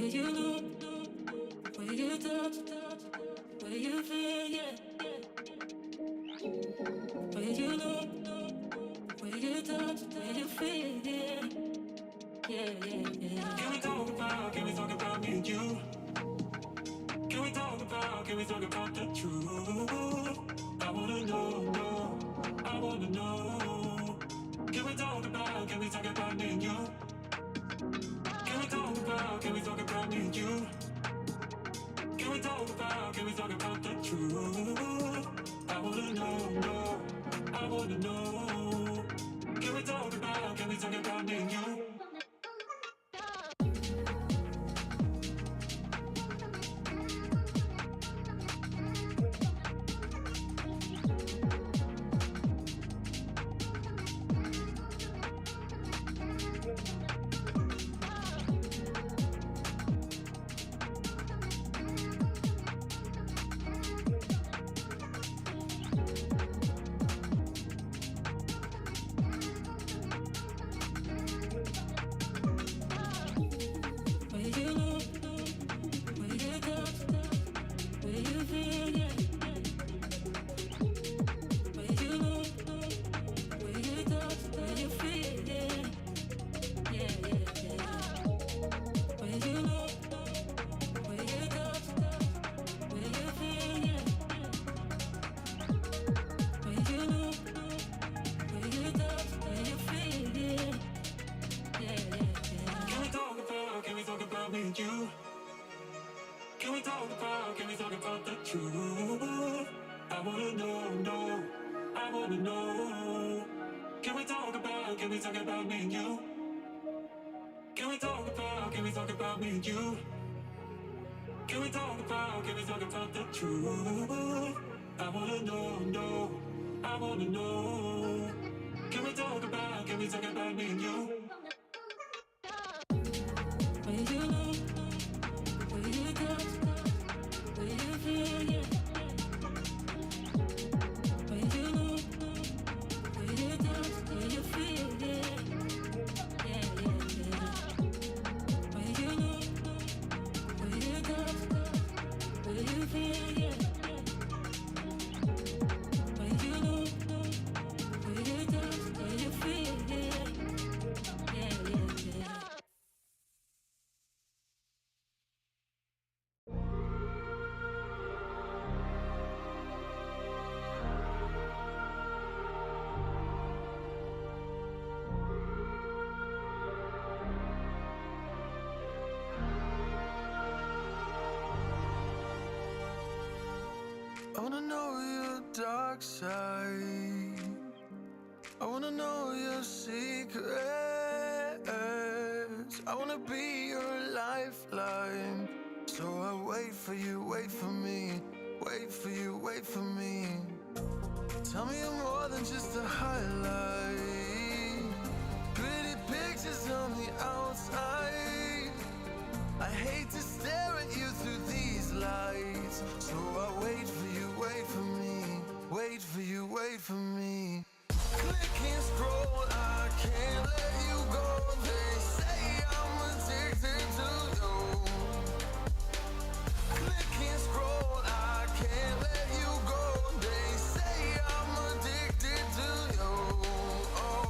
Where you look, where you touch, where you feel, yeah. Where you look, where you touch, where you feel, yeah. Yeah, yeah, yeah. Can we talk about me and you? Can we talk about the truth? I wanna know, no, I wanna know. Can we talk about me and you? Can we talk about me and you? Can we talk about the truth? I wanna know, no, I wanna know. Can we talk about me and you? Can we talk about the truth? I wanna know, no, I wanna know. Can we talk about me and you? Can we talk about me and you? Can we talk about the truth? I wanna know, no, I wanna know. Can we talk about me and you? Where you look, where you touch, where you feel, yeah. Where you look, where you touch, where you feel, yeah. Yeah, yeah, yeah. Where you look, where you touch, where you feel, yeah. Where you look, where you touch, where you feel, yeah. Yeah, yeah, yeah. I wanna know your dark side. I wanna know your secrets. I wanna be your lifeline. So I wait for you, wait for me. Wait for you, wait for me. Tell me you're more than just a highlight. Pretty pictures on the outside. I hate to stare at you through these lights. So I wait for you, wait for me. Wait for you, wait for me. Click and scroll, I can't let you go. They say I'm addicted to you. Click and scroll, I can't let you go. They say I'm addicted to you. Oh,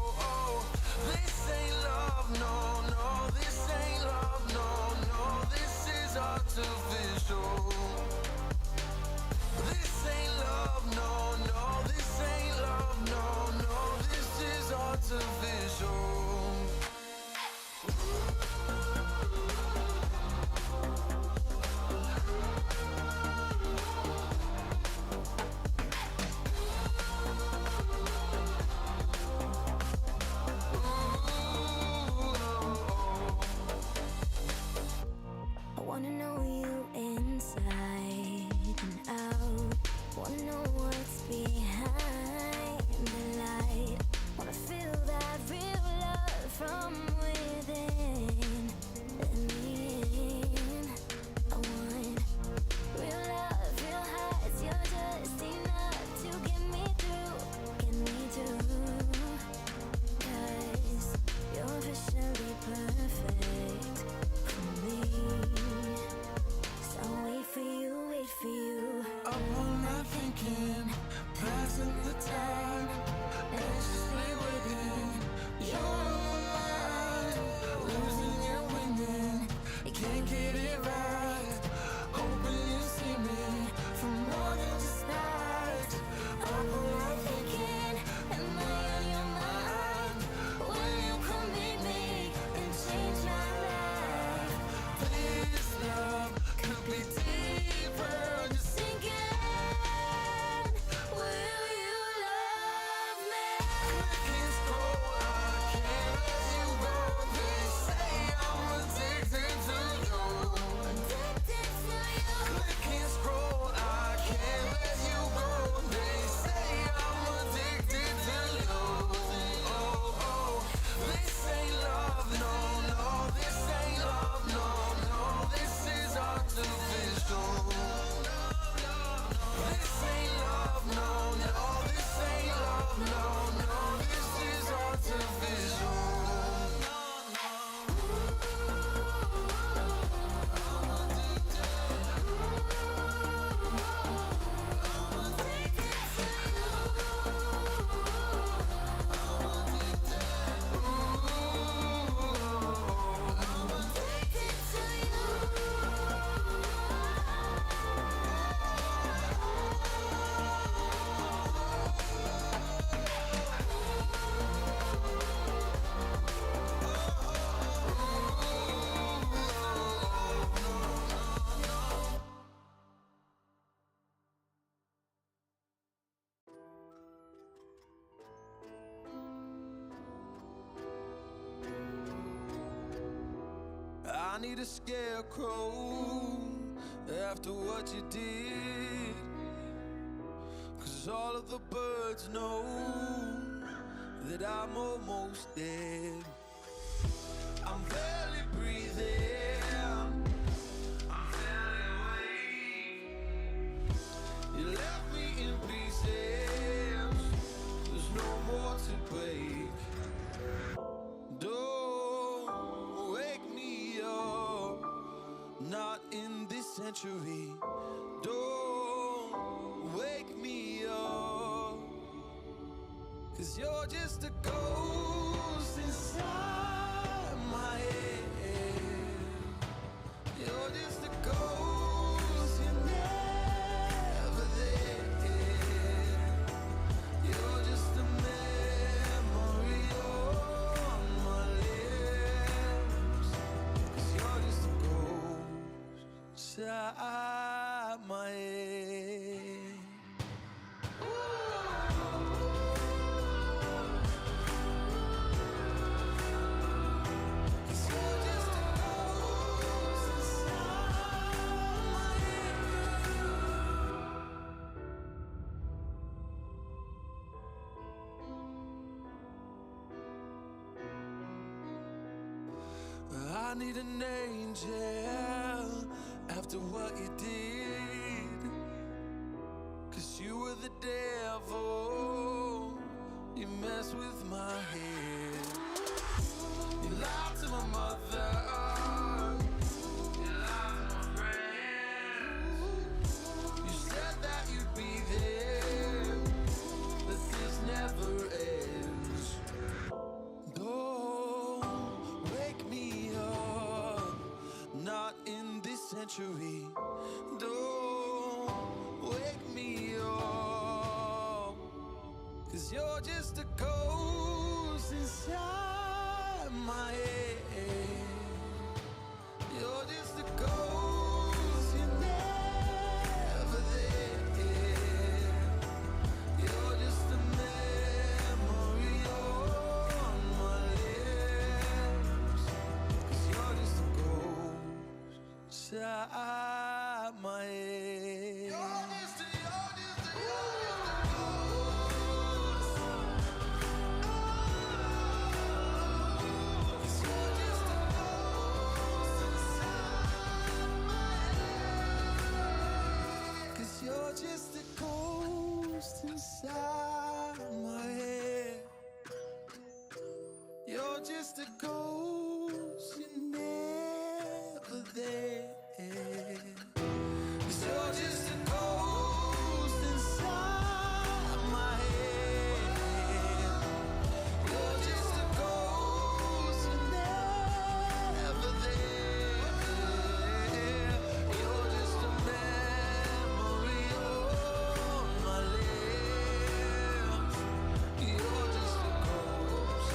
I need a scarecrow after what you did, 'cause all of the birds know that I'm almost dead. I'm barely breathing, I'm barely awake. You left me in pieces, there's no more to break. Don't wake me up, not in this century. Don't wake me up, 'cause you're just a ghost inside my head. You're just a ghost, you're never there. You're just a memory on my lips, 'cause you're just a ghost inside my head. I need an angel after what you did, 'cause you were the devil, you messed with my head. You lied to my mother, you lied to my friends. You said that you'd be there, that this never ends. Don't wake me up, not in this century. Don't wake me up, 'cause you're just a ghost inside my head. You're just a ghost, you're never there. You're just a memory on my lips, 'cause you're just a ghost inside my head. You're just a ghost. You're just a ghost inside my head. You're just a ghost, you're never there. 'Cause you're just a ghost inside my head. You're just a ghost, you're never there. You're just a memory on my lips. You're just a ghost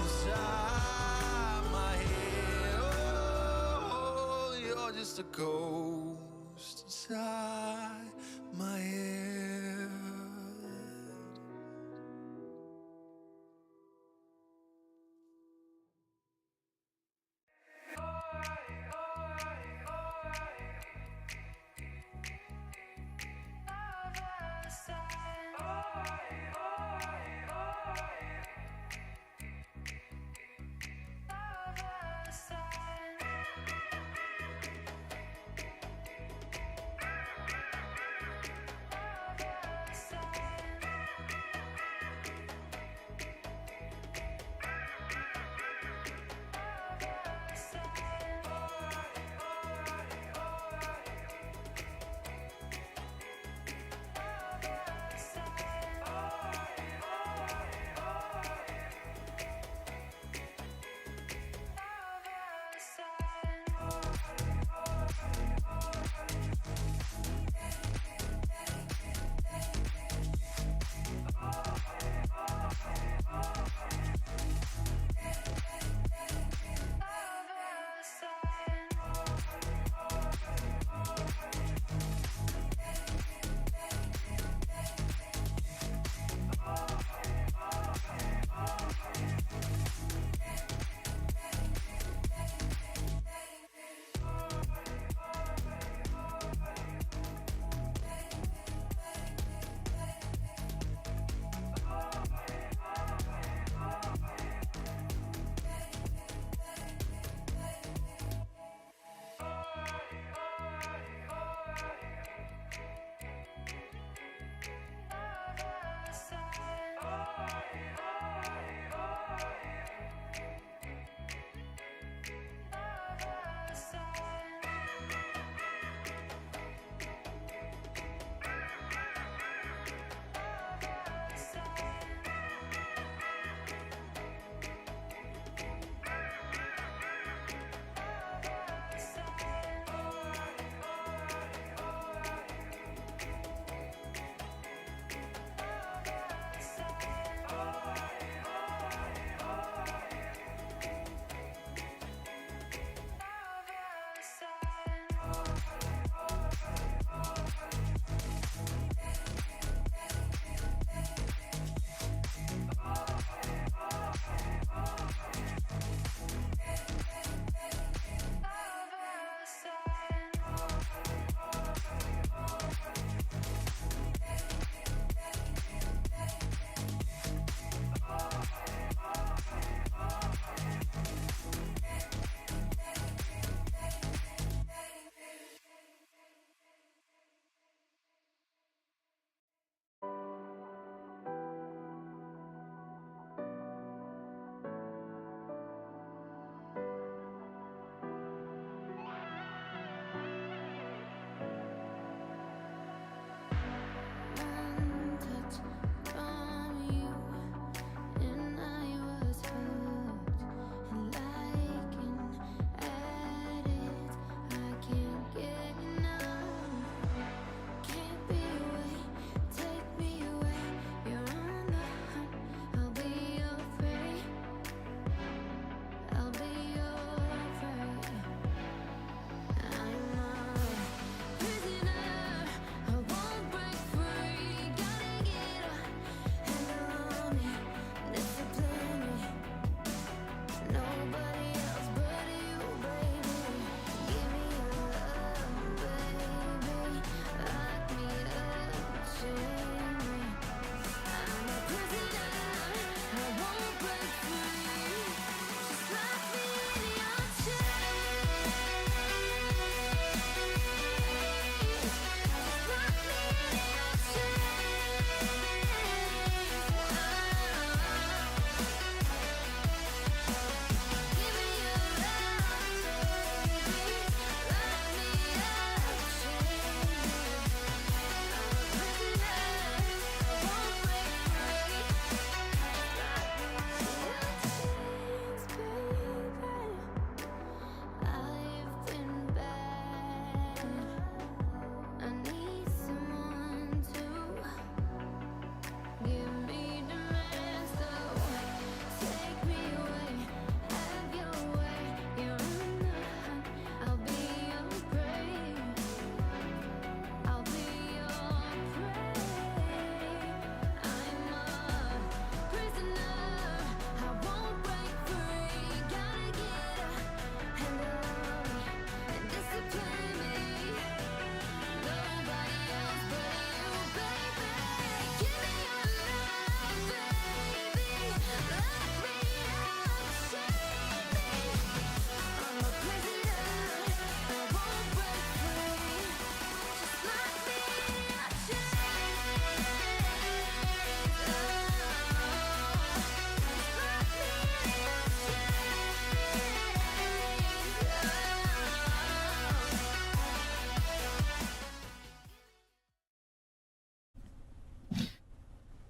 inside my head. Oh, you're just a ghost inside my head.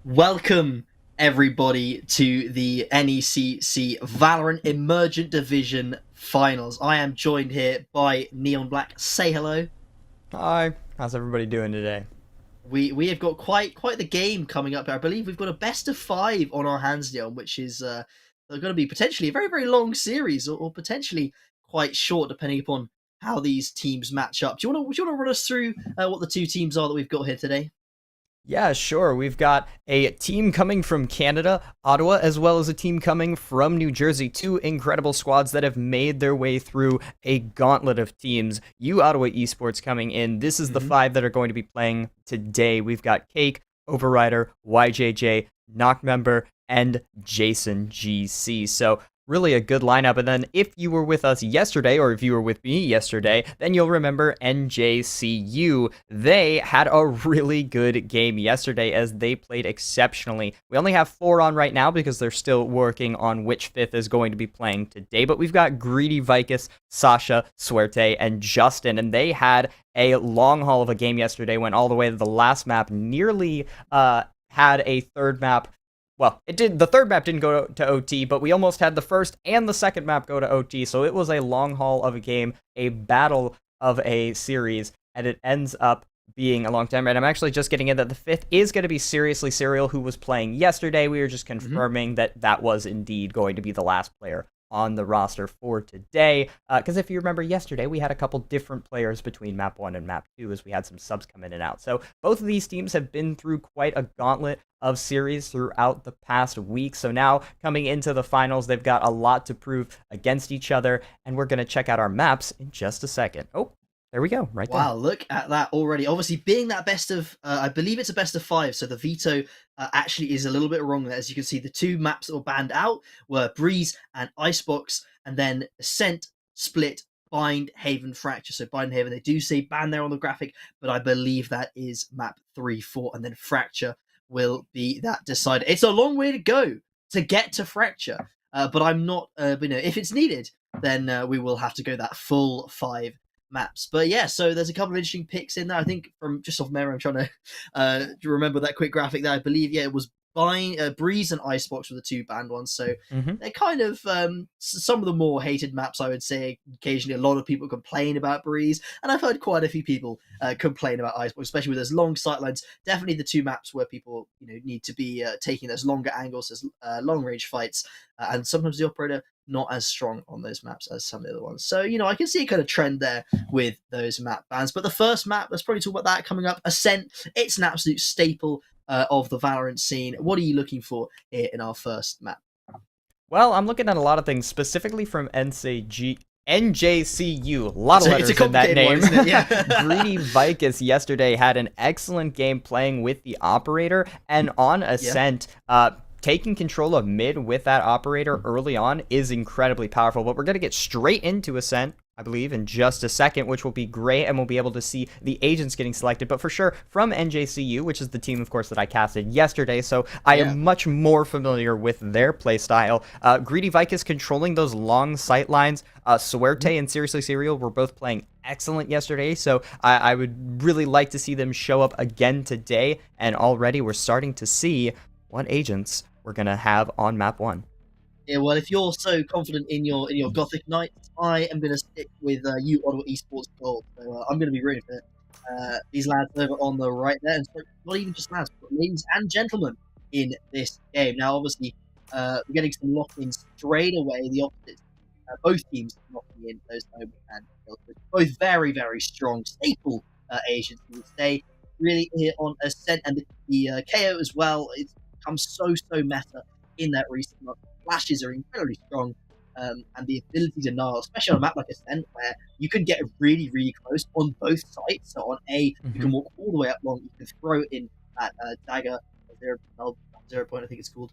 Welcome, everybody, to the NECC Valorant Emergent Division Finals. I am joined here by Neon Black. Say hello. Hi, how's everybody doing today? We have got quite the game coming up. I believe we've got a best of 5 on our hands, Neon, which is going to be potentially a very long series, or potentially quite short, depending upon how these teams match up. Do you want to run us through what the two teams are that we've got here today? Yeah, sure. We've got a team coming from Canada, Ottawa, as well as a team coming from New Jersey. Two incredible squads that have made their way through a gauntlet of teams. You Ottawa Esports coming in. This is the five that are going to be playing today. We've got Cake, Overrider, YJJ, Knock Member, and Jason GC. So really a good lineup. And then if you were with us yesterday, or if you were with me yesterday, then you'll remember NJCU. They had a really good game yesterday as they played exceptionally. We only have 4 on right now because they're still working on which 5th is going to be playing today. But we've got Greedy Vicus, Sasha, Suerte, and Justin, and they had a long haul of a game yesterday, went all the way to the last map, nearly had a third map. Well, it did. The third map didn't go to OT, but we almost had the first and the second map go to OT. So it was a long haul of a game, a battle of a series, and it ends up being a long time. And I'm actually just getting in that the 5th is going to be Seriously Serial, who was playing yesterday. We were just confirming that that was indeed going to be the last player on the roster for today. Because if you remember yesterday, we had a couple different players between map 1 and map 2 as we had some subs come in and out. So both of these teams have been through quite a gauntlet of series throughout the past week. So now coming into the finals, they've got a lot to prove against each other. And we're going to check out our maps in just a second. Oh, there we go, right there. Wow, look at that already. Obviously, being that best of, I believe it's a best of 5, so the veto actually is a little bit wrong there. As you can see, the 2 maps that were banned out were Breeze and Icebox, and then Ascent, Split, Bind, Haven, Fracture. So Bind and Haven, they do say ban there on the graphic, but I believe that is map 3, 4, and then Fracture will be that decider. It's a long way to go to get to Fracture, but I'm not, if it's needed, then we will have to go that full 5 maps. But yeah, so there's a couple of interesting picks in there. I think from just off memory, I'm trying to remember that quick graphic there. I believe, yeah, it was Breeze and Icebox were the 2 banned ones. So they're kind of some of the more hated maps, I would say. Occasionally, a lot of people complain about Breeze, and I've heard quite a few people complain about Icebox, especially with those long sightlines. Definitely the 2 maps where people need to be taking those longer angles, as long range fights, and sometimes the operator not as strong on those maps as some of the other ones. So, I can see a kind of trend there with those map bans. But the first map, let's probably talk about that coming up. Ascent, it's an absolute staple of the Valorant scene. What are you looking for here in our first map? Well, I'm looking at a lot of things, specifically from NJCU. A lot of letters in that name. One, yeah. Greedy Vicus yesterday had an excellent game playing with the operator, and on Ascent, taking control of mid with that operator early on is incredibly powerful. But we're going to get straight into Ascent, I believe, in just a second, which will be great, and we'll be able to see the agents getting selected. But for sure, from NJCU, which is the team, of course, that I casted yesterday, so I am much more familiar with their playstyle. Greedy Vicus controlling those long sight lines. Suerte and Seriously Serial were both playing excellent yesterday, so I would really like to see them show up again today, and already we're starting to see what agents we're going to have on map 1. Yeah, well, if you're so confident in your Gothic Knights, I am going to stick with you Ottawa Esports Gold. So I'm going to be rooting for these lads over on the right there. And so not even just lads, but ladies and gentlemen in this game. Now, obviously, we're getting some lock-ins straight away. The opposites, both teams locking in those moments and both very, very strong staple agents, we would say. Really here on Ascent, and the KO as well. It's become so meta in that recent month. Flashes are incredibly strong, and the ability to gnaw, especially on a map like Ascent, where you can get really, really close on both sides. So on A, you can walk all the way up long, you can throw in that dagger, 0 point, I think it's called,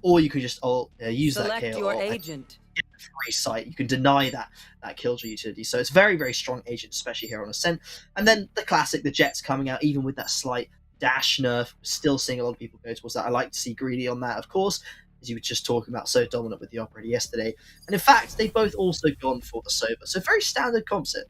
or you could just use Select that KO your agent. Free sight. You can deny that killjoy utility. So it's very, very strong agent, especially here on Ascent. And then the classic, the Jets coming out, even with that slight dash nerf, still seeing a lot of people go towards that. I like to see Greedy on that, of course, as you were just talking about, so dominant with the operator yesterday. And in fact, they've both also gone for the Sober. So very standard comp set.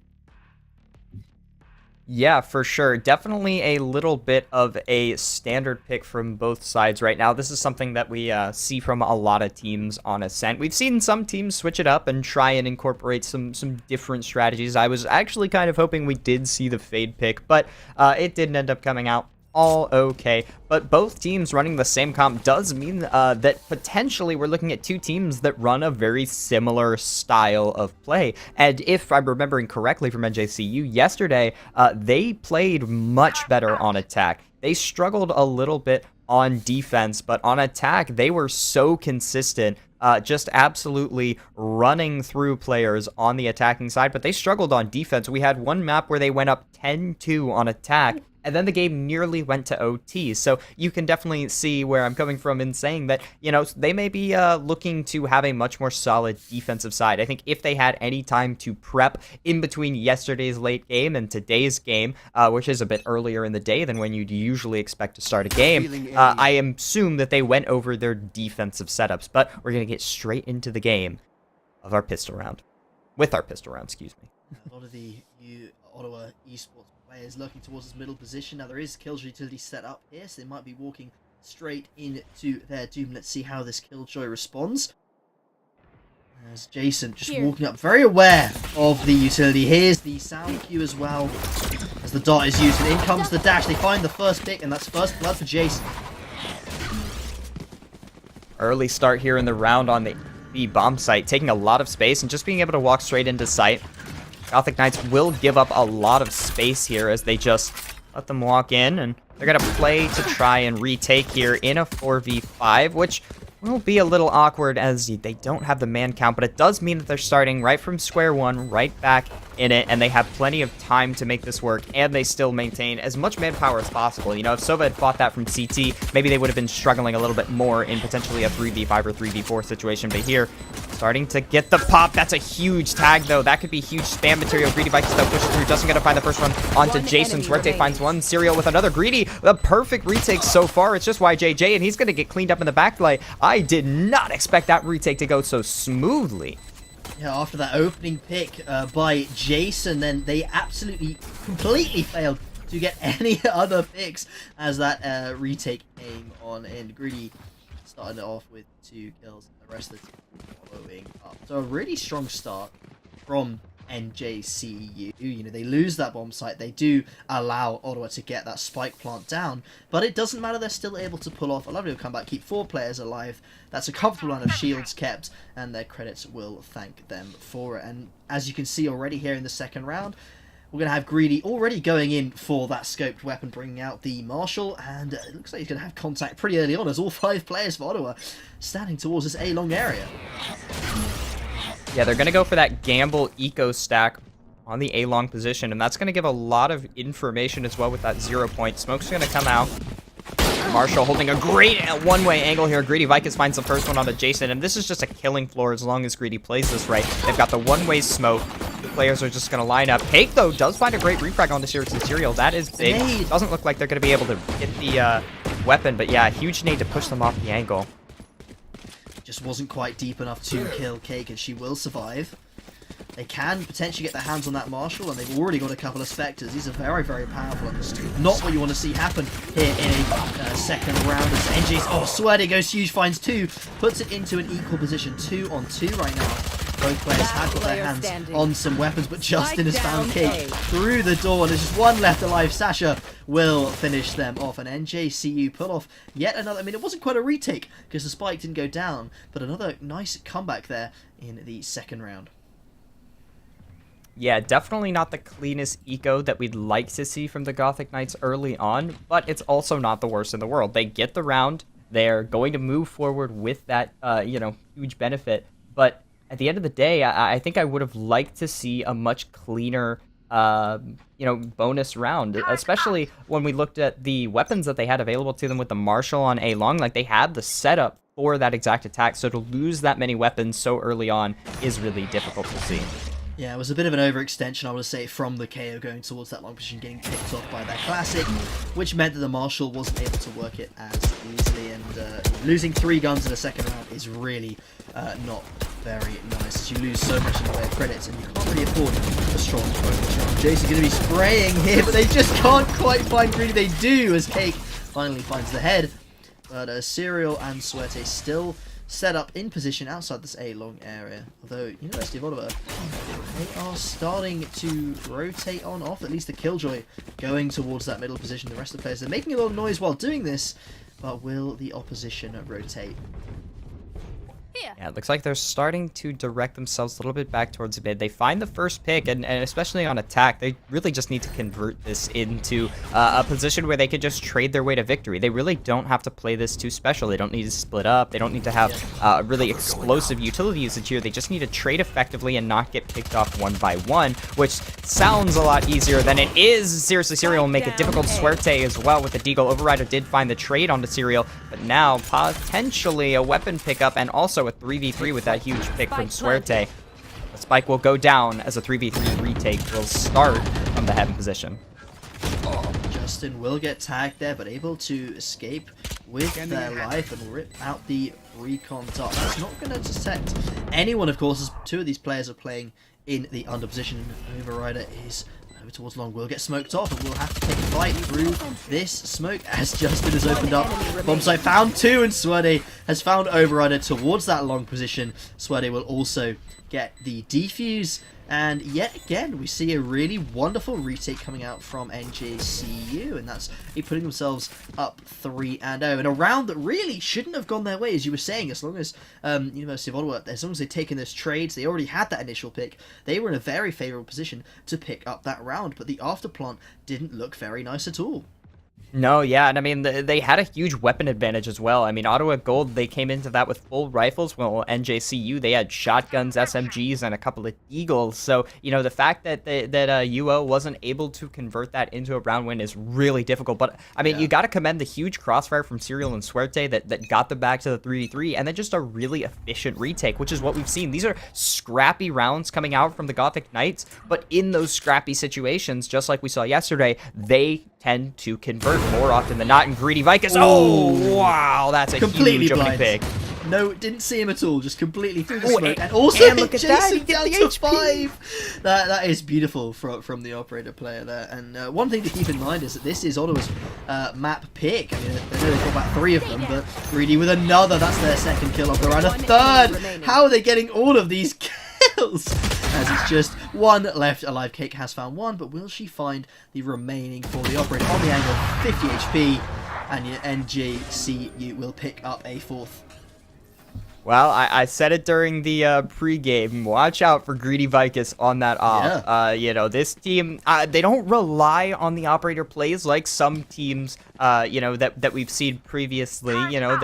Yeah, for sure. Definitely a little bit of a standard pick from both sides right now. This is something that we see from a lot of teams on Ascent. We've seen some teams switch it up and try and incorporate some different strategies. I was actually kind of hoping we did see the Fade pick, but it didn't end up coming out all okay. But both teams running the same comp does mean that potentially we're looking at two teams that run a very similar style of play. And if I'm remembering correctly from NJCU yesterday, they played much better on attack. They struggled a little bit on defense, but on attack, they were so consistent, just absolutely running through players on the attacking side, but they struggled on defense. We had one map where they went up 10-2 on attack, and then the game nearly went to OT. So you can definitely see where I'm coming from in saying that, you know, they may be looking to have a much more solid defensive side. I think if they had any time to prep in between yesterday's late game and today's game, which is a bit earlier in the day than when you'd usually expect to start a game, I assume that they went over their defensive setups. But we're going to get straight into the game of our pistol round. With our pistol round, excuse me. A lot of the Ottawa esports players looking towards this middle position. Now there is Killjoy utility set up here, so they might be walking straight into their Doom. Let's see how this Killjoy responds. As Jason just walking up, very aware of the utility. Here's the sound cue as well, as the dot is used, and in comes the dash. They find the first pick, and that's first blood for Jason. Early start here in the round on the B bomb site, taking a lot of space and just being able to walk straight into sight. Gothic Knights will give up a lot of space here as they just let them walk in, and they're going to play to try and retake here in a 4v5, which will be a little awkward as they don't have the man count, but it does mean that they're starting right from square one, right back in it, and they have plenty of time to make this work, and they still maintain as much manpower as possible. You know, if Sova had fought that from CT, maybe they would have been struggling a little bit more in potentially a 3v5 or 3v4 situation, but here, starting to get the pop. That's a huge tag, though. That could be huge spam material. Greedy Vikings, though, pushes through. Justin going to find the first one onto Jason. Swerte finds one. Serial with another. Greedy, the perfect retake so far. It's just YJJ, and he's going to get cleaned up in the backplay. I did not expect that retake to go so smoothly. Yeah, after that opening pick by Jason, then they absolutely, completely failed to get any other picks as that retake came on in. Greedy started it off with 2 kills, and the rest of the team following up. So a really strong start from NJCU. You know, they lose that bomb site. They do allow Ottawa to get that spike plant down, but it doesn't matter. They're still able to pull off a lovely comeback, keep 4 players alive. That's a comfortable amount of shields kept, and their credits will thank them for it. And as you can see already here in the second round, we're going to have Greedy already going in for that scoped weapon, bringing out the Marshal, and it looks like he's going to have contact pretty early on as all 5 players for Ottawa standing towards this A-long area. Yeah, they're going to go for that Gamble Eco stack on the A-long position, and that's going to give a lot of information as well with that 0 point. Smoke's going to come out. Marshall holding a great one-way angle here. Greedy Vikings finds the first one onto Jason, and this is just a killing floor as long as Greedy plays this right. They've got the one-way smoke. The players are just going to line up. Cake, though, does find a great refrag onto Sirius and Serial. That is big. Doesn't look like they're going to be able to hit the weapon, but yeah, huge nade to push them off the angle. Just wasn't quite deep enough to kill Cake, and she will survive. They can potentially get their hands on that Marshal, and they've already got a couple of Spectres. These are very, very powerful on this team. Not what you want to see happen here in a second round. As NJ's, oh, Swerde goes huge, finds 2, puts it into an equal position. 2 on 2 right now. Both players have got their hands on some weapons, but Justin has found Cake through the door, and there's just one left alive. Sasha will finish them off, and NJCU pull off yet another. I mean, it wasn't quite a retake because the spike didn't go down, but another nice comeback there in the second round. Yeah, definitely not the cleanest eco that we'd like to see from the Gothic Knights early on, but it's also not the worst in the world. They get the round. They're going to move forward with that, huge benefit. But at the end of the day, I think I would have liked to see a much cleaner, bonus round, especially when we looked at the weapons that they had available to them with the Marshal on A-long. Like, they had the setup for that exact attack, so to lose that many weapons so early on is really difficult to see. Yeah, it was a bit of an overextension, I would say, from the KO going towards that long position, getting picked off by that classic, which meant that the Marshal wasn't able to work it as easily, and losing 3 guns in the second round is really not very nice, as you lose so much in the way of credits, and you can't really afford to strong focus round. Jason going to be spraying here, but they just can't quite find Greedy. They do, as Cake finally finds the head. But Serial and Suerte still set up in position outside this A-long area. Although, University of Ottawa, they are starting to rotate on off. At least the Killjoy going towards that middle position. The rest of the players are making a lot of noise while doing this. But will the opposition rotate? Yeah, it looks like they're starting to direct themselves a little bit back towards mid. They find the first pick, and especially on attack, they really just need to convert this into a position where they could just trade their way to victory. They really don't have to play this too special. They don't need to split up. They don't need to have really explosive utility usage here. They just need to trade effectively and not get picked off one by one, which sounds a lot easier than it is. Seriously, Serial will make it difficult. Suerte as well with the Deagle. Overrider did find the trade onto Serial, but now potentially a weapon pickup and also a 3v3 with that huge pick from Suerte. The spike will go down as a 3v3 retake will start from the heaven position. Justin will get tagged there, but able to escape with their life and rip out the recon dot. That's not going to detect anyone, of course, as two of these players are playing in the under position. Overrider is over towards long, will get smoked off, and we'll have to take a fight through this smoke as Justin has opened up. Bomb site found two, and Swede has found Overrider towards that long position. Swede will also get the defuse, and yet again we see a really wonderful retake coming out from NJCU, and that's putting themselves up 3-0 in a round that really shouldn't have gone their way, as you were saying. As long as University of Ottawa, as long as they'd taken those trades, they already had that initial pick, they were in a very favourable position to pick up that round, but the afterplant didn't look very nice at all. No, yeah, and I mean, they had a huge weapon advantage as well. I mean, Ottawa Gold, they came into that with full rifles, while NJCU, they had shotguns, SMGs, and a couple of Eagles. So, the fact that UO wasn't able to convert that into a round win is really difficult. But, I mean, you got to commend the huge crossfire from Serial and Suerte that got them back to the 3v3, and then just a really efficient retake, which is what we've seen. These are scrappy rounds coming out from the Gothic Knights, but in those scrappy situations, just like we saw yesterday, they tend to convert more often than not. And Greedy Vicus, oh wow, that's a completely huge opening blind pick. No, didn't see him at all, just completely through the smoke, and also and look at that, he Jason did down the to HP. 5. That is beautiful from the operator player there. And one thing to keep in mind is that this is Ottawa's map pick. I mean, I know they've got about 3 of them, but Greedy with another, that's their second kill of the round, a third. How are they getting all of these kills? As it's just one left alive. Cake has found one, but will she find the remaining for the operator on the angle? 50 HP, and NJCU will pick up a 4th. Well, I said it during the pre-game. Watch out for Greedy Vicus on that op. Yeah. This team, they don't rely on the operator plays like some teams, that we've seen previously.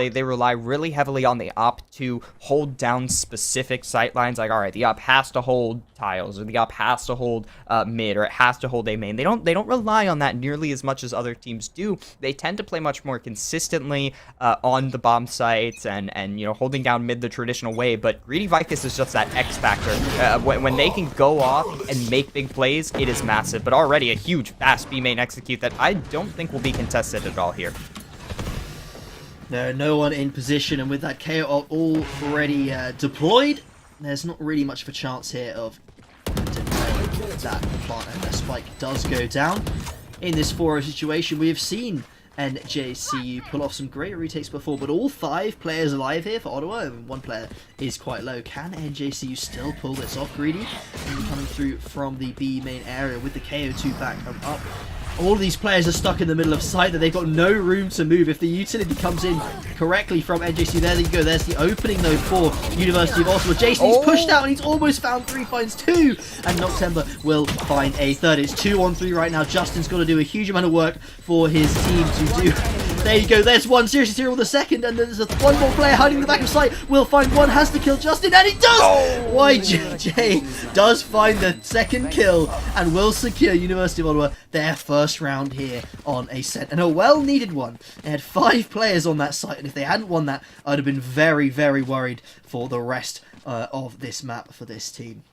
They rely really heavily on the op to hold down specific sight lines. Like, all right, the op has to hold tiles, or the op has to hold mid, or it has to hold A main. They don't rely on that nearly as much as other teams do. They tend to play much more consistently on the bomb sites and holding down mid the traditional way, but Greedy Vicus is just that X factor. When they can go off and make big plays, it is massive, but already a huge fast B main execute that I don't think will be contested at all here. No one in position, and with that KO already deployed, there's not really much of a chance here of that plant, and the spike does go down. In this 4-0 situation, we have seen NJCU pull off some great retakes before, but all 5 players alive here for Ottawa, and 1 player is quite low. Can NJCU still pull this off? Greedy coming through from the B main area with the KO2 back up. All of these players are stuck in the middle of sight, that they've got no room to move. If the utility comes in correctly from NJCU, there you go. There's the opening though for University of Ottawa. Jason, he's pushed out and he's almost found 3, finds 2, and Noctember will find a 3rd. It's 2-on-3 right now. Justin's got to do a huge amount of work for his team to do. There you go, there's one. Seriously Serial the second, and there's one more player hiding in the back of sight. Will find one, has to kill Justin, and he does! YJJ does find the 2nd kill, and will secure University of Ottawa their 1st round here on Ascent, and a well-needed one. They had 5 players on that site, and if they hadn't won that, I'd have been very, very worried for the rest of this map for this team.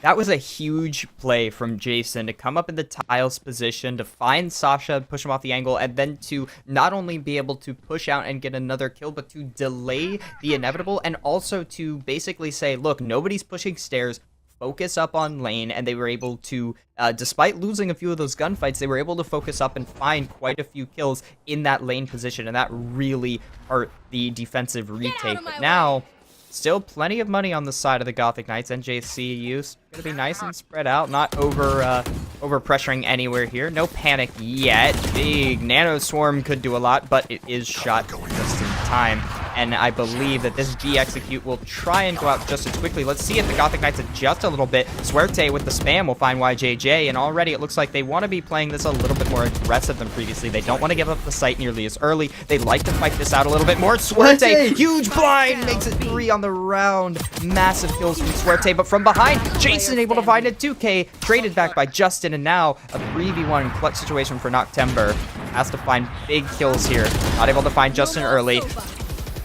That was a huge play from Jason to come up in the tiles position, to find Sasha, push him off the angle, and then to not only be able to push out and get another kill, but to delay the inevitable, and also to basically say, look, nobody's pushing stairs, focus up on lane, and they were able to, despite losing a few of those gunfights, they were able to focus up and find quite a few kills in that lane position, and that really hurt the defensive retake. But now, still plenty of money on the side of the Gothic Knights. NJCU gonna be nice and spread out, not over pressuring anywhere here. No panic yet. Big Nano Swarm could do a lot, but it is shot just in time. And I believe that this B execute will try and go out just as quickly. Let's see if the Gothic Knights adjust a little bit. Suerte with the spam will find YJJ, and already it looks like they want to be playing this a little bit more aggressive than previously. They don't want to give up the site nearly as early. They like to fight this out a little bit more. Suerte, huge blind, makes it 3 on the round. Massive kills from Suerte, but from behind, Jason able to find a 2K, traded back by Justin, and now a 3v1 clutch situation for Noctember. Has to find big kills here. Not able to find Justin early.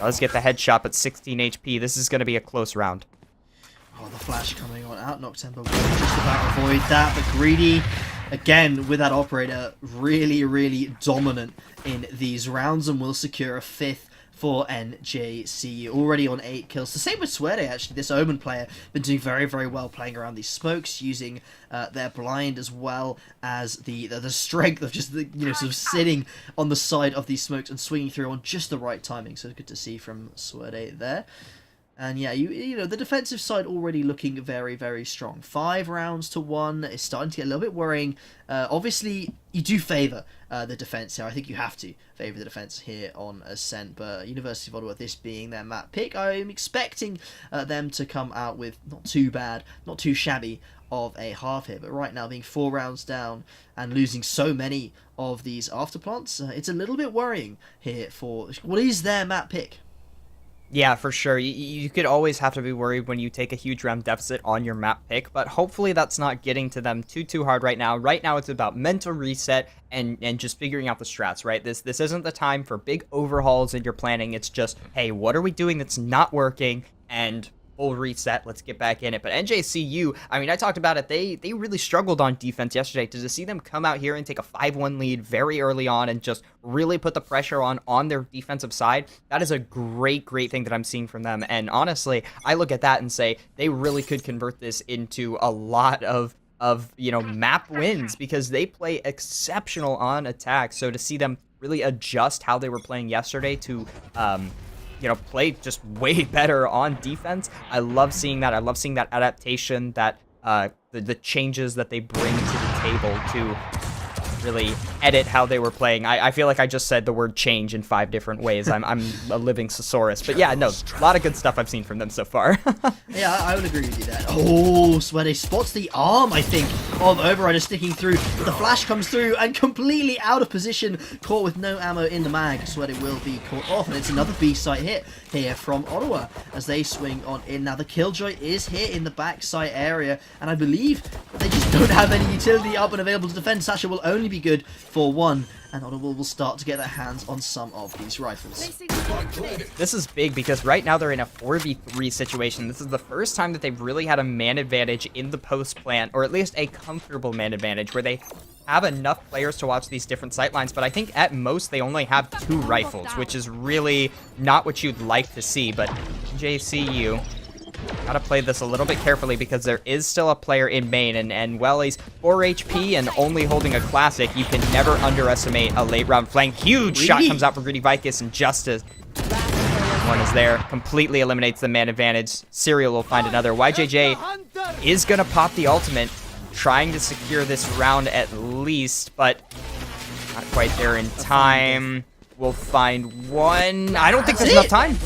Let's get the headshot at 16 HP. This is going to be a close round. Oh, the flash coming on out. Noctember will just about avoid that, but Greedy, again, with that operator, really, really dominant in these rounds, and will secure a 5th for NJCU. Already on 8 kills. The same with Suede, actually. This Omen player been doing very, very well playing around these smokes, using their blind as well as the strength of just the, sort of sitting on the side of these smokes and swinging through on just the right timing. So good to see from Suede there. And yeah, you know, the defensive side already looking very, very strong. 5 rounds to 1 is starting to get a little bit worrying. Obviously, you do favour the defence here. I think you have to favour the defence here on Ascent. But University of Ottawa, this being their map pick, I'm expecting them to come out with not too bad, not too shabby of a half here. But right now, being 4 rounds down and losing so many of these afterplants, it's a little bit worrying here for what is their map pick. Yeah, for sure. You could always have to be worried when you take a huge round deficit on your map pick, but hopefully that's not getting to them too hard right now. Right now it's about mental reset and just figuring out the strats, right? This isn't the time for big overhauls in your planning. It's just, hey, what are we doing that's not working? And full reset, let's get back in it. But NJCU, I mean, I talked about it, they really struggled on defense yesterday. To see them come out here and take a 5-1 lead very early on and just really put the pressure on their defensive side, that is a great thing that I'm seeing from them. And honestly, I look at that and say they really could convert this into a lot of map wins, because they play exceptional on attack. So to see them really adjust how they were playing yesterday to play just way better on defense, I love seeing that. I love seeing that adaptation, that the changes that they bring to the table to really edit how they were playing. I feel like I just said the word change in 5 different ways. I'm a living thesaurus. But yeah, no, a lot of good stuff I've seen from them so far. Yeah, I would agree with you there. Oh, Suede spots the arm, I think, of Overrider sticking through. The flash comes through and completely out of position, caught with no ammo in the mag. Suede will be caught off, and it's another B-site hit here from Ottawa as they swing on in. Now, the Killjoy is here in the backside area, and I believe they just don't have any utility up and available to defend. Sasha will only be good for 1, and Ottawa will start to get their hands on some of these rifles. This is big because right now they're in a 4v3 situation. This is the first time that they've really had a man advantage in the post plant, or at least a comfortable man advantage where they have enough players to watch these different sightlines, but I think at most they only have 2 rifles, which is really not what you'd like to see. But JCU gotta play this a little bit carefully because there is still a player in main, and while he's 4 HP and only holding a classic, you can never underestimate a late round flank. Huge shot comes out for Greedy Vicus, and Justice one is there, completely eliminates the man advantage. Serial will find another. YJJ is gonna pop the ultimate, trying to secure this round at least, but not quite there in time. We'll find one. I don't think there's enough time.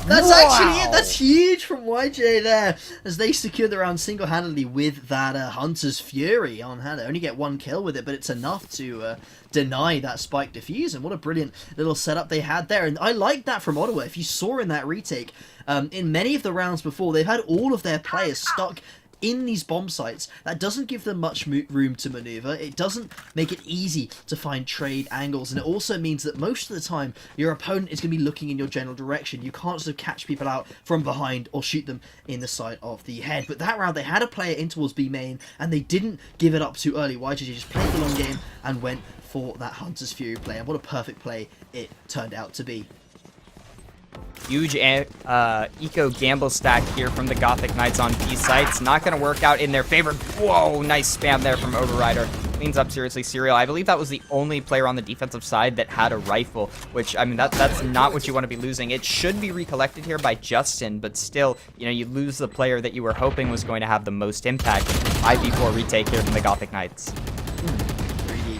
That's actually it. That's huge from YJ there, as they secure the round single-handedly with that Hunter's Fury on hand. They only get 1 kill with it, but it's enough to deny that spike defuse. And what a brilliant little setup they had there. And I like that from Ottawa. If you saw in that retake, in many of the rounds before, they've had all of their players stuck in these bomb sites. That doesn't give them much room to maneuver. It doesn't make it easy to find trade angles, and it also means that most of the time your opponent is going to be looking in your general direction. You can't sort of catch people out from behind or shoot them in the side of the head. But that round they had a player in towards B main, and they didn't give it up too early. YGG just played the long game and went for that Hunter's Fury play, and what a perfect play it turned out to be. Huge eco gamble stack here from the Gothic Knights on B sites. Not going to work out in their favor. Whoa, nice spam there from Overrider. Cleans up seriously Serial. I believe that was the only player on the defensive side that had a rifle, which, I mean, that's not what you want to be losing. It should be recollected here by Justin, but still, you know, you lose the player that you were hoping was going to have the most impact. 5v4 retake here from the Gothic Knights.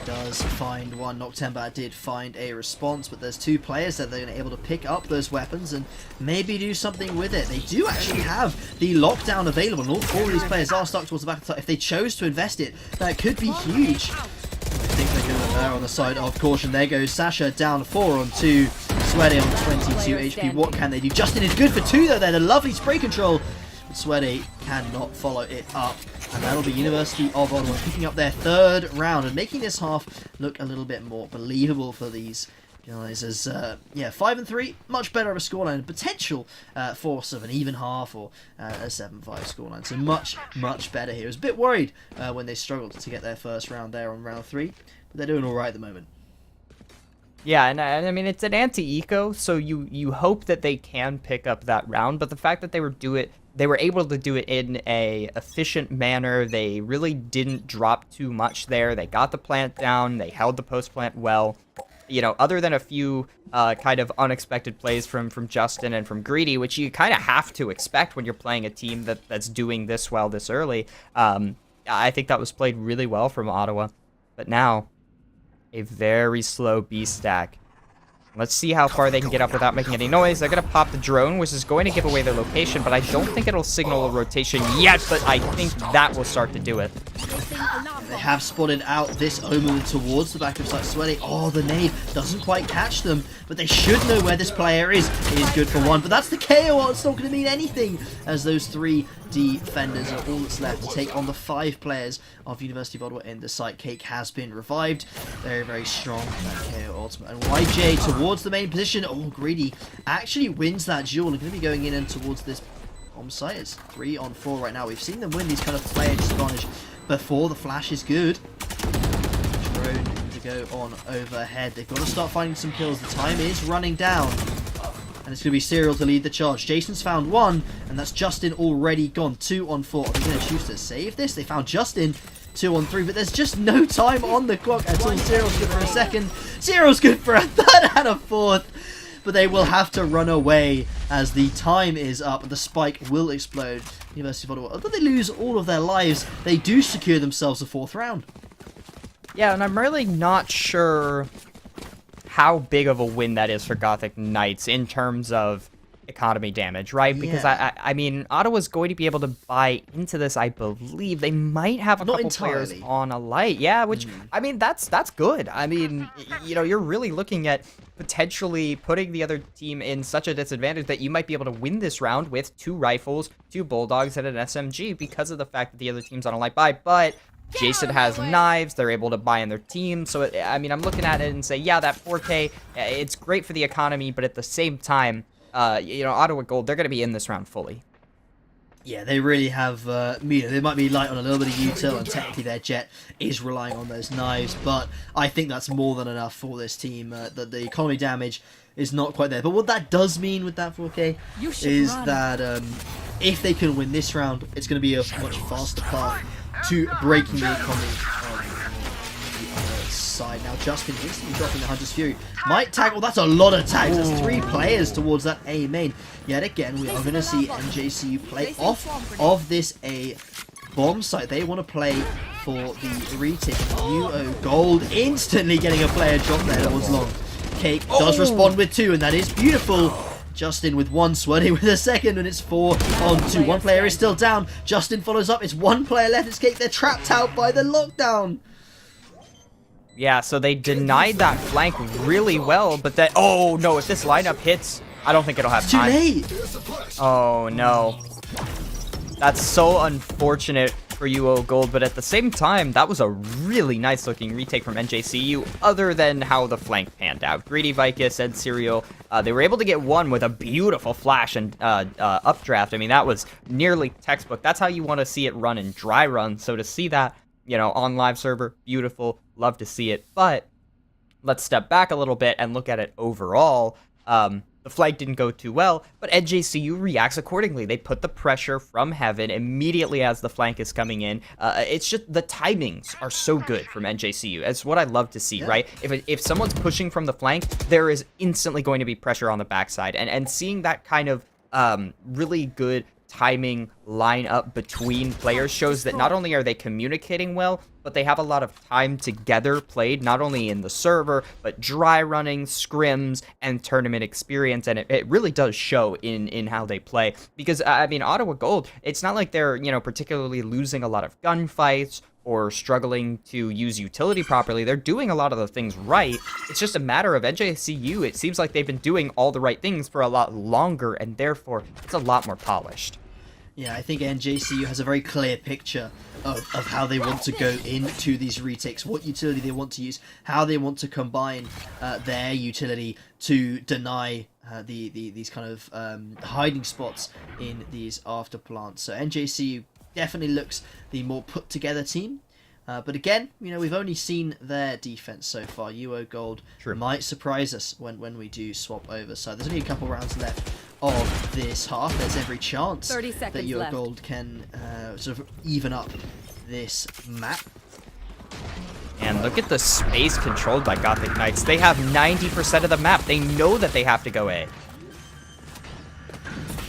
Does find one. Noctemba did find a response, but there's two players that they're able to pick up those weapons and maybe do something with it. They do actually have the lockdown available, and all four of these players are stuck towards the back of the site. If they chose to invest it, that could be huge. I think they're going to err on the side of caution. There goes Sasha down 4 on 2. Sweaty on 22 HP. What can they do? Justin is good for 2 though there. The lovely spray control. Sweaty cannot follow it up, and that'll be University of Ottawa picking up their 3rd round and making this half look a little bit more believable for these guys. As yeah, 5-3, much better of a scoreline, potential force of an even half or a 7-5 scoreline. So much better here. I was a bit worried when they struggled to get their first round there on round 3, but they're doing all right at the moment. Yeah, and I mean, it's an anti-eco, so you hope that they can pick up that round, but the fact that they were able to do it in a efficient manner. They really didn't drop too much there. They got the plant down. They held the post plant well. You know, other than a few kind of unexpected plays from Justin and from Greedy, which you kind of have to expect when you're playing a team that's doing this well this early. I think that was played really well from Ottawa. But now, a very slow B stack. Let's see how far they can get up without making any noise. They're going to pop the drone, which is going to give away their location, but I don't think it'll signal a rotation yet, but I think that will start to do it. They have spotted out this Omen towards the back of site. Sweaty, oh, the nade doesn't quite catch them, but they should know where this player is. It is good for 1, but that's the KO. It's not going to mean anything, as those 3 defenders are all that's left to take on the 5 players of University of Ottawa in the site. Cake has been revived. Very strong, that KO ultimate. And YJ towards the main position. Oh, Greedy actually wins that duel and going to be going in and towards this bomb site. It's 3 on 4 right now. We've seen them win these kind of player disadvantage before. The flash is good. Drone to go on overhead. They've got to start finding some kills. The time is running down. And it's going to be Serial to lead the charge. Jason's found 1, and that's Justin already gone. 2 on 4. Are they going to choose to save this? They found Justin. 2 on 3, but there's just no time on the clock at all. Serial's good for a 2nd. Serial's good for a 3rd and a 4th. But they will have to run away as the time is up. The spike will explode. University of Ottawa, although they lose all of their lives, they do secure themselves a 4th round. Yeah, and I'm really not sure how big of a win that is for Gothic Knights in terms of economy damage, right? Because I mean, Ottawa's going to be able to buy into this, I believe. They might have a couple players on a light. Yeah, which, I mean, that's good. I mean, you know, you're really looking at potentially putting the other team in such a disadvantage that you might be able to win this round with 2 rifles, 2 bulldogs, and an SMG because of the fact that the other team's on a light buy. But Jason has knives. They're able to buy in their team. So, I mean, I'm looking at it and say, yeah, that 4K, it's great for the economy, but at the same time, you know, Ottawa Gold, they're going to be in this round fully. Yeah, they really have, you know, they might be light on a little bit of util, and technically their jet is relying on those knives, but I think that's more than enough for this team. That the economy damage is not quite there. But what that does mean with that 4K is that if they can win this round, it's going to be a much faster path to breaking the economy on the other side. Now Justin instantly dropping the Hunter's Fury. Might tag, well, that's a lot of tags. There's 3 players towards that A main. Yet again, we are going to see NJCU play off of this A bomb site. They want to play for the retake. UO Gold instantly getting a player drop there. That was long. Cake does respond with 2, and that is beautiful. Justin with 1, Sweaty with a 2nd, and it's 4 on 2. 1 player is still down. Justin follows up. It's 1 player left. It's Cake. They're trapped out by the lockdown. Yeah, so they denied that flank really well, but that... Oh, no, if this lineup hits, I don't think it'll have time. It's too late. Oh, no. That's so unfortunate for UO Gold, but at the same time, that was a really nice-looking retake from NJCU, other than how the flank panned out. Greedy Vicus and Serial, they were able to get 1 with a beautiful flash and updraft. I mean, that was nearly textbook. That's how you want to see it run in dry run, so to see that, you know, on live server, beautiful, love to see it. But let's step back a little bit and look at it overall. The flank didn't go too well, but NJCU reacts accordingly. They put the pressure from heaven immediately as the flank is coming in. It's just the timings are so good from NJCU. It's what I love to see, right? If someone's pushing from the flank, there is instantly going to be pressure on the backside. And seeing that kind of really good timing line up between players shows that not only are they communicating well, but they have a lot of time together played, not only in the server, but dry running, scrims, and tournament experience. And it really does show in how they play. Because, I mean, Ottawa Gold, it's not like they're, particularly losing a lot of gunfights or struggling to use utility properly. They're doing a lot of the things right. It's just a matter of NJCU. It seems like they've been doing all the right things for a lot longer, and therefore it's a lot more polished. Yeah, I think NJCU has a very clear picture of how they want to go into these retakes, what utility they want to use, how they want to combine their utility to deny these kind of hiding spots in these after plants. So NJCU definitely looks the more put together team. But again, we've only seen their defense so far. UO Gold might surprise us when we do swap over. So there's only a couple rounds left of this half. There's every chance that UO Gold can sort of even up this map. And look at the space controlled by Gothic Knights. They have 90% of the map. They know that they have to go A.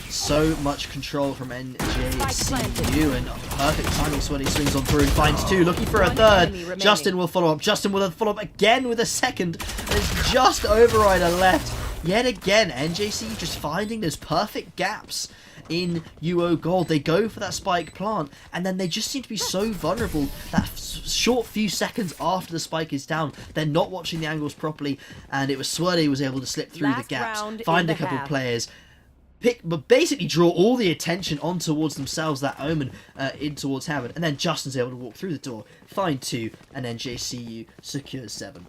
So much control from NJCU, and perfect timing. Sweaty swings on through and finds two, looking for a third. Justin will follow up. Justin will follow up again with a second. And it's just Overrider left. Yet again, NJCU just finding those perfect gaps in UO Gold. They go for that spike plant, and then they just seem to be so vulnerable that short few seconds after the spike is down, they're not watching the angles properly, and it was Swirly was able to slip through the gaps, find a couple players, but basically draw all the attention on towards themselves, that Omen in towards Heaven, and then Justin's able to walk through the door, find 2, and NJCU secures 7.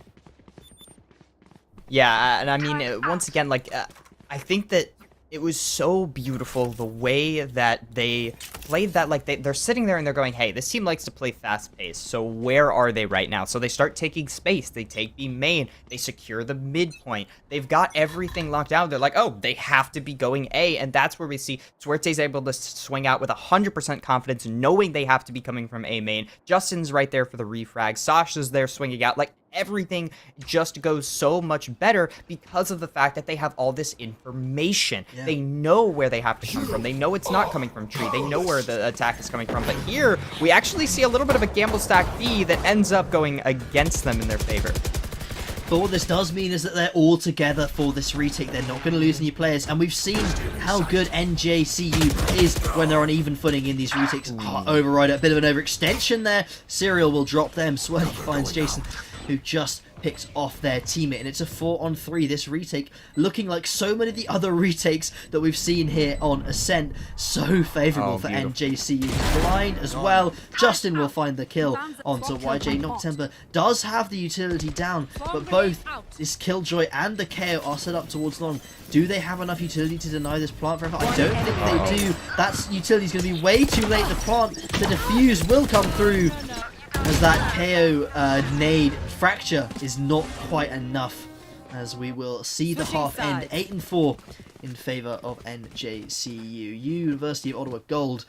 Yeah, and I mean, once again, I think that it was so beautiful the way that they played that. Like, they're sitting there and they're going, hey, this team likes to play fast-paced, so where are they right now? So they start taking space. They take B main. They secure the midpoint. They've got everything locked down. They're like, oh, they have to be going A, and that's where we see Suerte's able to swing out with 100% confidence, knowing they have to be coming from A main. Justin's right there for the refrag. Sasha's there swinging out. Like, everything just goes so much better because of the fact that they have all this information. Yeah. They know where they have to come from. They know it's not coming from tree. They know where the attack is coming from. But here, we actually see a little bit of a gamble stack B that ends up going against them in their favor. But what this does mean is that they're all together for this retake. They're not going to lose any players. And we've seen how good NJCU is when they're on even footing in these retakes. Override, a bit of an overextension there. Serial will drop them. Sweaty finds Jason, who just picks off their teammate, and it's a 4-on-3. This retake looking like so many of the other retakes that we've seen here on Ascent. So favourable for NJCU. Blind as well. Justin will find the kill onto YJ. Noctember does have the utility down, but both this Killjoy and the KO are set up towards long. Do they have enough utility to deny this plant forever? I don't think they do. That utility's going to be way too late. The plant, the defuse will come through, as that KO nade fracture is not quite enough, as we will see the half end 8-4 in favour of NJCU. University of Ottawa Gold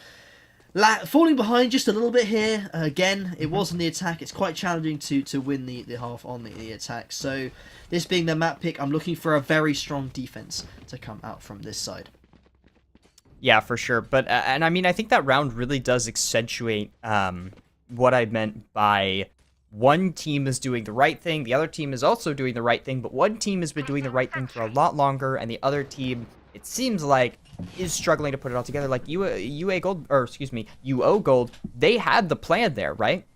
falling behind just a little bit here. Again, it was on the attack. It's quite challenging to win the half on the attack. So this being their map pick, I'm looking for a very strong defense to come out from this side. Yeah, for sure. But and I mean, I think that round really does accentuate what I meant by one team is doing the right thing, the other team is also doing the right thing, but one team has been doing the right thing for a lot longer, and the other team, it seems like, is struggling to put it all together. Like UO Gold, they had the plan there, right?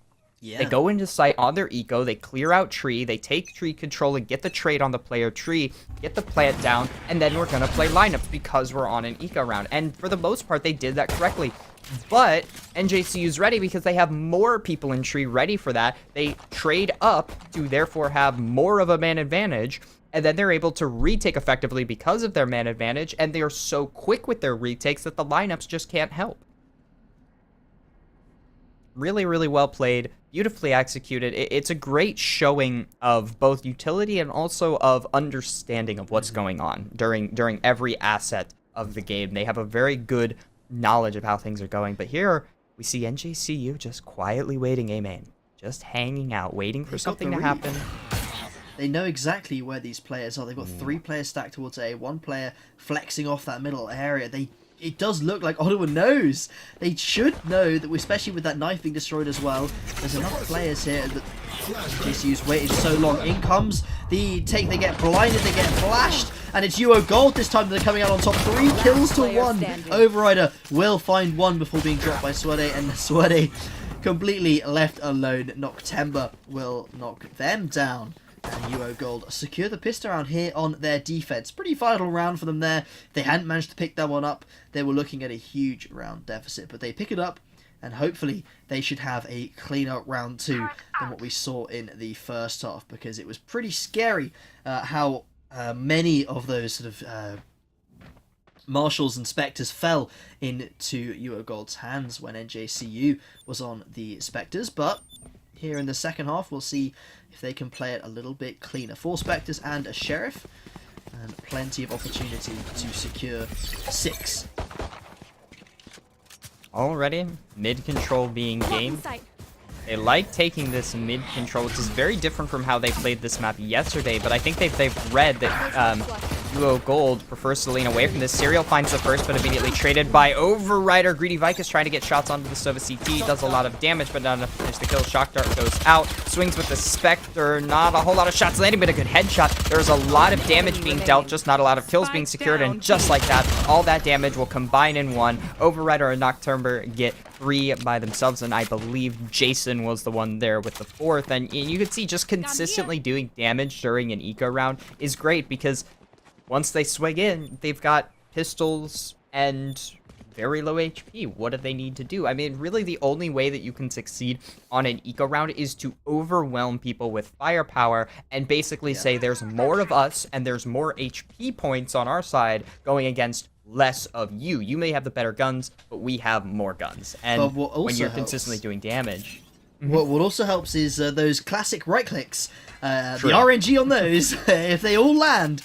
Yeah. They go into site on their eco, they clear out tree, they take tree control and get the trade on the player tree, get the plant down, and then we're gonna play lineups because we're on an eco round. And for the most part, they did that correctly. But NJCU's ready because they have more people in tree ready for that. They trade up to therefore have more of a man advantage, and then they're able to retake effectively because of their man advantage, and they are so quick with their retakes that the lineups just can't help. really, really well played, beautifully executed. It's a great showing of both utility and also of understanding of what's going on during every asset of the game. They have a very good knowledge of how things are going. But here we see NJCU just quietly waiting A main, just hanging out, waiting for something to happen. They know exactly where these players are. They've got 3 players stacked towards A, 1 player flexing off that middle area. It does look like Ottawa knows. They should know that, especially with that knife being destroyed as well. There's enough players here that JCU's waited so long. In comes the take. They get blinded, they get flashed, and it's UO Gold this time. They're coming out on top. 3 kills to 1. Overrider will find 1 before being dropped by Swede, and Swede completely left alone. Noctember will knock them down. And UO Gold secure the pistol round here on their defense. Pretty vital round for them there. If they hadn't managed to pick that one up, they were looking at a huge round deficit. But they pick it up, and hopefully they should have a cleaner round 2 than what we saw in the first half, because it was pretty scary how many of those sort of Marshals and Spectres fell into UO Gold's hands when NJCU was on the Spectres. But here in the second half, we'll see if they can play it a little bit cleaner. 4 Spectres and a Sheriff, and plenty of opportunity to secure 6. Already, mid control being gained. They like taking this mid control, which is very different from how they played this map yesterday, but I think they've read that UO Gold prefers to lean away from this. Serial finds the first, but immediately traded by Overrider. Greedy Vikas trying to get shots onto the Sova CT, does a lot of damage, but not enough to finish the kill. Shock Dart goes out, swings with the Spectre, not a whole lot of shots landing, but a good headshot. There's a lot of damage being dealt, just not a lot of kills being secured, and just like that, all that damage will combine in one. Overrider and Noctember get 3 by themselves, and I believe Jason was the one there with the 4th, and you can see just consistently doing damage during an eco round is great, because once they swing in, they've got pistols and very low HP. What do they need to do? I mean, really the only way that you can succeed on an eco round is to overwhelm people with firepower and basically say there's more of us and there's more HP points on our side going against less of you. You may have the better guns, but we have more guns. And when you're consistently doing damage. What also helps is those classic right clicks. The RNG on those, if they all land,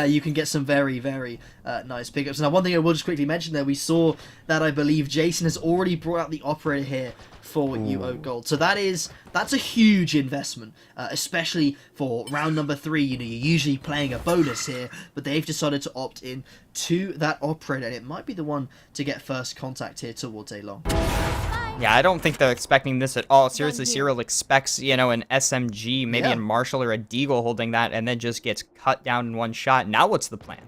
you can get some very, very nice pickups. Now, one thing I will just quickly mention there, we saw that I believe Jason has already brought out the operator here for UO Gold. So that's a huge investment, especially for round number 3. You know, you're usually playing a bonus here, but they've decided to opt in to that operator, and it might be the one to get first contact here towards A long. Yeah, I don't think they're expecting this at all. Seriously, Cyril expects, you know, an SMG, maybe a Marshall or a Deagle holding that, and then just gets cut down in one shot. Now what's the plan?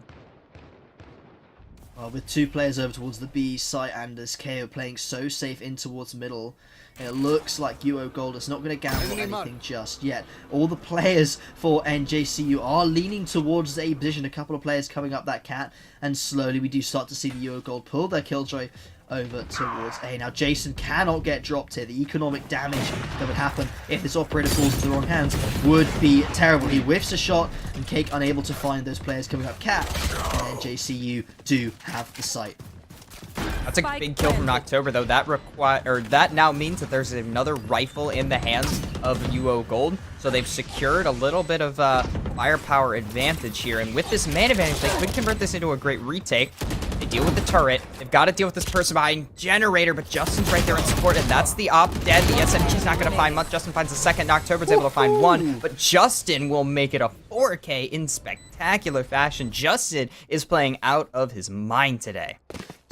Well, with 2 players over towards the B site and this KO playing so safe in towards middle, it looks like UO Gold is not going to gamble anything just yet. All the players for NJCU are leaning towards a position. A couple of players coming up that cat, and slowly we do start to see the UO Gold pull their Killjoy over towards A. Now, Jason cannot get dropped here. The economic damage that would happen if this operator falls into the wrong hands would be terrible. He whiffs a shot, and Cake unable to find those players coming up cat, and NJCU do have the site. That's a big kill from October, though. That now means that there's another rifle in the hands of UO Gold. So they've secured a little bit of firepower advantage here. And with this man advantage, they could convert this into a great retake. They deal with the turret. They've got to deal with this person behind Generator, but Justin's right there in support, and that's the op dead. The SMG's not going to find much. Justin finds the second. October's able to find 1, but Justin will make it a 4K in spectacular fashion. Justin is playing out of his mind today.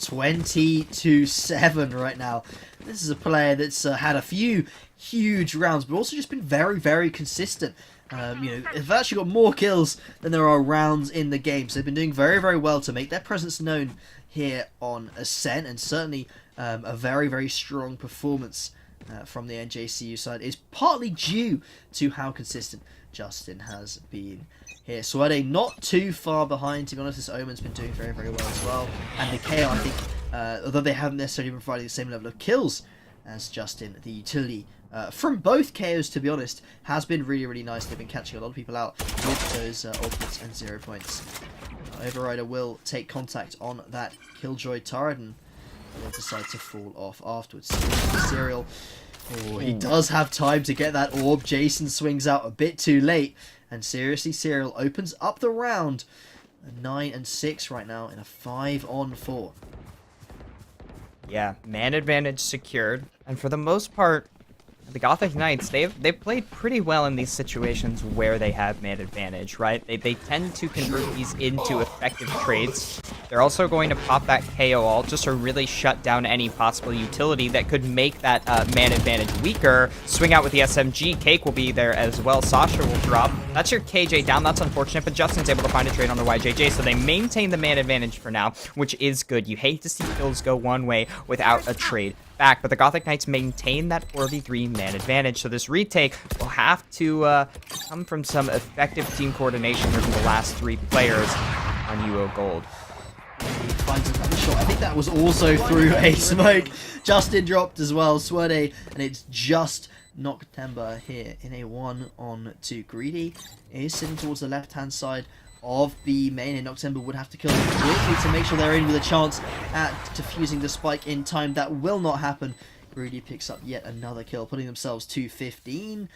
20-7 right now. This is a player that's had a few huge rounds, but also just been very, very consistent. You know, they've actually got more kills than there are rounds in the game, so they've been doing very, very well to make their presence known here on Ascent, and certainly a very, very strong performance from the NJCU side is partly due to how consistent Justin has been here. Swede not too far behind, to be honest. This Omen's been doing very, very well as well, and the KO, I think, although they haven't necessarily been providing the same level of kills as Justin, the utility from both KOs, to be honest, has been really, really nice. They've been catching a lot of people out with those ultimates and 0 points. Overrider will take contact on that Killjoy turret, and will decide to fall off afterwards. Serial Oh, he does have time to get that orb. Jason swings out a bit too late. And seriously, Serial opens up the round. A 9 and 6 right now in a 5-on-4. Yeah, man advantage secured. And for the most part, the Gothic Knights, they've played pretty well in these situations where they have man advantage, right? They tend to convert these into effective trades. They're also going to pop that KO ult just to really shut down any possible utility that could make that man advantage weaker. Swing out with the SMG. Cake will be there as well. Sasha will drop. That's your KJ down. That's unfortunate, but Justin's able to find a trade on the YJJ, so they maintain the man advantage for now, which is good. You hate to see kills go one way without a trade back, but the Gothic Knights maintain that 4v3 man advantage, so this retake will have to come from some effective team coordination here from the last 3 players on UO Gold. He finds another shot. I think that was also through a smoke. Justin dropped as well, Swerde, and it's just Noctember here in a 1-on-2. Greedy is sitting towards the left-hand side of the main, and Noctember would have to kill them quickly to make sure they're in with a chance at defusing the spike in time. That will not happen. Greedy picks up yet another kill, putting themselves to 15.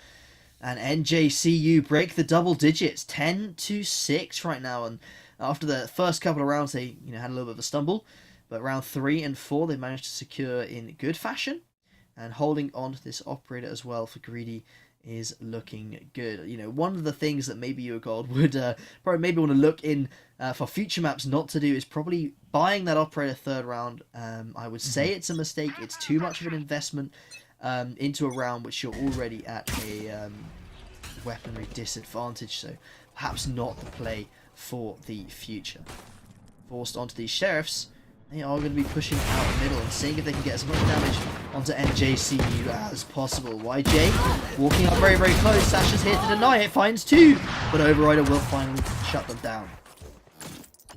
And NJCU break the double digits, 10-6 right now. And after the first couple of rounds, they had a little bit of a stumble, but round 3 and 4 they managed to secure in good fashion. And holding on to this operator as well for Greedy is looking good. One of the things that maybe UO Gold would probably maybe want to look in for future maps not to do is probably buying that operator 3rd round. I would say it's a mistake. It's too much of an investment into a round which you're already at a weaponry disadvantage, so perhaps not the play for the future. Forced onto these sheriffs, they are going to be pushing out the middle and seeing if they can get as much damage onto NJCU as possible. YJ walking up very, very close. Sasha's here to deny it, finds 2, but Overrider will finally shut them down.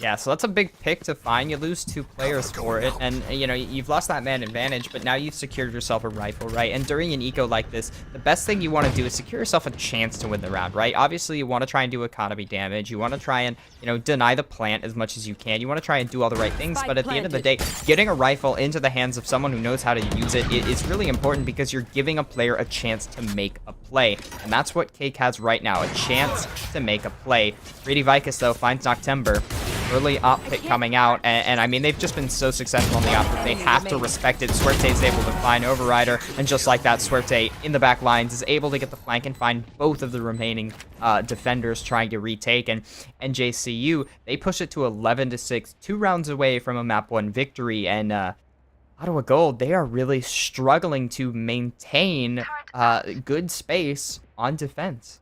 Yeah, so that's a big pick to find. You lose 2 players for it, and you've lost that man advantage, but now you've secured yourself a rifle, right? And during an eco like this, the best thing you want to do is secure yourself a chance to win the round, right? Obviously, you want to try and do economy damage. You want to try and, deny the plant as much as you can. You want to try and do all the right things, but at the end of the day, getting a rifle into the hands of someone who knows how to use it is really important because you're giving a player a chance to make a play, and that's what Cake has right now, a chance to make a play. Greedy Vicus, though, finds Noctember. Early op pick coming out, and I mean, they've just been so successful on the op that they have to respect it. Suerte is able to find Overrider, and just like that, Suerte in the back lines is able to get the flank and find both of the remaining defenders trying to retake. And NJCU, they push it to 11-6, 2 rounds away from a map 1 victory, and Ottawa Gold, they are really struggling to maintain good space on defense.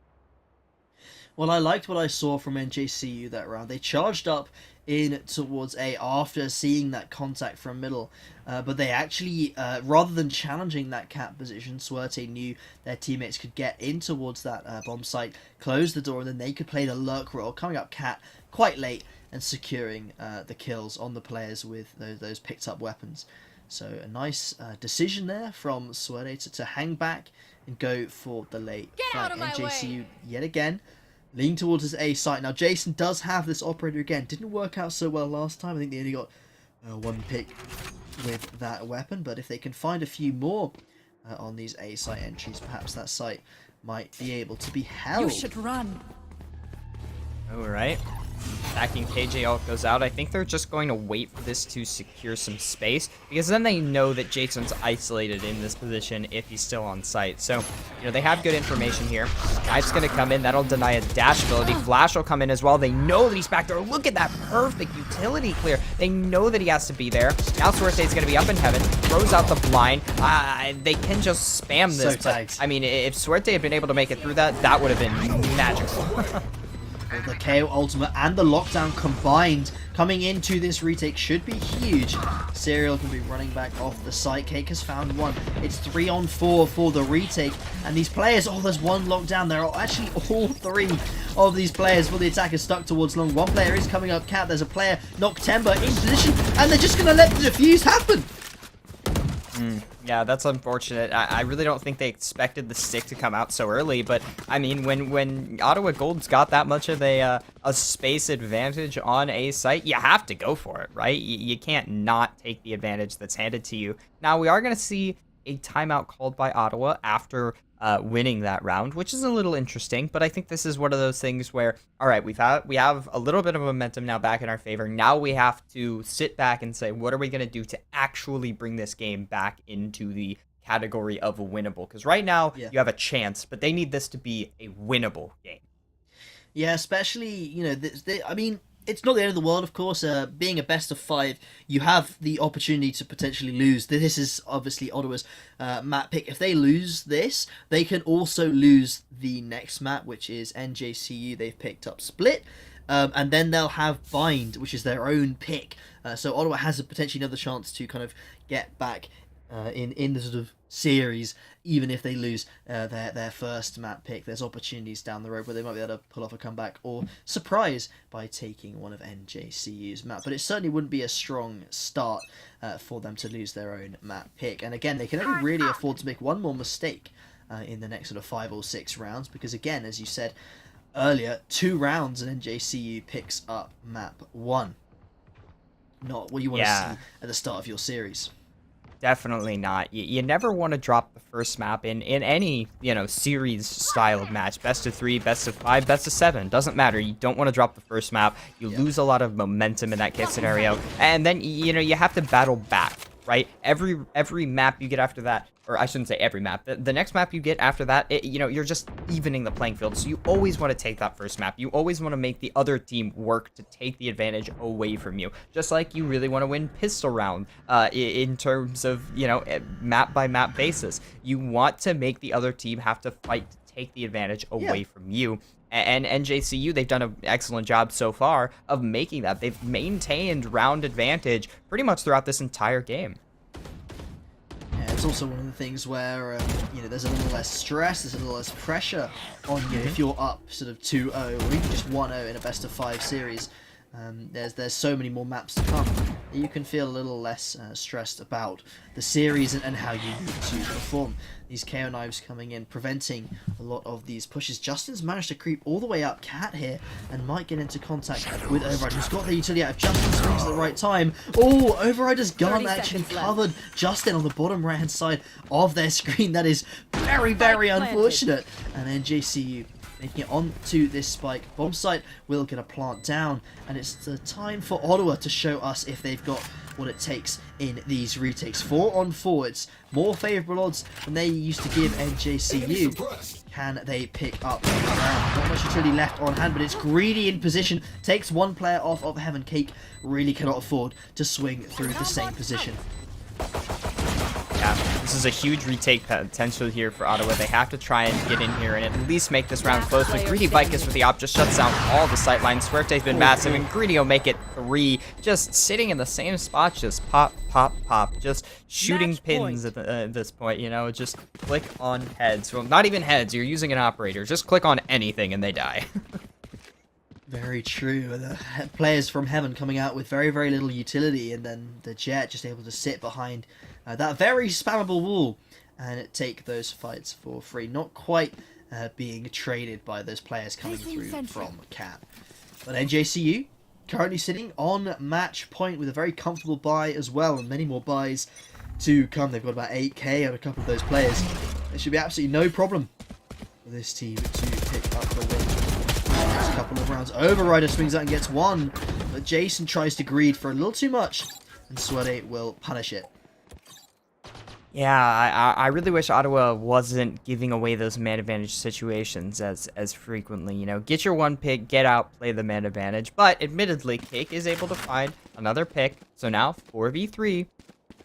Well, I liked what I saw from NJCU that round. They charged up in towards A after seeing that contact from middle, but they actually, rather than challenging that cap position, Suerte knew their teammates could get in towards that bomb site, close the door, and then they could play the lurk role, coming up cat quite late and securing the kills on the players with those picked up weapons. So a nice decision there from Suerte to hang back and go for the late flank. NJCU yet again lean towards his A site. Now, Jason does have this operator again. Didn't work out so well last time. I think they only got 1 pick with that weapon. But if they can find a few more on these A site entries, perhaps that site might be able to be held. You should run. All right. Attacking KJ ult goes out. I think they're just going to wait for this to secure some space, because then they know that Jason's isolated in this position if he's still on site. So, they have good information here. Knife's going to come in. That'll deny a dash ability. Flash will come in as well. They know that he's back there. Look at that perfect utility clear. They know that he has to be there. Now Suerte's going to be up in heaven. Throws out the blind. They can just spam this. So tight. I mean, if Suerte had been able to make it through that, that would have been magical. The KO ultimate and the lockdown combined coming into this retake should be huge. Serial can be running back off the site. Cake has found 1. It's 3-on-4 for the retake. And these players, there's 1 lockdown. There are actually all 3 of these players for the attack is stuck towards long. 1 player is coming up cap. There's a player, Noctember, in position. And they're just going to let the defuse happen. Yeah, that's unfortunate. I really don't think they expected the stick to come out so early, but I mean, when Ottawa Gold's got that much of a space advantage on a site, you have to go for it, right? You can't not take the advantage that's handed to you. Now, we are going to see a timeout called by Ottawa after winning that round, which is a little interesting. But I think this is one of those things where, all right, we have a little bit of momentum now back in our favor. Now we have to sit back and say, what are we going to do to actually bring this game back into the category of a winnable? Because right now you have a chance, but they need this to be a winnable game. Yeah, especially, I mean, it's not the end of the world, of course. Being a best of 5, you have the opportunity to potentially lose. This is obviously Ottawa's map pick. If they lose this, they can also lose the next map, which is NJCU. They've picked up Split. And then they'll have Bind, which is their own pick. So Ottawa has potentially another chance to kind of get back in the sort of series, even if they lose their first map pick. There's opportunities down the road where they might be able to pull off a comeback or surprise by taking one of NJCU's map. But it certainly wouldn't be a strong start for them to lose their own map pick. And again, they can only really afford to make one more mistake in the next sort of 5 or 6 rounds, because again, as you said earlier, 2 rounds and NJCU picks up map 1. Not what you want to see at the start of your series. Definitely not. You never want to drop the first map in any, series style of match. Best of 3, best of 5, best of 7. Doesn't matter. You don't want to drop the first map. You lose a lot of momentum in that case scenario. And then, you have to battle back, right? Every map you get after that, or I shouldn't say every map. The next map you get after that, you're just evening the playing field. So you always want to take that first map. You always want to make the other team work to take the advantage away from you. Just like you really want to win pistol round in terms of, map by map basis. You want to make the other team have to fight to take the advantage away from you. And NJCU, they've done an excellent job so far of making that. They've maintained round advantage pretty much throughout this entire game. Yeah, it's also one of the things where there's a little less stress, there's a little less pressure on you if you're up sort of 2-0 or even just 1-0 in a best of 5 series. There's so many more maps to come that you can feel a little less stressed about the series and how you need to perform. These KO knives coming in, preventing a lot of these pushes. Justin's managed to creep all the way up Cat here and might get into contact with Override, who's got the utility out. If Justin swings at the right time. Oh, Overrider's gun actually covered Justin on the bottom right hand side of their screen. That is very, very unfortunate. And NJCU making it onto this spike. Bomb site will get a plant down, and it's the time for Ottawa to show us if they've got what it takes in these retakes. 4-on-4, it's more favourable odds than they used to give NJCU. Can they pick up the round? Not much utility left on hand, but it's greedy in position. Takes one player off of Heaven. Cake really cannot afford to swing through the same position. Yeah, this is a huge retake potential here for Ottawa. They have to try and get in here and at least make this round close. But Greedy Vicus with the op just shuts down all the sight lines. Suerte's been massive, and Greedy will make it 3. Just sitting in the same spot, just pop, pop, pop. Just shooting pins at this point, just click on heads. Well, not even heads, you're using an operator. Just click on anything and they die. Very true. The players from Heaven coming out with very, very little utility, and then the Jet just able to sit behind that very spammable wall and take those fights for free. Not quite being traded by those players coming through from Cat. But NJCU currently sitting on match point with a very comfortable buy as well, and many more buys to come. They've got about 8k on a couple of those players. It should be absolutely no problem for this team to pick up the win. Next couple of rounds. Overrider swings out and gets 1, but Jason tries to greed for a little too much, and Suerte will punish it. Yeah, I really wish Ottawa wasn't giving away those man advantage situations as frequently. Get your 1 pick, get out, play the man advantage. But admittedly, Cake is able to find another pick. So now 4v3,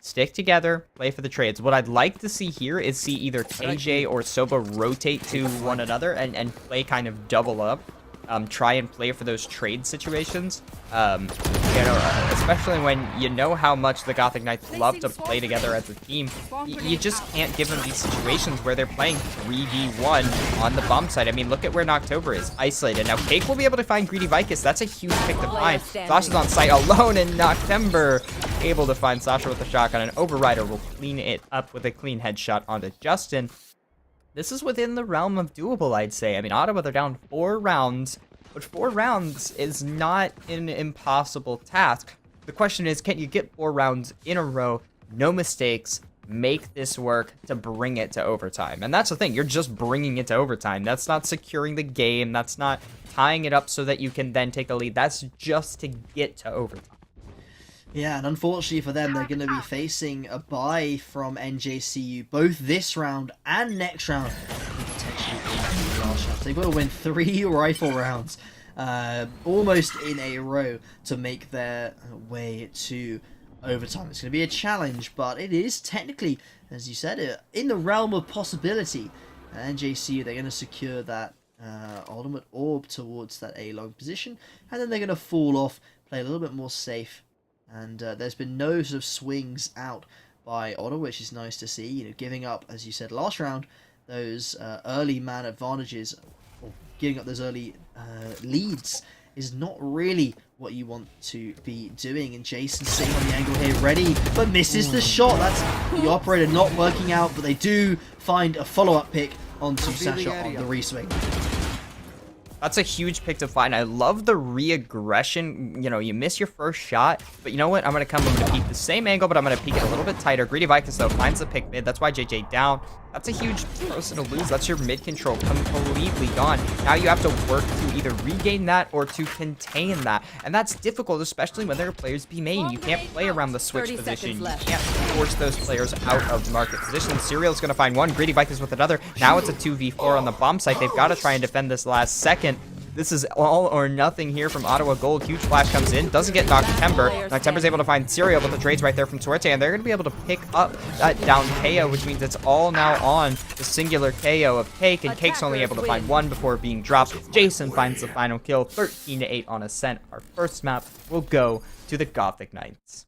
stick together, play for the trades. What I'd like to see here is see either KJ or Soba rotate to one another and play kind of double up. Try and play for those trade situations. Especially when you know how much the Gothic Knights love to play together as a team. You just can't give them these situations where they're playing 3v1 on the bomb side. I mean, look at where Noctober is isolated. Now, Cake will be able to find Greedy Vicus. That's a huge pick to find. Sasha's on site alone, and Noctember able to find Sasha with a shotgun, and Overrider will clean it up with a clean headshot onto Justin. This is within the realm of doable, I'd say. I mean, Ottawa, they're down 4 rounds, but 4 rounds is not an impossible task. The question is, can you get 4 rounds in a row, no mistakes, make this work to bring it to overtime. And that's the thing, you're just bringing it to overtime. That's not securing the game. That's not tying it up so that you can then take the lead. That's just to get to overtime. Yeah, and unfortunately for them, they're going to be facing a bye from NJCU both this round and next round. Potentially in the last round. They've got to win 3 rifle rounds almost in a row to make their way to overtime. It's going to be a challenge, but it is technically, as you said, in the realm of possibility. NJCU, they're going to secure that ultimate orb towards that A-long position, and then they're going to fall off, play a little bit more safe. And there's been no sort of swings out by Ottawa, which is nice to see. You know, giving up, as you said, last round, those early man advantages, or giving up those early leads, is not really what you want to be doing. And Jason sitting on the angle here, ready, but misses the shot. That's the operator not working out, but they do find a follow-up pick onto Sasha on the reswing. That's a huge pick to find. I love the re-aggression. You know, you miss your first shot, but you know what? I'm going to peek the same angle, but I'm going to peek it a little bit tighter. Greedy Vicus, though, finds the pick mid. That's why JJ down. That's a huge person to lose. That's your mid control completely gone. Now you have to work to either regain that or to contain that. And that's difficult, especially when there are players B main. You can't play around the switch position. You can't force those players out of market position. Serial's going to find one. Greedy Vicus with another. Now it's a 2v4 on the bomb site. They've got to try and defend this last second. This is all or nothing here from Ottawa Gold. Huge flash comes in. Doesn't get Noctember. Noctember's able to find Serial, but the trade's right there from Suerte, and they're going to be able to pick up that down KO, which means it's all now on the singular KO of Cake, and Cake's only able to find one before being dropped. Jason finds the final kill, 13-8 on Ascent. Our first map will go to the Gothic Knights.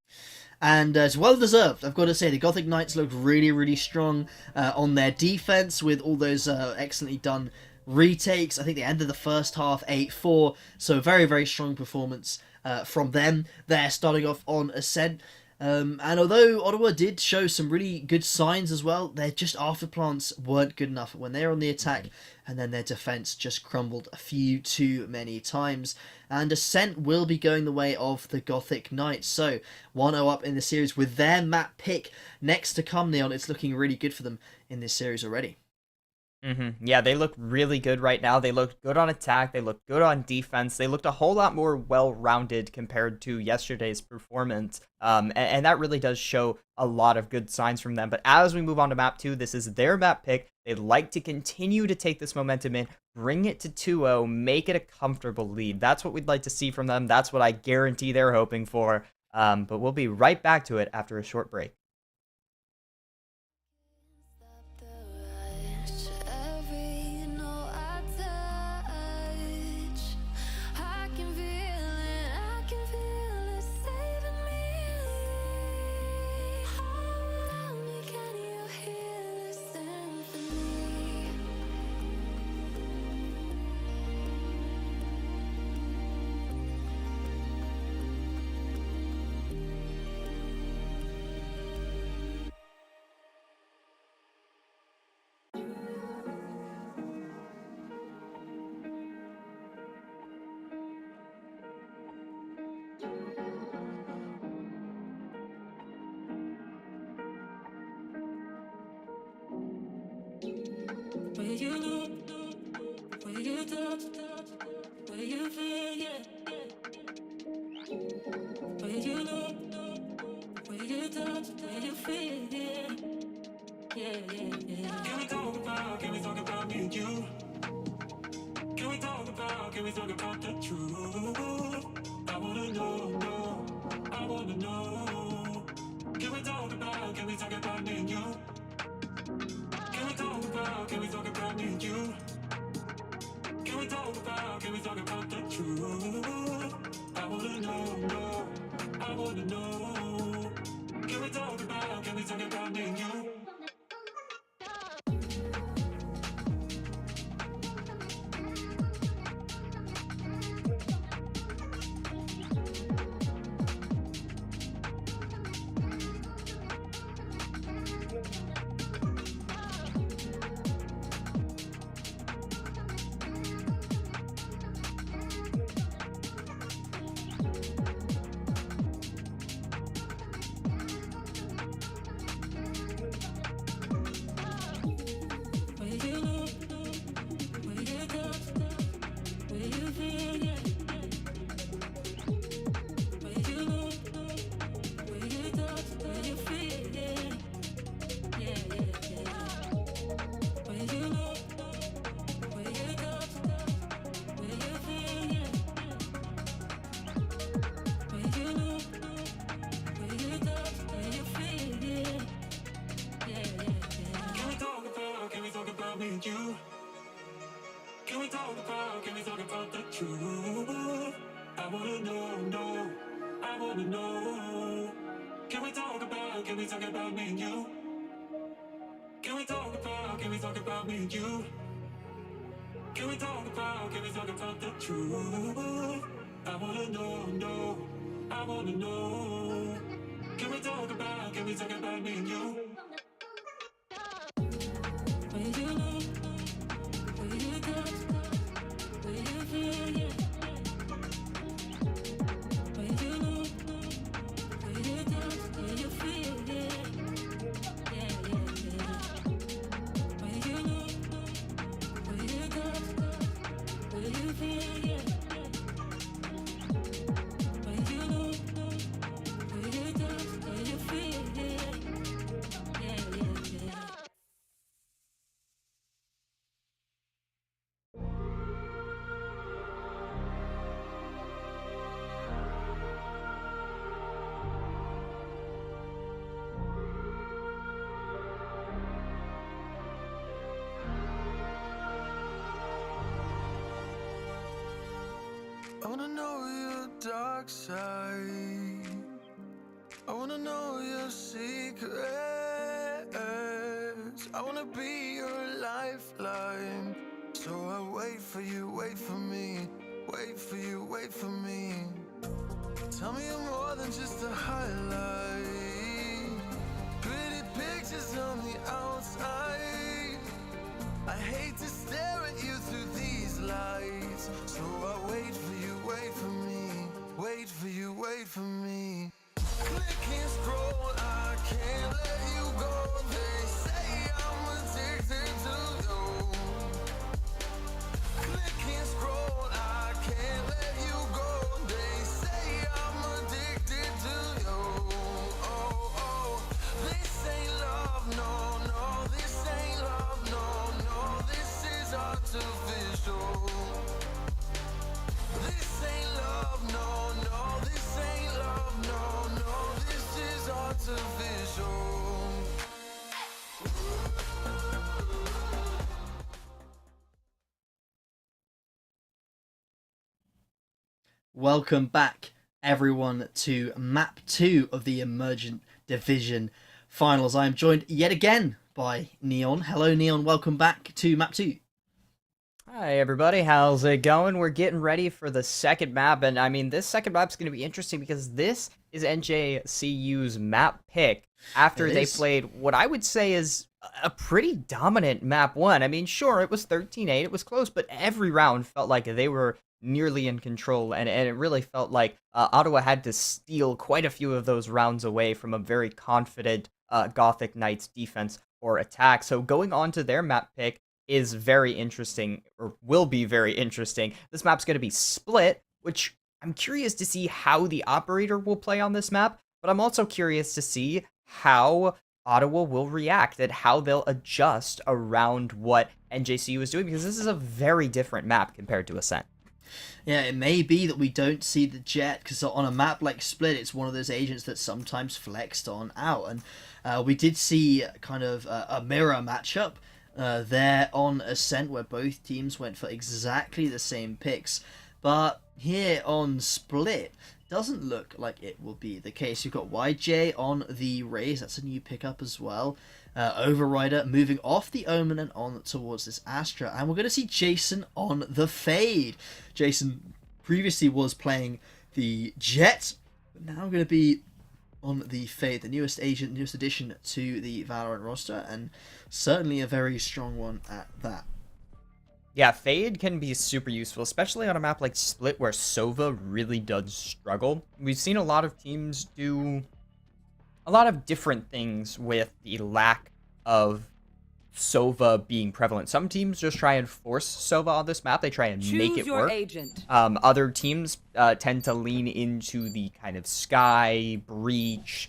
And it's well deserved, I've got to say. The Gothic Knights looked really, really strong on their defense with all those excellently done retakes. I think they ended the first half 8-4, so very, very strong performance from them. They're starting off on Ascent. And although Ottawa did show some really good signs as well, their just afterplants weren't good enough when they were on the attack, and then their defense just crumbled a few too many times. And Ascent will be going the way of the Gothic Knights. So 1-0 up in the series with their map pick next to come, Neon. It's looking really good for them in this series already. Yeah, they look really good right now. They looked good on attack. They looked good on defense. They looked a whole lot more well-rounded compared to yesterday's performance. And that really does show a lot of good signs from them. But as we move on to map 2, this is their map pick. They'd like to continue to take this momentum in, bring it to 2-0, make it a comfortable lead. That's what we'd like to see from them. That's what I guarantee they're hoping for. But we'll be right back to it after a short break. Where you look, where you touch, where you feel, yeah. Where you look, where you touch, where you feel, yeah. Can we talk about me and you? Can we talk about the truth? I wanna know, I wanna know. Can we talk about me and you? Can we talk about me and you? Can we talk about the truth? I wanna know, I wanna know. Can we talk about me and you? about me and you? Can we talk about the truth? I wanna know, I wanna know. Can we talk about me and you? Can we talk about me and you? Can we talk about the truth? I wanna know, I wanna know. Can we talk about me and you? When you know, when you touch, when you feel, yeah. When you know, when you touch, when you feel, yeah. Yeah, yeah, yeah. When you know, when you touch, when you feel, yeah. When you know, when you touch, when you feel, yeah. Yeah, yeah, yeah. I wanna know your dark side. I wanna know your secrets. I wanna be your lifeline. So I wait for you, wait for me. Wait for you, wait for me. Tell me you're more than just a highlight. Pretty pictures on the outside. I hate to stare at you through these lights. So I wait for you, wait for me. Wait for you, wait for me. Click and scroll, I can't let you go. They say I'm addicted to you. Click and scroll, I can't let you go. They say I'm addicted to you. Oh, oh, this ain't love, no, no. This ain't love, no, no. This is artificial. This ain't love, no, no. This ain't love, no, no. This is artificial. Welcome back, everyone, to Map 2 of the Emergent Division Finals. I am joined yet again by Neon. Hello, Neon. Welcome back to Map 2. Hi, everybody. How's it going? We're getting ready for the second map, and I mean, this second map's going to be interesting because this is NJCU's map pick after they played what I would say is a pretty dominant map 1. I mean, sure, it was 13-8, it was close, but every round felt like they were nearly in control, and it really felt like Ottawa had to steal quite a few of those rounds away from a very confident Gothic Knights defense or attack. So going on to their map pick is very interesting, or will be very interesting. This map's going to be split, which I'm curious to see how the operator will play on this map, but I'm also curious to see how Ottawa will react and how they'll adjust around what NJCU is doing, because this is a very different map compared to Ascent. Yeah, it may be that we don't see the Jet, because on a map like Split, it's one of those agents that's sometimes flexed on out. And we did see kind of a mirror matchup there on Ascent, where both teams went for exactly the same picks. But here on Split, doesn't look like it will be the case. You've got YJ on the Raze, that's a new pickup as well. Overrider moving off the Omen and on towards this Astra. And we're going to see Jason on the Fade. Jason previously was playing the Jet, but now going to be on the Fade, the newest agent, newest addition to the Valorant roster, and certainly a very strong one at that. Yeah, Fade can be super useful, especially on a map like Split where Sova really does struggle. We've seen a lot of teams do a lot of different things with the lack of Sova being prevalent. Some teams just try and force Sova on this map. They try and make it work. Other teams tend to lean into the kind of Sky, Breach,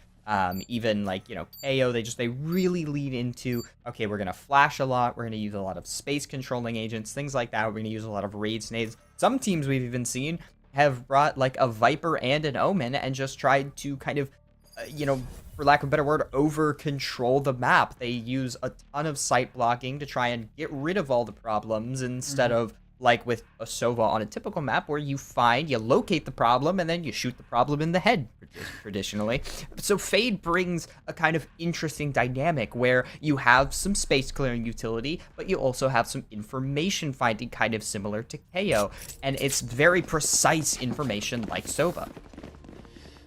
even like, you know, KO. They really lean into, okay, we're going to flash a lot. We're going to use a lot of space controlling agents, things like that. We're going to use a lot of raid nades. Some teams we've even seen have brought like a Viper and an Omen and just tried to kind of, you know, for lack of a better word, over control the map. They use a ton of site blocking to try and get rid of all the problems instead of like with a Sova on a typical map where you locate the problem and then you shoot the problem in the head traditionally. So Fade brings a kind of interesting dynamic where you have some space clearing utility, but you also have some information finding kind of similar to KO, and it's very precise information like Sova.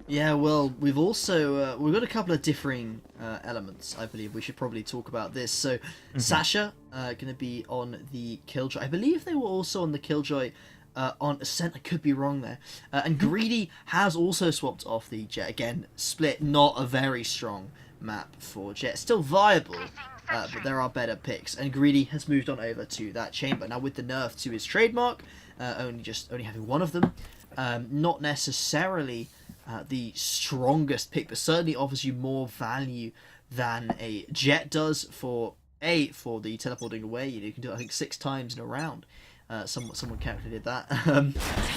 Yeah, well, we've also we've got a couple of differing elements. I believe we should probably talk about this. So Sasha going to be on the Killjoy. I believe they were also on the Killjoy on Ascent. I could be wrong there. And Greedy has also swapped off the Jet. Again, Split, not a very strong map for Jet. Still viable, but there are better picks. And Greedy has moved on over to that chamber. Now with the nerf to his trademark, only having one of them, not necessarily the strongest pick, but certainly offers you more value than a Jet does for the teleporting away. You can do it, I think, 6 times in a round. Someone calculated that,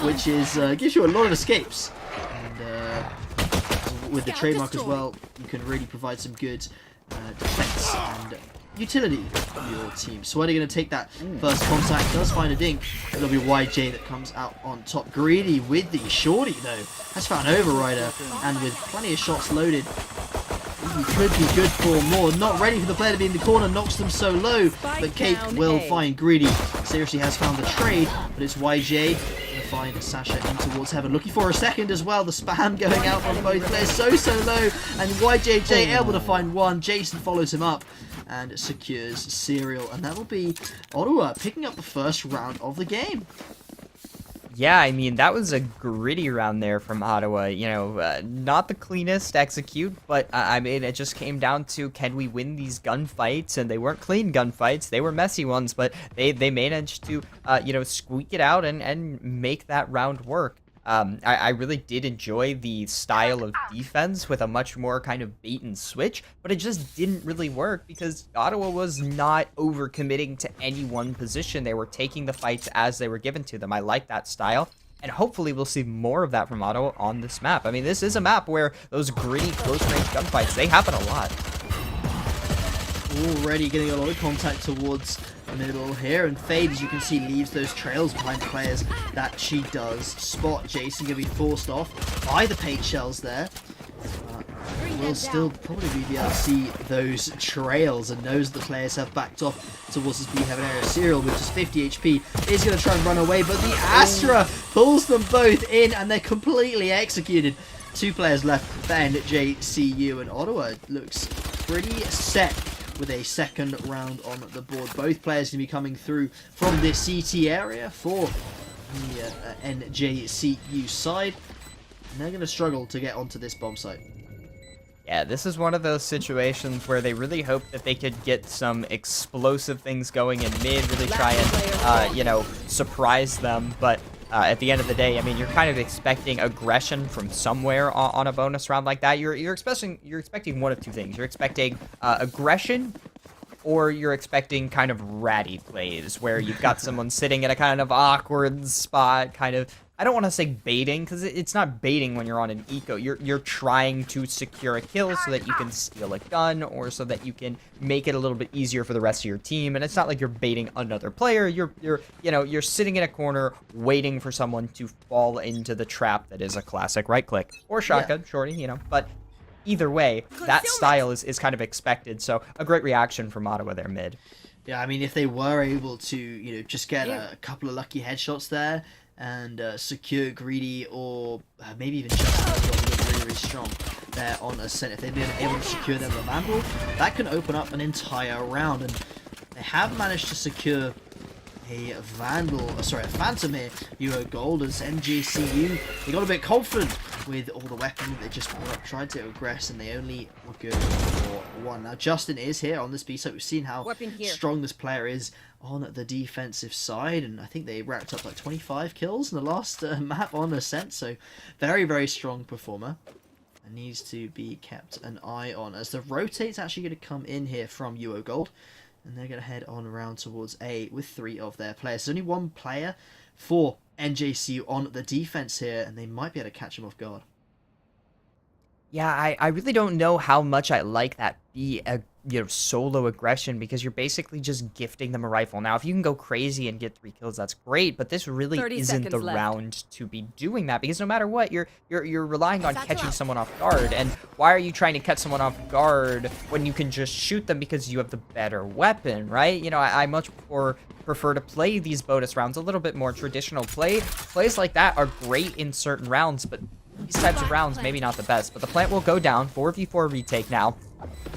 which is gives you a lot of escapes, and with the trademark as well, you can really provide some good defense and utility for your team. So are they going to take that first contact? Does find a dink. It'll be YJ that comes out on top. Greedy with the shorty though has found Overrider, and with plenty of shots loaded, he could be good for more. Not ready for the player to be in the corner, knocks them so low, but Kate will find Greedy. Seriously has found the trade, but it's YJ going to find Sasha in towards heaven. Looking for a second as well. The spam going out on both players so low, and YJJ able to find one. Jason follows him up and secures Serial, and that will be Ottawa picking up the first round of the game. Yeah, I mean, that was a gritty round there from Ottawa. You know, not the cleanest execute, but I mean, it just came down to, can we win these gunfights? And they weren't clean gunfights. They were messy ones, but they managed to, squeak it out and make that round work. I really did enjoy the style of defense with a much more kind of bait and switch, but it just didn't really work because Ottawa was not overcommitting to any one position. They were taking the fights as they were given to them. I like that style, and hopefully we'll see more of that from Ottawa on this map. I mean, this is a map where those gritty close-range gunfights, they happen a lot. Already getting a lot of contact towards the middle here, and Fade, as you can see, leaves those trails behind the players that she does spot. Jason going to be forced off by the paint shells there. Will still probably be able to see those trails and knows the players have backed off towards this B-Heaven area. Serial with just 50 HP is going to try and run away, but the Astra pulls them both in and they're completely executed. 2 players left for NJCU, and Ottawa looks pretty set with a second round on the board. Both players going to be coming through from this CT area for the NJCU side, and they're going to struggle to get onto this bomb site. Yeah, this is one of those situations where they really hope that they could get some explosive things going in mid, really try and, surprise them, but at the end of the day, I mean, you're kind of expecting aggression from somewhere on a bonus round like that. You're expecting one of two things. You're expecting aggression, or you're expecting kind of ratty plays where you've got someone sitting in a kind of awkward spot, kind of, I don't want to say baiting, because it's not baiting when you're on an eco. You're trying to secure a kill so that you can steal a gun, or so that you can make it a little bit easier for the rest of your team. And it's not like you're baiting another player. You're sitting in a corner waiting for someone to fall into the trap that is a classic right click or shotgun, shorty, But either way, that style is kind of expected. So a great reaction from Ottawa there mid. Yeah, I mean, if they were able to, just get a couple of lucky headshots there, and secure Greedy, or maybe even just really strong there on Ascent. If they've been able to secure them with Vandal, that can open up an entire round, and they have managed to secure a Phantom here. Euro Gold as NJCU. They got a bit confident with all the weapons. They just tried to aggress, and they only were good for one. Now Justin is here on this B, so we've seen how strong this player is on the defensive side, and I think they racked up like 25 kills in the last map on Ascent, so very, very strong performer. It needs to be kept an eye on, as the rotate's actually going to come in here from Euro Gold, and they're going to head on around towards A with 3 of their players. There's only 1 player for NJCU on the defense here, and they might be able to catch him off guard. Yeah, I really don't know how much I like that solo aggression, because you're basically just gifting them a rifle. Now, if you can go crazy and get 3 kills, that's great, but this really 30 isn't the seconds left. round to be doing that, because no matter what, you're relying on catching someone off guard. And why are you trying to catch someone off guard when you can just shoot them because you have the better weapon, right? You know, I much more prefer to play these bonus rounds a little bit more traditional. Plays like that are great in certain rounds, but these types of rounds, maybe not the best. But the plant will go down. 4v4 retake now.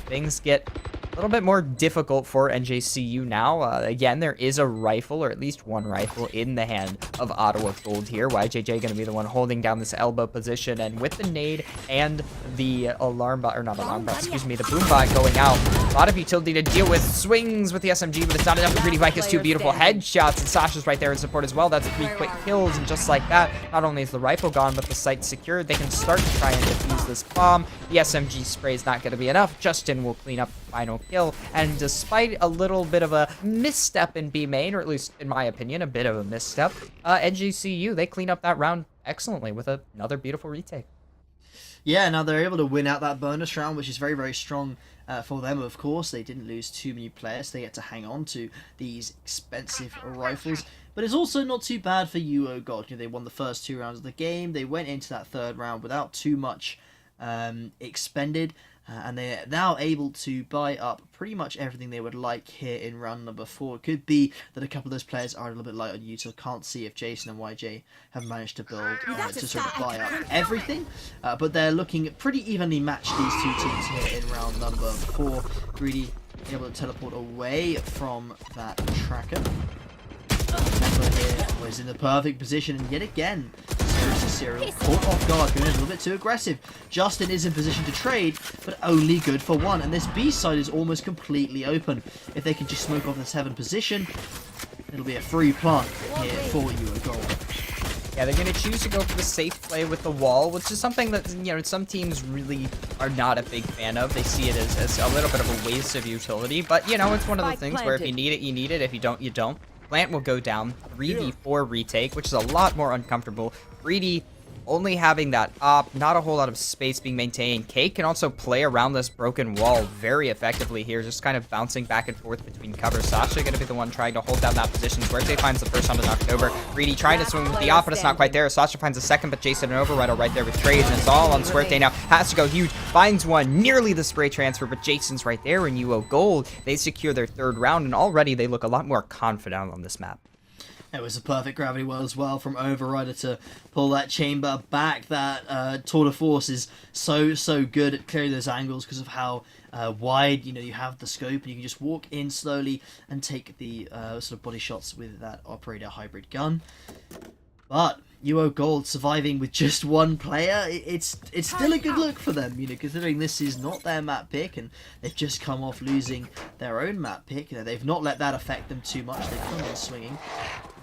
Things get a little bit more difficult for NJCU now. Again, there is a rifle, or at least one rifle, in the hand of Ottawa Gold here. YJJ going to be the one holding down this elbow position. And with the nade and the alarm bot, or not alarm bot, excuse me, the boom bot going out, a lot of utility to deal with. Swings with the SMG, but it's not enough for Greedy Vikings. 2 beautiful headshots, and Sasha's right there in support as well. That's 3 quick kills, and just like that, not only is the rifle gone, but the site's secured. They can start to try and defuse this bomb. The SMG spray is not going to be enough. Justin will clean up the final kill, and despite a little bit of a misstep in B main, or at least in my opinion, a bit of a misstep, NGCU, they clean up that round excellently with another beautiful retake. Yeah, now they're able to win out that bonus round, which is very, very strong for them, of course. They didn't lose too many players. They get to hang on to these expensive rifles. But it's also not too bad for UO Gold. You know, they won the first 2 rounds of the game. They went into that 3rd round without too much expended. And they're now able to buy up pretty much everything they would like here in round number 4. It could be that a couple of those players are a little bit light on util. Can't see if Jason and YJ have managed to build to sort of buy up everything. But they're looking pretty evenly matched, these 2 teams here in round number 4. Greedy able to teleport away from that tracker. Member here was in the perfect position, and yet again, Serial caught off guard, going a little bit too aggressive. Justin is in position to trade, but only good for 1, and this B side is almost completely open. If they can just smoke off the 7 position, it'll be a free plant here for you, a goal. Yeah, they're going to choose to go for the safe play with the wall, which is something that, you know, some teams really are not a big fan of. They see it as a little bit of a waste of utility, but, you know, it's one of the things where if you need it, you need it. If you don't, you don't. Plant will go down. 3v4 retake, which is a lot more uncomfortable. Greedy only having that op, not a whole lot of space being maintained. Cake can also play around this broken wall very effectively here, just kind of bouncing back and forth between covers. Sasha going to be the one trying to hold down that position. Swerte finds the first one to knock over. Greedy trying to swing with the op, but it's not quite there. Sasha finds a second, but Jason and Overrider right there with trades, and it's all on Swerte now. Has to go huge, finds one, nearly the spray transfer, but Jason's right there, and UO Gold, they secure their 3rd round, and already they look a lot more confident on this map. It was a perfect gravity well as well from Overrider to pull that chamber back. That tour de force is so good at clearing those angles because of how wide, you know, you have the scope, and you can just walk in slowly and take the sort of body shots with that operator hybrid gun. But UO Gold surviving with just 1 player, it's still a good look for them, you know, considering this is not their map pick, and they've just come off losing their own map pick. You know, they've not let that affect them too much. They've come in swinging,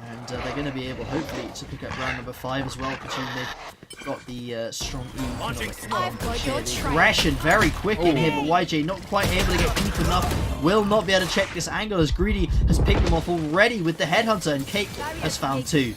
and they're going to be able, hopefully, to pick up round number 5 as well, considering they've got the strong economic advantage here. The aggression very quick in here, but YJ not quite able to get deep enough. Will not be able to check this angle, as Greedy has picked them off already with the headhunter, and Cake has found 2.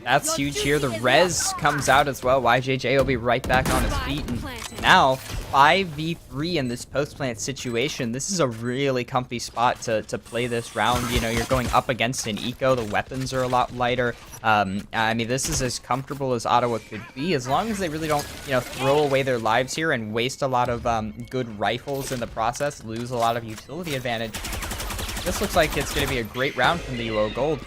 That's huge here. The res comes out as well. YJJ will be right back on his feet. And now, 5v3 in this post-plant situation. This is a really comfy spot to play this round. You know, you're going up against an eco. The weapons are a lot lighter. I mean, this is as comfortable as Ottawa could be, as long as they really don't, you know, throw away their lives here and waste a lot of good rifles in the process, lose a lot of utility advantage. This looks like it's going to be a great round from the UO Gold.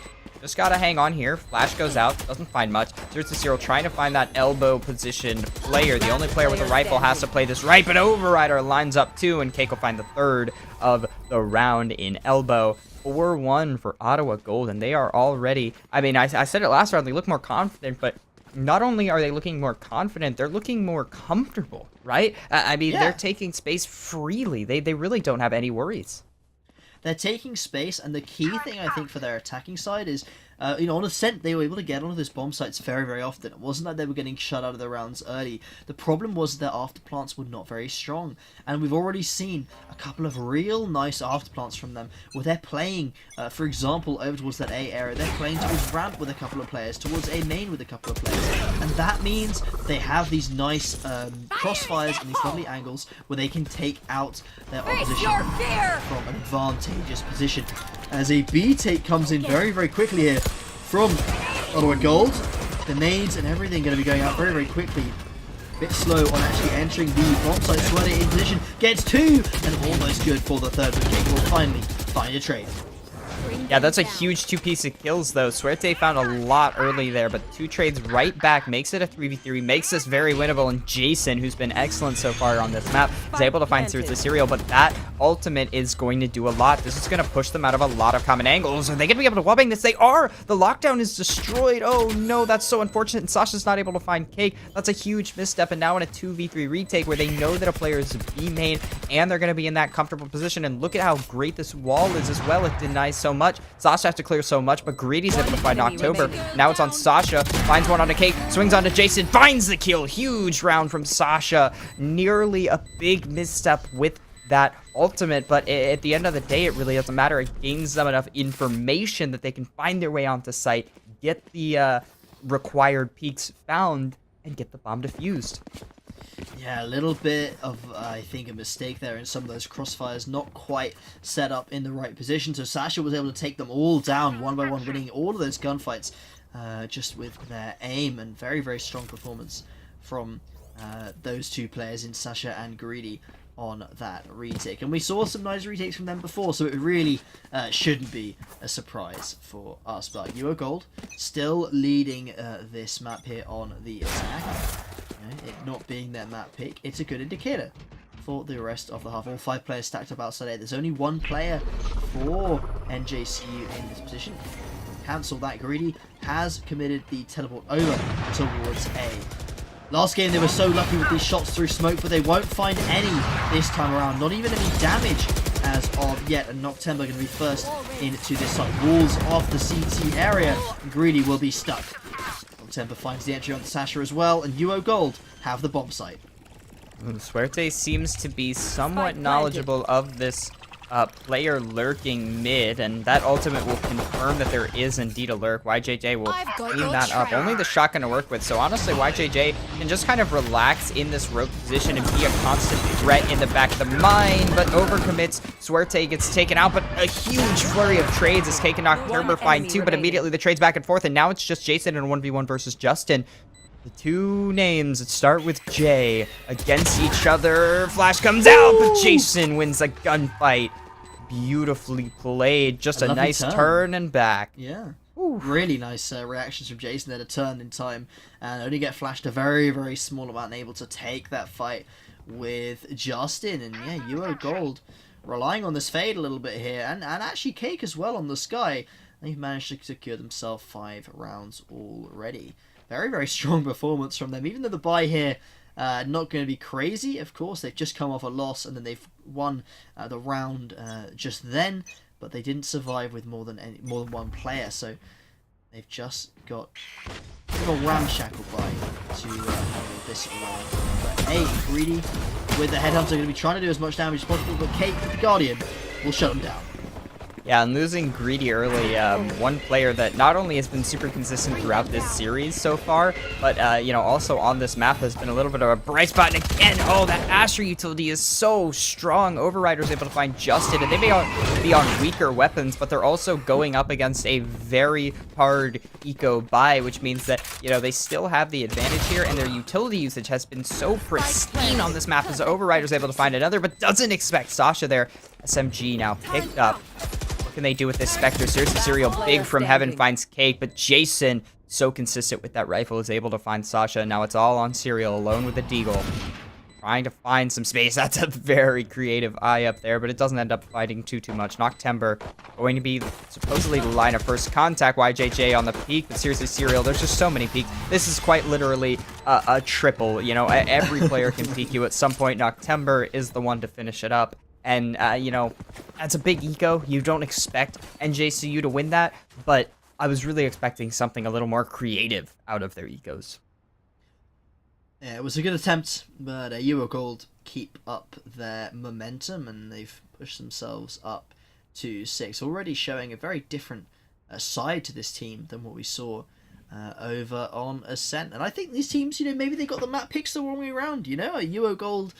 Just gotta hang on here. Flash goes out. Doesn't find much. 0 trying to find that elbow positioned player. The only player with a rifle has to play this right, but Overrider lines up 2, and Cake will find the 3rd of the round in elbow. 4-1 for Ottawa Gold, and they are already... I mean, I said it last round. They look more confident, but not only are they looking more confident, they're looking more comfortable, right? I mean, they're taking space freely. They really don't have any worries. They're taking space, and the key thing I think for their attacking side is On Ascent, they were able to get onto those bomb sites very, very often. It wasn't like they were getting shut out of their rounds early. The problem was their afterplants were not very strong, and we've already seen a couple of real nice afterplants from them, where they're playing, for example, over towards that A area. They're playing towards ramp with a couple of players, towards A main with a couple of players, and that means they have these nice crossfires and these lovely angles where they can take out their opposition from an advantageous position. As a B take comes in very, very quickly here from Ottawa Gold. The nades and everything going to be going out very, very quickly. Bit slow on actually entering the bomb site. Suerte in position, gets 2, and almost good for the third, but Cake will finally find a trade. Yeah, that's a huge 2-piece of kills, though. Suerte found a lot early there, but 2 trades right back makes it a 3v3, makes this very winnable, and Jason, who's been excellent so far on this map, is able to find through the serial, but that ultimate is going to do a lot. This is going to push them out of a lot of common angles. Are they going to be able to wallbang this? They are! The lockdown is destroyed. Oh, no, that's so unfortunate, and Sasha's not able to find Cake. That's a huge misstep, and now in a 2v3 retake where they know that a player is B main, and they're going to be in that comfortable position, and look at how great this wall is as well. It denies so much. Sasha has to clear so much, but Greedy's able to find October. Now it's on Sasha. Finds one onto Cake. Swings onto Jason. Finds the kill. Huge round from Sasha. Nearly a big misstep with that ultimate, but at the end of the day, it really doesn't matter. It gains them enough information that they can find their way onto site, get the required peaks found, and get the bomb defused. Yeah, a little bit of, I think, a mistake there in some of those crossfires, not quite set up in the right position. So Sasha was able to take them all down one by one, winning all of those gunfights just with their aim, and very, very strong performance from those 2 players in Sasha and Greedy on that retake. And we saw some nice retakes from them before, so it really shouldn't be a surprise for us. But Euro Gold still leading this map here on the attack. It not being their map pick, it's a good indicator for the rest of the half. All 5 players stacked up outside A. There's only 1 player for NJCU in this position. Cancel that. Greedy has committed the teleport over towards A. Last game they were so lucky with these shots through smoke, but they won't find any this time around. Not even any damage as of yet. And Noctember going to be first into this site. Walls off the CT area. Greedy will be stuck. Noctember finds the entry on Sasha as well, and UO Gold have the bomb site. Suerte seems to be somewhat knowledgeable of this player lurking mid, and that ultimate will confirm that there is indeed a lurk. YJJ will clean that up. Only the shotgun to work with, so honestly YJJ can just kind of relax in this rope position and be a constant threat in the back of the mine, but overcommits. Suerte gets taken out, but a huge flurry of trades is taken. October find 2, but immediately the trades back and forth, and now it's just Jason in a 1v1 versus Justin. The 2 names that start with J against each other. Flash comes out, but Jason wins a gunfight. Beautifully played. Just a nice turn and back. Yeah. Ooh. Really nice reactions from Jason there to turn in time and only get flashed a very, very small amount and able to take that fight with Justin. And yeah, Euro Gold relying on this fade a little bit here, and actually Cake as well on the Sky. They've managed to secure themselves 5 rounds already. Very, very strong performance from them, even though the buy here not going to be crazy. Of course, they've just come off a loss, and then they've won the round just then, but they didn't survive with more than 1 player, so they've just got a bit of a ramshackle buy to handle this round. But hey, Greedy with the Headhunter going to be trying to do as much damage as possible, but Cake with the Guardian will shut them down. Yeah, and losing Greedy early, one player that not only has been super consistent throughout this series so far, but, you know, also on this map has been a little bit of a bright spot. And again, oh, that Asher utility is so strong. Overrider's able to find Justin, and they may be on weaker weapons, but they're also going up against a very hard eco buy, which means that, you know, they still have the advantage here, and their utility usage has been so pristine on this map as Overrider's able to find another, but doesn't expect Sasha there. SMG now picked up. What can they do with this Spectre? Seriously, Serial big from heaven finds Cake, but Jason, so consistent with that rifle, is able to find Sasha. Now it's all on Serial, alone with the Deagle. Trying to find some space. That's a very creative eye up there, but it doesn't end up fighting too much. Noctember going to be supposedly the line of first contact. YJJ on the peak, but seriously, Serial, there's just so many peaks. This is quite literally a triple. You know, every player can peek you at some point. Noctember is the one to finish it up. And, you know, that's a big eco. You don't expect NJCU to win that, but I was really expecting something a little more creative out of their ecos. Yeah, it was a good attempt, but Eurogold keep up their momentum, and they've pushed themselves up to 6, already showing a very different side to this team than what we saw over on Ascent. And I think these teams, maybe they got the map picks the wrong way around. Eurogold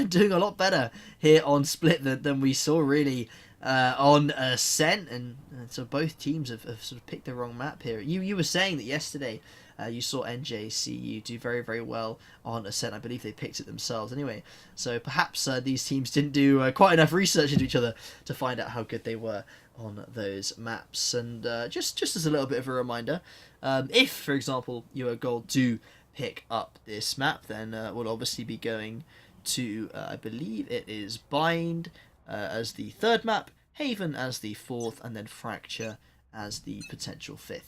doing a lot better here on Split than we saw really on Ascent, and so both teams have sort of picked the wrong map here. You were saying that yesterday. You saw NJCU do very, very well on Ascent. I believe they picked it themselves anyway. So perhaps these teams didn't do quite enough research into each other to find out how good they were on those maps. And just as a little bit of a reminder, if, for example, Eurogold do pick up this map, then we'll obviously be going to, I believe it is Bind as the 3rd map, Haven as the 4th, and then Fracture as the potential 5th.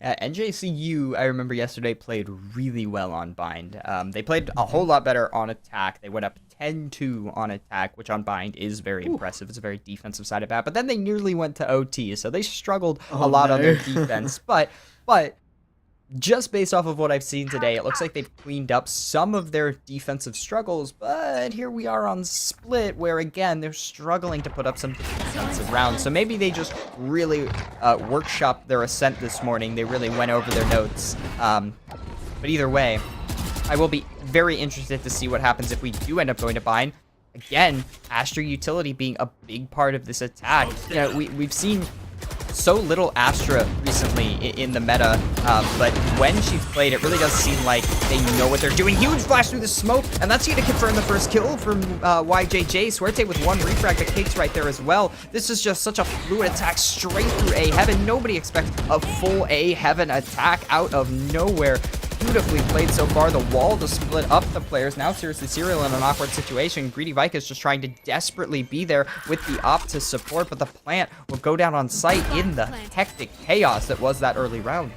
NJCU, I remember yesterday, played really well on Bind. They played a whole lot better on attack. They went up 10-2 on attack, which on Bind is very impressive. It's a very defensive side of that. But then they nearly went to OT, so they struggled a lot on their defense. But just based off of what I've seen today, it looks like they've cleaned up some of their defensive struggles, but here we are on Split, where again, they're struggling to put up some defensive rounds. So maybe they just really workshopped their Ascent this morning. They really went over their notes. But either way, I will be very interested to see what happens if we do end up going to Bind. Again, Astra utility being a big part of this attack. We've seen so little Astra recently in the meta, but when she's played, it really does seem like they know what they're doing. Huge flash through the smoke, and that's going to confirm the first kill from YJJ. Suerte with 1 refrag, the Cake's right there as well. This is just such a fluid attack straight through A Heaven. Nobody expects a full A Heaven attack out of nowhere. Beautifully played so far. The wall to split up the players. Now seriously Serial in an awkward situation. Greedy Vikas just trying to desperately be there with the op to support, but the plant will go down on site in the hectic chaos that was that early round.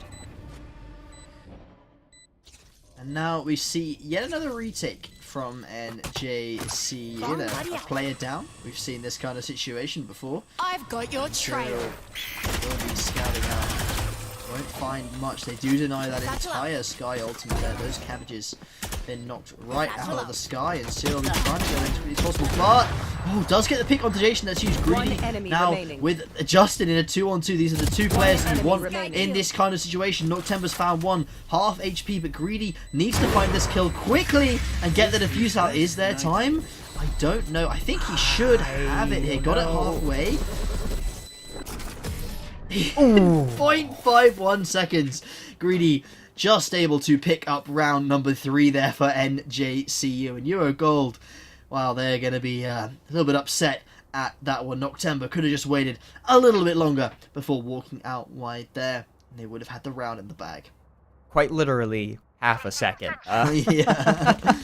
And now we see yet another retake from NJCU. They're a player down. We've seen this kind of situation before. I've got your trail. Will be scouting out. Won't find much. They do deny that entire Sky ultimate there. Those cabbages been knocked right out of the sky, and Cyril be trying to go into it as possible. But does get the pick on Dejation. That's huge. Greedy now remaining with Justin in a 2-on-2. These are the two players that you want in this kind of situation. Noctember's found 1 half HP, but Greedy needs to find this kill quickly and get the defuse out. Is there time? I don't know. I think he should have it here. Got it halfway. 0.51 seconds. Greedy just able to pick up round number 3 there for NJCU. And Eurogold, wow, they're going to be a little bit upset at that one. Noctember could have just waited a little bit longer before walking out wide there, and they would have had the round in the bag. Quite literally half a second. Yeah.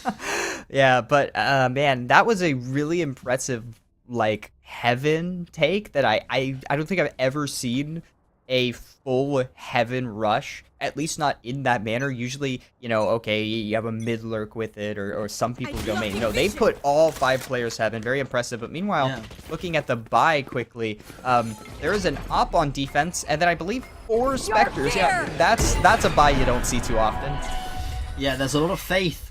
Yeah, but man, that was a really impressive Heaven take that I don't think I've ever seen a full Heaven rush, at least not in that manner. Usually, okay, you have a mid lurk with it, or some people go main. No, they put all 5 players Heaven. Very impressive. But meanwhile, looking at the buy quickly, there is an op on defense, and then I believe 4 Spectres. Yeah, that's a buy you don't see too often. Yeah, there's a lot of faith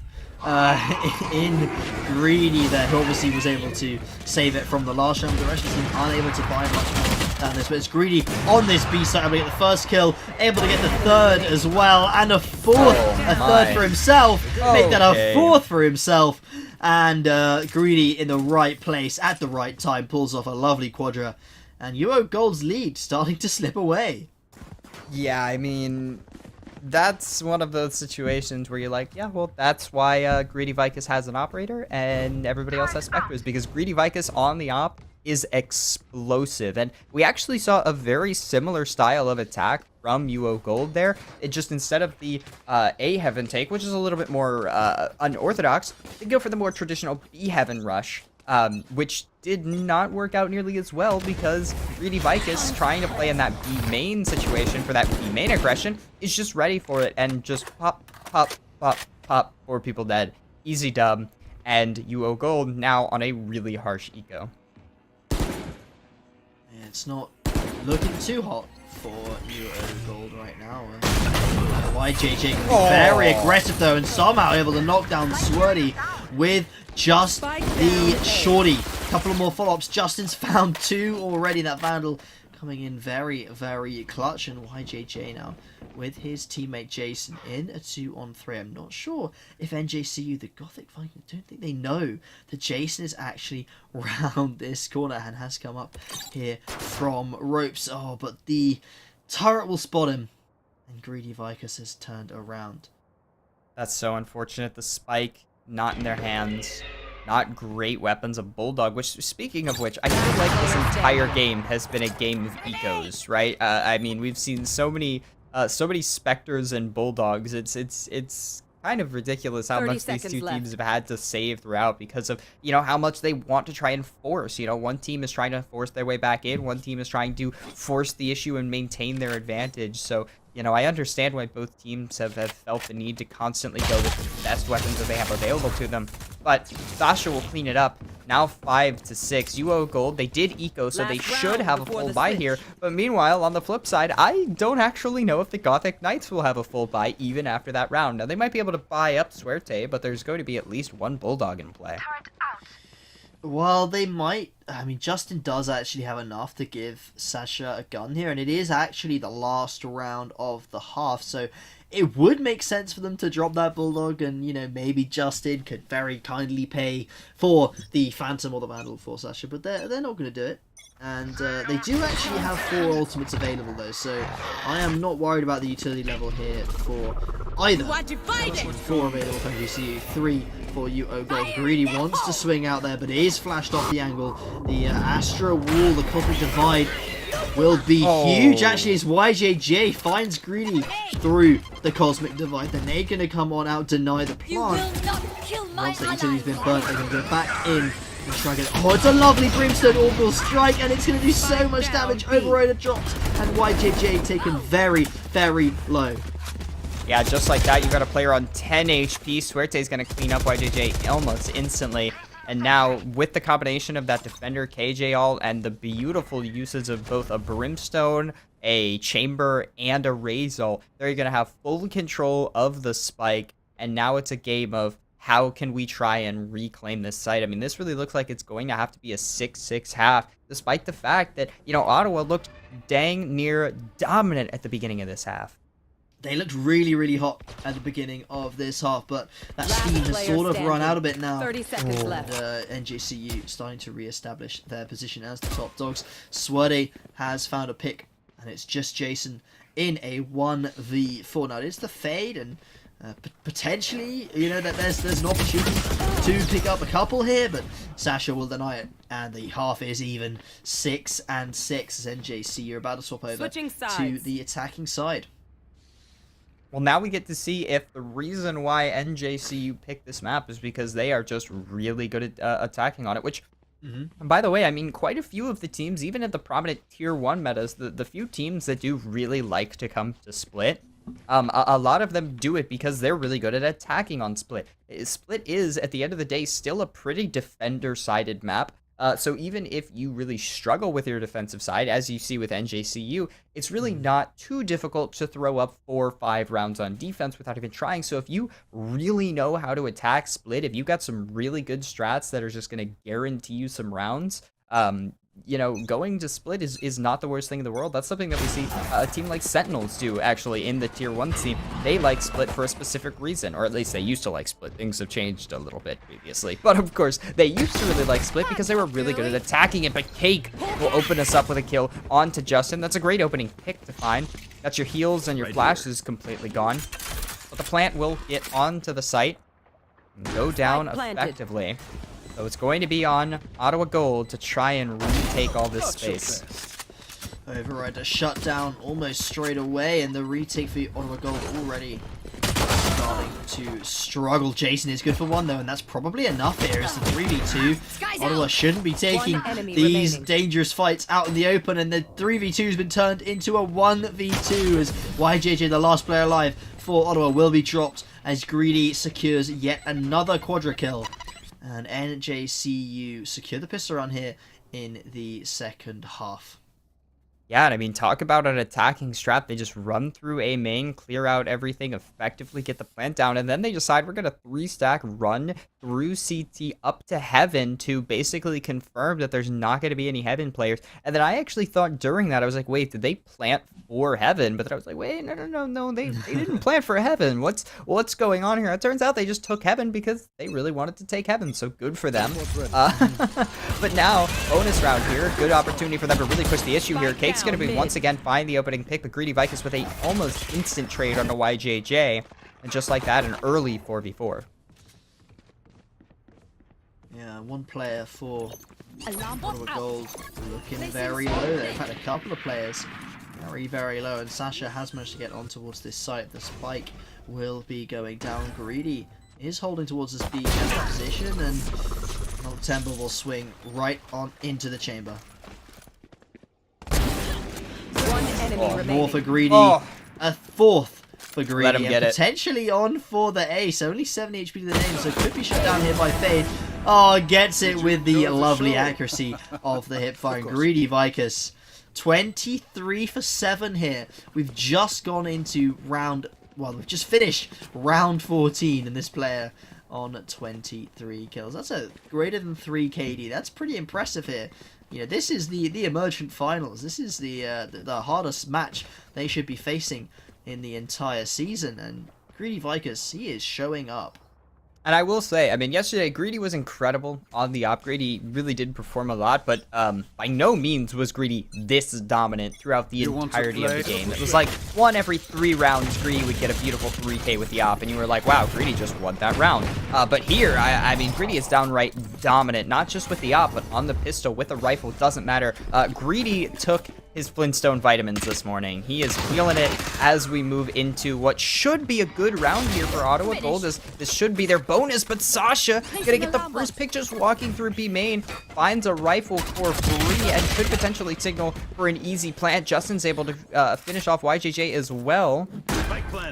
in Greedy there, who obviously was able to save it from the last round. The rest of the team unable to buy much more than this, but it's Greedy on this B side, able to get the first kill, able to get the 3rd as well, and a 4th, a 3rd for himself, make that a 4th for himself, and Greedy in the right place at the right time pulls off a lovely quadra, and Eurogold's lead starting to slip away. Yeah, I mean, that's one of those situations where you're like, yeah, well, that's why Greedy Vikas has an operator and everybody else has Spectres, because Greedy Vikas on the op is explosive. And we actually saw a very similar style of attack from Eurogold there. It just, instead of the A Heaven take, which is a little bit more unorthodox, they go for the more traditional B Heaven rush. Which did not work out nearly as well, because Greedy Vikas, trying to play in that B main situation for that B main aggression, is just ready for it and just pop, pop, pop, pop, 4 people dead. Easy dub. And Eurogold now on a really harsh eco. Yeah, it's not looking too hot for UO Gold right now. YJJ very aggressive though, and somehow able to knock down Swirty with just the shorty. Couple of more follow-ups. Justin's found 2 already. That Vandal coming in very, very clutch, and YJJ now with his teammate Jason in a 2-on-3. I'm not sure if NJCU, the Gothic Vikings, I don't think they know that Jason is actually round this corner and has come up here from ropes. Oh, but the turret will spot him, and Greedy Vicus has turned around. That's so unfortunate. The spike not in their hands. Not great weapons. A Bulldog, which, speaking of which, I feel like this entire game has been a game of ecos, right? I mean, we've seen so many Spectres and Bulldogs. It's kind of ridiculous how much these two teams have had to save throughout because of, you know, how much they want to try and force. You know, one team is trying to force their way back in. One team is trying to force the issue and maintain their advantage. So, you know, I understand why both teams have felt the need to constantly go with the best weapons that they have available to them. But Sasha will clean it up. Now 5-6. UO Gold, they did eco, so they should have a full buy here. But meanwhile, on the flip side, I don't actually know if the Gothic Knights will have a full buy even after that round. Now, they might be able to buy up Suerte, but there's going to be at least one Bulldog in play. Well, they might. I mean, Justin does actually have enough to give Sasha a gun here, and it is actually the last round of the half, so it would make sense for them to drop that Bulldog, and, you know, maybe Justin could very kindly pay for the Phantom or the Vandal for Sasha, but they're not going to do it. And they do actually have 4 ultimates available though, so I am not worried about the utility level here for either. 4 available for NGCU, 3 for UO Gold. Greedy wants to swing out there, but it is flashed off the angle. The Astra Wall, the Cosmic Divide, will be huge. Actually, as YJJ finds Greedy through the Cosmic Divide, then they're going to come on out, deny the plant. Once the utility's been burnt, they're going to go back in and try to get it. Oh, it's a lovely Brimstone Orbital Strike, and it's going to do so much damage. Overrider dropped, and YJJ taken very, very low. Yeah, just like that, you got a player on 10 HP. Suerte's going to clean up YJJ almost instantly. And now, with the combination of that Defender KJ ult and the beautiful uses of both a Brimstone, a Chamber, and a Raze ult, they're going to have full control of the spike. And now it's a game of how can we try and reclaim this site? I mean, this really looks like it's going to have to be a 6-6 half, despite the fact that, you know, Ottawa looked dang near dominant at the beginning of this half. They looked really, really hot at the beginning of this half, but that steam has sort of run out a bit now. 30 seconds left. NJCU starting to re-establish their position as the top dogs. Swerde has found a pick, and it's just Jason in a 1v4. Now, it is the fade, and potentially, you know, that there's an opportunity to pick up a couple here, but Sasha will deny it, and the half is even 6-6 as NJCU are about to swap over to the attacking side. Well, now we get to see if the reason why NJCU picked this map is because they are just really good at attacking on it, which, and by the way, I mean, quite a few of the teams, even at the prominent Tier 1 metas, the few teams that do really like to come to Split, a lot of them do it because they're really good at attacking on Split. Split is, at the end of the day, still a pretty defender-sided map. So even if you really struggle with your defensive side, as you see with NJCU, it's really not too difficult to throw up 4 or 5 rounds on defense without even trying. So if you really know how to attack Split, if you've got some really good strats that are just going to guarantee you some rounds, you know, going to Split is not the worst thing in the world. That's something that we see a team like Sentinels do, actually, in the Tier 1 team. They like Split for a specific reason, or at least they used to like Split. Things have changed a little bit previously. But, of course, they used to really like Split because they were really good at attacking it. But Cake will open us up with a kill onto Justin. That's a great opening pick to find. Got your heals and your flash is completely gone. But the plant will get onto the site and go down effectively. So it's going to be on Ottawa Gold to try and retake all this space. Overrider shut down almost straight away, and the retake for Ottawa Gold already starting to struggle. Jason is good for 1 though, and that's probably enough here. It's the 3v2. Ottawa shouldn't be taking these dangerous fights out in the open, and the 3v2 has been turned into a 1v2 as YJJ, the last player alive for Ottawa, will be dropped as Greedy secures yet another quadra kill. And NJCU secure the pistol run here in the second half. Yeah, and I mean, talk about an attacking strat. They just run through A main, clear out everything, effectively get the plant down, and then they decide we're going to 3-stack run through CT up to heaven to basically confirm that there's not going to be any heaven players. And then I actually thought during that, I was like, wait, did they plant for heaven? But then I was like, wait, no, they didn't plant for heaven. What's going on here? It turns out they just took heaven because they really wanted to take heaven, so good for them. But now, bonus round here, good opportunity for them to really push the issue here. Cake's going to be once again find the opening pick, but Greedy Vicus with a almost instant trade on the YJJ, and just like that, an early 4v4. Yeah, one player for Ottawa Gold looking very low there. In fact, a couple of players very low, and Sasha has managed to get on towards this site. The spike will be going down. Greedy is holding towards this B position, and Noctember will swing right on into the chamber. One enemy remaining. More for Greedy. Oh. A fourth for Greedy. Let him get and it. potentially on for the ace. Only 70 HP to the name, so could be shut down here by Fade. Oh, gets it with the lovely accuracy of the hipfire. And Greedy Vicus, 23 for 7 here. We've just gone into we've just finished round 14, and this player on 23 kills. That's a greater than 3 KD. That's pretty impressive here. You know, this is the emergent finals. This is the hardest match they should be facing in the entire season, and Greedy Vicus, he is showing up. And I will say, I mean, yesterday, Greedy was incredible on the upgrade. He really did perform a lot, but by no means was Greedy this dominant throughout the entirety of the game. It was like 1 every 3 rounds, Greedy would get a beautiful 3K with the op, and you were like, wow, Greedy just won that round. But here, I mean, Greedy is downright dominant, not just with the op, but on the pistol, with a rifle, doesn't matter. Greedy took his Flintstone vitamins this morning. He is feeling it as we move into what should be a good round here for Ottawa Gold. This should be their bonus, but Sasha gonna get the first pick just walking through B main, finds a rifle for free, and could potentially signal for an easy plant. Justin's able to finish off YJJ as well.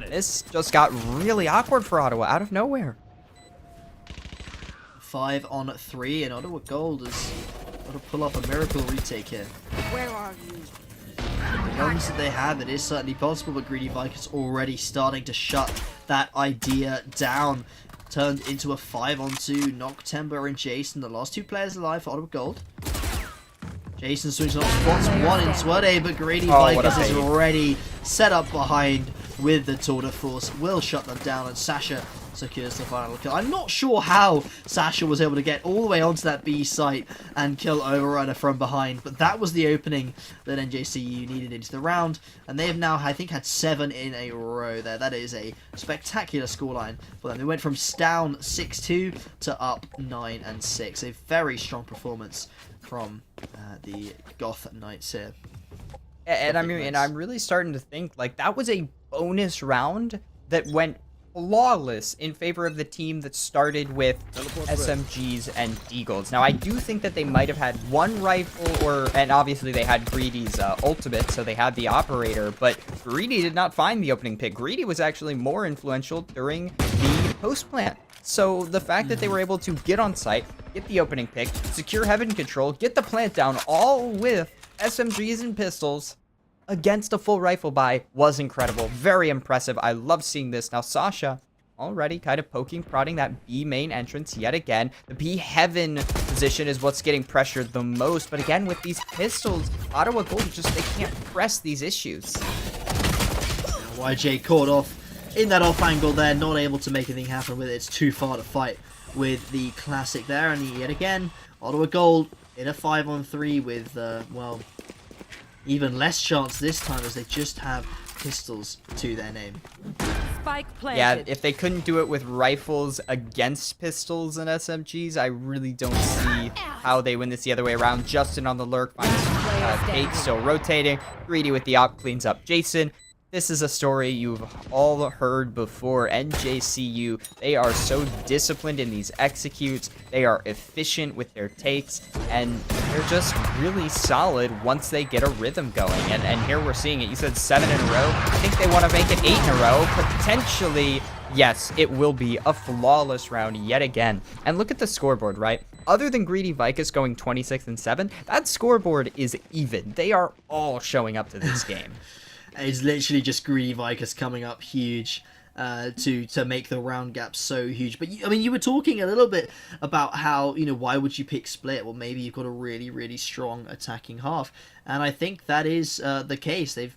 This just got really awkward for Ottawa out of nowhere. 5 on 3, and Ottawa Gold is got to pull up a miracle retake here. Where are you? The guns that they have, it is certainly possible, but Greedy Vicus already starting to shut that idea down. Turned into a 5-on-2. Noctember and Jason, the last 2 players alive for Ottawa Gold. Jason swings off, spots 1 in Swade, but Greedy Vicus is already set up behind with the tour de force. Will shut them down, and Sasha secures the final kill. I'm not sure how Sasha was able to get all the way onto that B site and kill Overrunner from behind, but that was the opening that NJCU needed into the round, and they have now, I think, had 7 in a row there. That is a spectacular scoreline for them. They went from down 6-2 to up 9-6. A very strong performance from the Goth Knights here. And I mean, and I'm really starting to think like that was a bonus round that went flawless in favor of the team that started with SMGs and Deagles. Now, I do think that they might have had 1 rifle, and obviously they had Greedy's ultimate, so they had the operator, but Greedy did not find the opening pick. Greedy was actually more influential during the post plant. So the fact that they were able to get on site, get the opening pick, secure heaven control, get the plant down, all with SMGs and pistols against a full rifle buy was incredible. Very impressive. I love seeing this. Now, Sasha already kind of poking, prodding that B main entrance yet again. The B heaven position is what's getting pressured the most. But again, with these pistols, Ottawa Gold just, they can't press these issues. YJ caught off in that off angle there, not able to make anything happen with it. It's too far to fight with the classic there. And yet again, Ottawa Gold in a 5-on-3 with, well, even less chance this time as they just have pistols to their name. Spike planted. Yeah, if they couldn't do it with rifles against pistols and SMGs, I really don't see how they win this the other way around. Justin on the lurk finds Kate still rotating. Greedy with the op cleans up Jason. This is a story you've all heard before. NJCU, they are so disciplined in these executes. They are efficient with their takes, and they're just really solid once they get a rhythm going. And here we're seeing it. You said 7 in a row. I think they want to make it 8 in a row. Potentially, yes, it will be a flawless round yet again. And look at the scoreboard, right? other than Greedy Vicus going 26 and 7, that scoreboard is even. They are all showing up to this game. It's literally just Greedy Vicus coming up huge to make the round gap so huge. But I mean, you were talking a little bit about how, why would you pick Split? Well, maybe you've got a really, really strong attacking half, and I think that is the case. I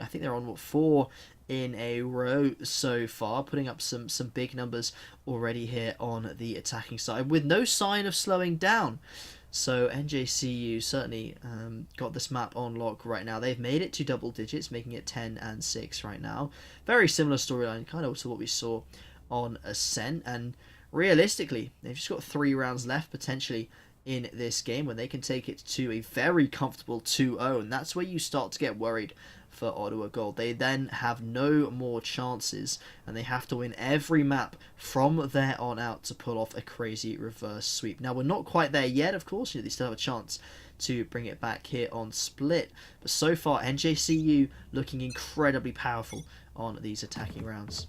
think they're on 4 in a row so far, putting up some big numbers already here on the attacking side with no sign of slowing down. So NJCU certainly got this map on lock right now. They've made it to double digits, making it 10 and 6 right now. Very similar storyline, kind of to what we saw on Ascent. And realistically, they've just got 3 rounds left potentially in this game when they can take it to a very comfortable 2-0. And that's where you start to get worried for Ottawa Gold. They then have no more chances, and they have to win every map from there on out to pull off a crazy reverse sweep. Now, we're not quite there yet, of course. They still have a chance to bring it back here on Split, but so far NJCU looking incredibly powerful on these attacking rounds.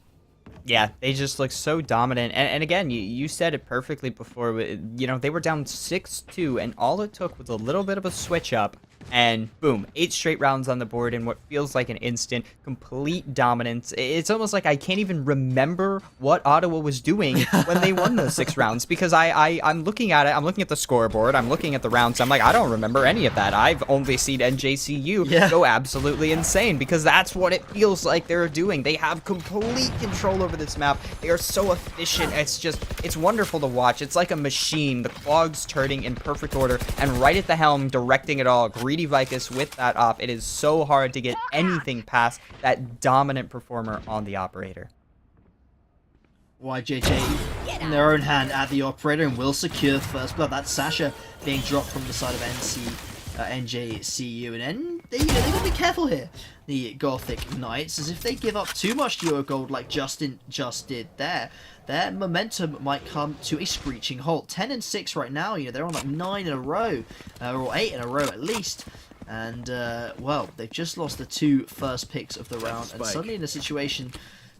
Yeah, they just look so dominant. And again, you said it perfectly before. They were down 6-2, and all it took was a little bit of a switch up, and boom, 8 straight rounds on the board in what feels like an instant, complete dominance. It's almost like I can't even remember what Ottawa was doing when they won those 6 rounds, because I'm looking at it, I'm looking at the scoreboard, I'm looking at the rounds, I'm like, I don't remember any of that. I've only seen NJCU go absolutely insane, because that's what it feels like they're doing. They have complete control over this map. They are so efficient. It's wonderful to watch. It's like a machine. The clogs turning in perfect order, and right at the helm, directing it all. Greedy Vicus with that off. It is so hard to get anything past that dominant performer on the operator. YJJ in their own hand at the operator and will secure first blood. That's Sasha being dropped from the side of NJCU, and they got to be careful here. The Gothic Knights, as if they give up too much to your gold like Justin just did there, their momentum might come to a screeching halt. 10 and 6 right now. They're on like 9 in a row, or 8 in a row at least. And well, they've just lost the 2 first picks of the round, and suddenly in a situation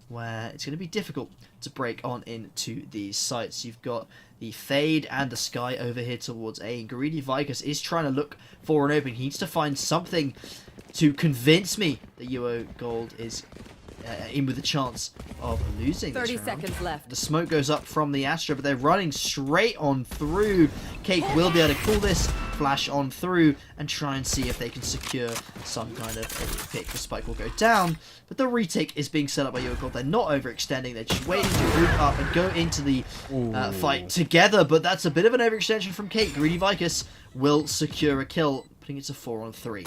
where it's going to be difficult to break on into these sites. You've got the Fade and the Sky over here towards A. Greedy Vicus is trying to look for an opening. He needs to find something to convince me that UO Gold is in with a chance of losing 30 this round. seconds left. The smoke goes up from the Astra, but they're running straight on through. Cake will be able to pull this, flash on through, and try and see if they can secure some kind of a pick. The spike will go down, but the retake is being set up by UO Gold. They're not overextending. They're just waiting to root up and go into the fight together, but that's a bit of an overextension from Cake. Greedy Vicus will secure a kill, putting it to 4-on-3.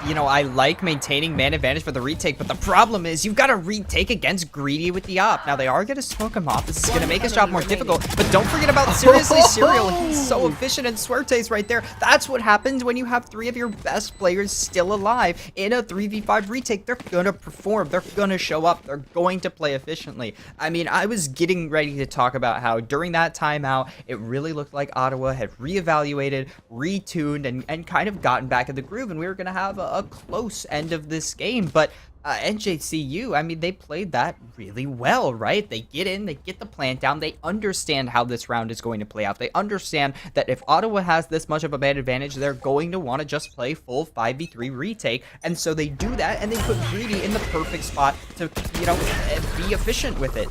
I like maintaining man advantage for the retake, but the problem is you've got to retake against Greedy with the op. Now, they are going to smoke him off. This is going to make his job more difficult, but don't forget about Seriously Serial. He's so efficient, and Suerte's right there. That's what happens when you have 3 of your best players still alive in a 3v5 retake. They're going to perform. They're going to show up. They're going to play efficiently. I mean, I was getting ready to talk about how during that timeout, it really looked like Ottawa had reevaluated, retuned, and kind of gotten back in the groove, and we were going to have a close end of this game. But NJCU, I mean, they played that really well, right? They get in, they get the plan down, they understand how this round is going to play out. They understand that if Ottawa has this much of a bad advantage, they're going to want to just play full 5v3 retake, and so they do that, and they put Greedy in the perfect spot to, be efficient with it.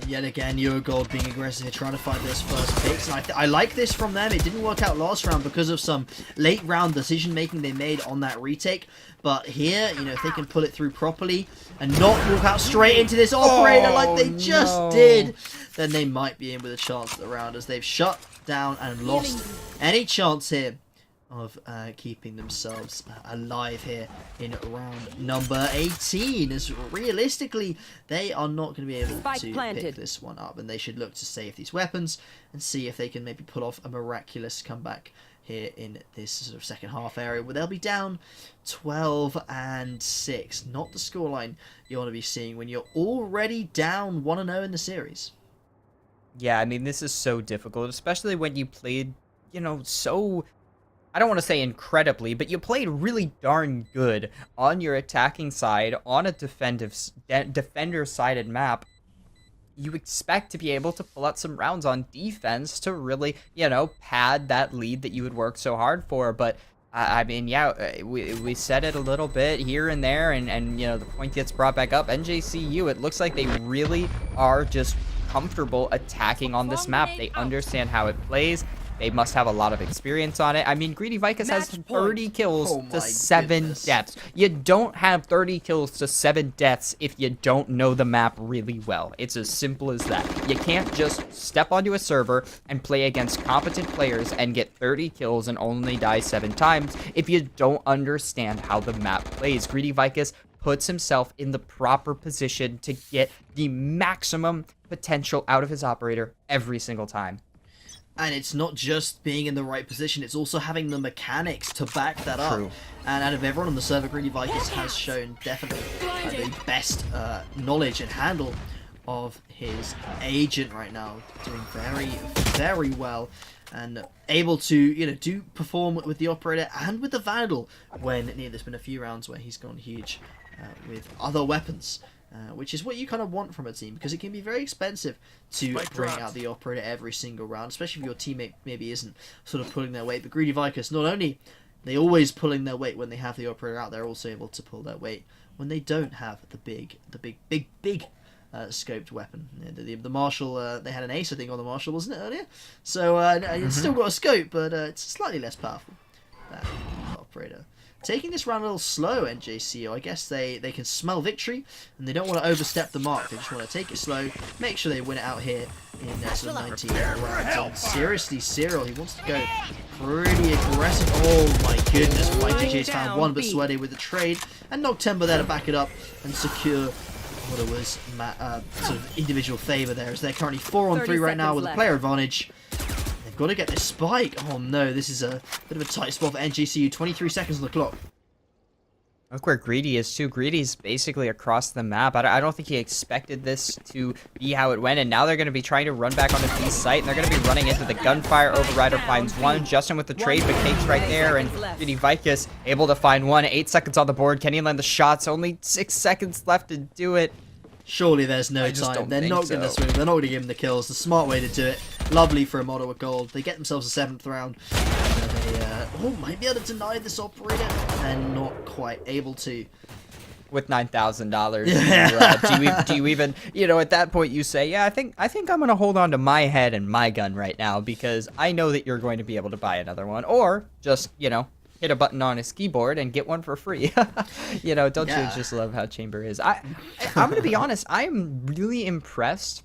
Yet again, UO Gold being aggressive here, trying to find those first picks. And I like this from them. It didn't work out last round because of some late round decision making they made on that retake. But here, if they can pull it through properly and not walk out straight into this operator like they just did, then they might be in with a chance at the round, as they've shut down and lost any chance here of keeping themselves alive here in round number 18, as realistically they are not going to be able to pick this one up, and they should look to save these weapons and see if they can maybe pull off a miraculous comeback here in this sort of second half area, where they'll be down 12 and 6. Not the scoreline you want to be seeing when you're already down 1-0 in the series. Yeah, I mean, this is so difficult, especially when you played, so, I don't want to say incredibly, but you played really darn good on your attacking side on a defender-sided map. you expect to be able to pull out some rounds on defense to really, you know, pad that lead that you would work so hard for. But I mean, yeah, we said it a little bit here and there, and you know, the point gets brought back up. NJCU, it looks like they really are just comfortable attacking on this map. They understand how it plays. They must have a lot of experience on it. I mean, Greedy Vicus has 30 kills to 7 deaths. You don't have 30 kills to 7 deaths if you don't know the map really well. It's as simple as that. You can't just step onto a server and play against competent players and get 30 kills and only die 7 times if you don't understand how the map plays. Greedy Vicus puts himself in the proper position to get the maximum potential out of his operator every single time. And it's not just being in the right position, it's also having the mechanics to back that up. And out of everyone on the server, Greedy Vicus has shown definitely the best knowledge and handle of his agent right now. Doing very, very well. And able to, you know, perform with the operator and with the Vandal when there's been a few rounds where he's gone huge with other weapons. Which is what you kind of want from a team, because it can be very expensive to bring out the operator every single round, especially if your teammate maybe isn't sort of pulling their weight. But Greedy Vicus, not only they always pulling their weight when they have the operator out, they're also able to pull their weight when they don't have the big scoped weapon. The Marshall, they had an ace, I think, on the Marshall, wasn't it, earlier? So it's still got a scope, but it's slightly less powerful than the operator. Taking this round a little slow, NJCO. I guess they can smell victory, and they don't want to overstep the mark. They just want to take it slow, make sure they win it out here in sort of 19 rounds. And seriously, Cyril, he wants to go pretty aggressive. Oh my goodness, YJJ's found one, but Sweaty with the trade, and Noctember there to back it up and secure what it was sort of individual favour there, as they're currently 4-on-3 right now with a player advantage. Got to get this spike. Oh no, this is a bit of a tight spot for NGCU. 23 seconds on the clock. Look where Greedy is too. Greedy's basically across the map. I don't think he expected this to be how it went, and now they're going to be trying to run back onto B site, and they're going to be running into the gunfire. Overrider finds one. Justin with the trade, but Cake's right there, and Greedy Vicus able to find one. 8 seconds on the board. Can he land the shots? Only 6 seconds left to do it. Surely there's no time. They're not going to swing. They're not going to give him the kills. The smart way to do it. Lovely for a model with gold. They get themselves a 7th round. They might be able to deny this operator. They're not quite able to. With $9,000, do you even, you know, at that point you say, yeah, I think I'm gonna hold on to my head and my gun right now, because I know that you're going to be able to buy another one, or just, you know, hit a button on his keyboard and get one for free. You know, don't you just love how Chamber is? I'm gonna be honest, I'm really impressed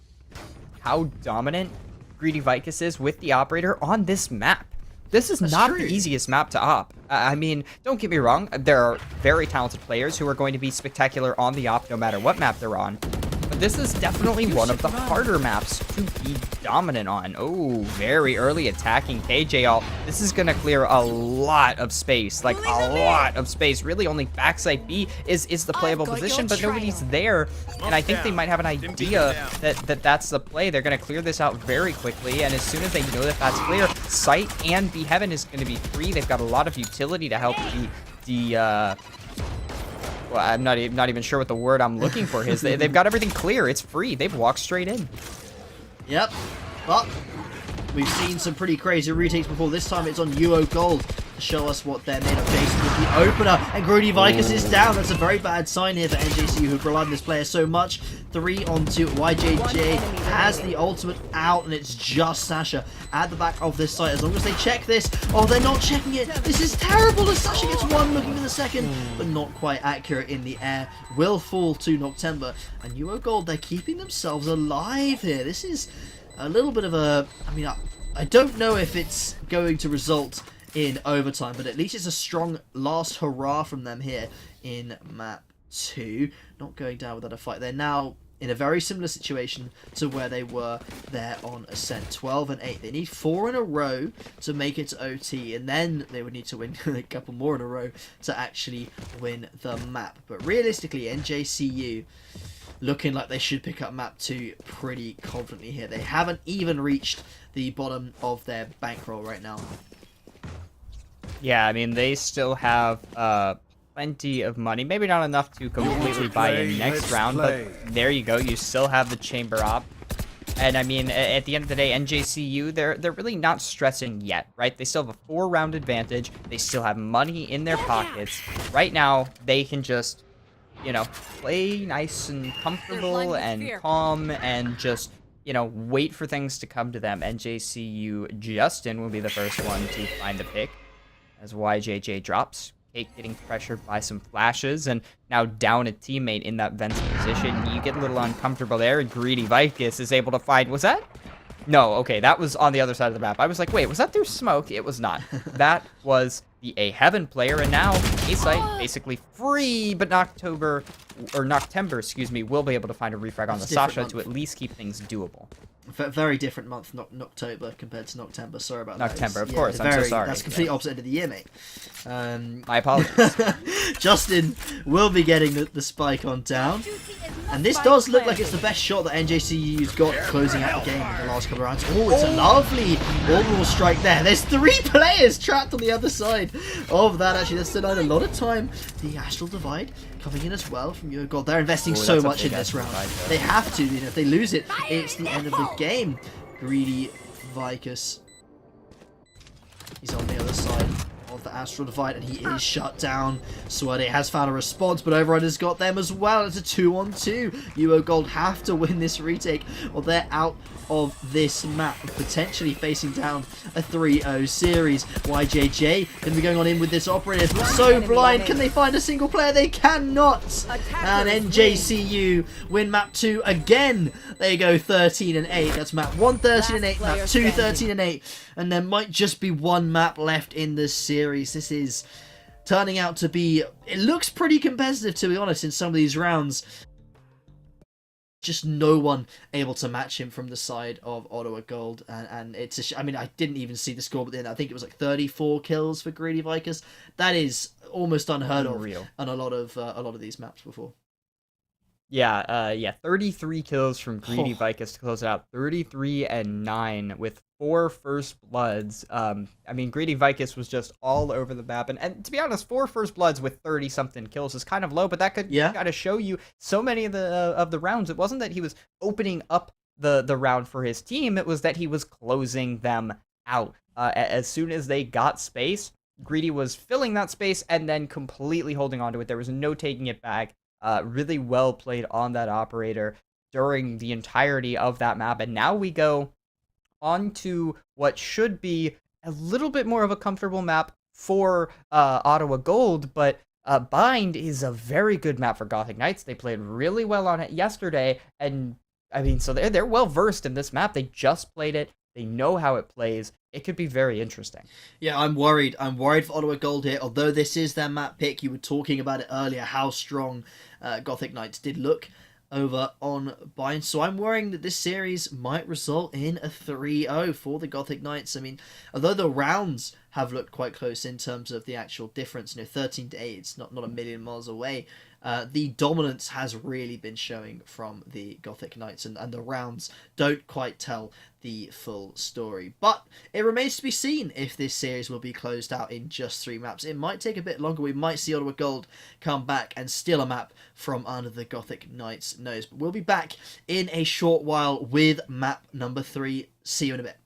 how dominant Greedy Vicus is with the operator on this map. This is not the easiest map to op. I mean, don't get me wrong, there are very talented players who are going to be spectacular on the op no matter what map they're on. But this is definitely one of the harder maps to be dominant on. Oh, very early attacking KJ all. This is going to clear a lot of space, like a lot of space. Really only backside B is the playable position, but nobody's there. And I think they might have an idea that that's the play. They're going to clear this out very quickly, and as soon as they know that that's clear, Sight and B Heaven is going to be free. They've got a lot of utility to help well, I'm not even sure what the word I'm looking for is. They've got everything clear. It's free. They've walked straight in. Yep. But we've seen some pretty crazy retakes before. This time it's on UO Gold to show us what they're made of. Jason with the opener, and Greedy Vicus is down. That's a very bad sign here for NJC, who've relied on this player so much. 3-on-2. YJJ has the ultimate out, and it's just Sasha at the back of this site. As long as they check this. Oh, they're not checking it. This is terrible as Sasha gets one, looking for the second, but not quite accurate in the air. Will fall to Noctember. And UO Gold, they're keeping themselves alive here. This is a little bit of a... I mean, I don't know if it's going to result in overtime, but at least it's a strong last hurrah from them here in map 2. Not going down without a fight. They're now in a very similar situation to where they were there on Ascent. 12 and 8. They need 4 in a row to make it to OT, and then they would need to win a couple more in a row to actually win the map. But realistically, NJCU looking like they should pick up map 2 pretty confidently here. They haven't even reached the bottom of their bankroll right now. Yeah, I mean, they still have plenty of money. Maybe not enough to completely buy in next round, but there you go. You still have the Chamber op. And I mean, at the end of the day, NJCU, they're really not stressing yet, right? They still have a 4-round advantage. They still have money in their pockets. Right now, they can just, you know, play nice and comfortable and calm and just, you know, wait for things to come to them. NJCU Justin will be the first one to find the pick as YJJ drops. Cake getting pressured by some flashes and now down a teammate in that vent position. You get a little uncomfortable there. Greedy Vicus is able to find, was that? No, okay, that was on the other side of the map. I was like, wait, was that through smoke? It was not. That was the A Heaven player, and now A-Site basically free, but Noctember, excuse me, will be able to find a refrag on the Sasha to at least keep things doable. Very different month, Noctober compared to Noctember. Sorry about that. Noctember, of course. I'm so sorry. That's complete opposite end of the year, mate. My apologies. Justin will be getting the spike on down. And this does look like it's the best shot that NJCU's got closing out the game in the last couple of rounds. Oh, it's a lovely orbital strike there. There's 3 players trapped on the other side of that. Actually, that's denied a lot of time. The Astral Divide coming in as well from God. They're investing so much in this round. They have to. You know, if they lose it, it's the end of the game. Greedy Vicus. He's on the other side of the Astral Divide, and he is shut down. Swade has found a response, but Overrider's got them as well. It's a 2-on-2. UO Gold have to win this retake, or they're out of this map, potentially facing down a 3-0 series. YJJ going to be going on in with this operator, but so blind. Can they find a single player? They cannot. And NJCU win map 2 again. They go 13-8. That's map 1 13-8, map 2 13-8, and there might just be one map left in this series. This is turning out to be, it looks pretty competitive, to be honest, in some of these rounds. Just no one able to match him from the side of Ottawa Gold, and it's I mean, I didn't even see the score, but then I think it was like 34 kills for Greedy Vicus. That is almost unheard of on a lot of these maps before. Yeah, 33 kills from Greedy Vicus to close it out. 33-9 with 4 first bloods. I mean, Greedy Vicus was just all over the map, and to be honest, 4 first bloods with 30-something kills is kind of low, but that could kind of show you so many of the rounds. It wasn't that he was opening up the round for his team; it was that he was closing them out. As soon as they got space, Greedy was filling that space and then completely holding onto it. There was no taking it back. Really well played on that operator during the entirety of that map. And now we go on to what should be a little bit more of a comfortable map for Ottawa Gold, but Bind is a very good map for Gothic Knights. They played really well on it yesterday, and I mean, so they're well versed in this map. They just played it. They know how it plays. It could be very interesting. Yeah, I'm worried. I'm worried for Ottawa Gold here. Although this is their map pick, you were talking about it earlier, how strong Gothic Knights did look over on Bind. So I'm worrying that this series might result in a 3-0 for the Gothic Knights. I mean, although the rounds have looked quite close in terms of the actual difference, 13-8, it's not a million miles away. The dominance has really been showing from the Gothic Knights, and the rounds don't quite tell the full story. But it remains to be seen if this series will be closed out in just 3 maps. It might take a bit longer. We might see Ottawa Gold come back and steal a map from under the Gothic Knights' nose. But we'll be back in a short while with map number 3. See you in a bit.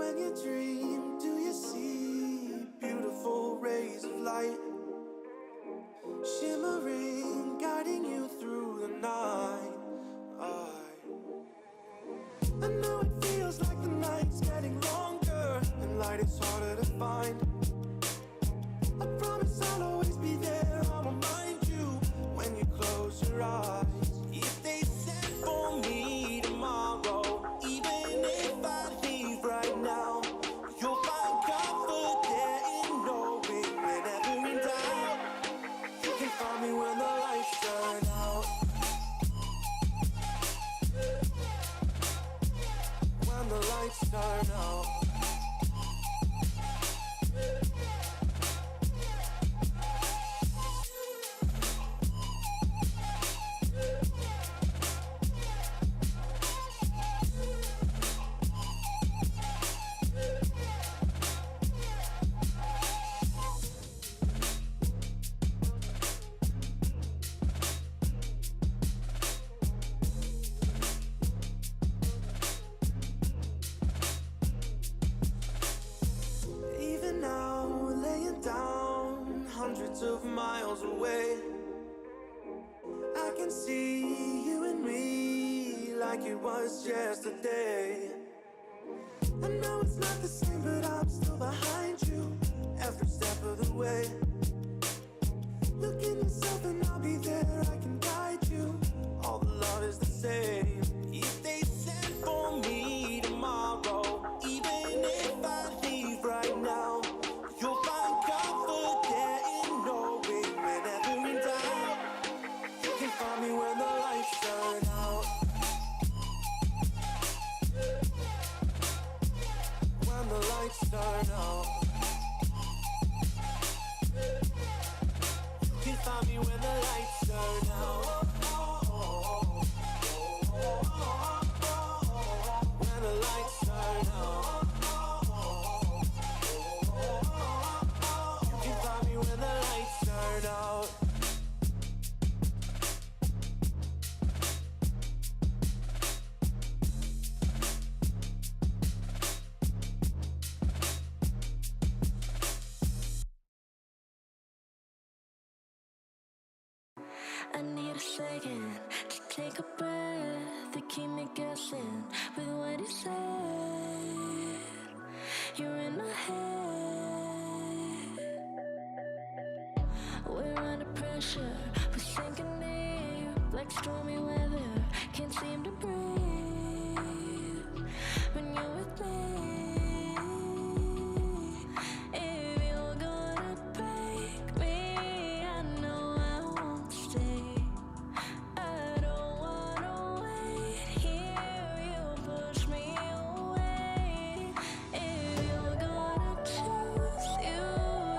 When you dream, do you see beautiful rays of light shimmering, guiding you through the night? I know it feels like the night's getting longer and light is harder to find. I promise I'll always be there, I'll remind you when you close your eyes. If they said for me tomorrow, even if I leave right now, you'll find comfort there in knowing whenever in doubt, you can find me when the lights turn out. When the lights turn out. Even now, laying down hundreds of miles away, I can see you and me like it was yesterday. I know it's not the same, but I'm still behind you every step of the way. Look in yourself and I'll be there, I can guide you. All the love is the same. If they said for me tomorrow, even if I leave right now, you'll find comfort there in knowing whenever in doubt, you can find me when the lights turn out. When the lights turn out, you can find me when the lights turn out. When the lights turn out, you can find me when the lights turn out. I need a second to take a breath, to keep me guessing with what you said. You're in my head. We're under pressure, we're sinking deep like stormy weather. Can't seem to breathe when you're with me. If you're gonna break me, I know I won't stay. I don't wanna wait here, you push me away. If you're gonna choose, you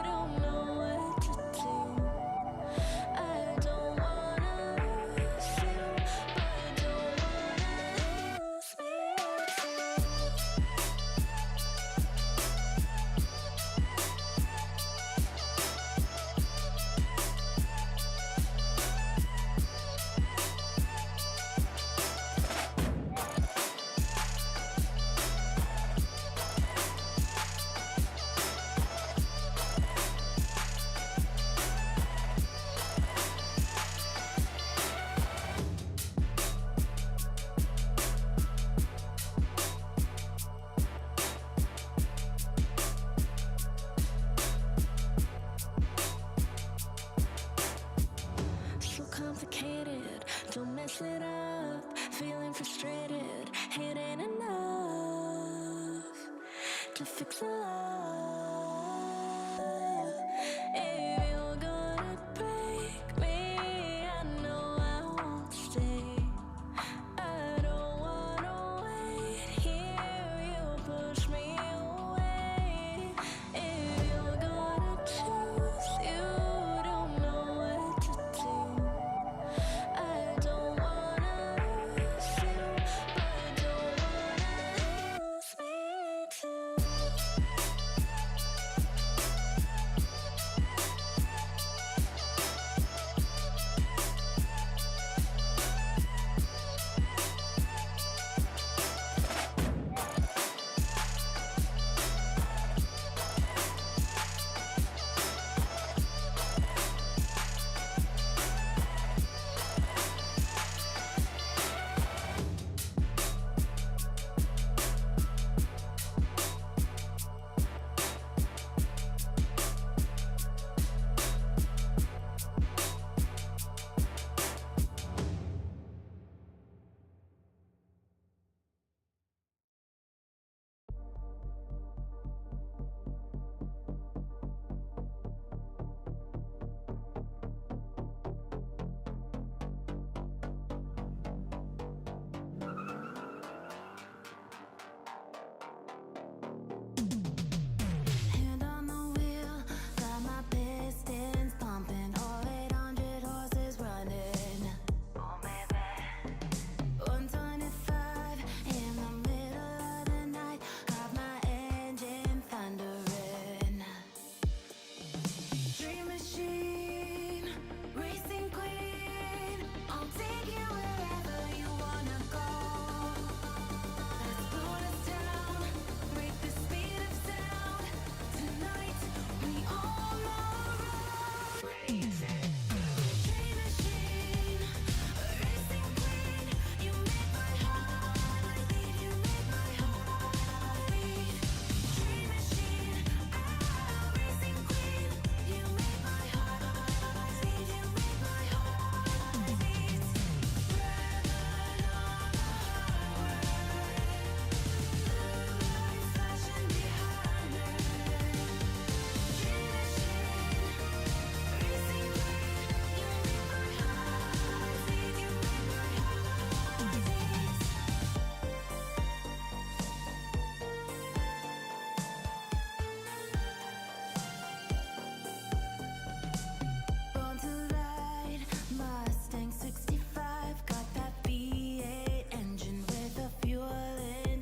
don't know what to do. I don't wanna lose you, but don't wanna lose me too. So complicated, don't mess it up. Feeling frustrated, it ain't enough to fix a love. If you're gonna break me, I know I won't stay. I don't wanna wait here, you push me away. If you're gonna choose, you don't know what to do. I don't wanna lose you, but don't wanna lose me too.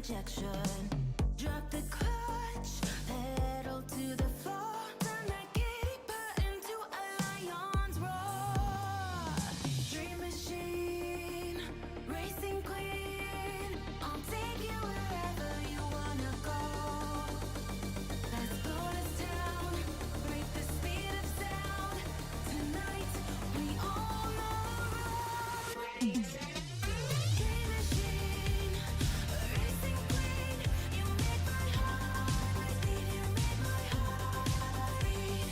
rejection. Drop the clutch, pedal to the floor. Turn that kitty pot into a lion's roar. Dream machine, racing queen. I'll take you wherever you wanna go. Let's blow this town, break the speed of sound. Tonight we own the road. Dream machine, racing queen. You make my heart beat. You make my heart beat.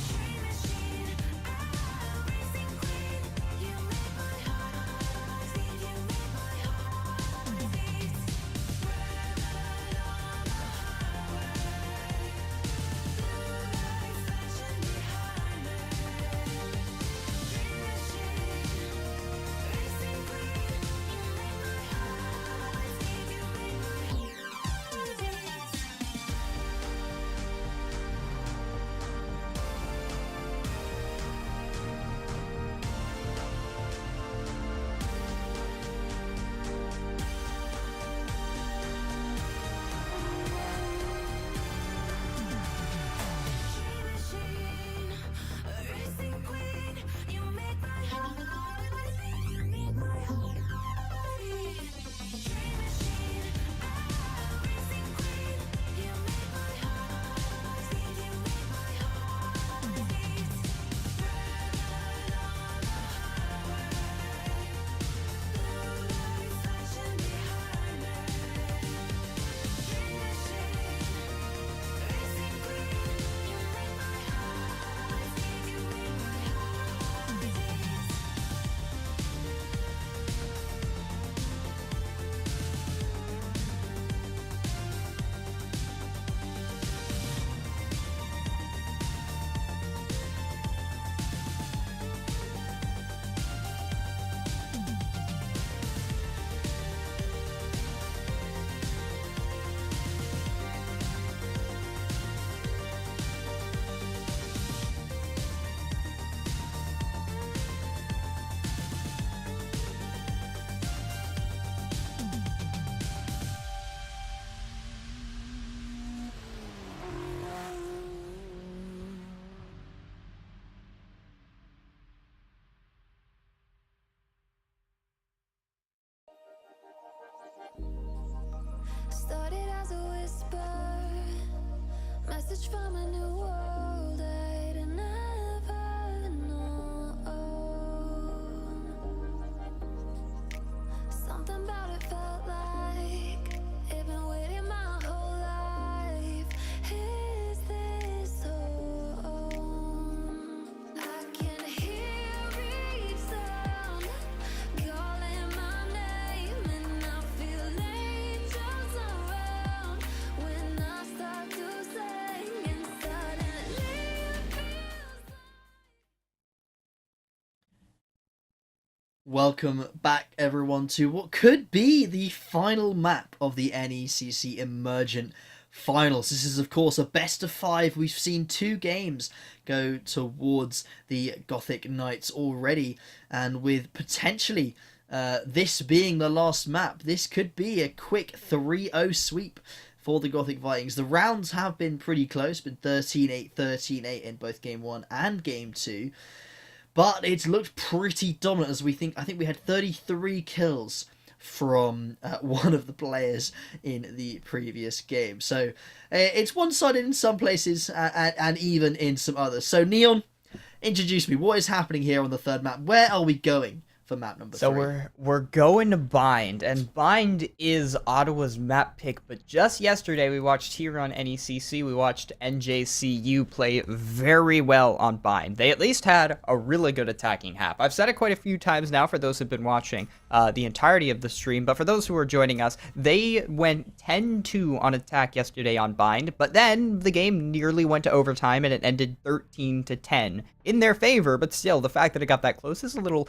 Dream machine, racing queen. You make my heart beat. You make my heart beat. Red on the highway, blue lights flashing behind me. Dream machine, racing queen. You make my heart beat. You make my heart beat. Dream machine, racing queen. You make my heart beat. You make my heart beat. Dream machine, racing queen. You make my heart beat. You make my heart beat. Red on the highway, blue lights flashing behind me. Dream machine, racing queen. You make my heart beat. You make my heart beat. Started as a whisper, message from a new world I'd never known. Something about it felt like it'd been waiting my whole life. Is this home? I can hear each sound calling my name, and I feel angels around when I start to sing, and suddenly it feels Welcome back, everyone, to what could be the final map of the NECC Emergent Finals. This is, of course, a best of 5. We've seen 2 games go towards the Gothic Knights already, and with potentially this being the last map, this could be a quick 3-0 sweep for the Gothic Vikings. The rounds have been pretty close, been 13-8, 13-8 in both Game 1 and Game 2. But it's looked pretty dominant, as I think we had 33 kills from one of the players in the previous game. So it's one-sided in some places and even in some others. So Neon, introduce me. What is happening here on the third map? Where are we going for map number 3? So we're going to Bind, and Bind is Ottawa's map pick, but just yesterday we watched here on NECC, we watched NJCU play very well on Bind. They at least had a really good attacking half. I've said it quite a few times now for those who've been watching the entirety of the stream, but for those who are joining us, they went 10-2 on attack yesterday on Bind, but then the game nearly went to overtime and it ended 13-10 in their favor, but still, the fact that it got that close is a little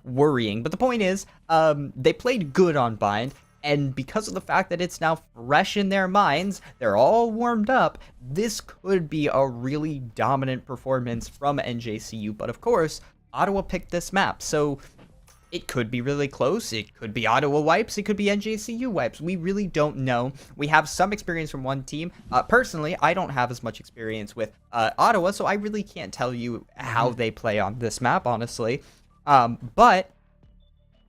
worrying. But the point is, they played good on Bind, and because of the fact that it's now fresh in their minds, they're all warmed up, this could be a really dominant performance from NJCU. But of course, Ottawa picked this map, so It could be really close. It could be Ottawa wipes. It could be NJCU wipes. We really don't know. We have some experience from one team. Personally, I don't have as much experience with Ottawa, so I really can't tell you how they play on this map, honestly. But,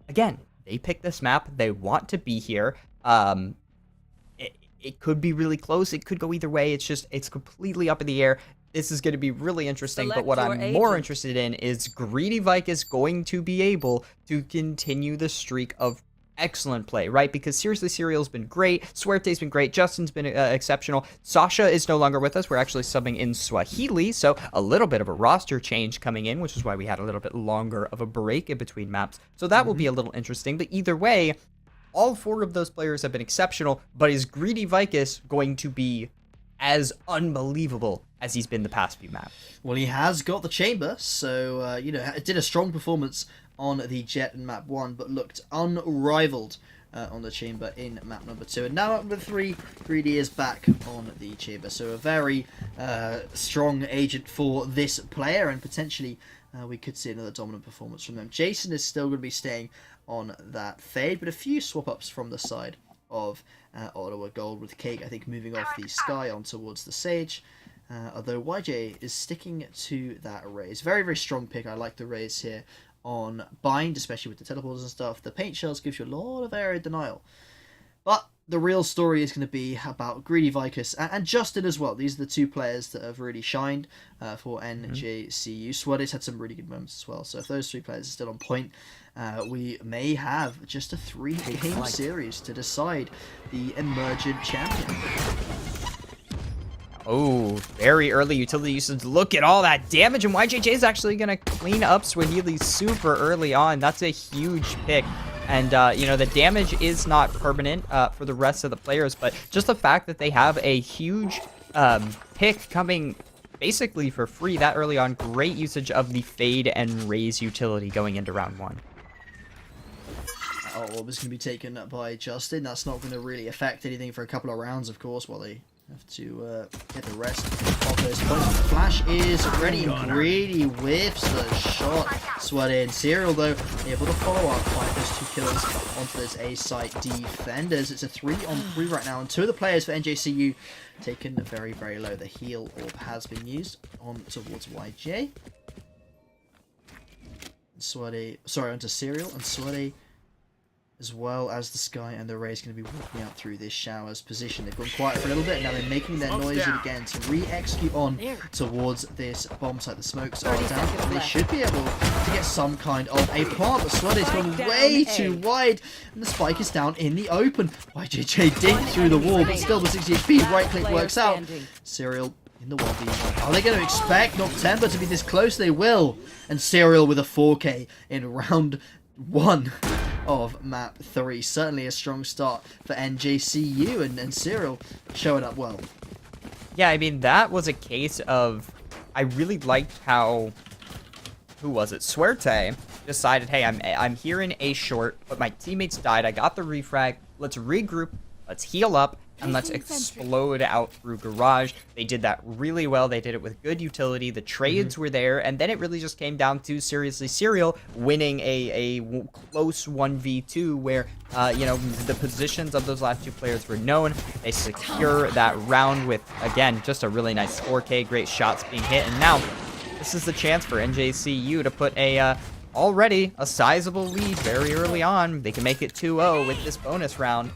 again, they picked this map. They want to be here. It could be really close. It could go either way. It's completely up in the air. This is going to be really interesting, but what I'm more interested in is Greedy Vicus going to be able to continue the streak of excellent play, right? Because seriously, Serial's been great, Suerte's been great, Justin's been exceptional, Sasha is no longer with us, we're actually subbing in Swahili, so a little bit of a roster change coming in, which is why we had a little bit longer of a break in between maps, so that will be a little interesting, but either way, all 4 of those players have been exceptional, but is Greedy Vicus going to be as unbelievable as he's been the past few maps? Well, he has got the chamber, so, it did a strong performance on the Jet in map 1, but looked unrivaled on the chamber in map number 2. And now map number 3, Greedy is back on the chamber, so a very strong agent for this player, and potentially we could see another dominant performance from them. Jason is still going to be staying on that fade, but a few swap-ups from the side of Ottawa Gold, with Cake, I think, moving off the Sky on towards the Sage. Although YJ is sticking to that raise. Very, very strong pick. I like the raise here on Bind, especially with the teleporters and stuff. The paint shells gives you a lot of area denial. But the real story is going to be about Greedy Vicus and Justin as well. These are the 2 players that have really shined for NJCU. Sweatis had some really good moments as well. So if those 3 players are still on point, we may have just a 3-game series to decide the emergent champion. Oh, very early utility usage. Look at all that damage, and YJJ is actually going to clean up Swahili super early on. That's a huge pick. And, the damage is not permanent for the rest of the players, but just the fact that they have a huge pick coming basically for free that early on, great usage of the Fade and Raise utility going into round 1. Orb is going to be taken by Justin. That's not going to really affect anything for a couple of rounds, of course, while they have to get the rest of those points. The flash is ready. Greedy whiffs the shot. Sweaty and Serial, though, able to follow up, find those 2 kills onto those A-site defenders. It's a 3-on-3 right now, and 2 of the players for NJCU taken very, very low. The heal orb has been used on towards YJ. Sweaty, sorry, onto Serial, and Sweaty, as well as the Sky and the Rays, going to be walking out through this Shower's position. They've gone quiet for a little bit, and now they're making their noise again to re-execute on towards this bomb site. The smokes are down, but they should be able to get some kind of a plant, but Sweaty's gone way too wide, and the spike is down in the open. YJJ dinked through the wall, but still the 60 HP, right click works out. Serial in the 1v1. Are they going to expect Noctember to be this close? They will. And Serial with a 4K in round 1 of map 3. Certainly a strong start for NJCU, and Serial showing up well. Yeah, I mean, that was a case of, I really liked how, who was it? Suerte decided, hey, I'm here in A short, but my teammates died. I got the refrag. Let's regroup. Let's heal up. And let's explode out through Garage. They did that really well. They did it with good utility. The trades were there. And then it really just came down to seriously Serial winning a close 1v2 where, the positions of those last 2 players were known. They secure that round with, again, just a really nice 4K, great shots being hit. And now this is the chance for NJCU to put already a sizable lead very early on. They can make it 2-0 with this bonus round.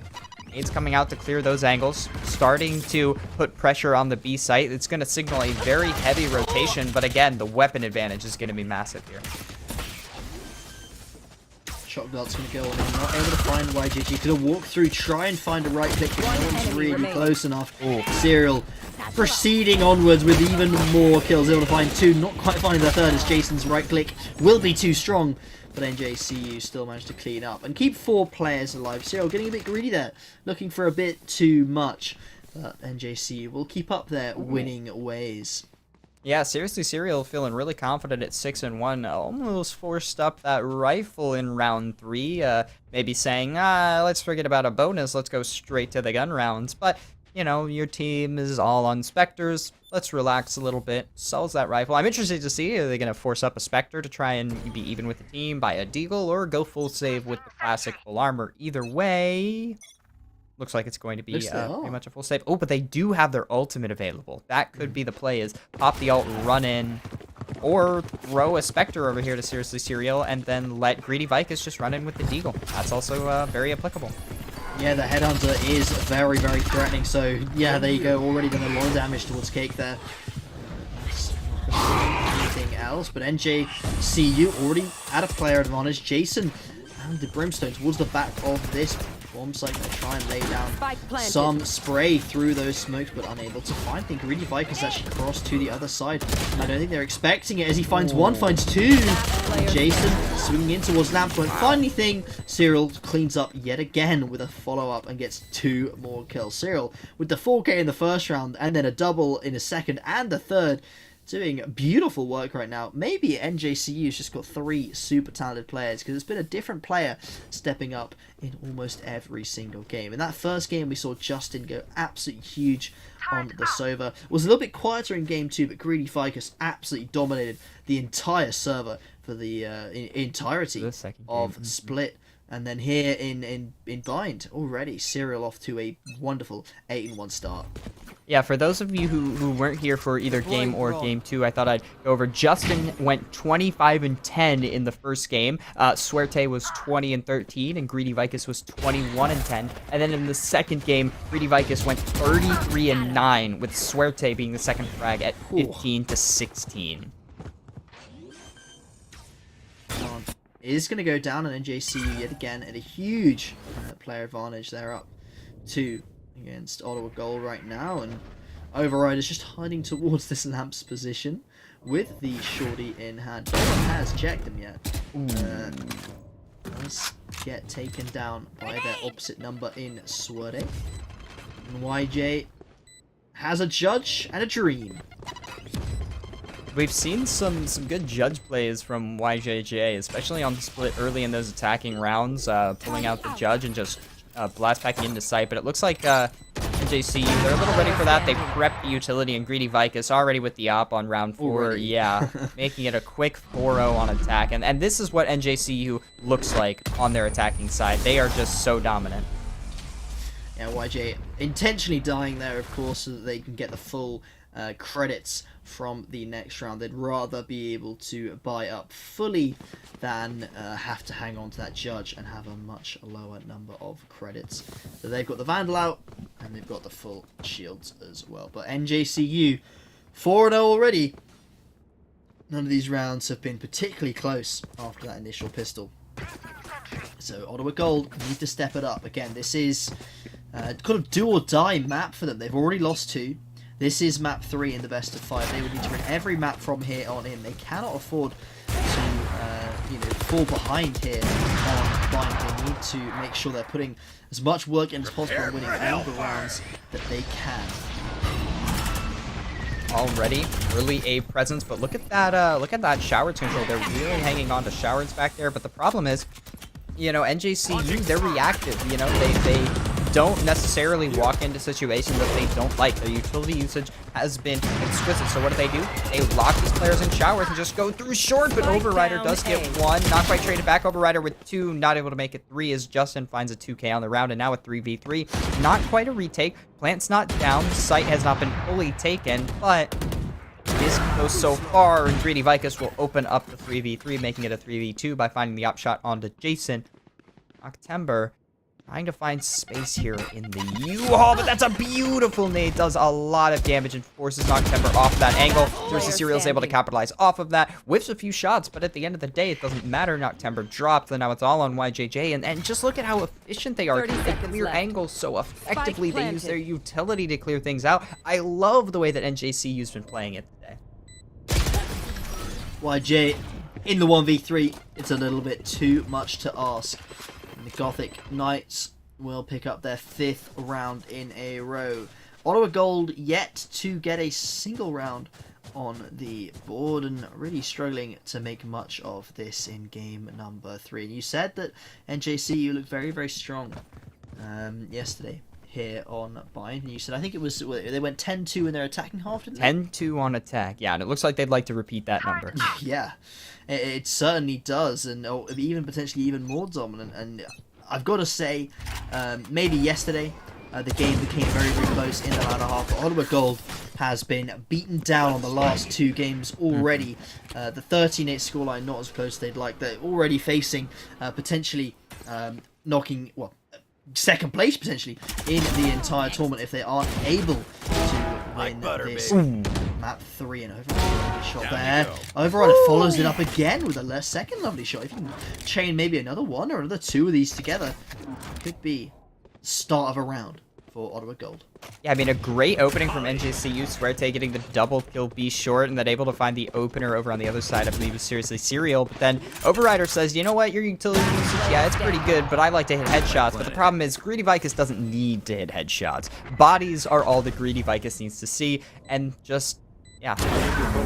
It's coming out to clear those angles, starting to put pressure on the B site. It's going to signal a very heavy rotation, but again, the weapon advantage is going to be massive here. Shotgun's going to go on in, not able to find YJG. Could have walked through, try and find a right click, but no one's really close enough. Serial proceeding onwards with even more kills, able to find 2, not quite finding the 3rd as Jason's right click will be too strong. But NJCU still managed to clean up and keep 4 players alive. Serial getting a bit greedy there, looking for a bit too much. But NJCU will keep up their winning ways. Yeah, seriously, Serial feeling really confident at 6-1. Almost forced up that rifle in round 3. Maybe saying, let's forget about a bonus. Let's go straight to the gun rounds. But you know, your team is all on Spectres. Let's relax a little bit. Sells that rifle. I'm interested to see, are they going to force up a Spectre to try and be even with the team, buy a Deagle, or go full save with the classic full armor? Either way, looks like it's going to be pretty much a full save. Oh, but they do have their ultimate available. That could be the play, is pop the ult, run in, or throw a Spectre over here to seriously Serial, and then let Greedy Vicus just run in with the Deagle. That's also very applicable. Yeah, the Headhunter is very, very threatening. So, yeah, there you go. Already done a lot of damage towards Cake there. Anything else, but NJCU already at a player advantage. Jason and the Brimstone towards the back of this bomb site. They try and lay down some spray through those smokes, but unable to find. I think Greedy Vikings actually crossed to the other side. And I don't think they're expecting it as he finds one, finds two. Jason swinging in towards Lamps, won't find anything. Serial cleans up yet again with a follow-up and gets 2 more kills. Serial with the 4K in the first round and then a double in the second and the third. Doing beautiful work right now. Maybe NJCU's just got 3 super talented players, because it's been a different player stepping up in almost every single game. In that first game, we saw Justin go absolutely huge on the Sova. It was a little bit quieter in game 2, but Greedy Ficus absolutely dominated the entire server for the entirety of Split. And then here in Bind, already Serial off to a wonderful 8-1 start. Yeah, for those of you who weren't here for either game or game 2, I thought I'd go over. Justin went 25-10 in the first game. Suerte was 20-13, and Greedy Vicus was 21-10. And then in the second game, Greedy Vicus went 33-9, with Suerte being the second frag at 15-16. It is going to go down, and NJC yet again at a huge player advantage. They're up 2 against Ottawa Gold right now, and Override is just hiding towards this Lamps position with the shorty in hand. No one has checked him yet. Does get taken down by their opposite number in Suerte. And YJ has a Judge and a Dream. We've seen some good judge plays from YJJ, especially on the Split early in those attacking rounds, pulling out the Judge and just blast packing into sight. But it looks like NJC, they're a little ready for that. They prepped the utility, and Greedy Vicus already with the op on round 4. Already. Yeah, making it a quick 4-0 on attack. And this is what NJCU looks like on their attacking side. They are just so dominant. Yeah, YJ intentionally dying there, of course, so that they can get the full credits from the next round. They'd rather be able to buy up fully than have to hang on to that Judge and have a much lower number of credits. So they've got the Vandal out, and they've got the full shields as well. But NJCU 4-0 already. None of these rounds have been particularly close after that initial pistol. So Ottawa Gold need to step it up. Again, this is kind of do or die map for them. They've already lost 2. This is map 3 in the best of 5. They would need to win every map from here on in. They cannot afford to fall behind here on Bind. They need to make sure they're putting as much work in as possible and winning all the rounds that they can. Already early A presence, but look at that Showers control. They're really hanging on to Showers back there. But the problem is, you know, NJCU, they're reactive. You know, they don't necessarily walk into situations that they don't like. Their utility usage has been exquisite. So what do? They lock these players in Showers and just go through short, but Overrider does get 1. Not quite traded back. Overrider with 2, not able to make it 3 as Justin finds a 2K on the round, and now a 3v3. Not quite a retake. Plant's not down. Site has not been fully taken, but this goes so far, and Greedy Vicus will open up the 3v3, making it a 3v2 by finding the upshot onto Jason. Octember trying to find space here in the U-Haul, but that's a beautiful nade. Does a lot of damage and forces Noctember off that angle. Jersey Serial is able to capitalize off of that. Whiffs a few shots, but at the end of the day, it doesn't matter. Noctember dropped, and now it's all on YJJ. And just look at how efficient they are. They clear angles so effectively. They use their utility to clear things out. I love the way that NJCU's been playing it today. YJ in the 1v3, it's a little bit too much to ask. The Gothic Knights will pick up their 5th round in a row. Ottawa Gold yet to get a single round on the board and really struggling to make much of this in game number 3. And you said that NJCU looked very, very strong yesterday here on Bayern. You said, I think it was, they went 10-2 in their attacking half, didn't they? 10-2 on attack. Yeah, and it looks like they'd like to repeat that number. Yeah, it certainly does, and even potentially even more dominant. And I've got to say, maybe yesterday, the game became very, very close in the latter half. But Ottawa Gold has been beaten down on the last 2 games already. The 13-8 scoreline not as close as they'd like. They're already facing potentially knocking, well, second place potentially in the entire tournament if they aren't able to win this map 3. And Overrider shot there. Overrider follows it up again with a second lovely shot. If you can chain maybe another 1 or another 2 of these together, could be the start of a round for Ottawa Gold. Yeah, I mean, a great opening from NJCU. Suerte getting the double kill B short and then able to find the opener over on the other side. I believe is seriously Serial. But then Overrider says, you know what, your utility usage, yeah, it's pretty good, but I like to hit headshots. But the problem is Greedy Vicus doesn't need to hit headshots. Bodies are all that Greedy Vicus needs to see, and just, yeah,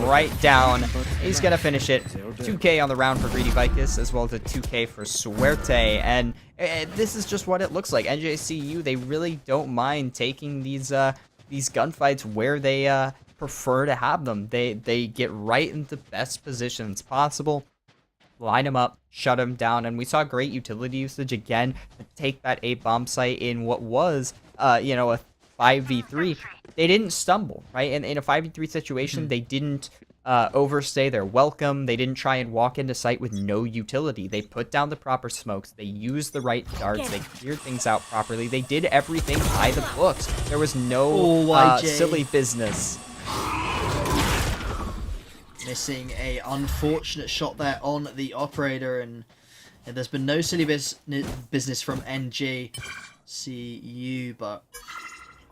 right down. He's going to finish it. 2K on the round for Greedy Vicus, as well as a 2K for Suerte. And this is just what it looks like. NJCU, they really don't mind taking these gunfights where they prefer to have them. They get right into the best positions possible, line them up, shut them down, and we saw great utility usage again to take that A bomb site in what was, you know, a 5v3. They didn't stumble, right? In a 5v3 situation, they didn't overstay their welcome. They didn't try and walk into site with no utility. They put down the proper smokes. They used the right darts. They cleared things out properly. They did everything by the books. There was no silly business. Missing a unfortunate shot there on the operator, and there's been no silly business from NJCU, but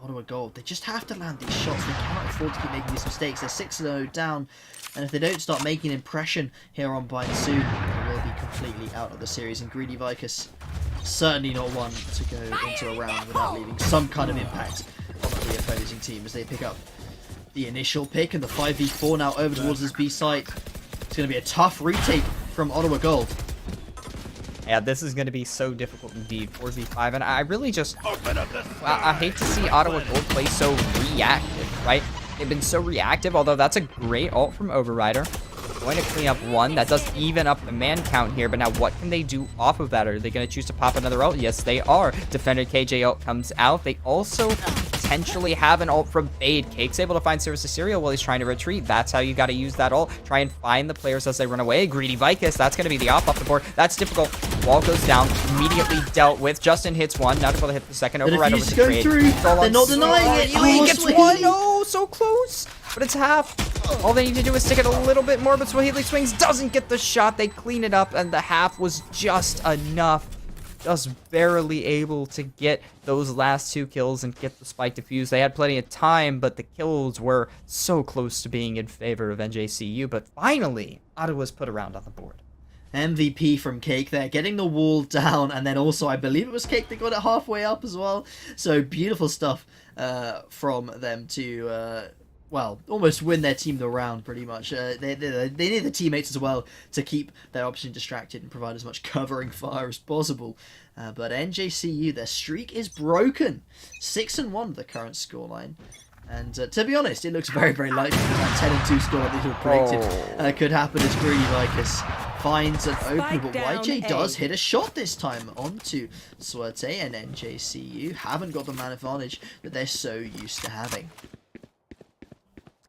Ottawa Gold, they just have to land these shots. They cannot afford to keep making these mistakes. They're 6-0 down, and if they don't start making an impression here on Bayern soon, they will be completely out of the series. And Greedy Vicus, certainly not one to go into a round without leaving some kind of impact on the opposing team as they pick up the initial pick, and the 5v4 now over towards this B site. It's going to be a tough retake from Ottawa Gold. Yeah, this is going to be so difficult indeed, 4v5, and I really just, I hate to see Ottawa Gold play so reactive, right? They've been so reactive, although that's a great ult from Overrider. Going to clean up 1. That does even up the man count here, but now what can they do off of that? Are they going to choose to pop another ult? Yes, they are. Defender KJ ult comes out. They also potentially have an ult from Fade. Cake's able to find Service to Serial while he's trying to retreat. That's how you got to use that ult. Try and find the players as they run away. Greedy Vicus, that's going to be the off the board. That's difficult. Wall goes down, immediately dealt with. Justin hits 1, not able to hit the second. Overrider with the trade. They're not denying it. He gets 1. Oh, so close. But it's half. All they need to do is stick it a little bit more, but Swahili Swings doesn't get the shot. They clean it up, and the half was just enough. Just barely able to get those last 2 kills and get the spike defused. They had plenty of time, but the kills were so close to being in favor of NJCU. But finally, Ottawa's put a round on the board. MVP from Cake there, getting the wall down, and then also I believe it was Cake that got it halfway up as well. So beautiful stuff from them to well, almost win their team the round, pretty much. They need the teammates as well to keep their opposition distracted and provide as much covering fire as possible. But NJCU, their streak is broken. 6-1 the current scoreline. And to be honest, it looks very, very likely that 10-2 score that you predicted could happen as Greedy Vicus finds an opener. But YJ does hit a shot this time onto Suerte, and NJCU haven't got the man advantage that they're so used to having.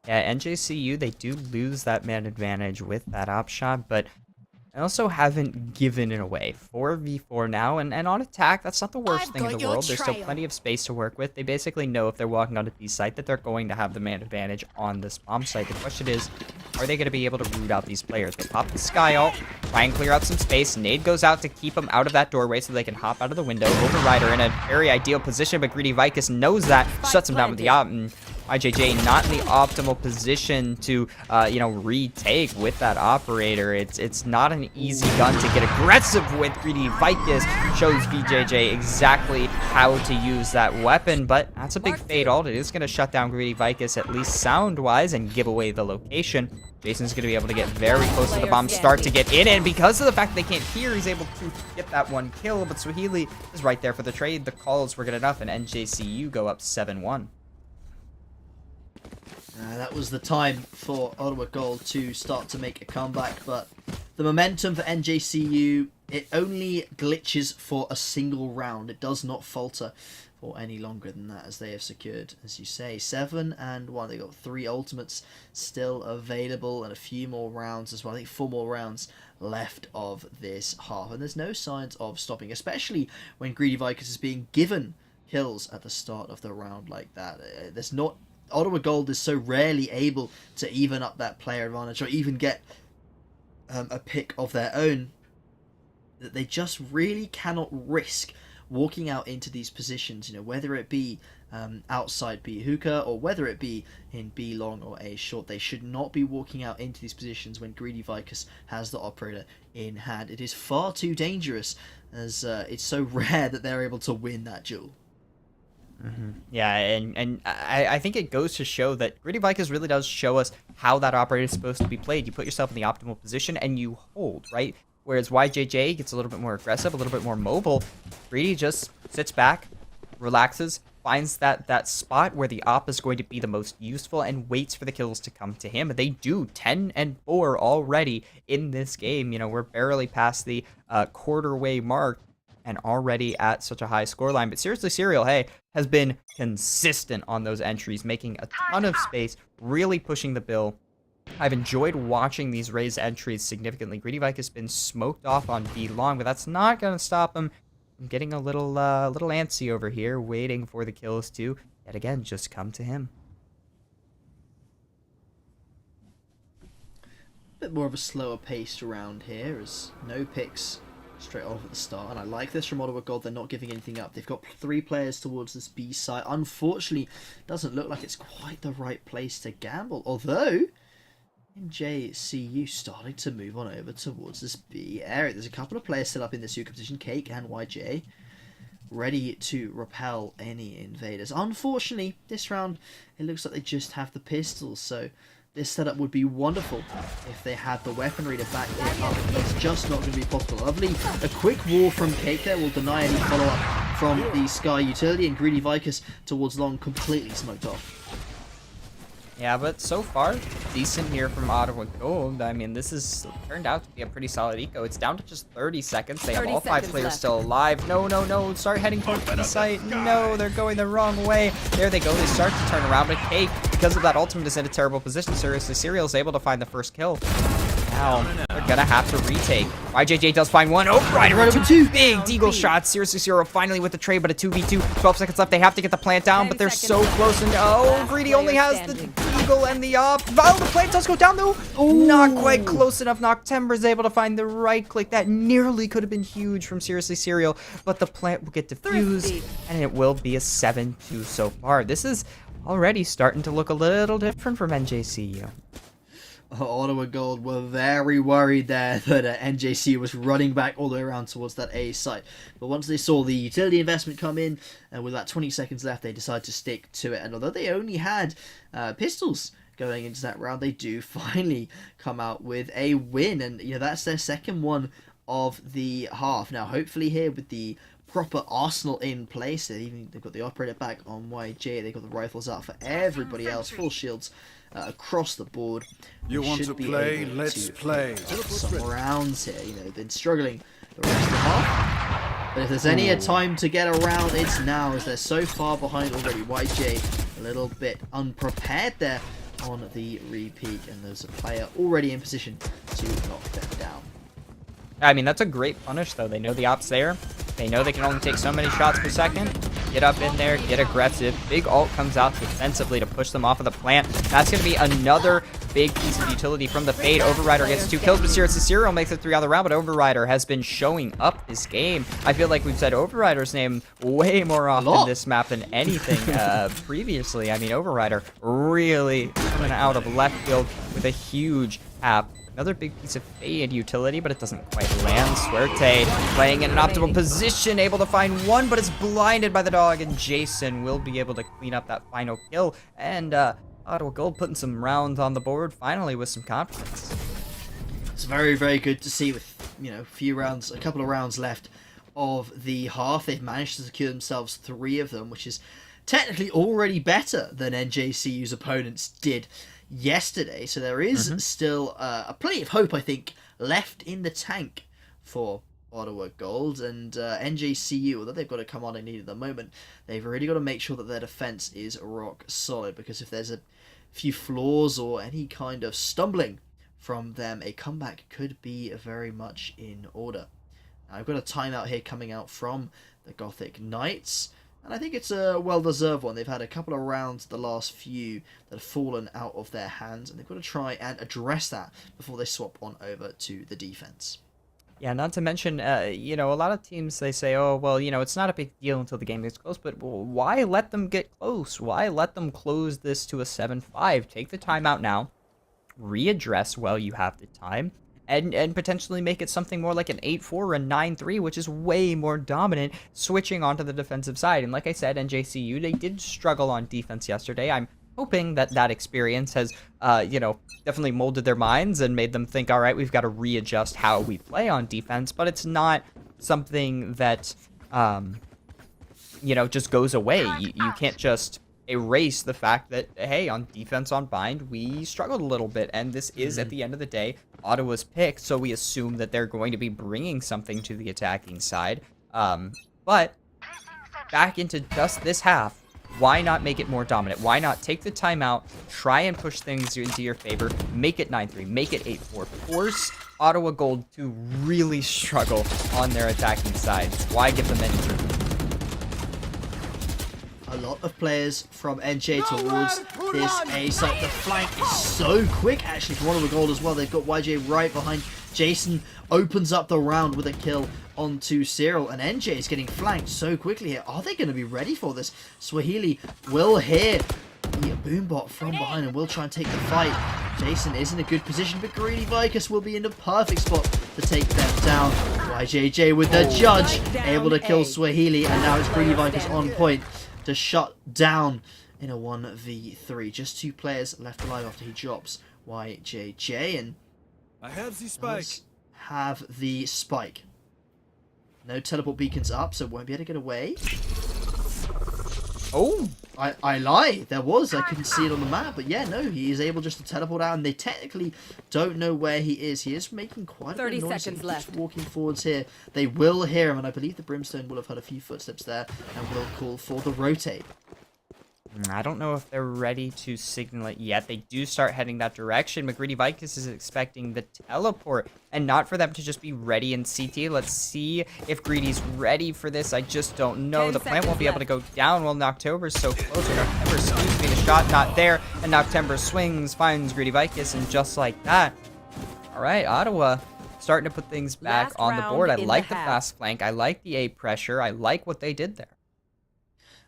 Yeah, NJCU, they do lose that man advantage with that op shot, but I also haven't given it away. 4v4 now, and on attack, that's not the worst thing in the world. There's still plenty of space to work with. They basically know if they're walking onto B site that they're going to have the man advantage on this bomb site. The question is, are they going to be able to root out these players? They pop the Sky ult, try and clear out some space. Nade goes out to keep them out of that doorway so they can hop out of the window. Overrider in a very ideal position, but Greedy Vicus knows that, shuts him down with the op, and IJJ not in the optimal position to, you know, retake with that operator. It's not an easy gun to get aggressive with. Greedy Vicus shows VJJ exactly how to use that weapon, but that's a big fade ult. It is going to shut down Greedy Vicus, at least sound-wise, and give away the location. Jason's going to be able to get very close to the bomb, start to get in, and because of the fact they can't hear, he's able to get that one kill, but Swahili is right there for the trade. The calls were good enough, and NJCU go up 7-1. That was the time for Ottawa Gold to start to make a comeback, but the momentum for NJCU, it only glitches for a single round. It does not falter for any longer than that, as they have secured, as you say, 7-1. They got 3 ultimates still available and a few more rounds as well. I think 4 more rounds left of this half, and there's no signs of stopping, especially when Greedy Vikings is being given kills at the start of the round like that. There's not Ottawa Gold is so rarely able to even up that player advantage or even get a pick of their own that they just really cannot risk walking out into these positions, you know, whether it be outside B hookah or whether it be in B long or A short. They should not be walking out into these positions when Greedy Vicus has the operator in hand. It is far too dangerous, as it's so rare that they're able to win that duel. Yeah, and I think it goes to show that Greedy Vicus really does show us how that operator is supposed to be played. You put yourself in the optimal position and you hold, right? Whereas YJJ gets a little bit more aggressive, a little bit more mobile. Greedy just sits back, relaxes, finds that spot where the op is going to be the most useful and waits for the kills to come to him. They do 10-4 already in this game. You know, we're barely past the quarter way mark and already at such a high scoreline. But seriously, Serial, hey, has been consistent on those entries, making a ton of space, really pushing the bill. I've enjoyed watching these raised entries significantly. Greedy Vicus has been smoked off on B long, but that's not going to stop him from getting a little antsy over here, waiting for the kills to, yet again, just come to him. A bit more of a slower paced round here, as no picks straight off at the start, and I like this from Ottawa Gold. They're not giving anything up. They've got 3 players towards this B side. Unfortunately, doesn't look like it's quite the right place to gamble, although NJCU starting to move on over towards this B area. There's a couple of players set up in this hookah position, Cake and YJ, ready to repel any invaders. Unfortunately, this round, it looks like they just have the pistols, so this setup would be wonderful if they had the weaponry to back it up. It's just not going to be possible. Lovely. A quick wall from Cake there will deny any follow-up from the Sky utility, and Greedy Vicus towards long, completely smoked off. Yeah, but so far, decent here from Ottawa Gold. I mean, this has turned out to be a pretty solid eco. It's down to just 30 seconds. They have all 5 players left. Still alive. No, no, no. Start heading towards the site. No, they're going the wrong way. There they go. They start to turn around. But Cake, because of that ultimate, is in a terrible position. Seriously, Serial is able to find the first kill. Now, they're going to have to retake. YJJ does find one. Oh, right over 2 big deagle shots. Seriously, Zero finally with the trade, but a 2v2. 12 seconds left. They have to get the plant down, but they're so close. And oh, Greedy only has the deagle and the op. Oh, the plant does go down, though. Ooh. Not quite close enough. Noctember is able to find the right click. That nearly could have been huge from Seriously Serial, but the plant will get diffused, and it will be a 7-2 so far. This is already starting to look a little different from NJCU. Ottawa Gold were very worried there that NJC was running back all the way around towards that A site. But once they saw the utility investment come in, and with about 20 seconds left, they decided to stick to it. And although they only had pistols going into that round, they do finally come out with a win. And you know, that's their second one of the half. Now, hopefully here with the proper arsenal in place, they've got the operator back on YJ, they've got the rifles out for everybody else, full shields across the board. You want to play? Let's play. Some rounds here, you know, they've been struggling the rest of the half. But if there's any time to get around, it's now, as they're so far behind already. YJ a little bit unprepared there on the repeat, and there's a player already in position to knock them down. I mean, that's a great punish, though. They know the op's there. They know they can only take so many shots per second. Get up in there, get aggressive. Big ult comes out defensively to push them off of the plant. That's going to be another big piece of utility from the Fade. Overrider gets 2 kills, but Seriously Serial makes it 3 on the round, but Overrider has been showing up this game. I feel like we've said Overrider's name way more often this map than anything previously. I mean, Overrider really coming out of left field with a huge app. Another big piece of Fade utility, but it doesn't quite land. Suerte playing in an optimal position, able to find one, but it's blinded by the dog, and Jason will be able to clean up that final kill. And Ottawa Gold putting some rounds on the board finally with some confidence. It's very, very good to see with, a couple of rounds left of the half. They've managed to secure themselves 3 of them, which is technically already better than NJCU's opponents did yesterday. So there is still plenty of hope, I think, left in the tank for Ottawa Gold. And NJCU, although they've got to come on in need at the moment, they've really got to make sure that their defense is rock solid, because if there's a few flaws or any kind of stumbling from them, a comeback could be very much in order. Now, I've got a timeout here coming out from the Gothic Knights, and I think it's a well-deserved one. They've had a couple of rounds, the last few, that have fallen out of their hands, and they've got to try and address that before they swap on over to the defense. Yeah, not to mention, a lot of teams, they say, oh, well, it's not a big deal until the game gets close, but why let them get close? Why let them close this to a 7-5? Take the timeout now, readdress while you have the time, and potentially make it something more like an 8-4 or a 9-3, which is way more dominant, switching onto the defensive side. And like I said, NJCU, they did struggle on defense yesterday. I'm hoping that experience has, definitely molded their minds and made them think, all right, we've got to readjust how we play on defense. But it's not something that, just goes away. You can't just erase the fact that, hey, on defense on Bind, we struggled a little bit. And this is, at the end of the day, Ottawa's pick. So we assume that they're going to be bringing something to the attacking side. But back into just this half, why not make it more dominant? Why not take the timeout, try and push things into your favor, make it 9-3, make it 8-4, force Ottawa Gold to really struggle on their attacking side. Why give them any room? A lot of players from NJ towards this A site. The flank is so quick, actually, for Ottawa Gold as well. They've got YJ right behind. Jason opens up the round with a kill onto Cyril, and NJ is getting flanked so quickly here. Are they going to be ready for this? Swahili will hear the boombot from behind and will try and take the fight. Jason is in a good position, but Greedy Vicus will be in the perfect spot to take them down. YJJ with the judge, able to kill Swahili, and now it's Greedy Vicus on point to shut down in a 1v3. Just 2 players left alive after he drops YJJ, and I have the spike. Have the spike. No teleport beacons up, so won't be able to get away. Oh! I lie. There was. I couldn't see it on the map. But yeah, no, he is able just to teleport out, and they technically don't know where he is. He is making quite a bit of noise. 30 seconds left. Walking forwards here. They will hear him, and I believe the Brimstone will have had a few footsteps there and will call for the rotate. I don't know if they're ready to signal it yet. They do start heading that direction. McGreedy Vicus is expecting the teleport, and not for them to just be ready in CT. Let's see if Greedy's ready for this. I just don't know. The plant won't be able to go down while Noctober's so close. Noctober, excuse me, the shot not there, and Noctober swings, finds Greedy Vicus, and just like that. All right, Ottawa starting to put things back Last on the board. I round in like the the half. fast flank. I like the A pressure. I like what they did there.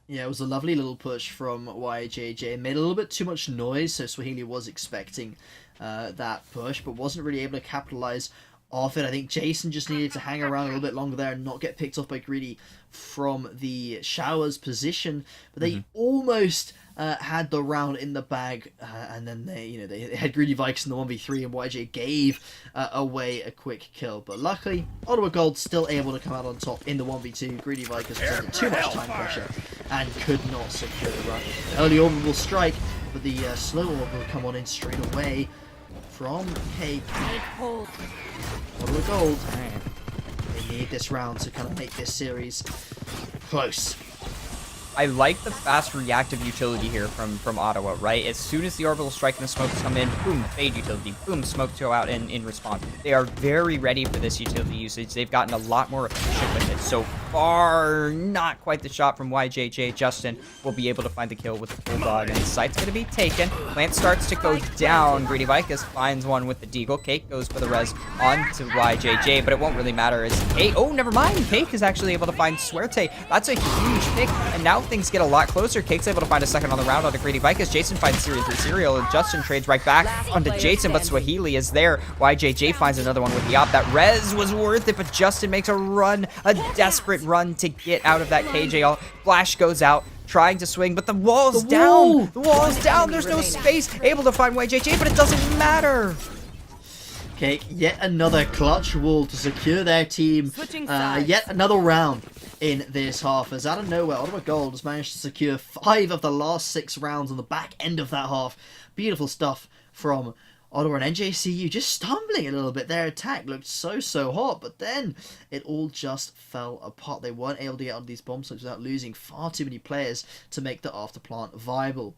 Yeah, it was a lovely little push from YJJ. It made a little bit too much noise, so Swahili was expecting that push, but wasn't really able to capitalize off it. I think Jason just needed to hang around a little bit longer there and not get picked off by Greedy from the Showers position. But they almost had the round in the bag, and then they had Greedy Vikes in the 1v3, and YJ gave away a quick kill. But luckily, Ottawa Gold still able to come out on top in the 1v2. Greedy Vikes was under too much time pressure and could not secure the run. Early orb will strike, but the slow orb will come on in straight away from KP. Ottawa Gold. They need this round to kind of make this series close. I like the fast reactive utility here from Ottawa, right? As soon as the orbital strike and the smokes come in, boom, fade utility, boom, smoke go out in response. They are very ready for this utility usage. They've gotten a lot more efficient with it. So far, not quite the shot from YJJ. Justin will be able to find the kill with the Bulldog, and the site's going to be taken. Plant starts to go down. Greedy Vicus finds one with the Deagle. Cake goes for the res onto YJJ, but it won't really matter as Cake, oh, never mind. Cake is actually able to find Suerte. That's a huge pick, and now things get a lot closer. Cake's able to find a second on the round onto Greedy Vicus. Jason finds Serial, and Justin trades right back onto Jason, but Swahili is there. YJJ finds another one with the op. That res was worth it, but Justin makes a run, a desperate run to get out of that KJ. Flash goes out. trying to swing, but the wall's The wall! down. The wall's One down. enemy There's no remaining. space. Able to find YJJ, but it doesn't matter. Okay, yet another clutch wall to secure their team. Switching sides. Yet another round in this half, as out of nowhere, Ottawa Gold has managed to secure 5 of the last 6 rounds on the back end of that half. Beautiful stuff from Ottawa, and NJCU just stumbling a little bit. Their attack looked so hot, but then it all just fell apart. They weren't able to get on these bomb sites without losing far too many players to make the after plant viable.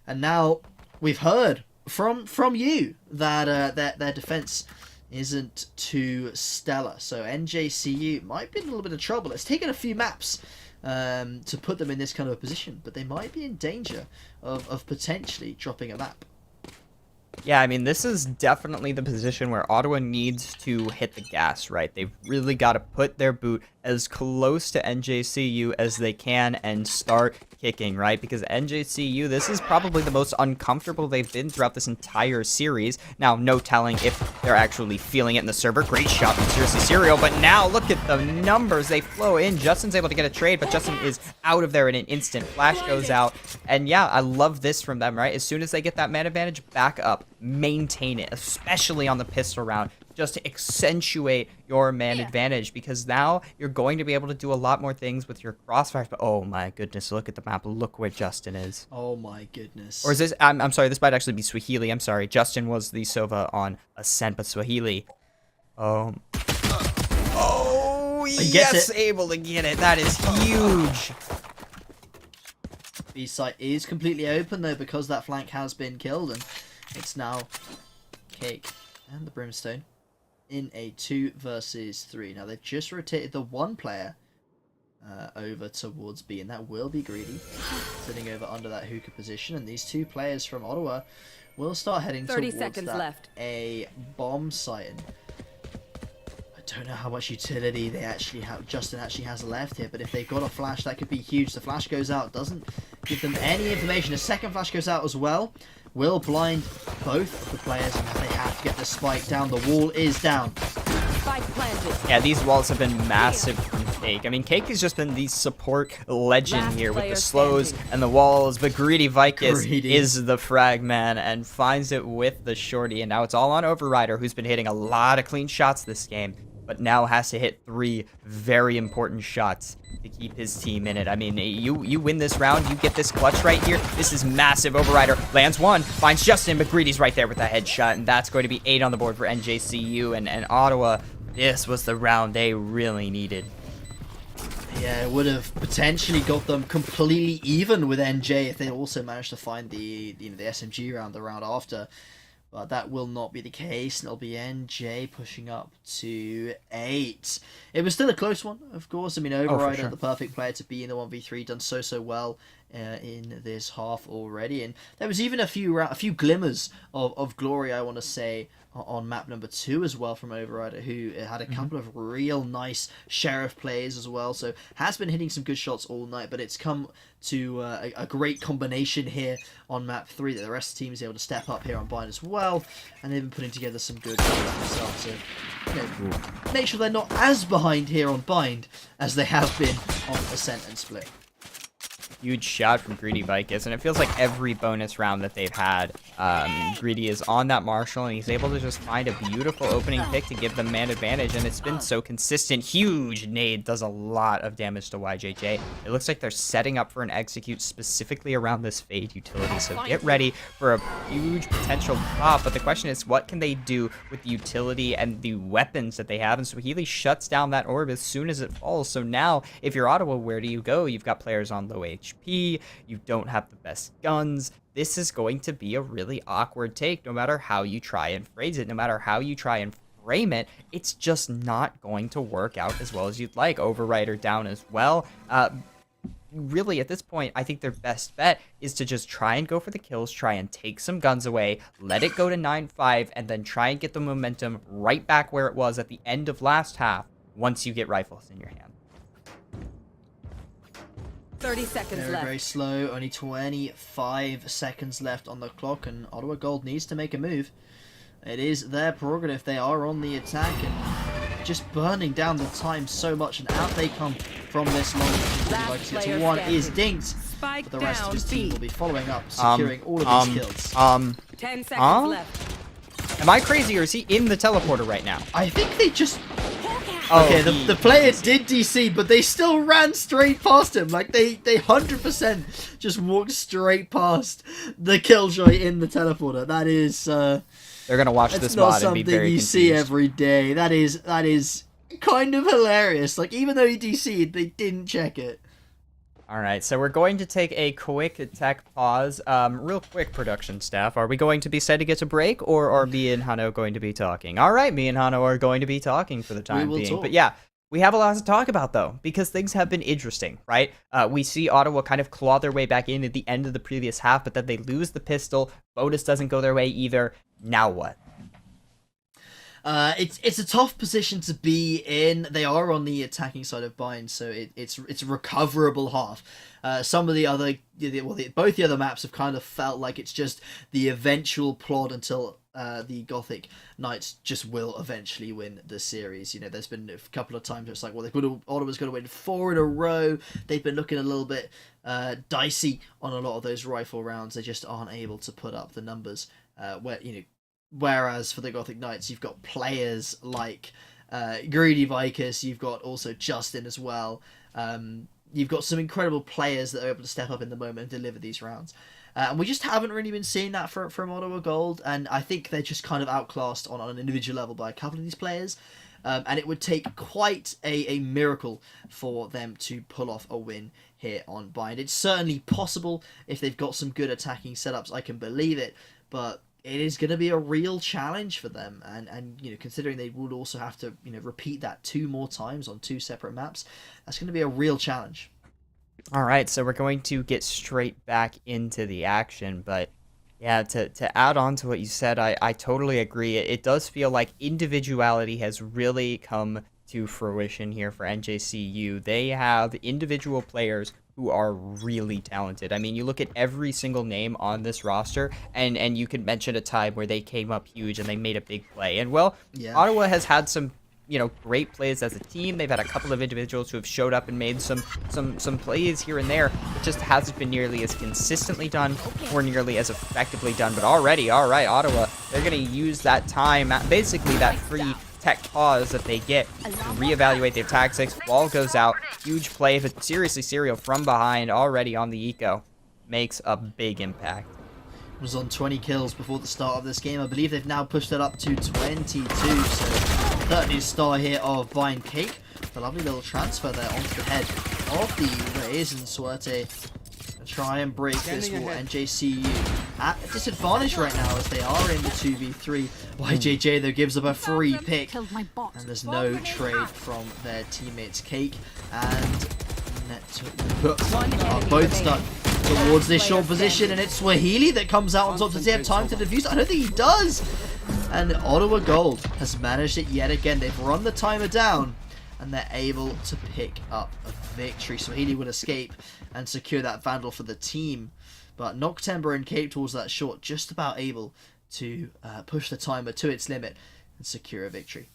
And now we've heard from you that their defense isn't too stellar, so NJCU might be in a little bit of trouble. It's taken a few maps to put them in this kind of a position, but they might be in danger of potentially dropping a map. Yeah, I mean, this is definitely the position where Ottawa needs to hit the gas, right? They've really got to put their boot as close to NJCU as they can and start kicking, right? Because NJCU, this is probably the most uncomfortable they've been throughout this entire series. Now, no telling if they're actually feeling it in the server. Great shot from Seriously Serial, but now look at the numbers. They flow in. Justin's able to get a trade, but Justin is out of there in an instant. Flash goes out, and yeah, I love this from them, right? As soon as they get that man advantage, back up. Maintain it, especially on the pistol round, just to accentuate your man advantage, because now you're going to be able to do a lot more things with your crossfires. But oh my goodness, look at the map. Look where Justin is. Oh my goodness. Or is this, I'm sorry, this might actually be Swahili. I'm sorry. Justin was the Sova on Ascent, but Swahili. Oh, He yes, gets it. able to get it. That is huge. B site is completely open though, because that flank has been killed, and it's now Cake and the Brimstone in a 2 versus 3. Now they've just rotated the one player over towards B, and that will be Greedy, sitting over under that hookah position, and these 2 players from Ottawa will start heading 30 towards seconds that left. A bomb site. And I don't know how much utility they actually have. Justin actually has left here, but if they've got a flash, that could be huge. The flash goes out, doesn't give them any information. A second flash goes out as well. Will blind both of the players, and they have to get the spike down. The wall is down. Spike planted. Yeah, these walls have been massive from Cake. I mean, Cake has just been the support legend Last here with the player slows standing. and the walls, but Greedy Vicus Greedy. is the frag man and finds it with the shorty, and now it's all on Overrider, who's been hitting a lot of clean shots this game, but now has to hit 3 very important shots to keep his team in it. I mean, you win this round, you get this clutch right here. This is massive. Overrider lands 1, finds Justin, but Greedy's right there with that headshot, and that's going to be 8 on the board for NJCU and Ottawa. This was the round they really needed. Yeah, it would have potentially got them completely even with NJ if they also managed to find the SMG round the round after. But that will not be the case, and it'll be NJ pushing up to 8. It was still a close one, of course. I mean, Overrider, sure. the perfect player to be in the 1v3, done so well in this half already. And there was even a few glimmers of glory, I want to say, on map number 2 as well from Overrider, who had a couple of real nice Sheriff plays as well. So has been hitting some good shots all night, but it's come to a great combination here on map 3 that the rest of the team is able to step up here on Bind as well, and they've been putting together some good themselves. So make sure they're not as behind here on Bind as they have been on Ascent and Split. Huge shot from Greedy Vicus, and it feels like every bonus round that they've had, Greedy is on that Marshall, and he's able to just find a beautiful opening pick to give them man advantage, and it's been so consistent. Huge nade does a lot of damage to YJJ. It looks like they're setting up for an execute specifically around this Fade utility, so get ready for a huge potential pop, but the question is, what can they do with the utility and the weapons that they have? And Swahili shuts down that orb as soon as it falls, so now, if you're Ottawa, where do you go? You've got players on low HP, you don't have the best guns. This is going to be a really awkward take, no matter how you try and phrase it, no matter how you try and frame it, it's just not going to work out as well as you'd like. Overrider down as well. Really, at this point, I think their best bet is to just try and go for the kills, try and take some guns away, let it go to 9-5, and then try and get the momentum right back where it was at the end of last half once you get rifles in your hand. 30 seconds left. Very slow, only 25 seconds left on the clock, and Ottawa Gold needs to make a move. It is their prerogative. They are on the attack and just burning down the time so much, and out they come from this long. Last player One standing. is dinked, Spike The rest of down his team B. will be following up, securing all of these kills. 10 seconds Huh? left. Am I crazy or is he in the teleporter right now? I think they just... Oh, Okay, he- the player did DC, but they still ran straight past him. Like, they 100% just walked straight past the Killjoy in the teleporter. That is... They're gonna watch That's this not mod and be something very you confused. see every day. That is kind of hilarious. Like, even though he DC'd, they didn't check it. All right, so we're going to take a quick tech pause. Real quick, production staff. Are we going to be setting it to break, or are me and Hano going to be talking? All right, me and Hano are going to be talking for the time will being. talk. But yeah, we have a lot to talk about, though, because things have been interesting, right? We see Ottawa kind of claw their way back in at the end of the previous half, but then they lose the pistol. Bonus doesn't go their way either. Now what? It's a tough position to be in. They are on the attacking side of Bind, so it's a recoverable half. Some of the other, both the other maps have kind of felt like it's just the eventual plod until the Gothic Knights just will eventually win the series. You know, there's been a couple of times where it's like, well, Ottawa's going to win 4 in a row. They've been looking a little bit dicey on a lot of those rifle rounds. They just aren't able to put up the numbers Whereas for the Gothic Knights, you've got players like Greedy Vicus, you've got also Justin as well. You've got some incredible players that are able to step up in the moment and deliver these rounds. And we just haven't really been seeing that from Ottawa Gold, and I think they're just kind of outclassed on an individual level by a couple of these players. And it would take quite a miracle for them to pull off a win here on Bind. It's certainly possible if they've got some good attacking setups, I can believe it, but it is going to be a real challenge for them, and considering they would also have to repeat that 2 more times on 2 separate maps, that's going to be a real challenge. All right, so we're going to get straight back into the action, but yeah, to add on to what you said, I totally agree. It does feel like individuality has really come to fruition here for NJCU. They have individual players who are really talented. I mean, you look at every single name on this roster, and you can mention a time where they came up huge and they made a big play. And well, Yeah. Ottawa has had some great plays as a team. They've had a couple of individuals who have showed up and made some plays here and there. It just hasn't been nearly as consistently done or nearly as effectively done. But already, all right, Ottawa, they're going to use that time, basically that free tech pause that they get to reevaluate their tactics. Wall goes out. Huge play, but seriously, Serial from behind already on the eco makes a big impact. Was on 20 kills before the start of this game. I believe they've now pushed it up to 22, so 30 star here of Bind Cake. A lovely little transfer there onto the head of the Rays, and Suerte to try and break this wall. NJCU at a disadvantage right now as they are in the 2v3. YJJ though gives up a free pick, and there's no trade from their teammates Cake and are both stuck towards this short position, and it's Swahili that comes out on top. Does he have time to defuse? I don't think he does. And Ottawa Gold has managed it yet again. They've run the timer down, and they're able to pick up a victory. Swahili will escape and secure that Vandal for the team, but Noctember and Cape towards that short, just about able to push the timer to its limit and secure a victory.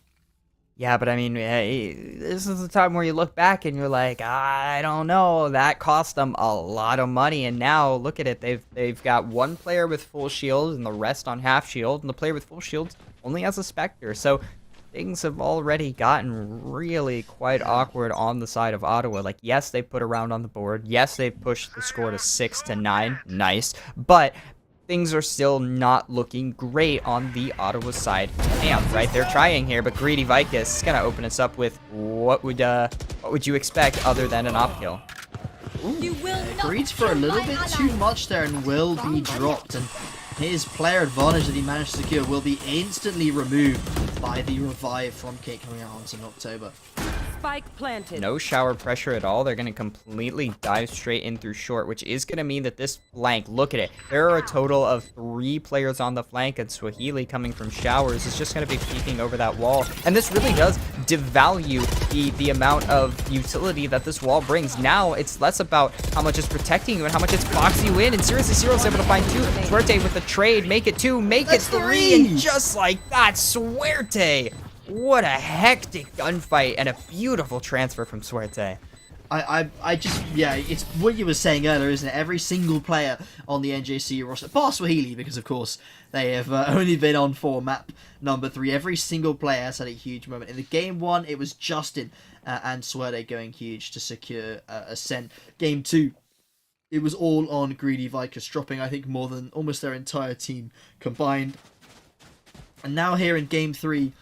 Yeah, but I mean, this is the time where you look back and you're like, I don't know, that cost them a lot of money, and now look at it, they've got one player with full shield and the rest on half shield, and the player with full shield only has a Spectre, so things have already gotten really quite awkward on the side of Ottawa. Like, yes, they put a round on the board, yes, they've pushed the score to 6-9, nice, but things are still not looking great on the Ottawa side. Damn, right? They're trying here, but Greedy Vicus is gonna open us up with what would you expect other than an op kill? Greeds for a little bit too much there and will be dropped, and his player advantage that he managed to secure will be instantly removed by the revive from Cake coming out onto October. Spike planted. No shower pressure at all. They're going to completely dive straight in through short, which is going to mean that this flank, look at it. There are a total of 3 players on the flank, and Swahili coming from showers is just going to be peeking over that wall. And this really does devalue the amount of utility that this wall brings. Now it's less about how much it's protecting you and how much it's boxing you in. And seriously, Cyril's able to find 2. Suerte with the trade, make it 2, make it 3, and just like that, Suerte. What a hectic gunfight and a beautiful transfer from Suerte. I just, yeah, it's what you were saying earlier, isn't it? Every single player on the NJC roster, bar Swahili, because of course they have only been on for map number 3. Every single player has had a huge moment. In the game 1, it was Justin and Swerde going huge to secure Ascent. Game 2, it was all on Greedy Vikers, dropping, I think, more than almost their entire team combined. And now here in Game 3,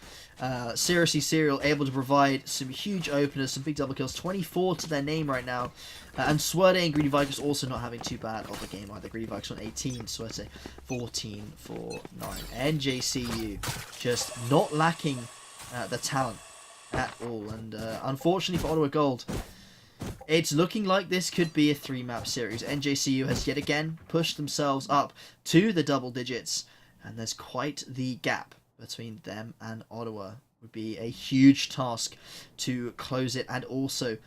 Seriously Serial able to provide some huge openers, some big double kills, 24 to their name right now. And Swerde and Greedy Vikers also not having too bad of a game either. Greedy Vikers on 18, Swerde 14 for 9. NJCU just not lacking the talent at all. And unfortunately for Ottawa Gold, it's looking like this could be a 3-map series. NJCU has yet again pushed themselves up to the double digits, and there's quite the gap between them and Ottawa. Would be a huge task to close it, and also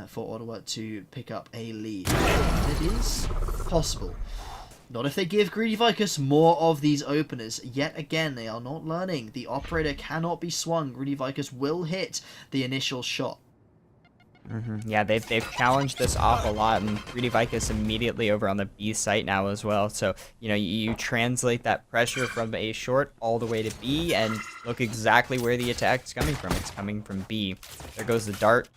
for Ottawa to pick up a lead. It is possible. Not if they give Greedy Vikers more of these openers. Yet again, they are not learning. The operator cannot be swung. Greedy Vikers will hit the initial shot. Yeah, they've challenged this off a lot, and Greedy Vicus immediately over on the B site now as well. So, you know, you translate that pressure from A short all the way to B, and look exactly where the attack's coming from. It's coming from B. There goes the dart.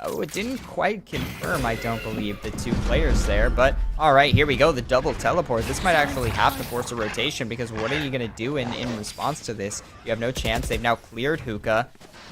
Oh, it didn't quite confirm, I don't believe, the 2 players there, but alright, here we go, the double teleport. This might actually have to force a rotation, because what are you going to do in response to this? You have no chance. They've now cleared Hookah.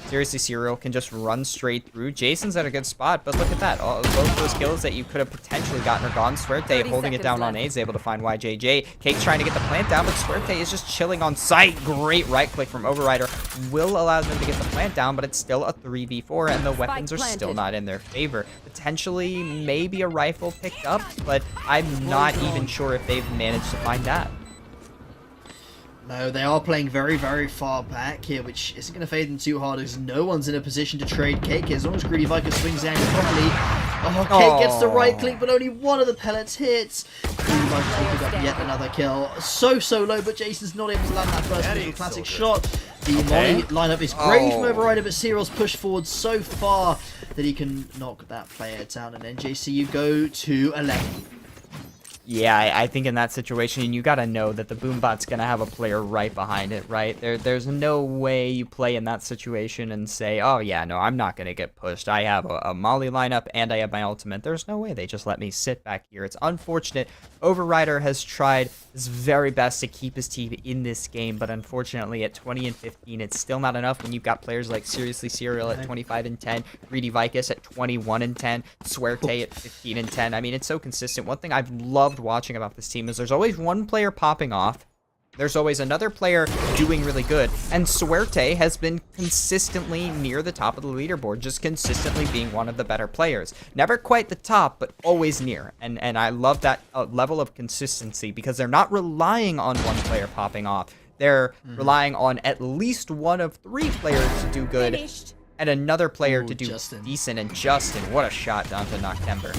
Seriously Serial can just run straight through. Jason's at a good spot, but look at that. Both those kills that you could have potentially gotten are gone. Swerte holding it down on A is able to find YJJ. Cake's trying to get the plant down, but Swerte is just chilling on site. Great right click from Overrider. Will allow them to get the plant down, but it's still a 3v4, and the weapons are still not in their favor. Potentially, maybe a rifle picked up, but I'm not even sure if they've managed to find that. No, they are playing very, very far back here, which isn't going to fade them too hard, as no one's in a position to trade Cake here. As long as Greedy Viker swings down properly. Oh, Cake gets the right click, but only one of the pellets hits. Greedy Viker picking up yet another kill. So low, but Jason's not able to land that first little classic shot. The Molly lineup is great from Overrider, but Serial's pushed forward so far that he can knock that player down, and NJCU go to 11. Yeah, I think in that situation, you gotta know that the Boombot's gonna have a player right behind it, right? There's no way you play in that situation and say, oh yeah, no, I'm not gonna get pushed. I have a Molly lineup and I have my ultimate. There's no way they just let me sit back here. It's unfortunate. Overrider has tried his very best to keep his team in this game, but unfortunately at 20 and 15, it's still not enough when you've got players like Seriously Serial at 25 and 10, Greedy Vicus at 21 and 10, Swerte at 15 and 10. I mean, it's so consistent. One thing I've loved watching about this team is there's always one player popping off, there's always another player doing really good, and Swerte has been consistently near the top of the leaderboard, just consistently being one of the better players. Never quite the top, but always near, and I love that level of consistency, because they're not relying on one player popping off. They're relying on at least one of 3 players to do good, and another player to do decent. And Justin, what a shot down to Noctember.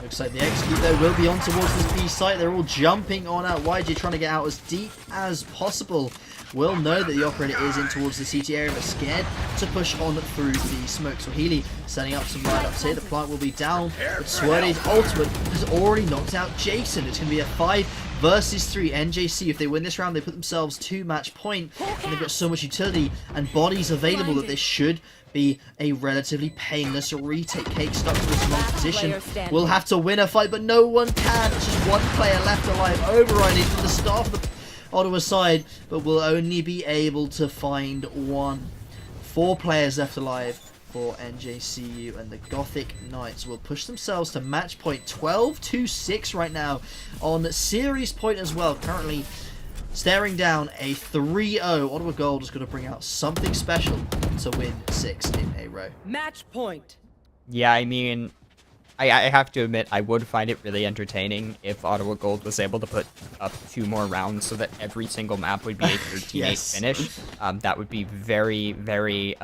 Looks like the execute though will be on towards this B site. They're all jumping on out. YG trying to get out as deep as possible. Will know that the operator is in towards the CT area, but scared to push on through the smoke. So Healy setting up some lineups here. The plant will be down, but Swerde's ultimate has already knocked out Jason. It's going to be a 5 versus 3. NJC, if they win this round, they put themselves to match point, and they've got so much utility and bodies available that this should be a relatively painless retake. Cake stuck to this long position. Will have to win a fight, but no one can. It's just one player left alive. Overriding from the start of the Ottawa side, but will only be able to find one. 4 players left alive for NJCU, and the Gothic Knights will push themselves to match point. 12-6 right now on series point as well. Currently staring down a 3-0. Ottawa Gold is going to bring out something special to win 6 in a row. Match point. Yeah, I mean, I have to admit, I would find it really entertaining if Ottawa Gold was able to put up 2 more rounds so that every single map would be a 13-8 Yes. finish. That would be very, very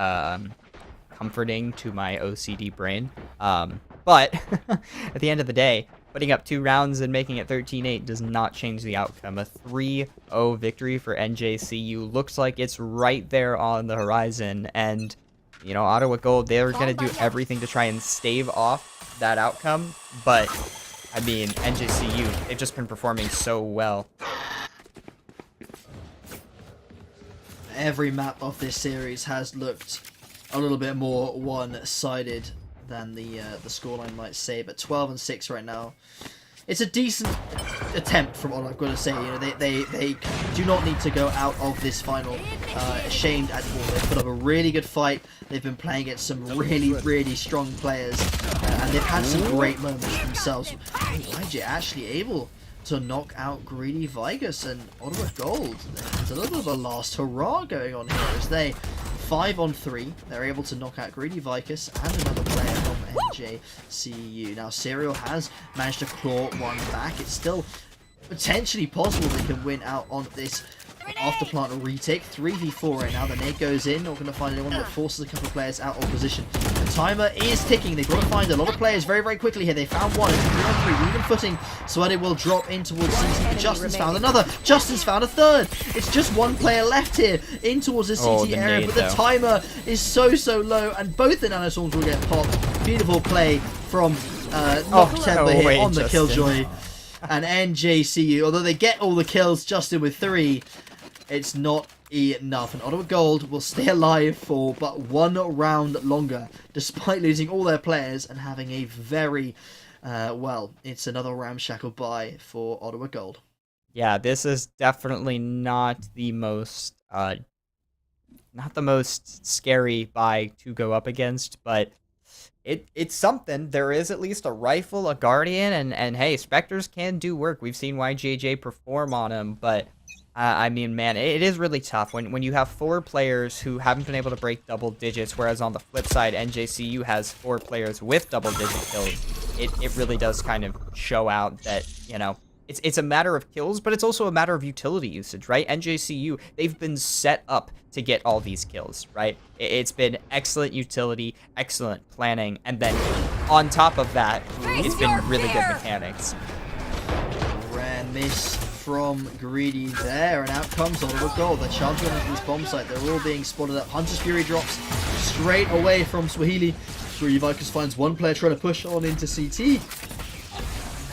comforting to my OCD brain. But at the end of the day, putting up 2 rounds and making it 13-8 does not change the outcome. A 3-0 victory for NJCU looks like it's right there on the horizon, and You know, Ottawa Gold, they're going to do everything to try and stave off that outcome. But, I mean, NJCU, they've just been performing so well. Every map of this series has looked a little bit more one-sided than the scoreline might say, but 12-6 right now. It's a decent attempt from what I've got to say. You know, they do not need to go out of this final ashamed at all. They've put up a really good fight. They've been playing against some really strong players, and they've had some great moments themselves. YJ actually able to knock out Greedy Vigus and Ottawa Gold. There's a little bit of a last hurrah going on here as they 5-on-3. They're able to knock out Greedy Vigus and another player from NJCU. Now Serial has managed to claw one back. It's still potentially possible they can win out on this after plant retake. 3v4 right now. The nade goes in. Not going to find anyone, but forces a couple of players out of position. The timer is ticking. They've got to find a lot of players very quickly here. They found one. It's 3-on-3. Even footing. Sweaty will drop in towards CT, but Justin's found another. Justin's found a third. It's just one player left here in towards the CT area, but the timer is so low, and both the nanoswarms will get popped. Beautiful play from Noctember here on the Justin. Killjoy. And NJCU, although they get all the kills, Justin with 3, it's not enough. And Ottawa Gold will stay alive for but 1 round longer, despite losing all their players and having a very, well, it's another ramshackle bye for Ottawa Gold. Yeah, this is definitely not the most scary bye to go up against, but it's something. There is at least a rifle, a guardian, and hey, Spectres can do work. We've seen YJJ perform on him, but I mean, man, it is really tough when you have 4 players who haven't been able to break double digits, whereas on the flip side, NJCU has 4 players with double-digit kills. It really does kind of show out that, you know, it's a matter of kills, but it's also a matter of utility usage, right? NJCU, they've been set up to get all these kills, right? It's been excellent utility, excellent planning, and then on top of that, it's been really good mechanics. Rare miss from Greedy there, and out comes Ottawa Gold. They're charging onto this bomb site. They're all being spotted up. Hunter's Fury drops straight away from Swahili. Greedy Vickers finds one player trying to push on into CT.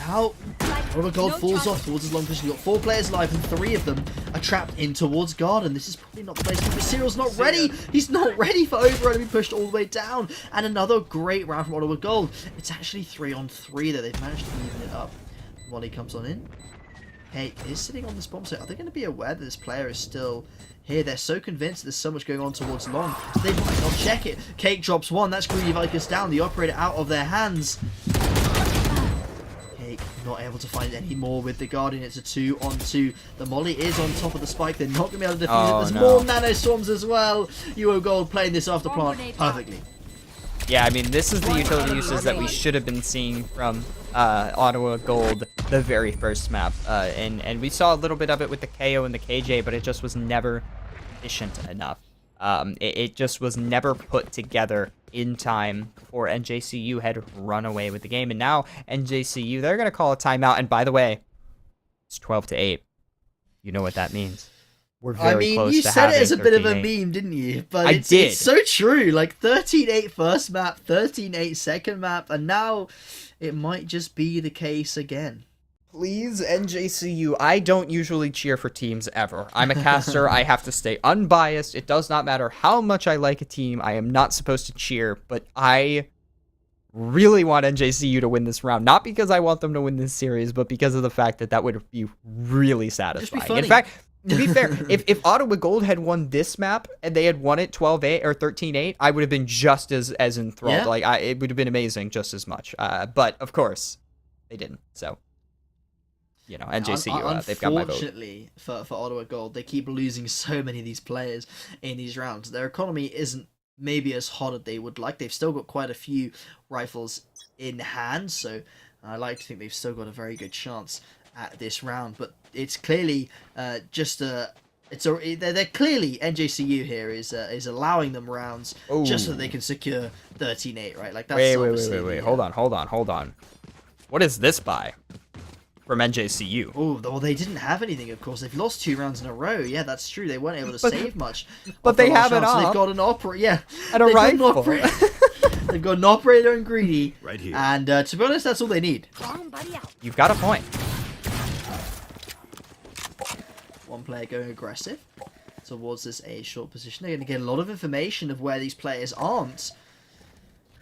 Now, Ottawa Gold falls off towards his long position. You've got 4 players alive, and 3 of them are trapped in towards Garden. This is probably not the place, but Serial's not ready. He's not ready for overrun to be pushed all the way down. And another great round from Ottawa Gold. It's actually 3-on-3 that they've managed to even it up. Wally comes on in. Hey, is sitting on this bomb site. Are they going to be aware that this player is still here? They're so convinced there's so much going on towards long. They might not check it. Cake drops 1. That's Greedy Vickers down. The operator out of their hands. Cake not able to find any more with the Guardian. It's a 2-on-2. The Molly is on top of the spike. They're not going to be able to defuse it. There's more nano swarms as well. UO Gold playing this after plant perfectly. Yeah, I mean, this is the utility uses that we should have been seeing from Ottawa Gold the very first map. And we saw a little bit of it with the KO and the KJ, but it just was never efficient enough. It just was never put together in time before NJCU had run away with the game. And now NJCU, they're going to call a timeout. And by the way, it's 12-8. You know what that means. We're very close you to said it as a bit of a 13-8. meme, didn't you? But I did. It's so true. Like 13-8 first map, 13-8 second map, and now it might just be the case again. Please, NJCU, I don't usually cheer for teams ever. I'm a caster. I have to stay unbiased. It does not matter how much I like a team. I am not supposed to cheer, but I really want NJCU to win this round. Not because I want them to win this series, but because of the fact that would be really satisfying. In fact, to be fair, if Ottawa Gold had won this map and they had won it 12-8 or 13-8, I would have been just as enthralled. Yeah. Like it would have been amazing just as much. But of course, they didn't. So, you know, NJCU, they've got my vote. Unfortunately for Ottawa Gold, they keep losing so many of these players in these rounds. Their economy isn't maybe as hot as they would like. They've still got quite a few rifles in hand, so I like to think they've still got a very good chance at this round. But it's clearly they're clearly NJCU here is allowing them rounds just so they can secure 13-8, right? Like that's Wait. Hold on. What is this buy? from NJCU. Oh, well, they didn't have anything, of course. They've lost 2 rounds in a row. Yeah, that's true. They weren't able to save much. but off the they last have an round, so op. they've got an operator. Yeah, And a they've got an rifle. They've got an operator and greedy. Right here. And to be honest, that's all they need. You've got a point. One player going aggressive towards this A short position. They're going to get a lot of information of where these players aren't.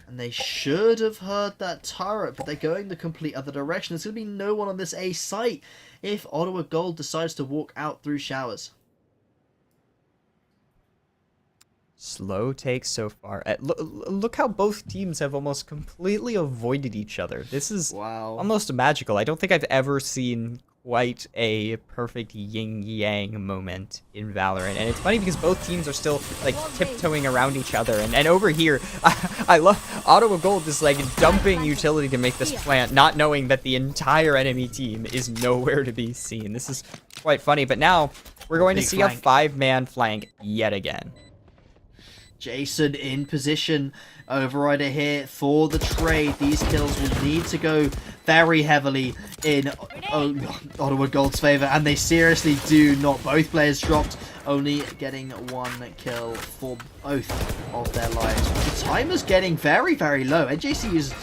And they should have heard that turret, but they're going the complete other direction. There's going to be no one on this A site if Ottawa Gold decides to walk out through showers. Slow takes so far. Look how both teams have almost completely avoided each other. This is Wow. almost magical. I don't think I've ever seen quite a perfect yin-yang moment in Valorant. And it's funny because both teams are still like tiptoeing around each other. And over here, I love Ottawa Gold is like dumping utility to make this plant, not knowing that the entire enemy team is nowhere to be seen. This is quite funny. But now we're going to Big see flank. a 5-man flank yet again. Jason in position. Overrider here for the trade. These kills will need to go very heavily in Ottawa Gold's favour, and they seriously do not. Both players dropped, only getting 1 kill for both of their lives. The timer's getting very, very low. NJC is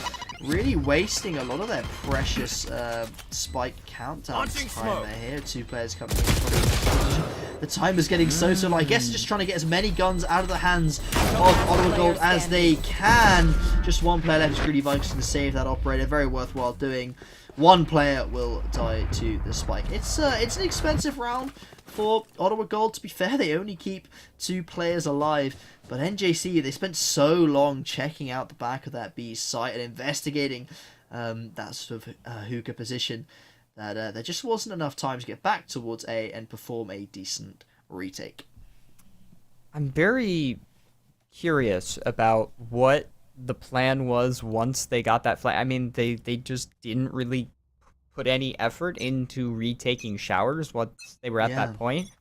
really wasting a lot of their precious spike countdown time here. 2 players coming in from the timer's getting so low. I guess just trying to get as many guns out of the hands of Ottawa Gold as they can. Just 1 player left. Greedy Vikings to save that operator. Very worthwhile doing. 1 player will die to the spike. It's an expensive round for Ottawa Gold. To be fair, they only keep 2 players alive. But NJC, they spent so long checking out the back of that B site and investigating that sort of hookah position that there just wasn't enough time to get back towards A and perform a decent retake. I'm very curious about what the plan was once they got that flag. I mean, they just didn't really put any effort into retaking showers once they were at that point.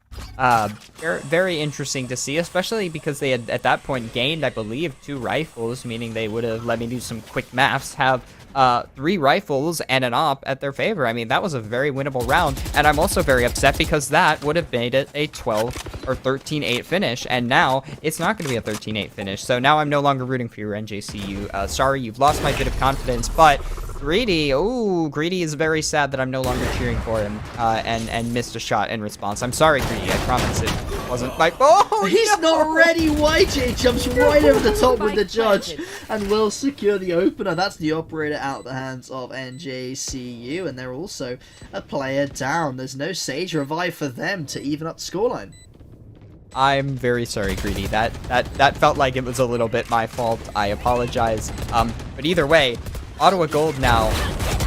Very, very interesting to see, especially because they had at that point gained, I believe, 2 rifles, meaning they would have, let me do some quick maths, have 3 rifles and an op at their favor. I mean, that was a very winnable round, and I'm also very upset because that would have made it a 12 or 13-8 finish, and now it's not going to be a 13-8 finish. So now I'm no longer rooting for your NJCU. Sorry, you've lost my bit of confidence, but Greedy, Greedy is very sad that I'm no longer cheering for him, and missed a shot in response. I'm sorry, Greedy. I promise it wasn't my fault. He's not ready. YJ jumps right over the top with the judge and will secure the opener. That's the operator out of the hands of NJCU, and they're also a player down. There's no Sage revive for them to even up the scoreline. I'm very sorry, Greedy. That felt like it was a little bit my fault. I apologize. But either way, Ottawa Gold now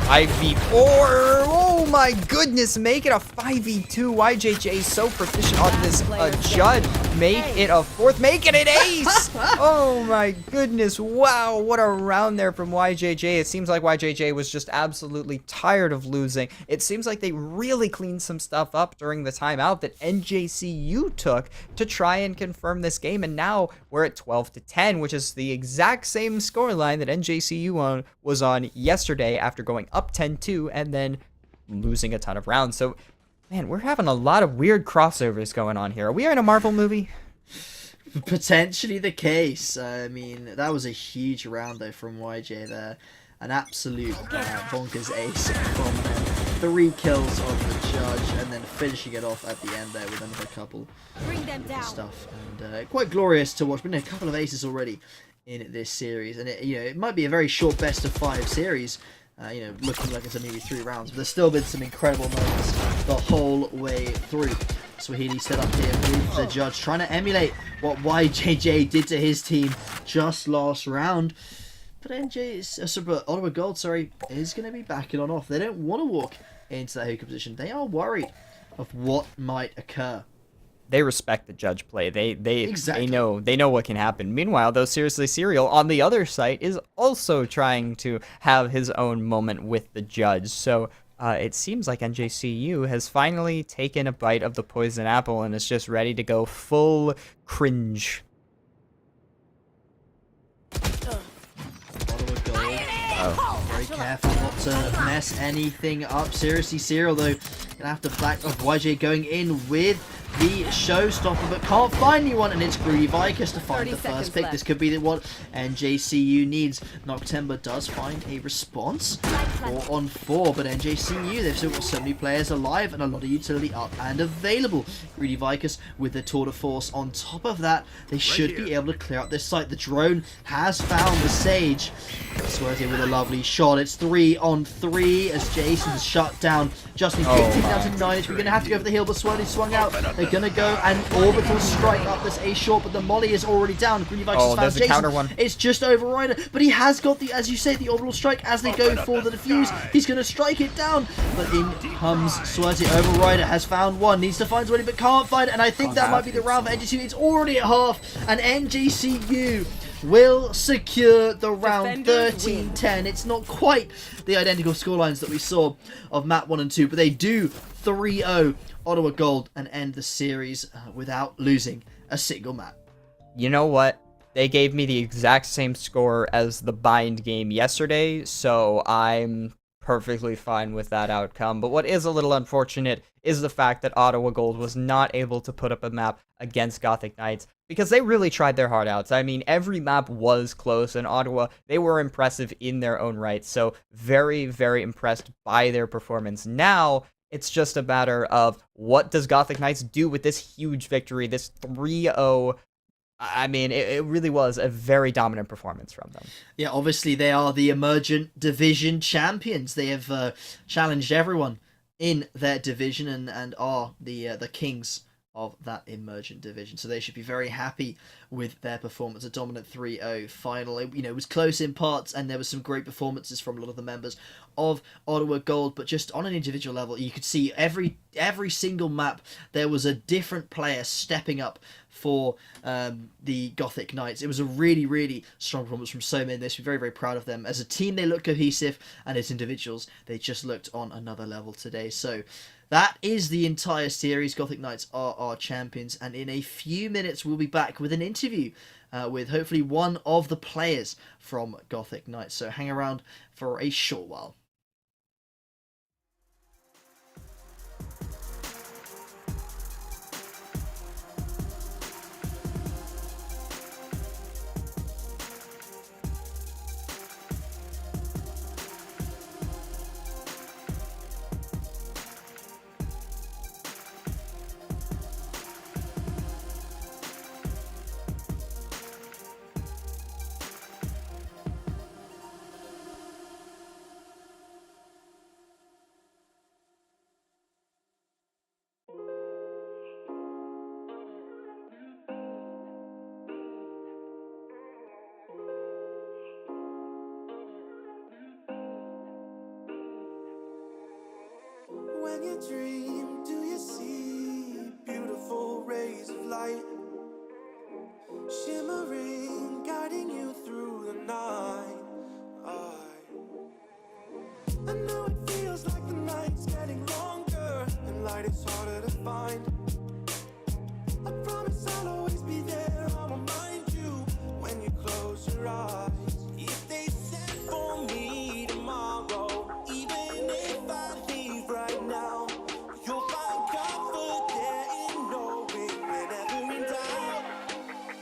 5v4. Oh my goodness, make it a 5v2. YJJ is so proficient on this Judd. Make it a 4th. Make it an ace. Oh my goodness. Wow, what a round there from YJJ. It seems like YJJ was just absolutely tired of losing. It seems like they really cleaned some stuff up during the timeout that NJCU took to try and confirm this game. And now we're at 12-10, which is the exact same scoreline that NJCU was on yesterday after going up 10-2 and then losing a ton of rounds. So, man, we're having a lot of weird crossovers going on here. Are we in a Marvel movie? Potentially the case. I mean, that was a huge round though from YJ there. An absolute bonkers ace from them. 3 kills of the judge and then finishing it off at the end there with another couple of stuff. And quite glorious to watch. Been a couple of aces already in this series, and it might be a very short best of 5 series. Looking like it's only 3 rounds, but there's still been some incredible moments the whole way through. Swahili set up here with the judge, trying to emulate what YJJ did to his team just last round. But Ottawa Gold, is going to be backing on off. They don't want to walk into that hookah position. They are worried of what might occur. They respect the judge play. Exactly. They know what can happen. Meanwhile, though, Seriously Serial on the other site is also trying to have his own moment with the judge. So it seems like NJCU has finally taken a bite of the poison apple and is just ready to go full cringe. Ottawa Gold, very careful not to mess anything up. Seriously, Cyril, though, gonna have to back off. YJ going in with the showstopper, but can't find anyone, and it's Greedy Vicus to find 30 the first seconds pick. left. This could be what NJCU needs. Noctember does find a response. 4-on-4, but NJCU, they've still got so many players alive and a lot of utility up and available. Greedy Vicus with the tour de force on top of that. They should be able to clear up this site. The drone has found the Sage. Sweaty with a lovely shot. It's 3-on-3 as Jason's shut down. Justin 15 down to 9. We're going to have to go for the heal, but Sweaty swung out. They're going to go and orbital strike up this A short, but the molly is already down. Greedy Vicus has found there's a Jason. counter one. It's just Overrider, but he has got the, as you say, the orbital strike as they go for the defuse. He's going to strike it down, but in comes Sweaty. Overrider has found one, needs to find Sweaty, but can't find it, and I think that might be the round for NGCU. It's already at half, and NGCU will secure the round. Defenders 13-10. It's not quite the identical scorelines that we saw of map 1 and 2, but they do 3-0 Ottawa Gold and end the series without losing a single map. You know what? They gave me the exact same score as the Bind game yesterday, so I'm perfectly fine with that outcome. But what is a little unfortunate is the fact that Ottawa Gold was not able to put up a map against Gothic Knights, because they really tried their heart out. I mean, every map was close, and Ottawa, they were impressive in their own right, so very, very impressed by their performance. Now, it's just a matter of what does Gothic Knights do with this huge victory, this 3-0. I mean, it really was a very dominant performance from them. Yeah, obviously they are the Emergent Division champions. They have challenged everyone in their division and are the kings of that Emergent Division. So they should be very happy with their performance. A dominant 3-0 final. It was close in parts, and there was some great performances from a lot of the members of Ottawa Gold, but just on an individual level, you could see every single map there was a different player stepping up for the Gothic Knights. It was a really, really strong performance from so many. They should be very, very proud of them. As a team, they look cohesive, and as individuals, they just looked on another level today. So that is the entire series. Gothic Knights are our champions, and in a few minutes we'll be back with an interview with hopefully one of the players from Gothic Knights. So hang around for a short while. When you dream, do you see beautiful rays of light shimmering, guiding you through the night? I know it feels like the night's getting longer and light is harder to find. I promise I'll always be there. I'll remind you when you close your eyes. If they send for me tomorrow, even if I leave right now, you'll find comfort there in knowing whenever in doubt,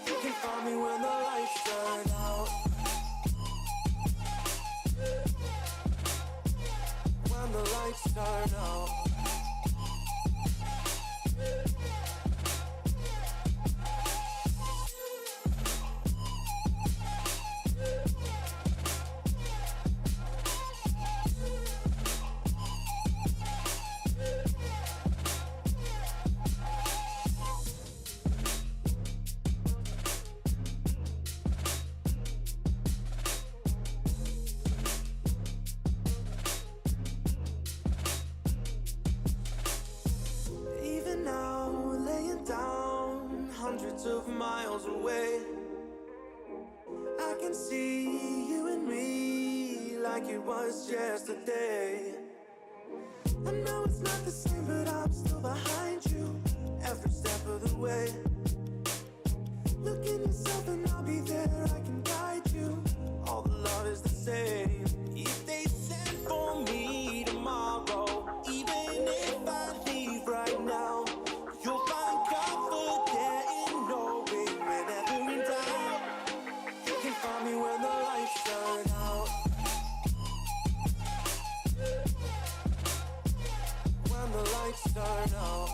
you can find me when the lights turn out. When the lights turn out. Even now, laying down hundreds of miles away, I can see you and me like it was yesterday. I know it's not the same, but I'm still behind you every step of the way. Look in yourself and I'll be there, I can guide you. All the love is the same. If they the lights turn out.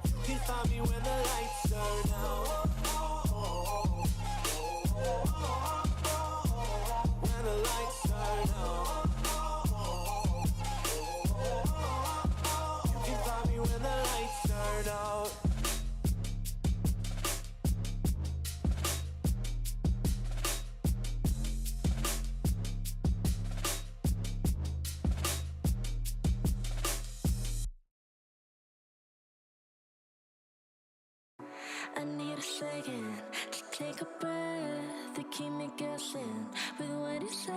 You can find me when the lights turn out. When the lights turn out. You can find me when the lights turn out. I need a second to take a breath, to keep me guessing with what you said.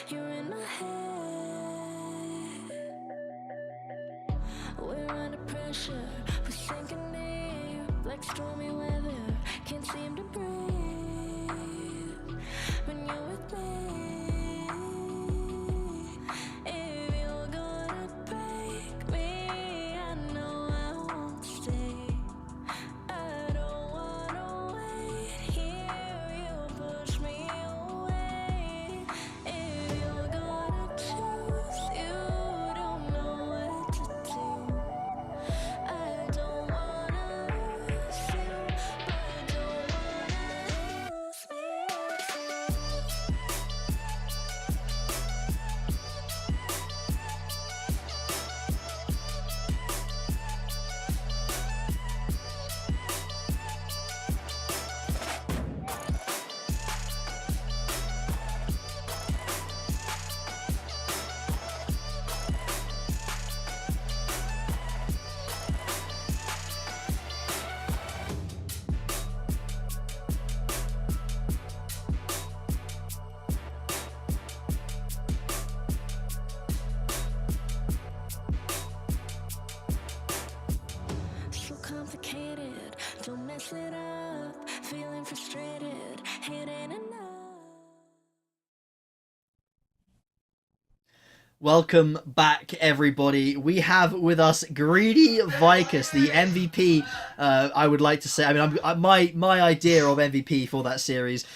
You're in my head. We're under pressure, we're sinking deep like stormy weather. Can't seem to breathe when you're with me. If you're gonna break me, I know I won't stay. I don't wanna wait here, you push me away. If you're gonna choose, you don't know what to do. I don't wanna lose you, but don't wanna lose me. So complicated, don't mess it up. Feeling frustrated, it ain't enough. Welcome back, everybody. We have with us Greedy Vicus, the MVP. I would like to say, I mean, my idea of MVP for that series,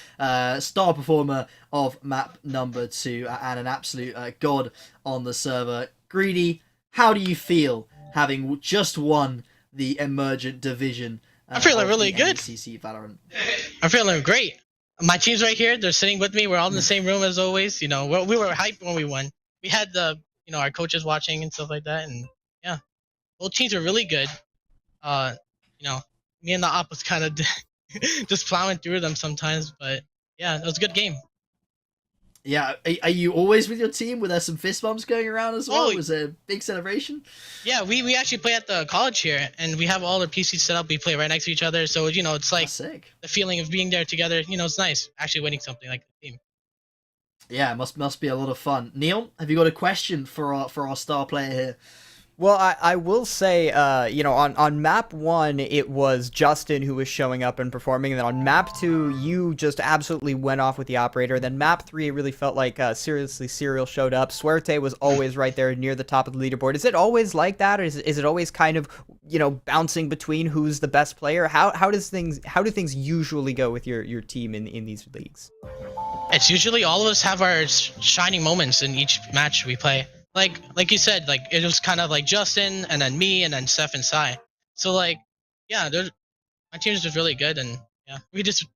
star performer of map number 2, and an absolute god on the server. Greedy, how do you feel having just won the Emergent Division? I'm feeling of really the good. NECC Valorant. I'm feeling great. My team's right here. They're sitting with me. We're all in the same room as always. You know, we were hyped when we won. We had our coaches watching and stuff like that, and yeah, both teams are really good. Me and the op was kind of just plowing through them sometimes, but yeah, it was a good game. Yeah, are you always with your team? Were there some fist bumps going around as well? Oh. Was it a big celebration? Yeah, we actually play at the college here, and we have all the PCs set up. We play right next to each other, so it's like That's sick. the feeling of being there together. It's nice actually winning something like the team. Yeah, must be a lot of fun. Neil, have you got a question for our star player here? Well, I will say, on map 1, it was Justin who was showing up and performing, and then on map 2, you just absolutely went off with the operator. Then map 3, it really felt like seriously Serial showed up. Suerte was always right there near the top of the leaderboard. Is it always like that, or is it always kind of bouncing between who's the best player? How do things usually go with your team in these leagues? It's usually all of us have our shining moments in each match we play. Like you said, like it was kind of like Justin and then me and then Seth and Sai. So my team is just really good, and yeah, we just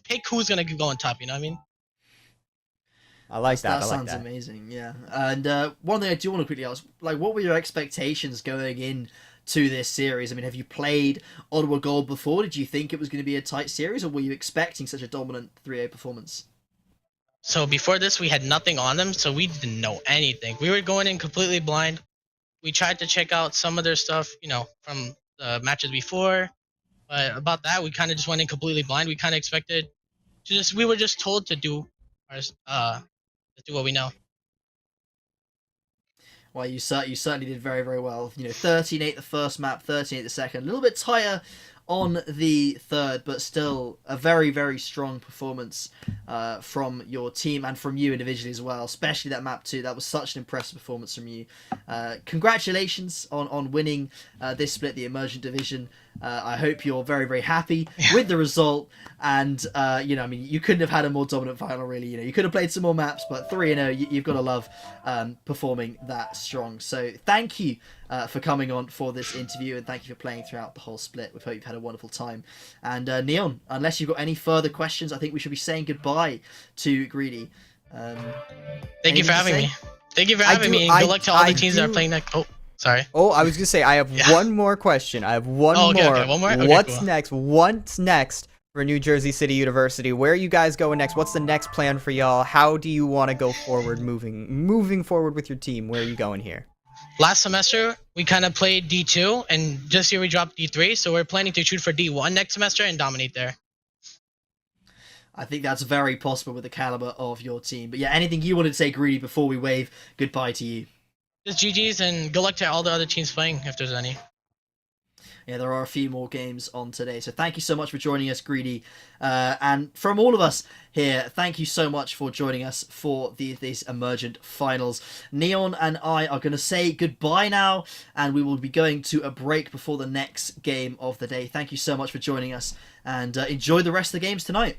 pick who's gonna go on top. You know what I mean? I like that. That sounds amazing. Yeah, and one thing I do want to quickly ask, like, what were your expectations going in to this series? I mean, have you played Ottawa Gold before? Did you think it was going to be a tight series, or were you expecting such a dominant 3A performance? So before this, we had nothing on them, so we didn't know anything. We were going in completely blind. We tried to check out some of their stuff, from the matches before, but about that, we kind of just went in completely blind. We kind of expected we were just told to do what we know. Well, you certainly did very, very well. 13-8 the first map, 13-8 the second. A little bit tighter on the third, but still a very, very strong performance from your team and from you individually as well, especially that map 2. That was such an impressive performance from you. Congratulations on winning this split, the Emergent Division. I hope you're very, very happy with the result. And, you know, I mean, you couldn't have had a more dominant final, really. You know, you could have played some more maps, but 3-0, you've got to love performing that strong. So thank you for coming on for this interview, and thank you for playing throughout the whole split. We hope you've had a wonderful time. And Neon, unless you've got any further questions, I think we should be saying goodbye to Greedy. Thank you for having me. Thank you for having me, and good luck to all the teams that are playing next. Oh, sorry. Oh, I was gonna say I have one more question. I have one more. Okay, one more. Okay, What's cool. next? What's next for New Jersey City University? Where are you guys going next? What's the next plan for y'all? How do you want to go forward, moving forward with your team? Where are you going here? Last semester, we kind of played D2, and this year we dropped D3, so we're planning to shoot for D1 next semester and dominate there. I think that's very possible with the caliber of your team. But yeah, anything you wanted to say, Greedy, before we wave goodbye to you? Just GG's, and good luck to all the other teams playing, if there's any. Yeah, there are a few more games on today. So thank you so much for joining us, Greedy. And from all of us here, thank you so much for joining us for these Emergent Finals. Neon and I are going to say goodbye now, and we will be going to a break before the next game of the day. Thank you so much for joining us, and enjoy the rest of the games tonight.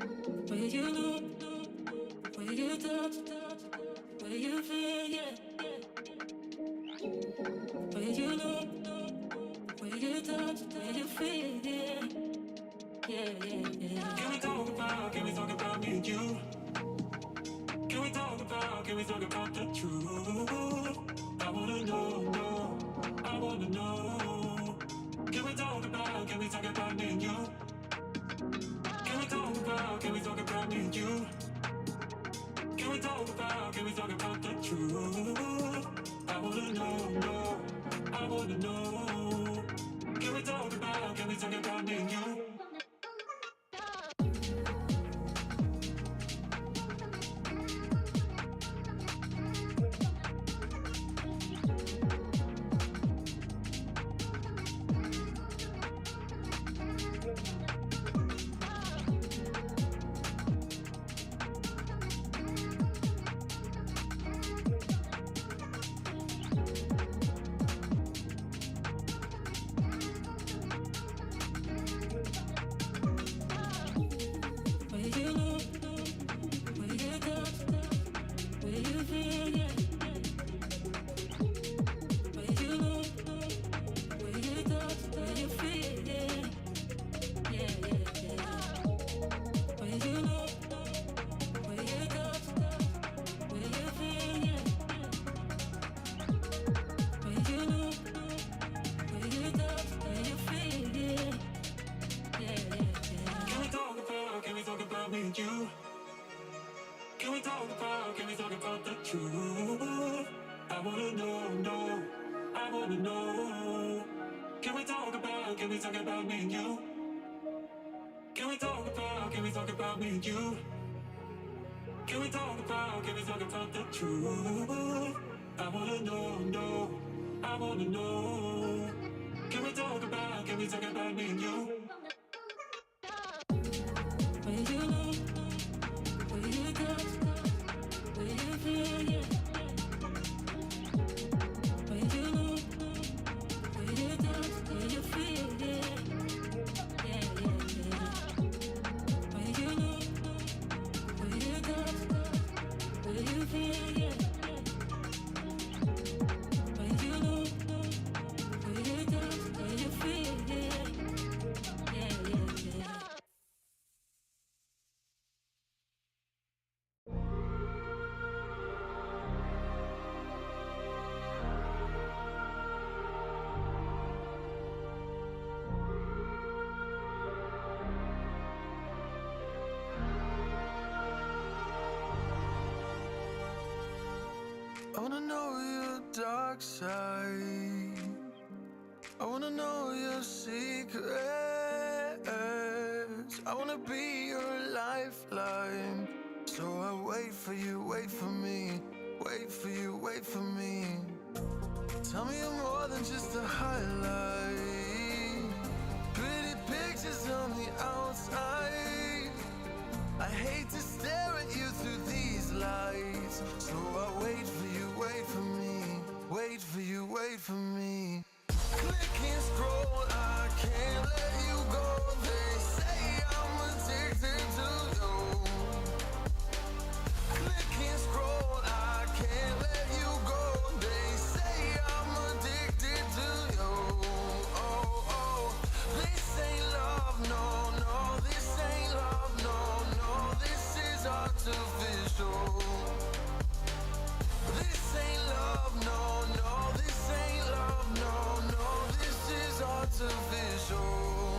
Where you look, where you touch, where you feel, yeah. Where you look, where you touch, where you feel, yeah. Can we talk about me and you? Can we talk about the truth? I wanna know, I wanna know. Can we talk about me and you? Can we talk about me and you? Can we talk about the truth? I wanna know, I wanna know. Can we talk about me and you? Where you look, where you touch, where you feel, yeah. Where you look, where you touch, where you feel, yeah. Where you look, where you touch, where you feel, yeah. Where you look, where you touch, where you feel, yeah. Can we talk about me and you? Can we talk about the truth? I wanna know, I wanna know. Can we talk about me and you? Can we talk about me and you? Can we talk about the truth? I wanna know, I wanna know. Can we talk about me and you? Where you look, where you touch, where you feel, yeah. Where you look, where you touch, where you feel, yeah. Where you look, where you touch, where you feel, yeah. Where you look, where you touch, where you feel, yeah. I wanna know your dark side. I wanna know your secrets. I wanna be your lifeline. So I wait for you, wait for me. Wait for you, wait for me. Tell me you're more than just a highlight. Pretty pictures on the outside. I hate to stare at you through these lights. So I wait for you, wait for me. Wait for you, wait for me. Click and scroll, I can't let you go. They say I'm addicted to you. Click and scroll, I can't let you go. They say I'm addicted to you. Oh, oh, this ain't love, no, no. This ain't love, no, no. This is artificial. This ain't love, no, no. This ain't love, no, no. This is artificial.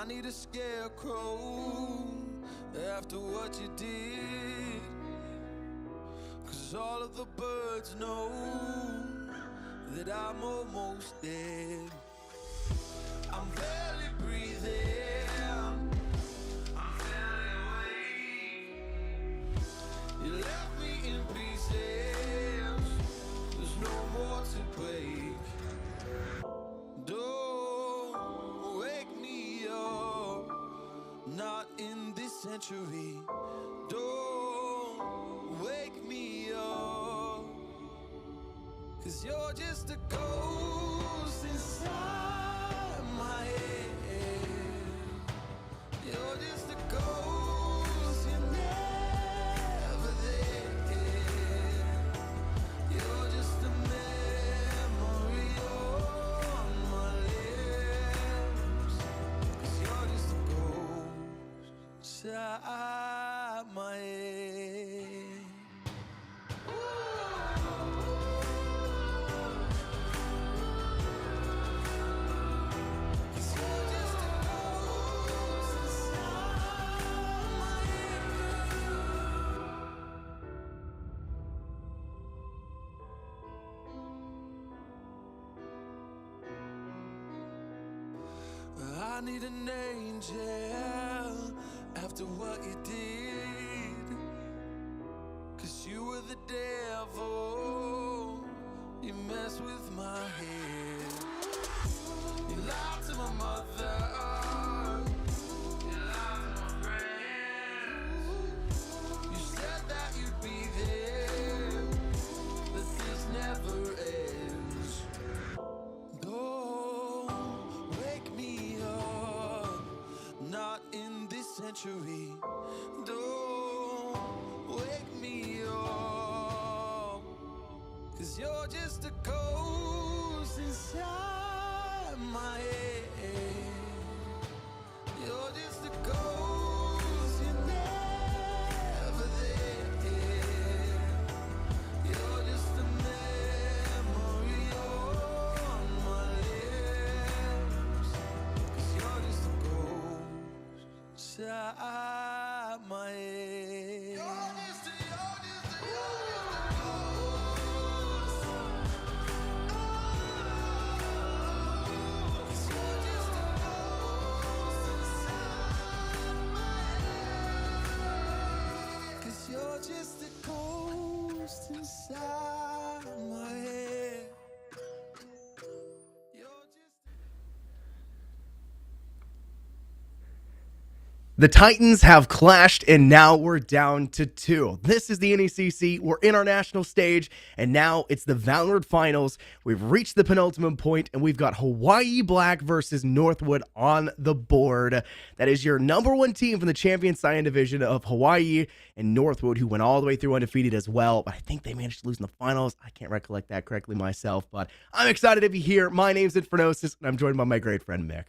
need a scarecrow after what you did, 'cause all of the birds know that I'm almost dead. I'm barely breathing, I'm barely awake. You left me in pieces, there's no more to break. Don't wake me up, not in this century. Don't wake me up, 'cause you're just a ghost inside my head. You're just a ghost, you're never there. You're just a memory on my lips, 'cause you're just a ghost inside my head. I need an angel after what you did, 'cause you were the devil, you messed with my head. You lied to my mother, you lied to my friends. You said that you'd be there, but this never ends. Don't wake me up, not in this century. Don't wake me up, 'cause you're just a ghost inside my head. You're just a ghost, you're never there. You're just a memory on my lips, 'cause you're just a ghost inside my head. You're just a you're just a ghost inside my head. You're just The Titans have clashed, and now we're down to 2. This is the NECC. We're in our national stage, and now it's the Valorant Finals. We've reached the penultimate point, and we've got Hawaii Black versus Northwood on the board. That is your number 1 team from the Champion Cyan division of Hawaii and Northwood, who went all the way through undefeated as well. But I think they managed to lose in the finals. I can't recollect that correctly myself, but I'm excited to be here. My name's Infernosis, and I'm joined by my great friend, Mick.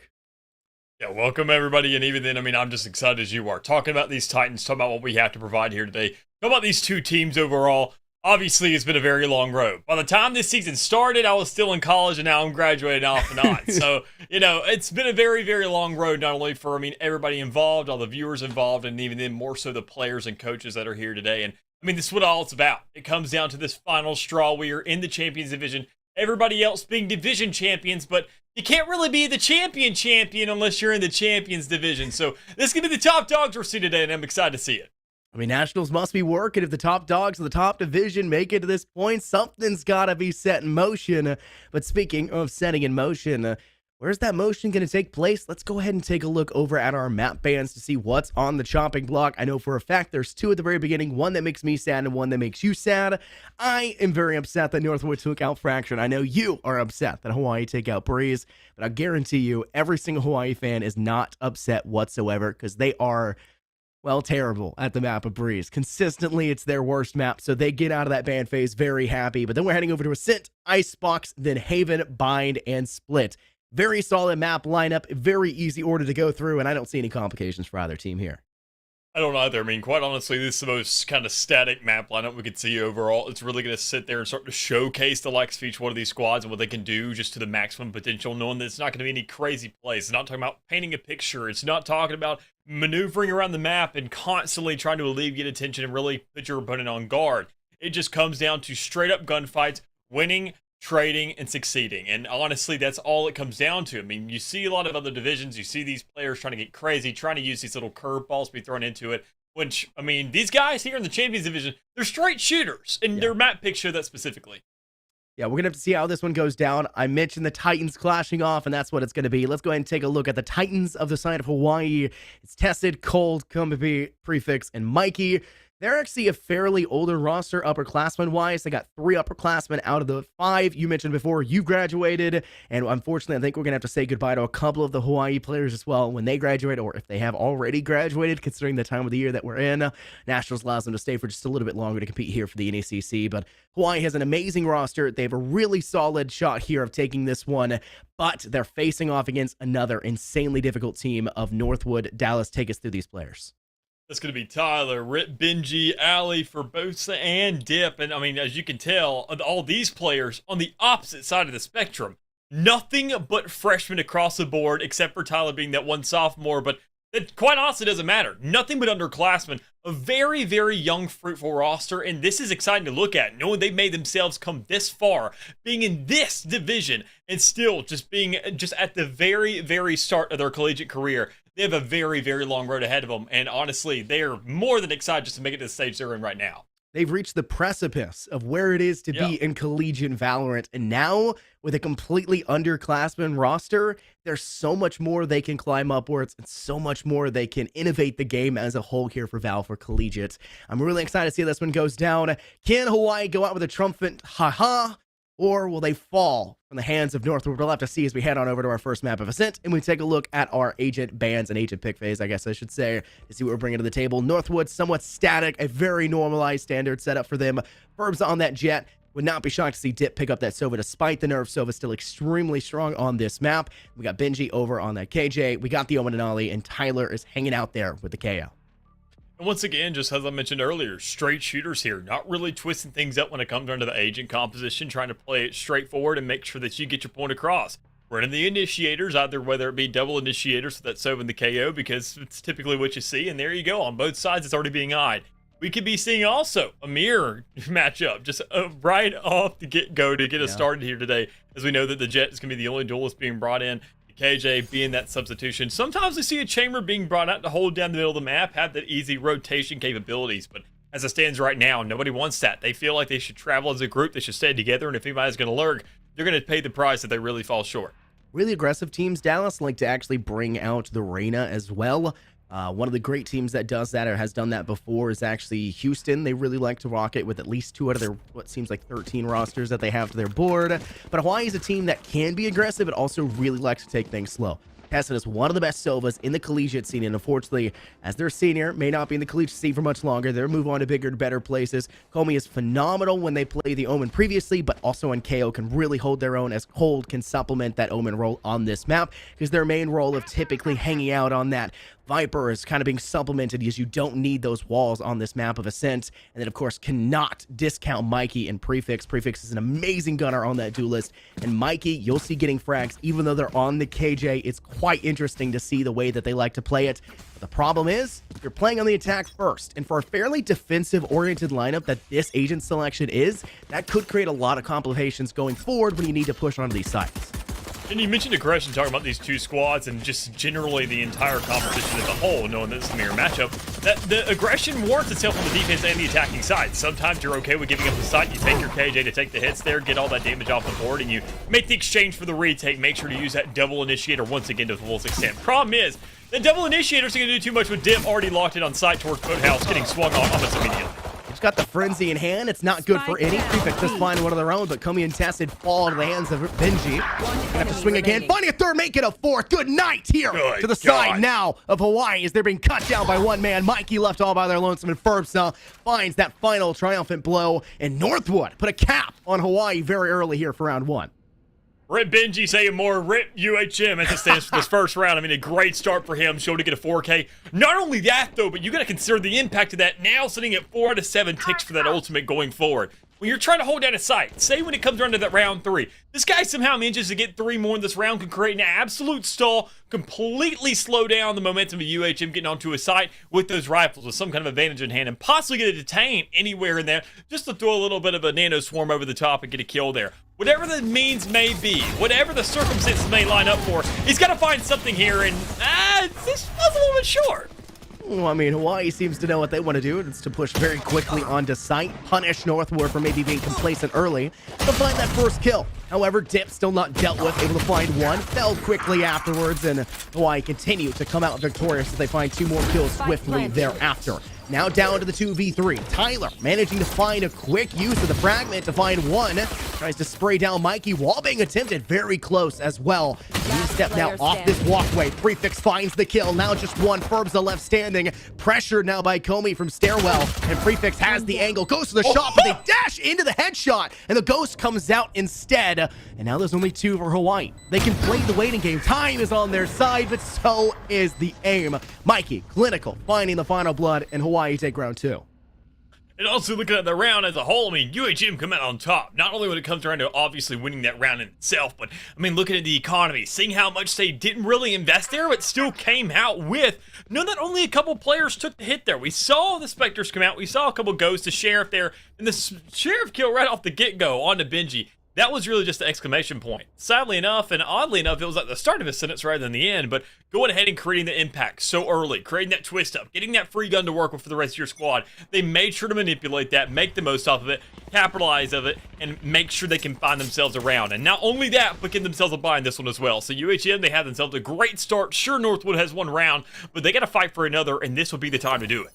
Yeah, welcome everybody, and even then, I mean, I'm just excited as you are. Talking about these Titans, talking about what we have to provide here today, talking about these two teams overall. Obviously, it's been a very long road. By the time this season started, I was still in college, and now I'm graduated off and on. So, it's been a very, very long road, not only for, everybody involved, all the viewers involved, and even then more so the players and coaches that are here today. And, this is what all it's about. It comes down to this final straw. We are in the Champions Division. Everybody else being division champions, but you can't really be the champion unless you're in the Champions Division. So this is going to be the top dogs we're seeing today, and I'm excited to see it. Nationals must be working. If the top dogs of the top division make it to this point, something's got to be set in motion. But speaking of setting in motion, where's that motion going to take place? Let's go ahead and take a look over at our map bands to see what's on the chopping block. I know for a fact there's 2 at the very beginning, one that makes me sad and one that makes you sad. I am very upset that Northwood took out Fraction. I know you are upset that Hawaii take out Breeze, but I guarantee you every single Hawaii fan is not upset whatsoever because they are, well, terrible at the map of Breeze. Consistently, it's their worst map, so they get out of that ban phase very happy. But then we're heading over to Ascent, Icebox, then Haven, Bind, and Split. Very solid map lineup, very easy order to go through, and I don't see any complications for either team here. I don't either. I mean, quite honestly, this is the most kind of static map lineup we could see overall. It's really going to sit there and start to showcase the likes of each one of these squads and what they can do just to the maximum potential, knowing that it's not going to be any crazy plays. It's not talking about painting a picture. It's not talking about maneuvering around the map and constantly trying to alleviate attention and really put your opponent on guard. It just comes down to straight up gunfights, winning, trading, and succeeding. And honestly, that's all it comes down to. I mean, you see a lot of other divisions, you see these players trying to get crazy, trying to use these little curveballs to be thrown into it, which, I mean, these guys here in the Champions Division, they're straight shooters, and their map picks show that specifically. Yeah, we're going to have to see how this one goes down. I mentioned the Titans clashing off, and that's what it's going to be. Let's go ahead and take a look at the Titans of the side of Hawaii. It's Tested, Cold, Kumbabi, Prefix, and Mikey. They're actually a fairly older roster, upperclassmen-wise. They got 3 upperclassmen out of the 5. You mentioned before you graduated, and unfortunately, I think we're going to have to say goodbye to a couple of the Hawaii players as well when they graduate, or if they have already graduated, considering the time of the year that we're in. Nationals allows them to stay for just a little bit longer to compete here for the NECC, but Hawaii has an amazing roster. They have a really solid shot here of taking this one, but they're facing off against another insanely difficult team of Northwood. Dallas, take us through these players. That's going to be Tyler, Rip, Benji, Ali, Forbosa, and Dip. And I mean, as you can tell, all these players on the opposite side of the spectrum, nothing but freshmen across the board, except for Tyler being that one sophomore. But it quite honestly doesn't matter. Nothing but underclassmen. A very, very young, fruitful roster. And this is exciting to look at, knowing they made themselves come this far, being in this division, and still just being just at the very, very start of their collegiate career. They have a very, very long road ahead of them, and honestly, they are more than excited just to make it to the stage they're in right now. They've reached the precipice of where it is to be in collegiate Valorant, and now, with a completely underclassmen roster, there's so much more they can climb upwards, and so much more they can innovate the game as a whole here for Val for collegiate. I'm really excited to see how this one goes down. Can Hawaii go out with a triumphant ha-ha? Or will they fall from the hands of Northwood? We'll have to see as we head on over to our first map of Ascent, and we take a look at our agent bans and agent pick phase, I guess I should say, to see what we're bringing to the table. Northwood, somewhat static, a very normalized standard setup for them. Burbs on that Jet. Would not be shocked to see Dip pick up that Sova, despite the nerf. Sova still extremely strong on this map. We got Benji over on that KJ. We got the Omen and Ollie, and Tyler is hanging out there with the KO. And once again, just as I mentioned earlier, straight shooters here, not really twisting things up when it comes down to the agent composition, trying to play it straightforward and make sure that you get your point across. Running the initiators, either whether it be double initiators, so that's Sova and the KO, because it's typically what you see, and there you go, on both sides it's already being eyed. We could be seeing also a mirror matchup, just right off the get-go to get us started here today, as we know that the Jet is going to be the only duelist being brought in. KJ being that substitution. Sometimes we see a chamber being brought out to hold down the middle of the map, have that easy rotation capabilities, but as it stands right now, nobody wants that. They feel like they should travel as a group, they should stay together, and if anybody's going to lurk, they're going to pay the price if they really fall short. Really aggressive teams, Dallas, like to actually bring out the Reyna as well. One of the great teams that does that or has done that before is actually Houston. They really like to rock it with at least 2 out of their, what seems like 13 rosters that they have to their board. But Hawaii is a team that can be aggressive, but also really likes to take things slow. Tested is one of the best Sovas in the collegiate scene, and unfortunately, as their senior, may not be in the collegiate scene for much longer. They'll move on to bigger and better places. Comey is phenomenal when they play the Omen previously, but also on KO can really hold their own, as Cold can supplement that Omen role on this map, because their main role of typically hanging out on that Viper is kind of being supplemented because you don't need those walls on this map of Ascent. And then, of course, cannot discount Mikey and Prefix. Prefix is an amazing gunner on that duelist. And Mikey, you'll see getting frags, even though they're on the KJ. It's quite interesting to see the way that they like to play it. But the problem is, you're playing on the attack first. And for a fairly defensive-oriented lineup that this agent selection is, that could create a lot of complications going forward when you need to push onto these sites. And you mentioned aggression, talking about these 2 squads and just generally the entire competition as a whole, knowing that it's a mirror matchup, that the aggression warrants itself on the defense and the attacking side. Sometimes you're okay with giving up the site, you take your KJ to take the hits there, get all that damage off the board, and you make the exchange for the retake, make sure to use that double initiator once again to the fullest extent. Problem is, the double initiators are going to do too much with Dip already locked in on site towards Boathouse, getting swung on almost immediately. He's got the frenzy in hand. It's not good for any. Prefix just find one of their own, but Comey and Tested fall into the hands of Benji. Gonna have to swing again. Finding a third, make it a 4th. Good night here to the side now of Hawaii as they're being cut down by one man. Mikey left all by their lonesome, and Furbsa finds that final triumphant blow, and Northwood put a cap on Hawaii very early here for round 1. Rip Benji saying more. Rip UHM as it stands for this first round. I mean, a great start for him. Showed to get a 4K. Not only that, though, but you got to consider the impact of that. Now sitting at 4 out of 7 ticks for that ultimate going forward. When you're trying to hold down a sight, say when it comes around to that round 3, this guy somehow manages to get 3 more in this round, can create an absolute stall, completely slow down the momentum of UHM getting onto a site with those rifles with some kind of advantage in hand, and possibly get a detain anywhere in there just to throw a little bit of a nano swarm over the top and get a kill there. Whatever the means may be, whatever the circumstances may line up for, he's got to find something here, and this was a little bit short. Well, I mean, Hawaii seems to know what they want to do. It's to push very quickly onto site, punish Northwood for maybe being complacent early, to find that first kill. However, Dip still not dealt with, able to find one, fell quickly afterwards, and Hawaii continue to come out victorious as they find 2 more kills swiftly thereafter. Now down to the 2v3. Tyler managing to find a quick use of the fragment to find one. Tries to spray down Mikey while being attempted very close as well. He step now off this walkway. Prefix finds the kill. Now just one. Ferbza left standing. Pressured now by Comey from Stairwell. And Prefix has the angle. Goes to the shot, but they dash into the headshot. And the Ghost comes out instead. And now there's only 2 for Hawaii. They can play the waiting game. Time is on their side, but so is the aim. Mikey, clinical, finding the final blood, and Hawaii take round 2. And also looking at the round as a whole, I mean, UHM come out on top. Not only when it comes around to obviously winning that round in itself, but I mean, looking at the economy, seeing how much they didn't really invest there, but still came out with. No, that only a couple players took the hit there. We saw the Spectres come out. We saw a couple Ghosts, the Sheriff there, and the Sheriff kill right off the get-go onto Benji. That was really just an exclamation point. Sadly enough, and oddly enough, it was at the start of his sentence rather than the end, but going ahead and creating the impact so early, creating that twist up, getting that free gun to work with for the rest of your squad. They made sure to manipulate that, make the most off of it, capitalize of it, and make sure they can find themselves around. And not only that, but get themselves a buy in this one as well. So UHM, they have themselves a great start. Sure, Northwood has 1 round, but they got to fight for another, and this will be the time to do it.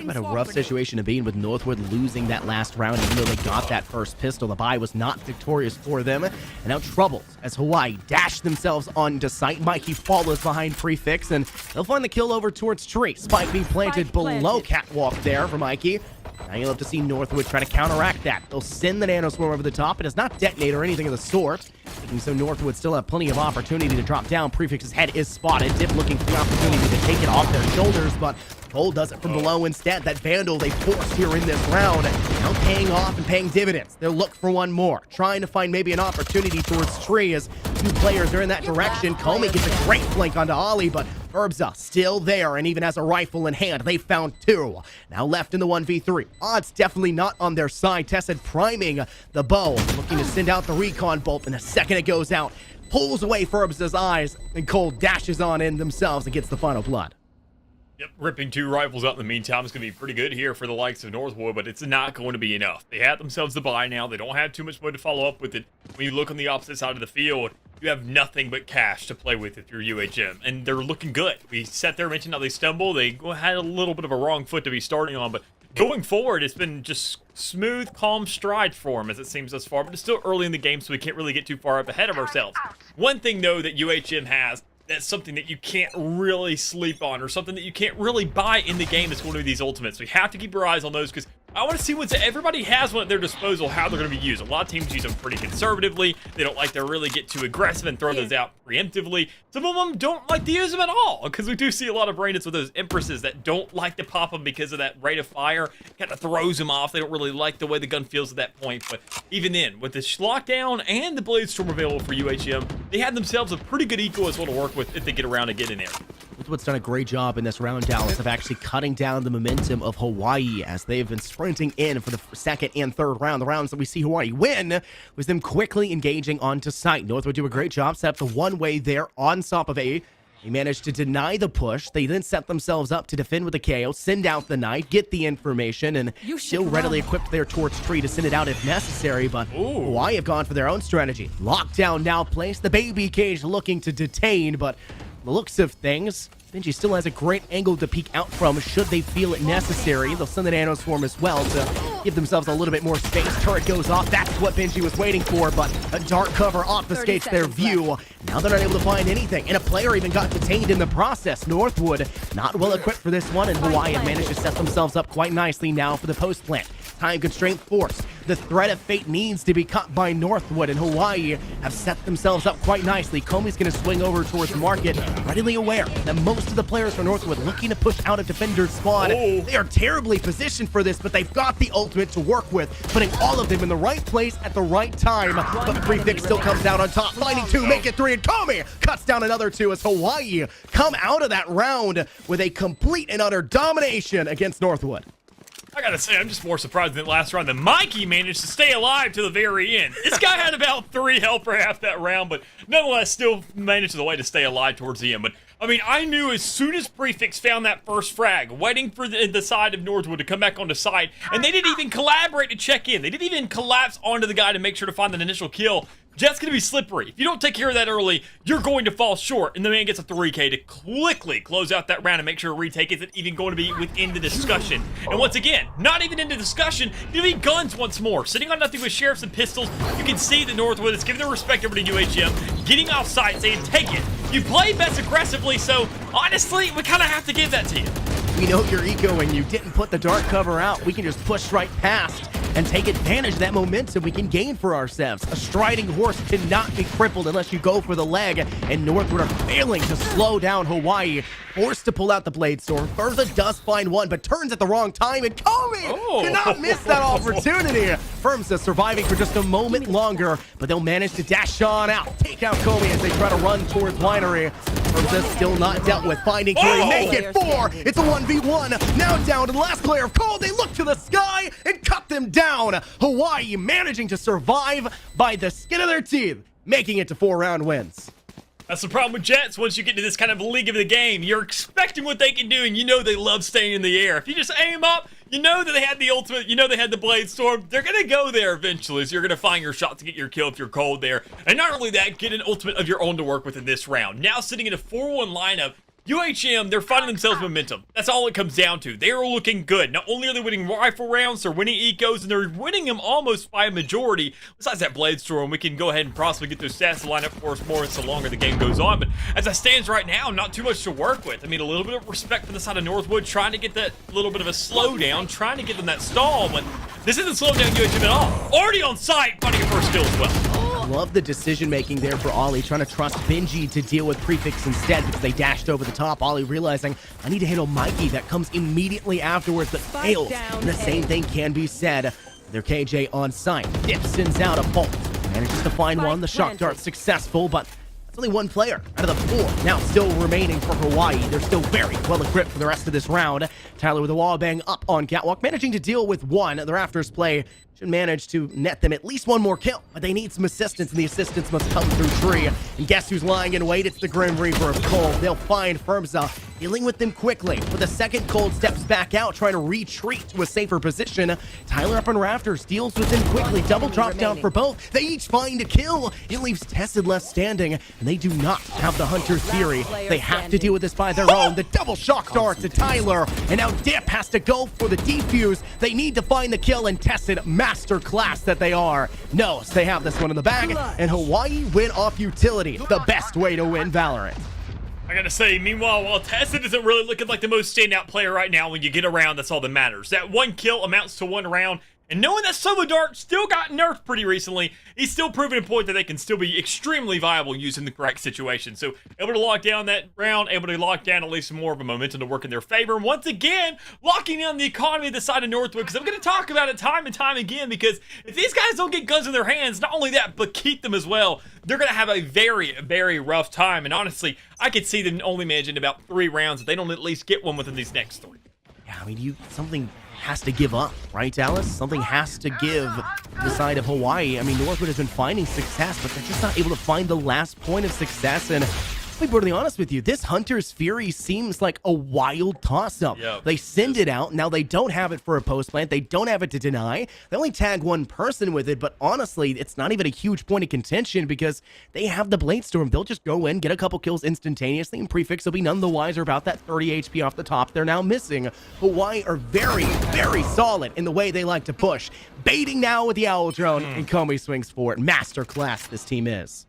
But a rough situation to be in with Northwood losing that last round. Even though they got that first pistol, the buy was not victorious for them. And now troubled as Hawaii dash themselves onto site. Mikey follows behind Prefix, and they'll find the kill over towards Tree. Spike being planted below Catwalk there for Mikey. Now you'll have to see Northwood try to counteract that. They'll send the nano swarm over the top. It does not detonate or anything of the sort. And so Northwood still have plenty of opportunity to drop down. Prefix's head is spotted. Dip looking for the opportunity to take it off their shoulders, but Cole does it from below instead. That Vandal they forced here in this round, now paying off and paying dividends. They'll look for one more, trying to find maybe an opportunity towards Tree as 2 players are in that direction. Comey gets a great flank onto Ollie, but Ferbza still there and even has a rifle in hand. They found 2. Now left in the 1v3. Odds definitely not on their side. Tested priming the bow, looking to send out the recon bolt, and the second it goes out, pulls away Ferbza's eyes, and Cole dashes on in themselves and gets the final blood. Yep, ripping 2 rifles out in the meantime is going to be pretty good here for the likes of Northwood, but it's not going to be enough. They have themselves the buy now. They don't have too much more to follow up with it. When you look on the opposite side of the field, you have nothing but cash to play with if you're UHM, and they're looking good. We sat there and mentioned how they stumble. They had a little bit of a wrong foot to be starting on, but going forward, it's been just smooth, calm strides for them as it seems thus far, but it's still early in the game, so we can't really get too far up ahead of ourselves. One thing, though, that UHM has that's something that you can't really sleep on, or something that you can't really buy in the game is going to be these ultimates. We have to keep our eyes on those because I want to see what everybody has one at their disposal, how they're going to be used. A lot of teams use them pretty conservatively. They don't like to really get too aggressive and throw those out preemptively. Some of them don't like to use them at all, because we do see a lot of Brandons with those Empresses that don't like to pop them because of that rate of fire. Kind of throws them off. They don't really like the way the gun feels at that point. But even then, with the lockdown and the Blade Storm available for UHM, they have themselves a pretty good eco as well to work with if they get around to get in there. What's done a great job in this round, Dallas, of actually cutting down the momentum of Hawaii as they've been sprinting in for the second and third round. The rounds that we see Hawaii win was them quickly engaging onto site. North would do a great job, set up the one-way there on top of A. They managed to deny the push. They then set themselves up to defend with a KO, send out the knight, get the information, and still readily equipped their torch tree to send it out if necessary. But Hawaii have gone for their own strategy. Lockdown now placed. The baby cage looking to detain, but the looks of things, Benji still has a great angle to peek out from should they feel it necessary. They'll send the nano swarm as well to give themselves a little bit more space. Turret goes off. That's what Benji was waiting for, but a dark cover obfuscates their view. Now they're not able to find anything, and a player even got detained in the process. Northwood not well equipped for this one, and Hawaii have managed to set themselves up quite nicely now for the post plant. Time constraint forced. the threat of fate needs to be cut by Northwood, and Hawaii have set themselves up quite nicely. Komi's going to swing over towards Market, readily aware that most of the players for Northwood looking to push out a defender's squad. They are terribly positioned for this, but they've got the ultimate to work with, putting all of them in the right place at the right time. But Prefix still comes out on top, finding 2, make it 3, and Komi cuts down another 2 as Hawaii come out of that round with a complete and utter domination against Northwood. I gotta say, I'm just more surprised than last round that Mikey managed to stay alive to the very end. This guy had about 3 health for half that round, but nonetheless still managed the way to stay alive towards the end. But I mean, I knew as soon as Prefix found that first frag, waiting for the side of Northwood to come back onto site, and they didn't even collaborate to check in. They didn't even collapse onto the guy to make sure to find an initial kill. Jet's going to be slippery. If you don't take care of that early, you're going to fall short. And the man gets a 3K to quickly close out that round and make sure a retake isn't even going to be within the discussion. And once again, not even in the discussion, gonna be guns once more. Sitting on nothing with sheriffs and pistols, you can see that Northwood is giving their respect over to UHM, getting off site, saying, take it. You play best aggressively, so honestly, we kind of have to give that to you. We know you're ecoing. You didn't put the dark cover out. We can just push right past and take advantage of that momentum we can gain for ourselves. A striding horse cannot be crippled unless you go for the leg, and Northwood are failing to slow down Hawaii. Forced to pull out the Blade Storm. Furza does find one, but turns at the wrong time, and Komi cannot miss that opportunity. Firmza surviving for just a moment longer, but they'll manage to dash on out, take out Komi as they try to run towards Winery. Firmza still not dealt with, finding 3, make it 4. It's a 1v1, now down to the last player of Cold. They look to the sky and cut them down. Hawaii managing to survive by the skin of their teeth, making it to 4-round wins. That's the problem with Jets. Once you get to this kind of league of the game, you're expecting what they can do, and you know they love staying in the air. If you just aim up, you know that they had the ultimate, you know they had the Blade Storm. They're going to go there eventually, so you're going to find your shot to get your kill if you're cold there. And not only that, get an ultimate of your own to work with in this round. Now sitting in a 4-1 lineup, UHM, they're finding themselves momentum. That's all it comes down to. They are looking good. Not only are they winning rifle rounds, they're winning ecos, and they're winning them almost by a majority. Besides that Blade Storm, we can go ahead and possibly get those stats to line up for us more as the longer the game goes on. But as it stands right now, not too much to work with. I mean, a little bit of respect from the side of Northwood, trying to get that little bit of a slowdown, trying to get them that stall, but this isn't slowing down UHM at all. Already on site, finding a first kill as well. Love the decision making there for Ollie, trying to trust Benji to deal with Prefix instead because they dashed over the top. Ollie realizing, I need to handle Mikey. That comes immediately afterwards, but fails. And the same thing can be said. Their KJ on site. Dip sends out a bolt. Manages to find one. The shock dart successful, but that's only 1 player out of the 4 now still remaining for Hawaii. They're still very well equipped for the rest of this round. Tyler with a wall bang up on Catwalk, managing to deal with 1. The Rafters play should manage to net them at least 1 more kill, but they need some assistance, and the assistance must come through Tree. And guess who's lying in wait? It's the Grim Reaper of Cold. They'll find Firmza, dealing with them quickly. But the second Cold steps back out, trying to retreat to a safer position. Tyler up on Rafters, deals with them quickly. Double drop down for both. They each find a kill. It leaves Tested left standing, and they do not have the Hunter Theory. They have to deal with this by their own. The double shock dart to Tyler, and now Dip has to go for the defuse. They need to find the kill, and Tested, master class that they are, knows they have this one in the bag, and Hawaii win off utility, the best way to win Valorant. I gotta say, meanwhile, while Tested isn't really looking like the most standout player right now, when you get around, that's all that matters. That 1 kill amounts to 1 round, and knowing that Soma Dart still got nerfed pretty recently, he's still proving a point that they can still be extremely viable using the correct situation. So, able to lock down that round, able to lock down at least some more of a momentum to work in their favor. And once again, locking down the economy of the side of Northwood, because I'm going to talk about it time and time again, because if these guys don't get guns in their hands, not only that, but keep them as well, they're going to have a very, very rough time. And honestly, I could see them only managing about 3 rounds if they don't at least get one within these next 3. Yeah, I mean, something has to give up, right, Dallas? Something has to give the side of Hawaii. I mean, Northwood has been finding success, but they're just not able to find the last point of success. And to be brutally honest with you, this Hunter's Fury seems like a wild toss-up. Yep. They send it out. Now they don't have it for a post plant. They don't have it to deny. They only tag 1 person with it, but honestly, it's not even a huge point of contention because they have the Blade Storm. They'll just go in, get a couple kills instantaneously, and Prefix will be none the wiser about that 30 HP off the top they're now missing. Hawaii are very, very solid in the way they like to push. Baiting now with the Owl Drone, and Komi swings for it. Masterclass this team is.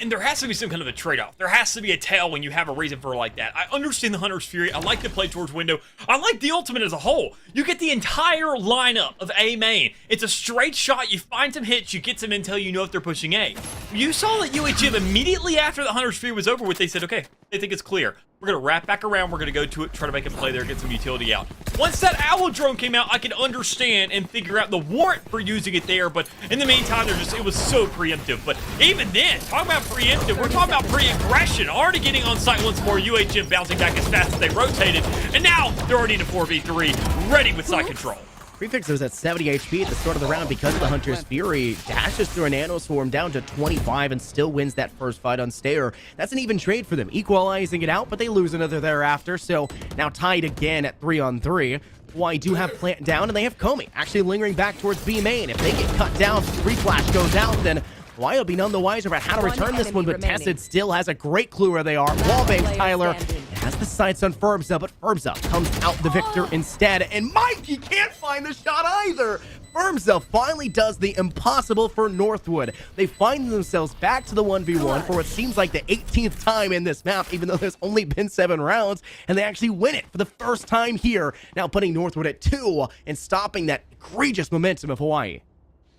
And there has to be some kind of a trade-off. There has to be a tail when you have a reason for it like that. I understand the Hunter's Fury. I like to play towards window. I like the ultimate as a whole. You get the entire lineup of A main. It's a straight shot. You find some hits. You get some intel. You know if they're pushing A. You saw that UHM immediately after the Hunter's Fury was over with, they said, okay, they think it's clear. We're going to wrap back around. We're going to go to it, try to make a play there, get some utility out. Once that Owl drone came out, I could understand and figure out the warrant for using it there, but in the meantime, it was so preemptive. But even then, talking about preemptive, we're talking about pre-aggression. Already getting on site once more, UHM bouncing back as fast as they rotated, and now they're already in a 4v3, ready with site control. Prefix was at 70 HP at the start of the round because of the Hunter's Fury. Dashes through a Nano Swarm down to 25 and still wins that first fight on Stair. That's an even trade for them, equalizing it out, but they lose another thereafter. So now tied again at 3-on-3. Hawaii do have Plant down, and they have Comey actually lingering back towards B main. If they get cut down, Free Flash goes out, then Hawaii will be none the wiser about how to return this one, but Tessid still has a great clue where they are. Wallbangs Tyler. Has the sights on Firmza, but Firmza comes out the victor instead. And Mikey can't find the shot either. Firmza finally does the impossible for Northwood. They find themselves back to the 1v1 for what seems like the 18th time in this map, even though there's only been 7 rounds, and they actually win it for the first time here, now putting Northwood at 2 and stopping that egregious momentum of Hawaii.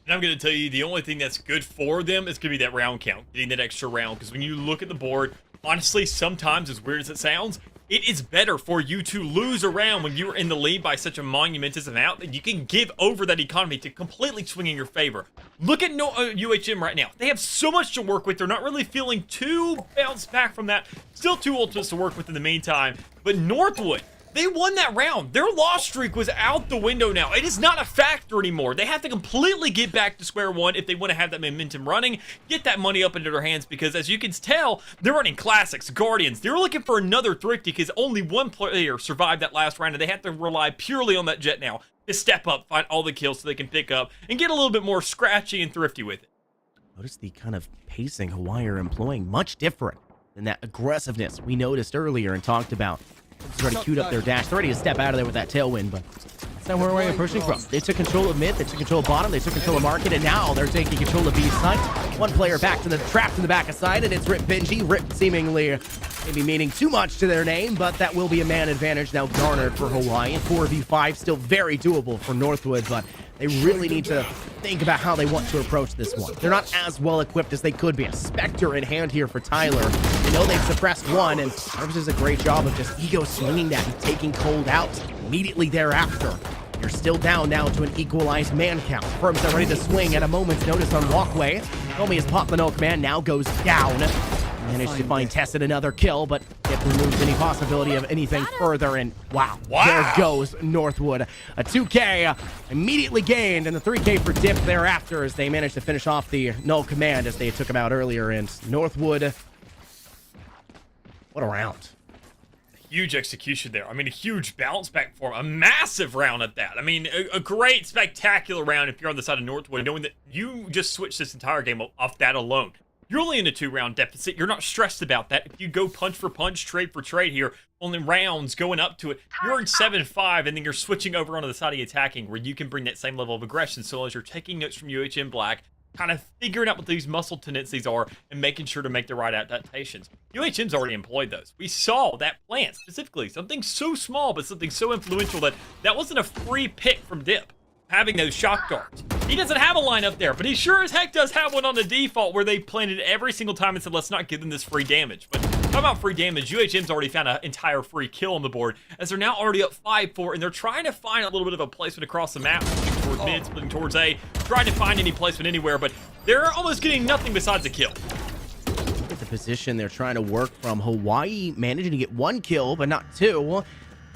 And I'm going to tell you, the only thing that's good for them is going to be that round count, getting that extra round, because when you look at the board, honestly, sometimes, as weird as it sounds, it is better for you to lose a round when you're in the lead by such a monumentous amount that you can give over that economy to completely swing in your favor. Look at UHM right now. They have so much to work with. They're not really feeling too bounced back from that. Still 2 ultimates to work with in the meantime. But Northwood, they won that round. Their loss streak was out the window now. It is not a factor anymore. They have to completely get back to square one if they want to have that momentum running, get that money up into their hands, because as you can tell, they're running Classics, Guardians. They're looking for another Thrifty because only one player survived that last round, and they have to rely purely on that Jet now to step up, find all the kills so they can pick up and get a little bit more scratchy and thrifty with it. Notice the kind of pacing Hawaii are employing, much different than that aggressiveness we noticed earlier and talked about. It's already queued up their dash. They're ready to step out of there with that tailwind, but that's not where we're pushing from. They took control of mid, they took control of bottom, they took control of market, and now they're taking control of B side. One player back to the trapped in the back of side, and it's Rip Benji. Rip seemingly maybe meaning too much to their name, but that will be a man advantage now garnered for Hawaii. 4v5 still very doable for Northwood, but they really need to think about how they want to approach this one. They're not as well equipped as they could be. A Spectre in hand here for Tyler. They know they've suppressed one, and Arms does a great job of just ego swinging that and taking Cold out immediately thereafter. You're still down now to an equalized man count. Firms are ready to swing at a moment's notice on Walkway. Comey has popped the no command, now goes down. Managed to find Tessid another kill, but it removes any possibility of anything further, and wow, there goes Northwood. A 2K immediately gained, and the 3K for Dip thereafter as they managed to finish off the null command as they took him out earlier. And Northwood, what a round. Huge execution there. I mean, a huge bounce back for him. A massive round at that. I mean, a great, spectacular round if you're on the side of Northwood, knowing that you just switched this entire game off that alone. You're only in a 2-round deficit. You're not stressed about that. If you go punch for punch, trade for trade here, only rounds going up to it, you're in 7-5, and then you're switching over onto the side of the attacking, where you can bring that same level of aggression, so as you're taking notes from UHM Black, kind of figuring out what these muscle tendencies are, and making sure to make the right adaptations. UHM's already employed those. We saw that plant, specifically, something so small, but something so influential that wasn't a free pick from Dip. Having those shock darts. He doesn't have a lineup there, but he sure as heck does have one on the default where they planted every single time and said, let's not give them this free damage. But talking about free damage, UHM's already found an entire free kill on the board, as they're now already up 5-4, and they're trying to find a little bit of a placement across the map, splitting towards mid, splitting towards A, trying to find any placement anywhere, but they're almost getting nothing besides a kill. At the position they're trying to work from, Hawaii managing to get 1 kill, but not 2.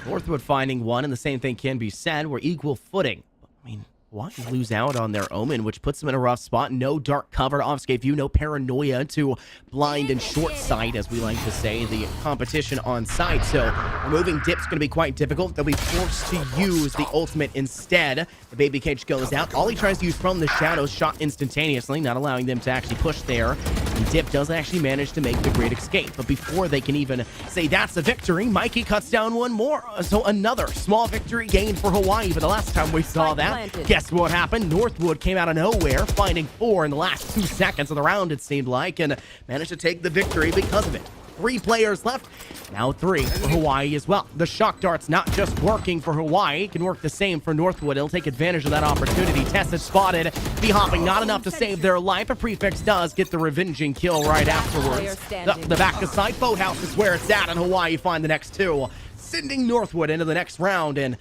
Northwood finding 1, and the same thing can be said. We're equal footing. I mean, Hawaii lose out on their Omen, which puts them in a rough spot. No dark cover to offscape view, no paranoia to blind and short sight, as we like to say, the competition on site. So removing Dip's going to be quite difficult. They'll be forced to use the ultimate instead. The baby cage goes out. All he tries to use from the shadows, shot instantaneously, not allowing them to actually push there. And Dip does actually manage to make the great escape. But before they can even say that's a victory, Mikey cuts down one more. So another small victory gained for Hawaii. But the last time we saw that, guess what happened? Northwood came out of nowhere, finding 4 in the last 2 seconds of the round, it seemed like, and managed to take the victory because of it. 3 players left, now 3 for Hawaii as well. The shock dart's not just working for Hawaii, it can work the same for Northwood. It'll take advantage of that opportunity. Tested, spotted, B-hopping, not enough to save their life, but Prefix does get the revenging kill right afterwards. The back to side boathouse is where it's at, and Hawaii find the next 2, sending Northwood into the next round, and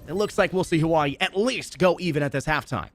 it looks like we'll see Hawaii at least go even at this halftime.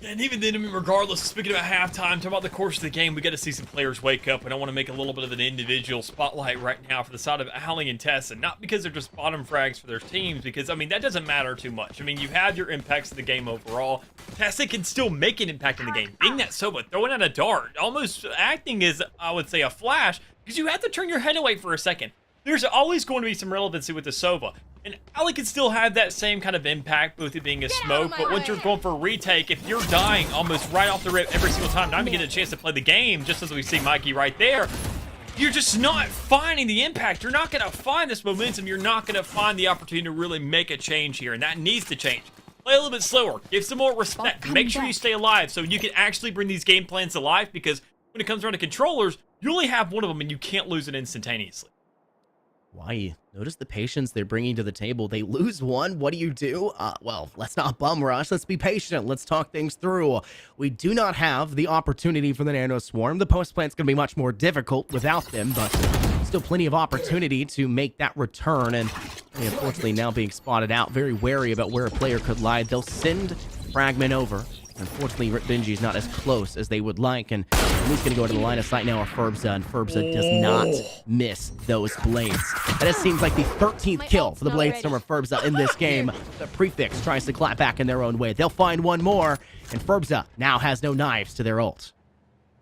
And even then, I mean, regardless, speaking about halftime, talking about the course of the game, we got to see some players wake up, and I want to make a little bit of an individual spotlight right now for the side of Allie and Tess, and not because they're just bottom frags for their teams, because, I mean, that doesn't matter too much. I mean, you have your impacts of the game overall. Tessa can still make an impact in the game. Being that Sova, throwing out a dart, almost acting as, I would say, a flash, because you have to turn your head away for a second. There's always going to be some relevancy with the Sova. And Ali can still have that same kind of impact, both it being a smoke, but once you're going for a retake, if you're dying almost right off the rip every single time, not even getting a chance to play the game, just as we see Mikey right there, you're just not finding the impact. You're not going to find this momentum. You're not going to find the opportunity to really make a change here, and that needs to change. Play a little bit slower. Give some more respect. Make sure you stay alive so you can actually bring these game plans to life, because when it comes around to controllers, you only have one of them, and you can't lose it instantaneously. Why? Notice the patience they're bringing to the table. They lose one. What do you do? Well, let's not bum rush. Let's be patient. Let's talk things through. We do not have the opportunity for the Nano Swarm. The post plant's going to be much more difficult without them, but still plenty of opportunity to make that return. And unfortunately, now being spotted out, very wary about where a player could lie. They'll send Fragment over. Unfortunately, Benji's not as close as they would like, and he's going to go to the line of sight now of Furbza, and Furbza does not miss those blades. That just seems like the 13th kill for the Bladestormer Furbza in this game. The Prefix tries to clap back in their own way. They'll find one more, and Furbza now has no knives to their ult.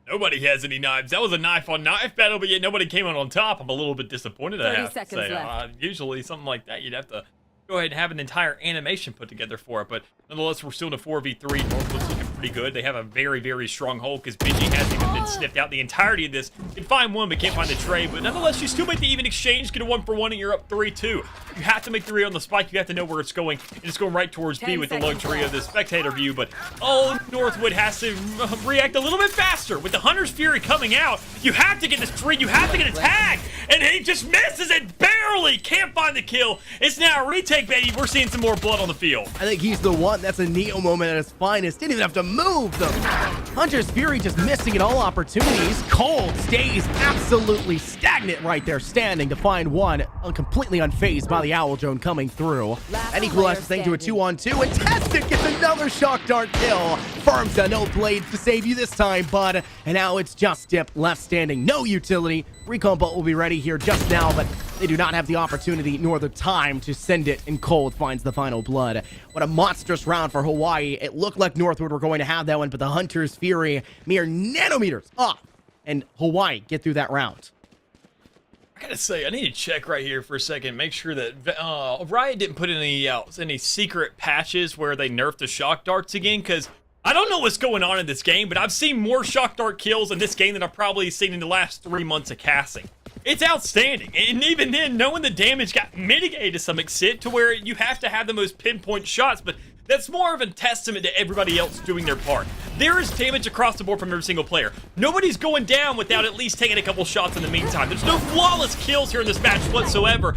Nobody has any knives. That was a knife-on-knife battle, but yet nobody came out on top. I'm a little bit disappointed, I have to say. Usually, something like that, you'd have to go ahead and have an entire animation put together for it, but nonetheless, we're still in a 4v3. Northwood's looking pretty good. They have a very, very strong hold because Benji hasn't even been sniffed out the entirety of this. Can find one, but can't find the trade. But nonetheless, you still make the even exchange, get a 1-for-1, and you're up 3-2. You have to make the read on the spike. You have to know where it's going. And it's going right towards B with the luxury of the spectator view. But, oh, Northwood has to react a little bit faster. With the Hunter's Fury coming out, you have to get this trade. You have to get a tag. And he just misses it barely. Can't find the kill. It's now a retake, baby. We're seeing some more blood on the field. I think he's the one. That's a Neo moment at its finest. Didn't even have to move them. Hunter's Fury just missing at all opportunities. Cold stays absolutely stagnant right there, standing to find one, completely unfazed by the Owl Drone coming through. And equalizes thing to a 2-on-2, and Testic gets another shock dart kill. Firmza, no blades to save you this time, bud. And now it's just Dip left standing. No utility. Recon bolt will be ready here just now, but they do not have the opportunity nor the time to send it, and Cold finds the final blood. What a monstrous round for Hawaii. It looked like Northwood were going to have that one, but the Hunter's Fury mere nanometers off, and Hawaii get through that round. I gotta say, I need to check right here for a second, make sure that Riot didn't put any secret patches where they nerfed the shock darts again, because I don't know what's going on in this game, but I've seen more shock dart kills in this game than I've probably seen in the last 3 months of casting. It's outstanding, and even then, knowing the damage got mitigated to some extent to where you have to have the most pinpoint shots, but that's more of a testament to everybody else doing their part. There is damage across the board from every single player. Nobody's going down without at least taking a couple shots in the meantime. There's no flawless kills here in this match whatsoever,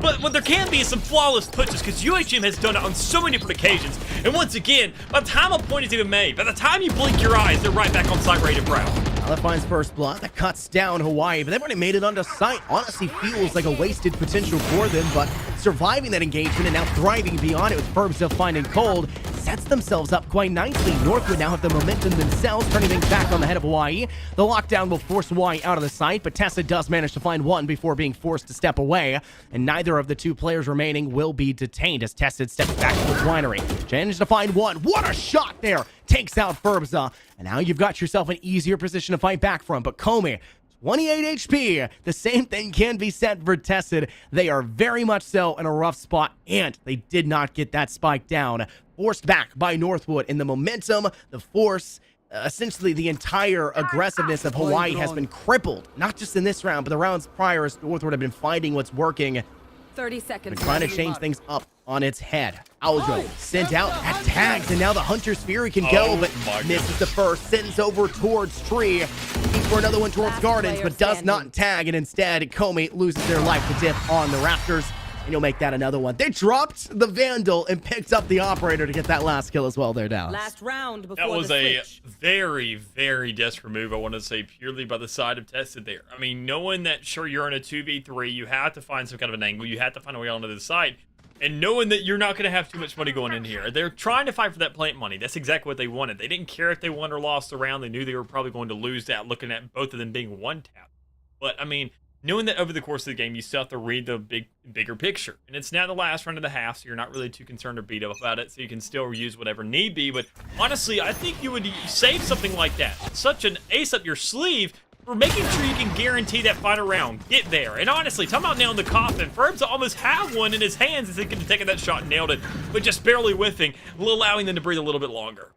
but what there can be is some flawless touches, because UHM has done it on so many different occasions. And once again, by the time a point is even made, by the time you blink your eyes, they're right back on site ready to prowl. That finds first blood. That cuts down Hawaii, but they've already made it onto site. Honestly feels like a wasted potential for them, but surviving that engagement and now thriving beyond it with Furbza finding Cold sets themselves up quite nicely. Northwood now have the momentum themselves, turning things back on the head of Hawaii. The lockdown will force Hawaii out of the site, but Tessa does manage to find one before being forced to step away, and neither of the 2 players remaining will be detained as Tessa steps back to the winery. Managed to find one. What a shot there! Takes out Furbza, and now you've got yourself an easier position to fight back from, but Comey, 28 HP. The same thing can be said for Tested. They are very much so in a rough spot, and they did not get that spike down. Forced back by Northwood in the momentum, the force, essentially the entire aggressiveness of Hawaii has been crippled. Not just in this round, but the rounds prior as Northwood have been finding what's working. 30 seconds. Been trying to change things up on its head. Aljo sent out at tags, and now the Hunter's Fury can go, but misses the first, sends over towards Tree. Looking for another one towards Gardens, but does not tag, and instead, Comey loses their life to death on the Raptors, and you'll make that another one. They dropped the Vandal and picked up the Operator to get that last kill as well there, Dallas. Last round before That was the a switch. very, very desperate move, I want to say, purely by the side of Tested there. I mean, knowing that, sure, you're in a 2v3, you have to find some kind of an angle, you have to find a way onto the side, and knowing that you're not going to have too much money going in here. They're trying to fight for that plant money. That's exactly what they wanted. They didn't care if they won or lost the round. They knew they were probably going to lose that, looking at both of them being one-tap. But, I mean, knowing that over the course of the game, you still have to read the bigger picture. And it's now the last round of the half, so you're not really too concerned or beat up about it, so you can still use whatever need be. But honestly, I think you would save something like that. Such an ace up your sleeve for making sure you can guarantee that final round. Get there. And honestly, talking about nailing the coffin, Ferbs almost had one in his hands as he could have taken that shot and nailed it, but just barely whiffing, allowing them to breathe a little bit longer.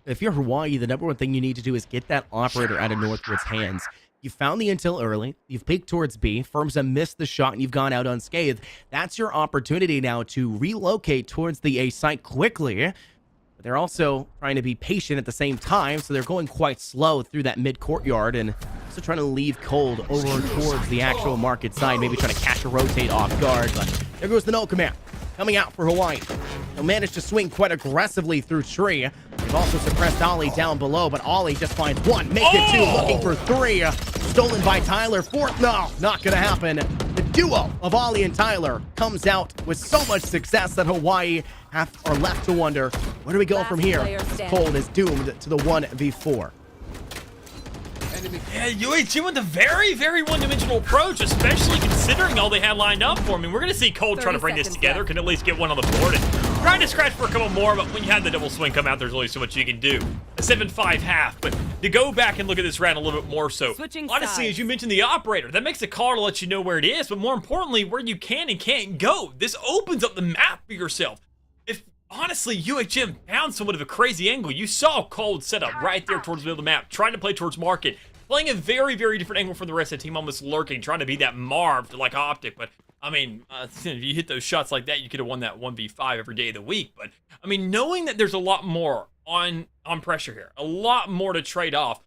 If you're Hawaii, the number one thing you need to do is get that Operator out of Northwood's hands. You found the intel early, you've peeked towards B, Firms have missed the shot, and you've gone out unscathed. That's your opportunity now to relocate towards the A site quickly. But they're also trying to be patient at the same time, so they're going quite slow through that mid-courtyard and also trying to leave Cold over towards the actual market side, maybe trying to catch a rotate off guard. But there goes the null command coming out for Hawaii. They'll manage to swing quite aggressively through Tree. They've also suppressed Ollie down below, but Ollie just finds one, make it two, looking for three. Stolen by Tyler, fourth, no, not gonna happen. The duo of Ollie and Tyler comes out with so much success that Hawaii are left to wonder, where do we go from here? Cold is doomed to the 1v4. Yeah, UHG went the very, very one-dimensional approach, especially considering all they had lined up for him. And we're going to see Cold try to bring this together, can at least get one on the board. And trying to scratch for a couple more, but when you have the double swing come out, there's only so much you can do. A 7-5 half, but to go back and look at this round a little bit more so, honestly, as you mentioned the Operator, that makes a call to let you know where it is, but more importantly, where you can and can't go. This opens up the map for yourself. If honestly, UHM found somewhat of a crazy angle. You saw Cold set up right there towards the middle of the map, trying to play towards Market, playing a very, very different angle from the rest of the team, almost lurking, trying to be that Marv like Optic. But, I mean, if you hit those shots like that, you could have won that 1v5 every day of the week. But, I mean, knowing that there's a lot more on pressure here, a lot more to trade off,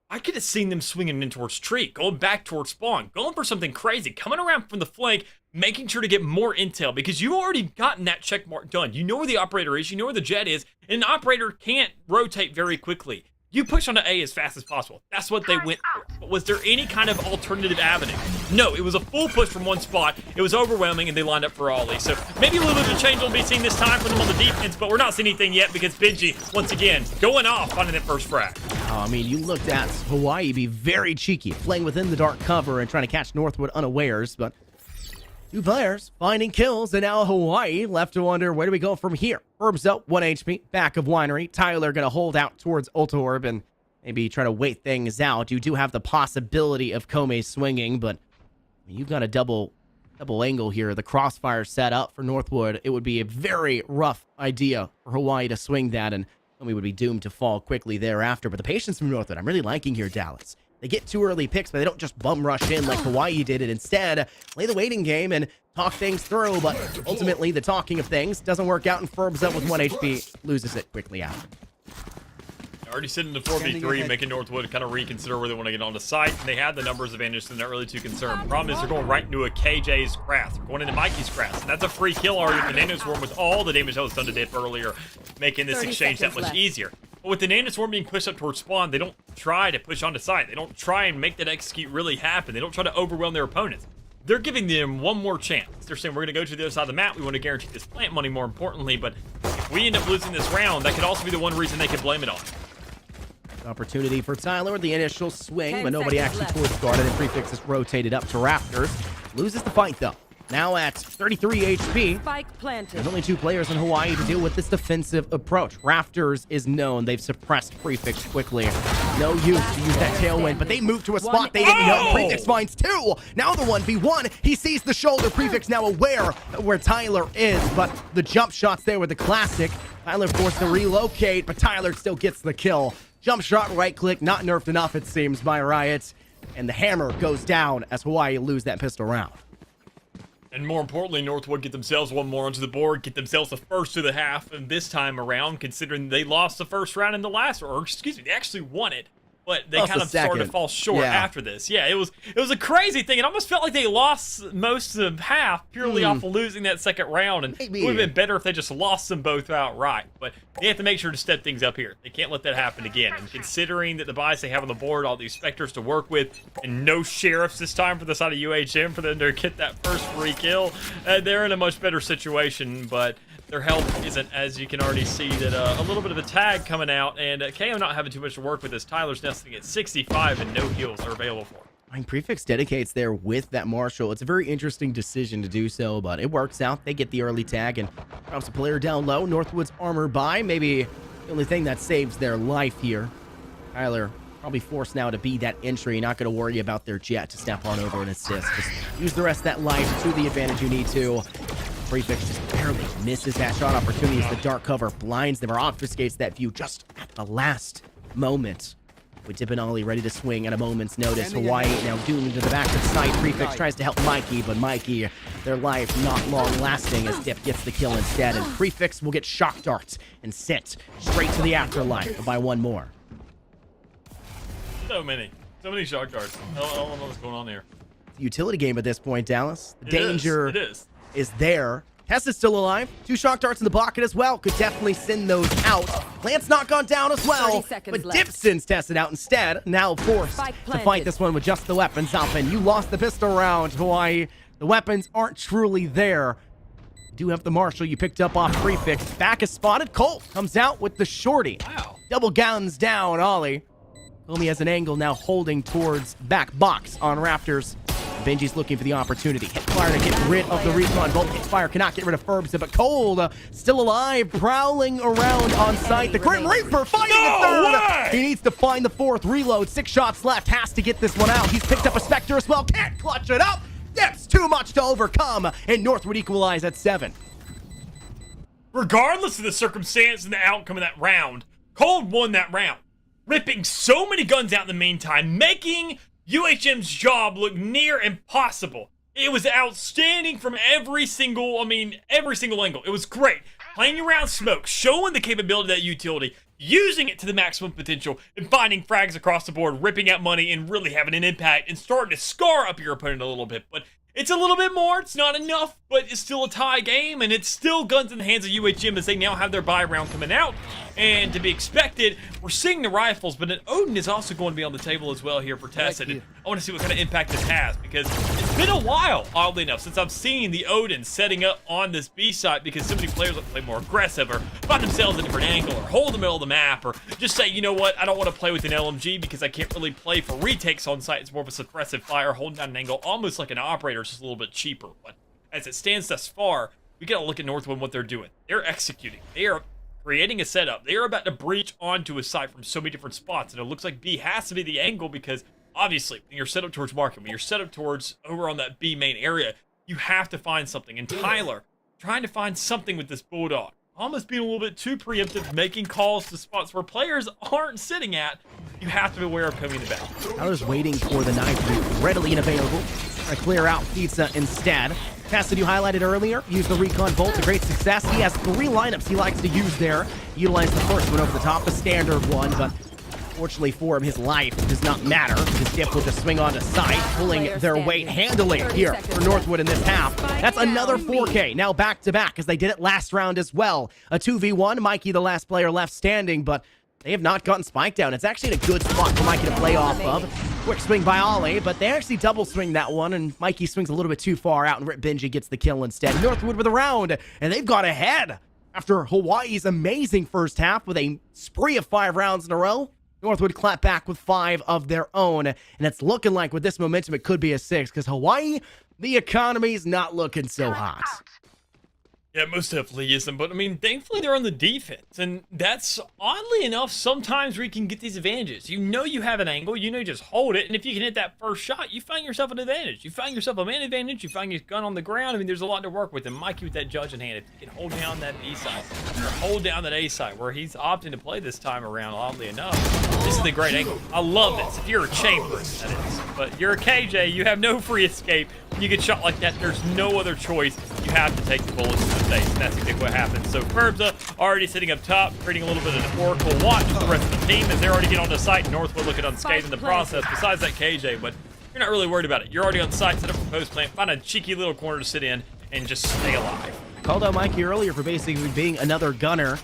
I could have seen them swinging in towards Tree, going back towards Spawn, going for something crazy, coming around from the flank, making sure to get more intel, because you've already gotten that check mark done. You know where the Operator is, you know where the Jet is, and an Operator can't rotate very quickly. You push onto A as fast as possible. That's what they went for. But was there any kind of alternative avenue? No, it was a full push from one spot. It was overwhelming, and they lined up for Ollie. So maybe a little bit of a change will be seen this time for them on the defense, but we're not seeing anything yet because Benji, once again, going off finding that first frag. I mean, you looked at Hawaii be very cheeky, playing within the dark cover and trying to catch Northwood unawares, but two players finding kills, and now Hawaii left to wonder, where do we go from here? Herbs up, 1 HP, back of Winery. Tyler going to hold out towards Ultra Orb and maybe try to wait things out. You do have the possibility of Kome swinging, but you've got a double angle here. The crossfire set up for Northwood. It would be a very rough idea for Hawaii to swing that, and Kome would be doomed to fall quickly thereafter. But the patience from Northwood, I'm really liking here, Dallas. They get two early picks, but they don't just bum rush in like Hawaii did it. Instead, play the waiting game and talk things through. But ultimately, the talking of things doesn't work out, and Ferbs up with 1 HP loses it quickly out. Already sitting in the 4v3, making Northwood kind of reconsider where they want to get on the site. And they had the numbers advantage, so they're not really too concerned. Problem is, they're going right into a KJ's Crass. They're going into Mikey's Crass. And that's a free kill already with the Nano Swarm with all the damage that was done to Dip earlier, making this exchange that much easier. But with the Nano Swarm being pushed up towards spawn, they don't try to push onto site. They don't try and make that execute really happen. They don't try to overwhelm their opponents. They're giving them one more chance. They're saying, we're going to go to the other side of the map. We want to guarantee this plant money more importantly. But if we end up losing this round, that could also be the one reason they could blame it on. Opportunity for Tyler, the initial swing, but nobody actually towards Garden, and Prefix is rotated up to Raptors. Loses the fight, though. Now at 33 HP. Spike planted. There's only two players in Hawaii to deal with this defensive approach. Raptors is known. They've suppressed Prefix quickly. No use to use that tailwind, but they move to a spot they didn't know. Prefix finds two. Now the 1v1. He sees the shoulder. Prefix now aware of where Tyler is, but the jump shots there with the classic. Tyler forced to relocate, but Tyler still gets the kill. Jump shot, right click, not nerfed enough, it seems, by Riot. And the hammer goes down as Hawaii lose that pistol round. And more importantly, Northwood get themselves one more onto the board, get themselves the first of the half, and this time around, considering they lost the first round in the last, or excuse me, they actually won it, but they kind of started to fall short after this. Yeah, it was a crazy thing. It almost felt like they lost most of the half purely off of losing that second round, and it would have been better if they just lost them both outright. But they have to make sure to step things up here. They can't let that happen again. And considering that the buys they have on the board, all these Spectres to work with, and no Sheriffs this time for the side of UHM for them to get that first free kill, they're in a much better situation, but their health isn't, as you can already see, that a little bit of a tag coming out, and KO not having too much to work with as Tyler's nesting at 65 and no heals are available for him. I mean, Prefix dedicates there with that Marshall. It's a very interesting decision to do so, but it works out. They get the early tag and drops a player down low. Northwood's armor by, maybe the only thing that saves their life here. Tyler probably forced now to be that entry, not going to worry about their jet to step on over and assist. Just use the rest of that life to the advantage you need to. Prefix just barely misses that shot opportunity as the dark cover blinds them or obfuscates that view just at the last moment. With Dip and Ollie ready to swing at a moment's notice. Hawaii now doomed to the back of site. Prefix tries to help Mikey, but Mikey, their life not long lasting as Dip gets the kill instead. And Prefix will get shock darts and sent straight to the afterlife by one more. So many shock darts. I don't know what's going on here. It's a utility game at this point, Dallas. The danger It is. is there. Tess is still alive. 2 shock darts in the pocket as well. Could definitely send those out. Lance not gone down as well. 30 seconds But left. Dip sends Tess it out instead. Now forced Spike to fight planted. this one with just the weapons up. And you lost the pistol round, Hawaii. The weapons aren't truly there. You do have the Marshall you picked up off Prefix. Back is spotted. Colt comes out with the shorty. Wow. Double guns down, Ollie. Comey has an angle now holding towards back box on Raptors. Benji's looking for the opportunity. Hitfire to get rid of the recon bolt. Hitfire cannot get rid of Ferbs, but Cold still alive, prowling around on site. The Grim Reaper fighting a third. way! He needs to find the fourth reload. 6 shots left. Has to get this one out. He's picked up a Spectre as well. Can't clutch it up. Dip's too much to overcome, and North would equalize at 7. Regardless of the circumstance and the outcome of that round, Cold won that round, ripping so many guns out in the meantime, making UHM's job look near impossible. It was outstanding from every single angle. It was great. Playing around smoke, showing the capability of that utility, using it to the maximum potential, and finding frags across the board, ripping out money, and really having an impact, and starting to scar up your opponent a little bit. But it's a little bit more. It's not enough, but it's still a tie game, and it's still guns in the hands of UHM as they now have their bye round coming out. And to be expected, we're seeing the rifles, but an Odin is also going to be on the table as well here for Tessa. And I want to see what kind of impact this has, because it's been a while, oddly enough, since I've seen the Odin setting up on this B site, because so many players like to play more aggressive, or find themselves at a different angle, or hold the middle of the map, or just say, you know what, I don't want to play with an LMG because I can't really play for retakes on site. It's more of a suppressive fire, holding down an angle, almost like an operator, it's just a little bit cheaper. But as it stands thus far, we got to look at Northwood and what they're doing. They're executing. They are creating a setup. They are about to breach onto a site from so many different spots, and it looks like B has to be the angle, because obviously when you're set up towards market, when you're set up towards over on that B main area, you have to find something. And Tyler trying to find something with this Bulldog, almost being a little bit too preemptive, making calls to spots where players aren't sitting at. You have to be aware of coming in the back. Tyler's waiting for the knife to be readily and available. Trying to clear out Pizza instead. Cassidy, you highlighted earlier, used the Recon Bolt to great success. He has 3 lineups he likes to use there. Utilized the first one over the top, the standard one, but fortunately for him, his life does not matter. His Dip with the swing onto side, pulling their weight handily here for Northwood in this half. That's another 4K, now back-to-back, as they did it last round as well. A 2v1, Mikey the last player left standing, but they have not gotten Spike down. It's actually in a good spot for Mikey to play off of. Quick swing by Ollie, but they actually double swing that one, and Mikey swings a little bit too far out, and Rip Benji gets the kill instead. Northwood with a round, and they've got ahead after Hawaii's amazing first half with a spree of 5 rounds in a row. Northwood clap back with 5 of their own, and it's looking like with this momentum it could be a 6, because Hawaii, the economy's not looking so hot. Yeah, most definitely isn't. But I mean, thankfully they're on the defense, and that's oddly enough sometimes where you can get these advantages. You know you have an angle, you know you just hold it, and if you can hit that first shot, you find yourself an advantage. You find yourself a man advantage. You find your gun on the ground. I mean, there's a lot to work with. And Mikey with that judge in hand, if you can hold down that B side or hold down that A side, where he's opting to play this time around, oddly enough, this is the great angle. I love this. If you're a chamber, that is, but you're a KJ, you have no free escape. When you get shot like that, there's no other choice. You have to take the bullets to the face. That's exactly what happens. So Furbza already sitting up top, creating a little bit of an oracle watch for the rest of the team as they already get onto site. Northwood looking unscathed in the process, besides that KJ, but you're not really worried about it. You're already on site, set up a post plant, find a cheeky little corner to sit in, and just stay alive. Called out Mikey earlier for basically being another gunner.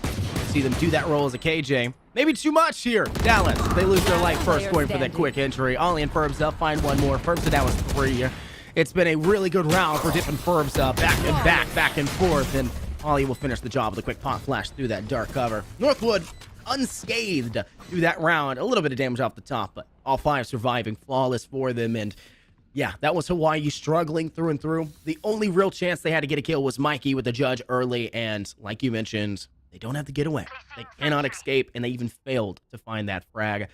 See them do that role as a KJ. Maybe too much here. Dallas, they lose their life first going for that quick entry. Ollie and Furbza find one more. Furbza down with 3. It's been a really good round for Dip and Furbza, back and forth, and Ollie will finish the job with a quick pop flash through that dark cover. Northwood unscathed through that round. A little bit of damage off the top, but all 5 surviving, flawless for them. And yeah, that was Hawaii struggling through and through. The only real chance they had to get a kill was Mikey with the judge early, and like you mentioned, they don't have to get away. They cannot escape, and they even failed to find that frag.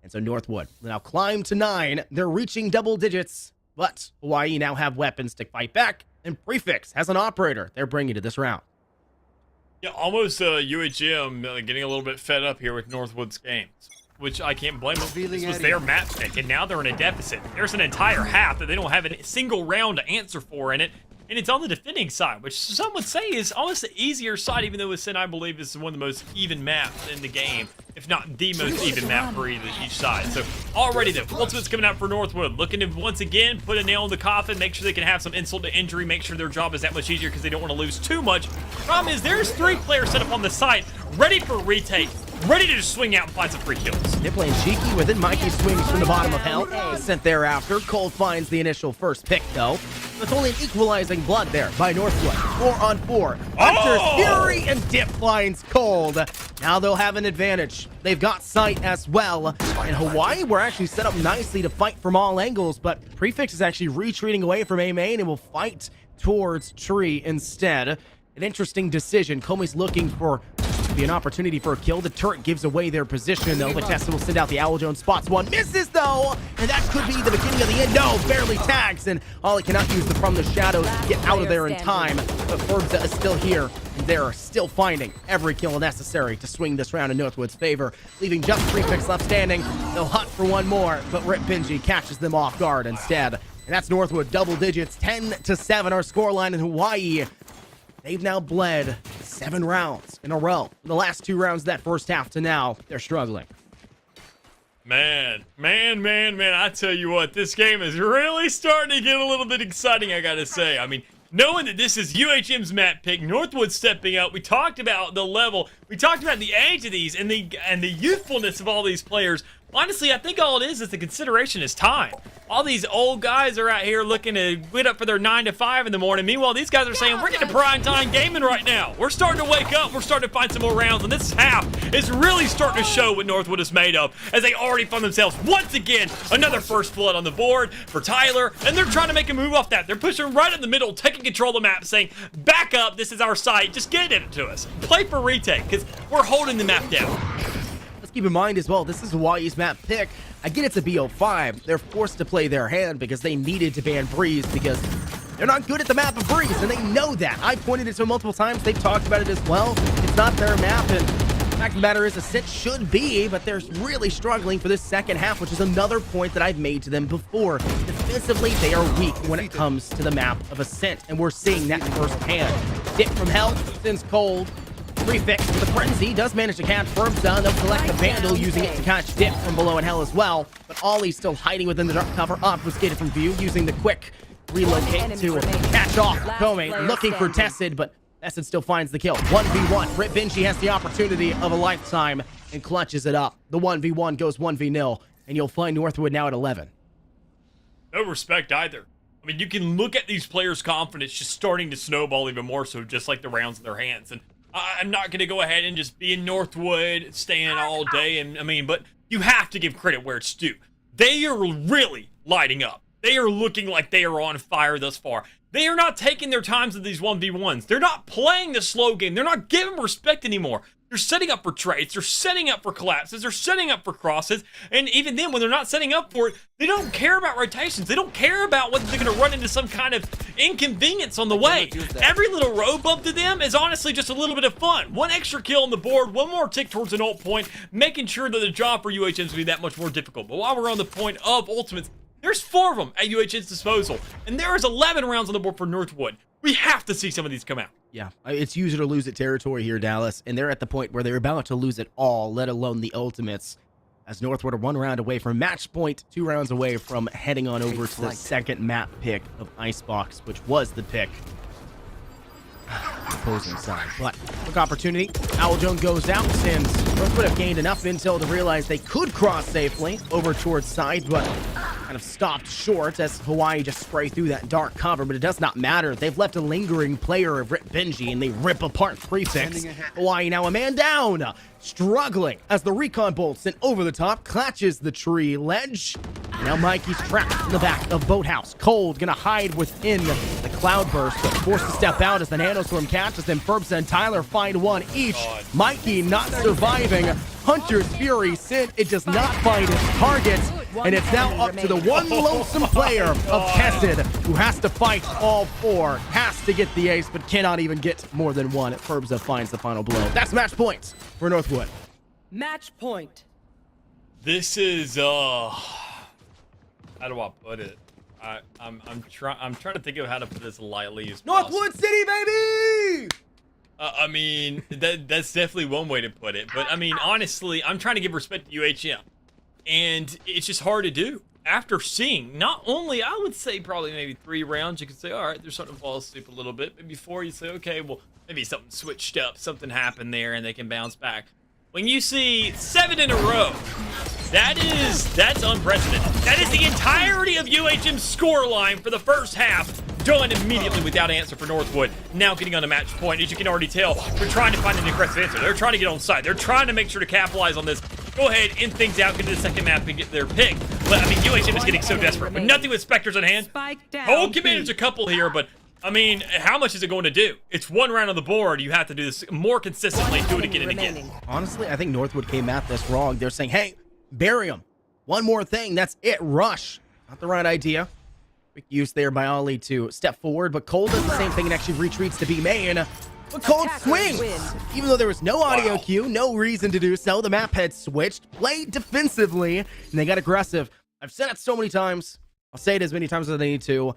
And so Northwood will now climb to 9. They're reaching double digits. But Hawaii now have weapons to fight back, and Prefix has an operator they're bringing to this round. Yeah, almost UHM getting a little bit fed up here with Northwood's games, which I can't blame them. This was their map pick, and now they're in a deficit. There's an entire half that they don't have a single round to answer for in it, and it's on the defending side, which some would say is almost the easier side, even though Ascent, I believe, is one of the most even maps in the game, if not the most even map for each side. So already the ultimate's coming out for Northwood, looking to once again put a nail in the coffin, make sure they can have some insult to injury, make sure their job is that much easier because they don't want to lose too much. Problem is, there's 3 players set up on the site, ready for retake, ready to just swing out and find some free kills. They're playing cheeky with it. Mikey swings from the bottom of hell. Sent thereafter. Cole finds the initial first pick, though. It's only an equalizing blood there by Northwood. 4 on 4. Hunter's Fury and Dip finds Cold. Now they'll have an advantage. They've got sight as well. And Hawaii were actually set up nicely to fight from all angles, but Prefix is actually retreating away from A main and will fight towards Tree instead. An interesting decision. Comey's looking for an opportunity for a kill. The turret gives away their position, though. Bethesda will send out the Owl Jones. Spots one. Misses, though! And that could be the beginning of the end. No! Barely tags, and Ollie cannot use the From the Shadows to get out of there in time. But Furbza is still here, and they're still finding every kill necessary to swing this round in Northwood's favor, leaving just Prefix left standing. They'll hunt for one more, but Rip Benji catches them off guard instead. And that's Northwood double digits. 10-7 our scoreline in Hawaii. They've now bled 7 rounds in a row. In the last 2 rounds of that first half to now, they're struggling. Man, I tell you what, this game is really starting to get a little bit exciting, I gotta say. I mean, knowing that this is UHM's map pick, Northwood stepping up, we talked about the level, we talked about the age of these, and the youthfulness of all these players. Honestly, I think all it is the consideration is time. All these old guys are out here looking to get up for their 9 to 5 in the morning. Meanwhile, these guys are saying, we're getting prime time gaming right now. We're starting to wake up. We're starting to find some more rounds. And this half is really starting to show what Northwood is made of, as they already found themselves, once again, another first blood on the board for Tyler. And they're trying to make a move off that. They're pushing right in the middle, taking control of the map, saying, back up. This is our site. Just get it to us. Play for retake, because we're holding the map down. Let's keep in mind as well, this is Hawaii's map pick. I get it's a BO5. They're forced to play their hand because they needed to ban Breeze because they're not good at the map of Breeze, and they know that. I pointed it to them multiple times. They've talked about it as well. It's not their map, and the fact of the matter is, Ascent should be, but they're really struggling for this second half, which is another point that I've made to them before. Defensively, they are weak when it comes to the map of Ascent, and we're seeing that firsthand. Dip from hell, sends Cold. Prefix with the Frenzy does manage to catch Furbza. They'll collect the Vandal, using it to catch Dip from below in hell as well. But Ollie's still hiding within the dark cover, obfuscated from view, using the quick relocate to catch off Comey. Looking for Tessid, but Tessid still finds the kill. 1v1. Rip Benji has the opportunity of a lifetime and clutches it up. The 1v1 goes 1v0, and you'll find Northwood now at 11. No respect either. I mean, you can look at these players' confidence just starting to snowball even more so, just like the rounds in their hands. And I'm not going to go ahead and just be in Northwood, staying all day. And I mean, but you have to give credit where it's due. They are really lighting up. They are looking like they are on fire thus far. They are not taking their times with these 1v1s. They're not playing the slow game. They're not giving respect anymore. They're setting up for trades. They're setting up for collapses. They're setting up for crosses. And even then, when they're not setting up for it, they don't care about rotations. They don't care about whether they're going to run into some kind of inconvenience on the way. Every little road bump to them is honestly just a little bit of fun. One extra kill on the board, one more tick towards an ult point, making sure that the job for UHM is going to be that much more difficult. But while we're on the point of ultimates, there's 4 of them at UHN's disposal. And there is 11 rounds on the board for Northwood. We have to see some of these come out. Yeah, it's use it or lose it territory here, Dallas, and they're at the point where they're about to lose it all, let alone the ultimates, as Northwood are 1 round away from match point, 2 rounds away from heading on over to the second map pick of Icebox, which was the pick opposing side. But quick opportunity, Owl Jones goes out, and Northwood have gained enough intel to realize they could cross safely over towards side, but kind of stopped short as Hawaii just spray through that dark cover, but it does not matter. They've left a lingering player of Rip Benji, and they rip apart Prefix. Hawaii now a man down, struggling as the recon bolt sent over the top, clutches the tree ledge. Now Mikey's trapped in the back of Boathouse. Cold gonna hide within the cloudburst, but forced to step out as the nanostorm catches him. Ferbs and Tyler find one each. Mikey not surviving. Hunter's Fury sent. It does not find its target, and it's now up to the one lonesome player of Kessid, who has to fight all 4. Has to get the ace, but cannot even get more than one. Ferbs finds the final blow. That's match point for Northwood. Match point. This is how do I put it? I'm trying to think of how to put this lightly as possible. Northwood City, baby! I mean, that's definitely one way to put it. But I mean, honestly, I'm trying to give respect to UHM, and it's just hard to do. After seeing not only, I would say probably maybe 3 rounds, you could say, all right, there's something to fall asleep a little bit. Maybe 4, you say, okay, well, maybe something switched up, something happened there, and they can bounce back. When you see 7 in a row, that's unprecedented. That is the entirety of UHM's score line for the first half, done immediately without answer for Northwood. Now getting on a match point, as you can already tell, they're trying to find an aggressive answer. They're trying to get on side. They're trying to make sure to capitalize on this. Go ahead, end things out, get to the second map, and get their pick. But I mean, UHM is getting so desperate, but nothing with Spectres in hand. Spike down. Hole can manage a couple here, but I mean, how much is it going to do? It's 1 round on the board. You have to do this more consistently, do it again and again. Honestly, I think Northwood came at this wrong. They're saying, hey, bury him. One more thing, that's it, rush. Not the right idea. Quick use there by Ollie to step forward, but Cole does the same thing and actually retreats to B main. But Cole swings! Even though there was no audio cue, no reason to do so, the map had switched, played defensively, and they got aggressive. I've said it so many times. I'll say it as many times as I need to.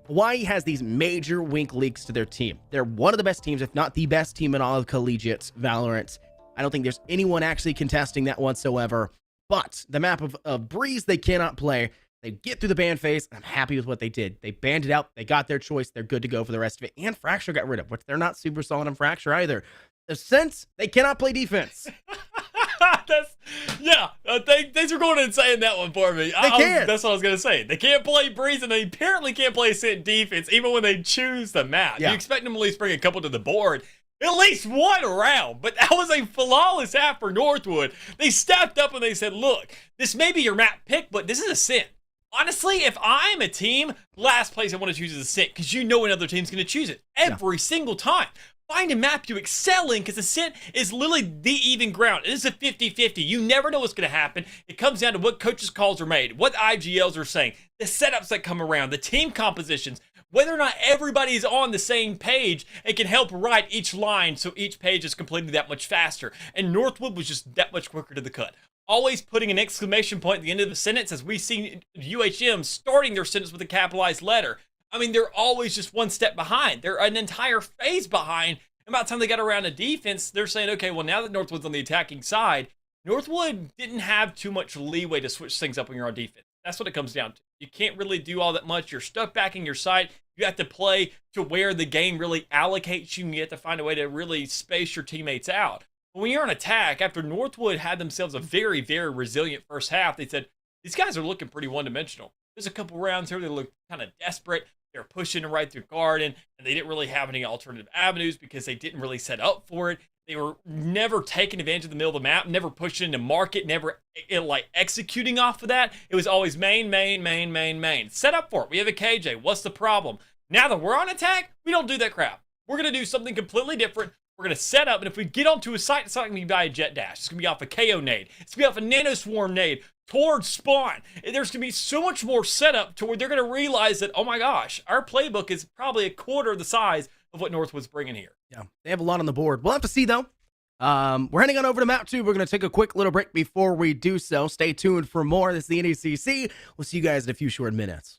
Hawaii has these major wink leaks to their team. They're one of the best teams, if not the best team in all of collegiate Valorant. I don't think there's anyone actually contesting that whatsoever. But the map of Breeze, they cannot play. They get through the ban phase, and I'm happy with what they did. They banned it out. They got their choice. They're good to go for the rest of it. And Fracture got rid of, which they're not super solid on Fracture either. The sense, they cannot play defense. Thanks for going and saying that one for me. That's what I was going to say. They can't play Breeze, and they apparently can't play Scent defense, even when they choose the map. Yeah. You expect them to at least bring a couple to the board. At least 1 round, but that was a flawless half for Northwood. They stepped up and they said, look, this may be your map pick, but this is a Scent. Honestly, if I'm a team, last place I want to choose is a Scent, because you know another team's going to choose it every single time. Find a map you excel in, because the Scent is literally the even ground. It is a 50-50. You never know what's going to happen. It comes down to what coaches' calls are made, what IGLs are saying, the setups that come around, the team compositions, whether or not everybody is on the same page and can help write each line so each page is completed that much faster. And Northwood was just that much quicker to the cut. Always putting an exclamation point at the end of the sentence, as we see UHM starting their sentence with a capitalized letter. I mean, they're always just one step behind. They're an entire phase behind. And by the time they got around to defense, they're saying, okay, well, now that Northwood's on the attacking side, Northwood didn't have too much leeway to switch things up when you're on defense. That's what it comes down to. You can't really do all that much. You're stuck back in your site. You have to play to where the game really allocates you, and you have to find a way to really space your teammates out. But when you're on attack, after Northwood had themselves a very, very resilient first half, they said, these guys are looking pretty one-dimensional. There's a couple rounds here that look kind of desperate. They're pushing right through Garden, and they didn't really have any alternative avenues because they didn't really set up for it. They were never taking advantage of the middle of the map, never pushing into market, never like executing off of that. It was always main. Set up for it. We have a KJ. What's the problem? Now that we're on attack, we don't do that crap. We're going to do something completely different. We're going to set up, and if we get onto a site, it's not going to be by a jet dash. It's going to be off a KO nade. It's going to be off a nano swarm nade towards spawn. And there's going to be so much more setup to where they're going to realize that, oh my gosh, our playbook is probably a quarter of the size of what Northwood's bringing here. Yeah, they have a lot on the board. We'll have to see, though. We're heading on over to map 2. We're going to take a quick little break before we do so. Stay tuned for more. This is the NECC. We'll see you guys in a few short minutes.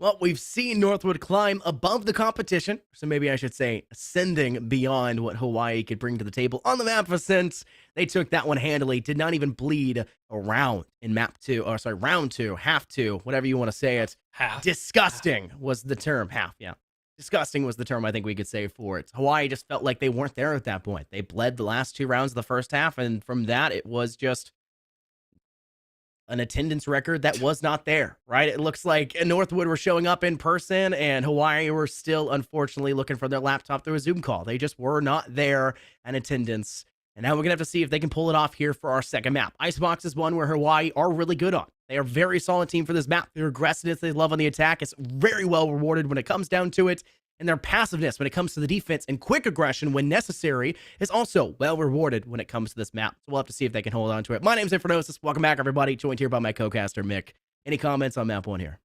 Well, we've seen Northwood climb above the competition, so maybe I should say ascending beyond what Hawaii could bring to the table on the map since they took that one handily, did not even bleed around in round two, half two, whatever you want to say it. Half. Disgusting was the term. Half, yeah. Disgusting was the term I think we could say for it. Hawaii just felt like they weren't there at that point. They bled the last 2 rounds of the first half, and from that, it was just an attendance record that was not there, right? It looks like Northwood were showing up in person and Hawaii were still, unfortunately, looking for their laptop through a Zoom call. They just were not there in attendance. And now we're going to have to see if they can pull it off here for our second map. Icebox is one where Hawaii are really good on. They are a very solid team for this map. Their aggressiveness they love on the attack is very well rewarded when it comes down to it. And their passiveness when it comes to the defense and quick aggression when necessary is also well rewarded when it comes to this map. So we'll have to see if they can hold on to it. My name's Infernosis. Welcome back, everybody. Joined here by my co-caster, Mick. Any comments on map 1 here?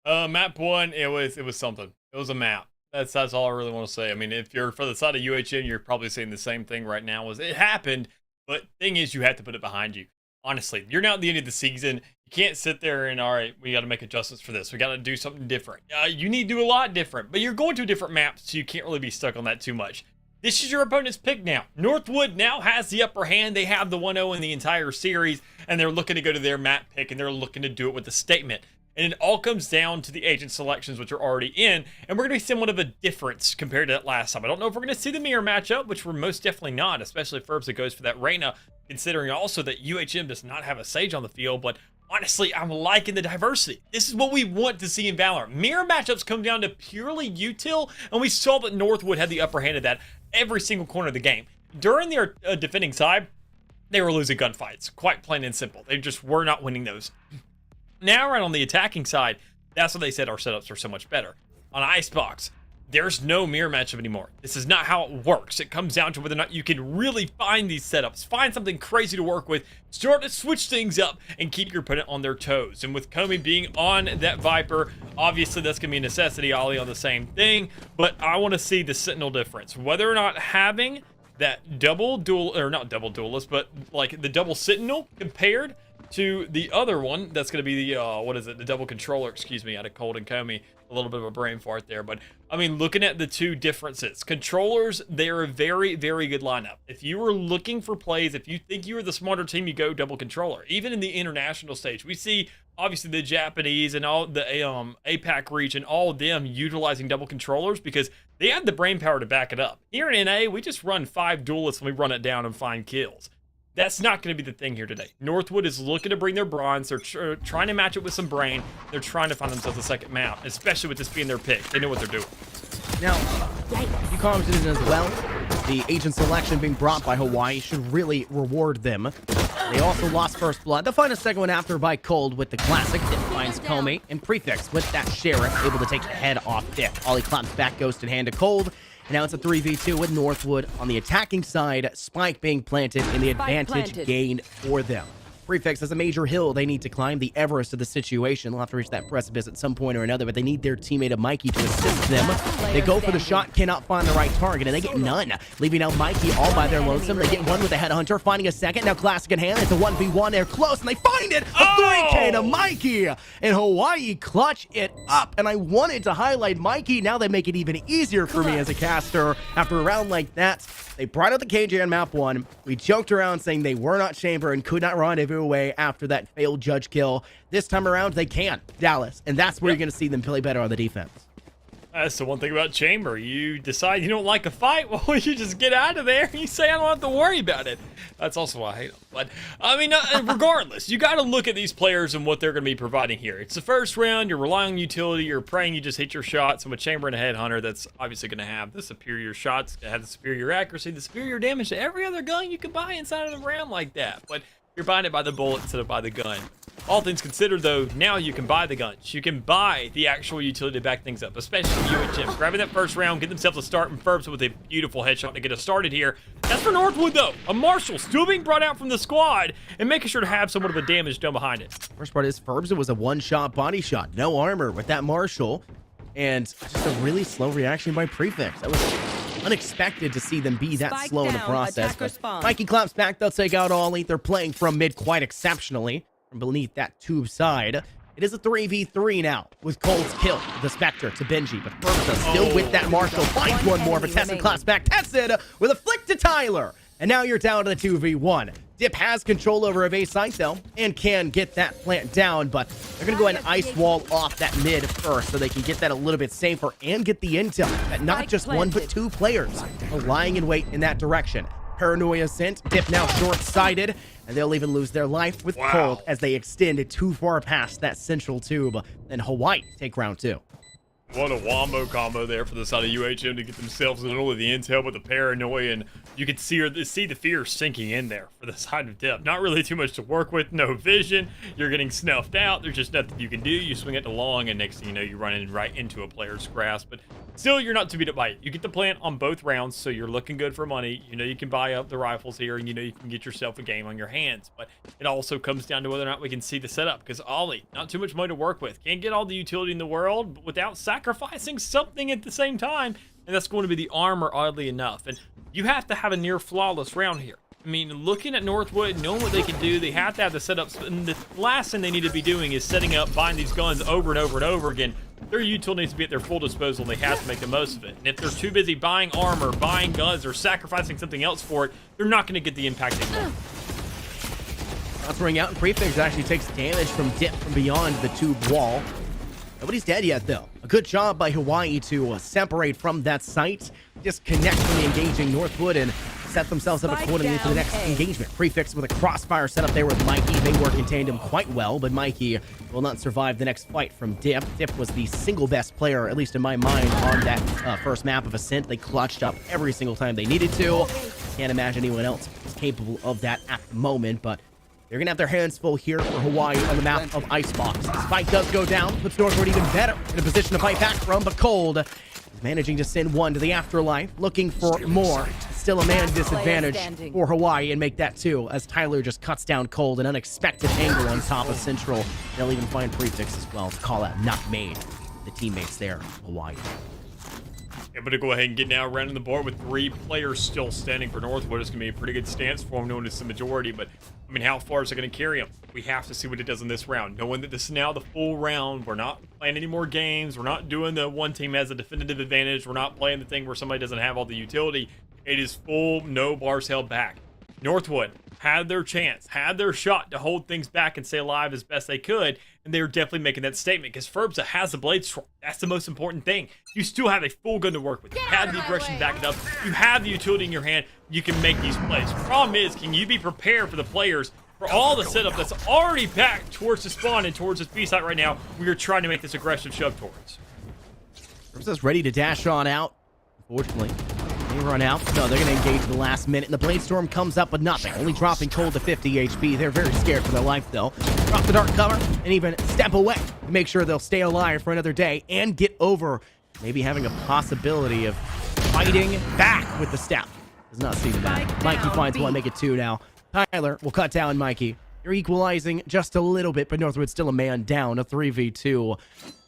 Map 1, it was something. It was a map. That's all I really want to say. I mean, if you're for the side of UHM, you're probably saying the same thing right now. Was it happened, but thing is, you have to put it behind you. Honestly, you're not at the end of the season. You can't sit there and, all right, we got to make adjustments for this. We got to do something different. You need to do a lot different, but you're going to a different map, so you can't really be stuck on that too much. This is your opponent's pick now. Northwood now has the upper hand. They have the 1-0 in the entire series, and they're looking to go to their map pick, and they're looking to do it with a statement. And it all comes down to the agent selections, which are already in. And we're going to be somewhat of a difference compared to that last time. I don't know if we're going to see the mirror matchup, which we're most definitely not, especially if Furbs goes for that Reyna, considering also that UHM does not have a Sage on the field. But honestly, I'm liking the diversity. This is what we want to see in Valorant. Mirror matchups come down to purely util, and we saw that Northwood had the upper hand of that every single corner of the game. During their defending side, they were losing gunfights, quite plain and simple. They just were not winning those. Now, right on the attacking side, that's what they said our setups are so much better. On Icebox, there's no mirror matchup anymore. This is not how it works. It comes down to whether or not you can really find these setups, find something crazy to work with, start to switch things up, and keep your opponent on their toes. And with Comey being on that Viper, obviously that's going to be a necessity. Ollie on the same thing, but I want to see the Sentinel difference. Whether or not having that double dual, or not double duelist, but like the double Sentinel compared to the other one, that's going to be the, the double controller, excuse me, out of Cold and Comey. A little bit of a brain fart there, but I mean, looking at the two differences, controllers, they're a very, very good lineup. If you were looking for plays, if you think you were the smarter team, you go double controller. Even in the international stage, we see obviously the Japanese and all the APAC region, all of them utilizing double controllers because they have the brain power to back it up. Here in NA, we just run 5 duelists and we run it down and find kills. That's not going to be the thing here today. Northwood is looking to bring their bronze. They're trying to match it with some brain. They're trying to find themselves a second map, especially with this being their pick. They know what they're doing. Now, you commented it as well. The agent selection being brought by Hawaii should really reward them. They also lost first blood. They'll find a second one after by Cold with the classic. It finds Comey and Prefix with that Sheriff, able to take the head off Dick. Ollie claps back Ghost in hand to Cold. And now it's a 3v2 with Northwood on the attacking side, Spike being planted, and the advantage gained for them. Prefix has a major hill they need to climb, the Everest of the situation. They'll have to reach that precipice at some point or another, but they need their teammate of Mikey to assist them. They go for the shot, cannot find the right target, and they get none, leaving out Mikey all by their lonesome. They get one with the headhunter, finding a second. Now Classic in hand, it's a 1v1, they're close, and they find it! A 3K to Mikey! And Hawaii clutch it up, and I wanted to highlight Mikey. Now they make it even easier for me as a caster. After a round like that, they brought out the KJ on map 1. We joked around saying they were not Chamber and could not rendezvous away after that failed judge kill. This time around, they can. Dallas. And that's where you're going to see them play better on the defense. That's the one thing about Chamber. You decide you don't like a fight, well, you just get out of there and you say, I don't have to worry about it. That's also why I hate them. But, I mean, regardless, you got to look at these players and what they're going to be providing here. It's the first round. You're relying on utility. You're praying you just hit your shots. So with Chamber and a Headhunter, that's obviously going to have the superior shots, have the superior accuracy, the superior damage to every other gun you can buy inside of the round like that. But you're buying it by the bullet instead of by the gun. All things considered, though, now you can buy the guns. You can buy the actual utility to back things up, especially UHM. Grabbing that first round, get themselves a start and Furbs with a beautiful headshot to get us started here. That's for Northwood, though. A Marshal still being brought out from the squad and making sure to have somewhat of a damage done behind it. First part is Furbs, it was a one-shot body shot. No armor with that Marshal. And just a really slow reaction by Prefix. That was unexpected to see them be that Spike slow in the down, process. attacker But spawn. Mikey claps back. They'll take out Ollie. They're playing from mid quite exceptionally from beneath that tube side. It is a 3v3 now with Cole's kill, the Spectre to Benji, but Furza still with that Marshall. Finds one more, but Tessin claps back. Tessin with a flick to Tyler. And now you're down to the 2v1. Dip has control over a base site, though, and can get that plant down, but they're going to go ahead and ice wall off that mid first so they can get that a little bit safer and get the intel that not just one, but two players are lying in wait in that direction. Paranoia sent, Dip now short-sighted, and they'll even lose their life with Cold as they extend it too far past that central tube. Then Hawaii take round 2. What a wombo combo there for the side of UHM to get themselves in the middle of the intel with the paranoia, and you can see the fear sinking in there for the side of Dip. Not really too much to work with, no vision. You're getting snuffed out. There's just nothing you can do. You swing it to long, and next thing you know, you run right into a player's grasp. But still, you're not too beat up by it. You get the plant on both rounds, so you're looking good for money. You know you can buy up the rifles here, and you know you can get yourself a game on your hands. But it also comes down to whether or not we can see the setup, because Ollie, not too much money to work with. Can't get all the utility in the world, but without sacrificing something at the same time, and that's going to be the armor, oddly enough. And you have to have a near flawless round here. I mean, looking at Northwood, knowing what they can do, they have to have the setups, and the last thing they need to be doing is setting up, buying these guns over and over and over again. Their util needs to be at their full disposal, and they have to make the most of it. And if they're too busy buying armor, buying guns, or sacrificing something else for it, they're not going to get the impact they want. Shots ring out, and Prefix actually takes damage from Dip from beyond the tube wall. Nobody's dead yet, though. A good job by Hawaii to separate from that site, disconnect from the engaging Northwood, and set themselves up accordingly for the next engagement. Prefix with a crossfire setup there with Mikey. They work in tandem quite well, but Mikey will not survive the next fight from Dip. Dip was the single best player, at least in my mind, on that first map of Ascent. They clutched up every single time they needed to. Can't imagine anyone else is capable of that at the moment, but they're going to have their hands full here for Hawaii on the map of Icebox. The spike does go down, puts Northwood even better in a position to fight back from, but Cold is managing to send one to the afterlife, looking for more. Still a man disadvantage for Hawaii, and make that 2 as Tyler just cuts down Cold, an unexpected angle on top of Central. They'll even find Prefix as well to call out not made. The teammates there, Hawaii. Able to go ahead and get now around the board with 3 players still standing for Northwood. It's going to be a pretty good stance for them, knowing it's the majority. But, I mean, how far is it going to carry them? We have to see what it does in this round. Knowing that this is now the full round, we're not playing any more games. We're not doing the one team has a definitive advantage. We're not playing the thing where somebody doesn't have all the utility. It is full, no bars held back. Northwood had their chance, had their shot to hold things back and stay alive as best they could, and they were definitely making that statement because Furbza has the blade storm. That's the most important thing. You still have a full gun to work with. You have the aggression back it up. You have the utility in your hand. You can make these plays. Problem is, can you be prepared for the players for all the setup that's already back towards the spawn and towards this B site right now? We are trying to make this aggressive shove towards. Furbza's ready to dash on out. Unfortunately, they run out. No, they're going to engage at the last minute, and the blade storm comes up with nothing, only dropping Cold to 50 HP. They're very scared for their life, though. Drop the dark cover and even step away to make sure they'll stay alive for another day and get over maybe having a possibility of fighting back with the step. Does not seem bad. Mikey finds one, make it 2 now. Tyler will cut down Mikey. They're equalizing just a little bit, but Northwood's still a man down, a 3v2.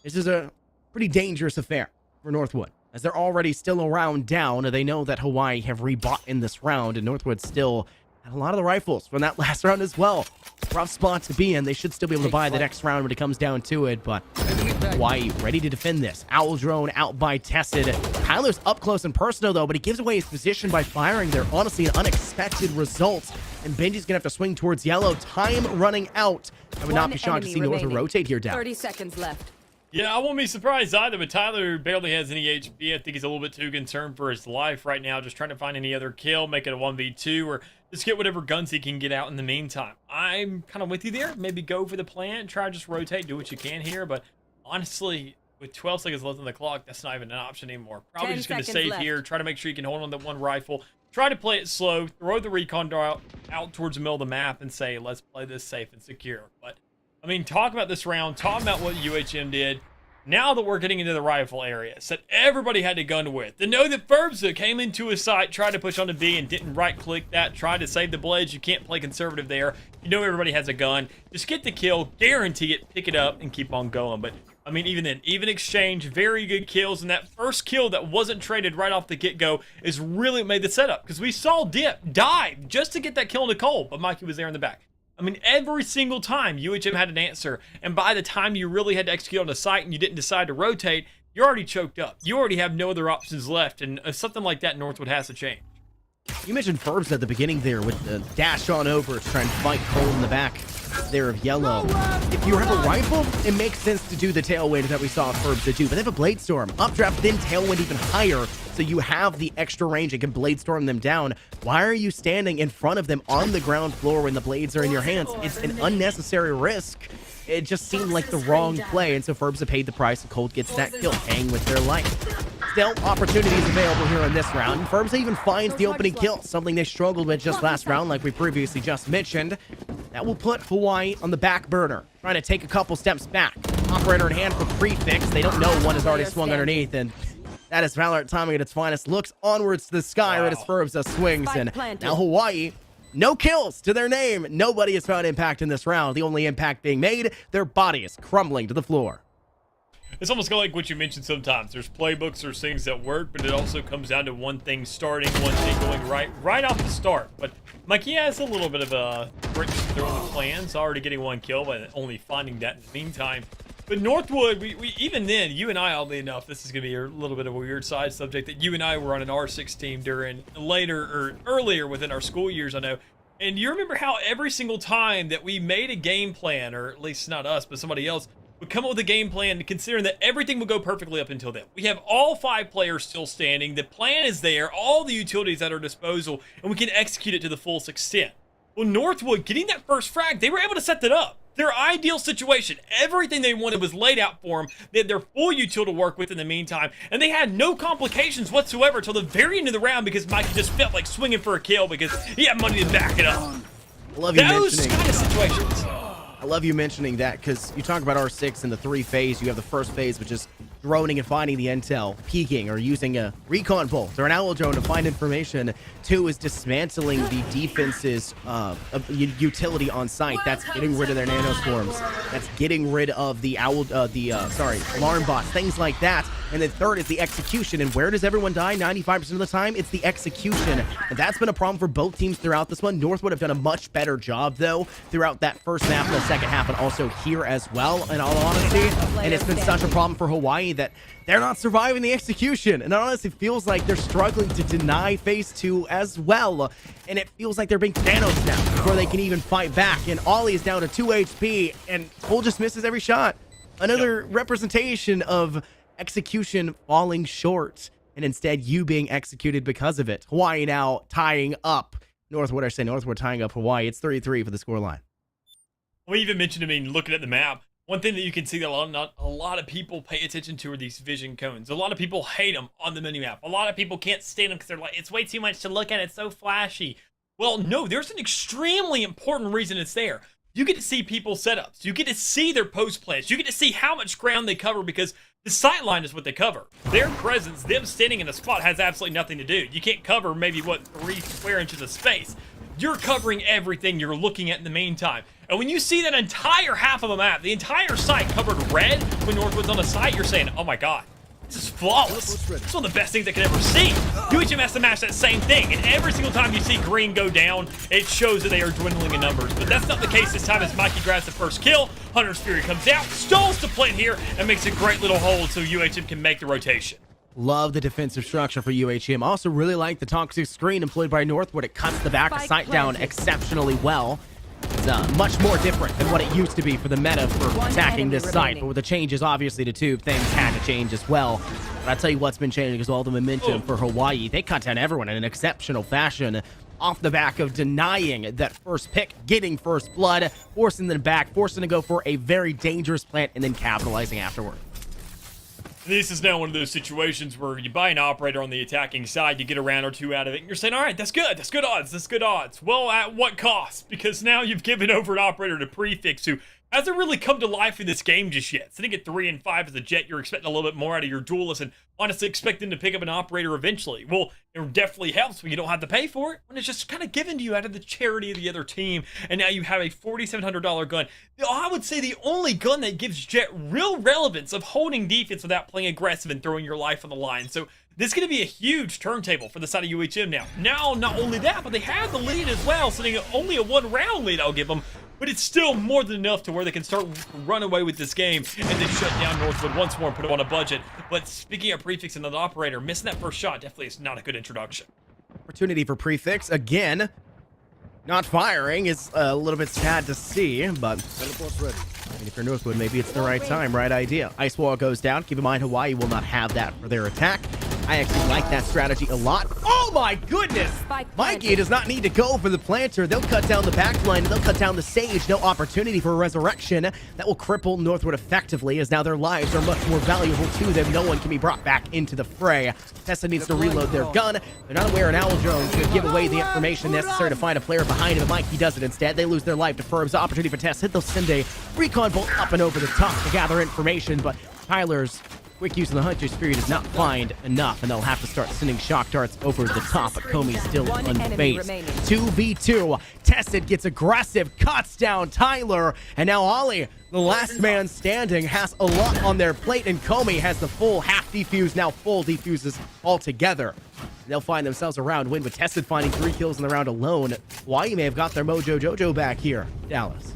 This is a pretty dangerous affair for Northwood, as they're already still a round down. They know that Hawaii have rebought in this round, and Northwood still had a lot of the rifles from that last round as well. Rough spot to be in. They should still be able to buy the next round when it comes down to it, but Hawaii ready to defend this. Owl drone out by Tessid. Tyler's up close and personal, though, but he gives away his position by firing there. Honestly, an unexpected result, and Benji's gonna have to swing towards yellow. Time running out. I would not be shocked to see Northwood rotate here down. 30 seconds left. Yeah, I won't be surprised either, but Tyler barely has any HP. I think he's a little bit too concerned for his life right now, just trying to find any other kill, make it a 1v2, or just get whatever guns he can get out in the meantime. I'm kind of with you there. Maybe go for the plant, try to just rotate, do what you can here, but honestly, with 12 seconds left on the clock, that's not even an option anymore. Probably just going to save here, try to make sure you can hold on to one rifle, try to play it slow, throw the recon dart out towards the middle of the map and say, let's play this safe and secure. But I mean, talk about this round, talk about what UHM did. Now that we're getting into the rifle areas that everybody had to gun with, to know that Furbza came into a site, tried to push on the B and didn't right-click that, tried to save the blades. You can't play conservative there. You know everybody has a gun. Just get the kill, guarantee it, pick it up, and keep on going. But, I mean, even then, even exchange, very good kills. And that first kill that wasn't traded right off the get-go is really made the setup. Because we saw Dip dive just to get that kill on Nicole, but Mikey was there in the back. I mean, every single time UHM had an answer, and by the time you really had to execute on a site and you didn't decide to rotate, you're already choked up. You already have no other options left, and something like that Northwood has to change. You mentioned Furbs at the beginning there with the dash on over to try and fight Cole in the back there of yellow. If you have a rifle, it makes sense to do the tailwind that we saw Furbs to do, but they have a Blade Storm. Updraft, then tailwind even higher, so you have the extra range and can Blade Storm them down. Why are you standing in front of them on the ground floor when the blades are in your hands? It's an unnecessary risk. It just seemed like the wrong play, and so Furbs have paid the price, and Colt gets that kill, hanging with their life. Still, opportunities available here in this round. Furbs even finds the opening kill, something they struggled with just last round, like we previously just mentioned. That will put Hawaii on the back burner, trying to take a couple steps back. Operator in hand for prefix. They don't know one has already swung underneath, and that is Valorant timing at its finest. Looks onwards to the sky right as Furbs swings, and now Hawaii, no kills to their name. Nobody has found impact in this round. The only impact being made, their body is crumbling to the floor. It's almost kind of like what you mentioned sometimes. There's playbooks, there's things that work, but it also comes down to one thing starting, one thing going right off the start. But Mikey has a little bit of a break through on the plans, already getting one kill, but only finding that in the meantime. But Northwood, we even then, you and I, oddly enough, this is going to be a little bit of a weird side subject, that you and I were on an R6 team during earlier within our school years, I know. And you remember how every single time that we made a game plan, or at least not us, but somebody else, would come up with a game plan considering that everything would go perfectly up until then. We have all 5 players still standing. The plan is there, all the utilities at our disposal, and we can execute it to the fullest extent. Well, Northwood, getting that first frag, they were able to set that up. Their ideal situation, everything they wanted was laid out for them. They had their full util to work with in the meantime, and they had no complications whatsoever until the very end of the round because Mikey just felt like swinging for a kill because he had money to back it up. I love you Those mentioning kind of situations. I love you mentioning that because you talk about R6 in the 3 phase. You have the first phase, which is droning and finding the intel, peeking, or using a recon bolt or an owl drone to find information. 2 is dismantling the defense's utility on site. That's getting rid of their nanoswarms. That's getting rid of the alarm bots, things like that. And then 3rd is the execution. And where does everyone die 95% of the time? It's the execution. And that's been a problem for both teams throughout this one. Northwood have done a much better job, though, throughout that first map and the second half, and also here as well, in all honesty. And it's been such a problem for Hawaii that they're not surviving the execution. And it honestly feels like they're struggling to deny phase 2 as well. And it feels like they're being Thanos now before they can even fight back. And Ollie is down to 2 HP, and Cole just misses every shot. Another representation of execution falling short, and instead you being executed because of it. Hawaii now tying up Northwood. I say Northwood tying up Hawaii. It's 3-3 for the scoreline. We even mentioned, I mean, looking at the map, one thing that you can see that a lot of people pay attention to are these vision cones. A lot of people hate them on the minimap. A lot of people can't stand them because they're like, it's way too much to look at. It's so flashy. Well, no, there's an extremely important reason it's there. You get to see people's setups. You get to see their post plans. You get to see how much ground they cover because the sight line is what they cover. Their presence, them standing in a spot, has absolutely nothing to do. You can't cover maybe, 3 square inches of space. You're covering everything you're looking at in the meantime. And when you see that entire half of a map, the entire site covered red when Northwood's on the site, you're saying, oh my god, this is flawless. It's one of the best things I could ever see. UHM has to match that same thing, and every single time you see green go down, it shows that they are dwindling in numbers. But that's not the case this time as Mikey grabs the first kill. Hunter's Fury comes out, stalls the plant here, and makes a great little hole so UHM can make the rotation. Love the defensive structure for UHM. Also really like the toxic screen employed by Northwood. It cuts the back of sight down exceptionally well. It's much more different than what it used to be for the meta for attacking this site. But with the changes, obviously, to Tube, things had to change as well. But I'll tell you what's been changing as well, the momentum for Hawaii. They cut down everyone in an exceptional fashion off the back of denying that first pick, getting first blood, forcing them back, forcing them to go for a very dangerous plant, and then capitalizing afterward. This is now one of those situations where you buy an operator on the attacking side, you get a round or 2 out of it, and you're saying, all right, that's good odds, that's good odds. Well, at what cost? Because now you've given over an operator to Prefix, who hasn't really come to life in this game just yet. Sitting at 3 and 5 as a Jet, you're expecting a little bit more out of your duelist, and honestly expect them to pick up an operator eventually. Well, it definitely helps when you don't have to pay for it, when it's just kind of given to you out of the charity of the other team, and now you have a $4,700 gun. I would say the only gun that gives Jet real relevance of holding defense without playing aggressive and throwing your life on the line. So this is going to be a huge turntable for the side of UHM now. Now, not only that, but they have the lead as well, sitting at only a 1-round lead, I'll give them. but it's still more than enough to where they can start run away with this game and then shut down Northwood once more and put them on a budget. But speaking of Prefix and the operator, missing that first shot definitely is not a good introduction. Opportunity for Prefix again. Not firing is a little bit sad to see, but I mean, if you're Northwood, maybe it's the right time, right idea. Ice Wall goes down. Keep in mind, Hawaii will not have that for their attack. I actually like that strategy a lot. Oh my goodness! Mikey does not need to go for the planter. They'll cut down the backline, and they'll cut down the Sage. No opportunity for a resurrection. That will cripple Northwood effectively, as now their lives are much more valuable to them. No one can be brought back into the fray. Tessa needs to reload their gun. They're not aware an owl drone could give away the information necessary to find a player behind him. Mikey does it instead. They lose their life to Furbs. Opportunity for Tess. Hit those send a recon bolt up and over the top to gather information, but Tyler's quick use of the Hunter's Fury does not find enough, and they'll have to start sending shock darts over the top, but Comey's still unfazed. 2v2. Tested gets aggressive, cuts down Tyler, and now Ollie, the last man standing, has a lot on their plate, and Comey has the full half defuse, now full defuses altogether. They'll find themselves a round win, with Tested finding 3 kills in the round alone. Hawaii may have got their mojo Jojo back here. Dallas.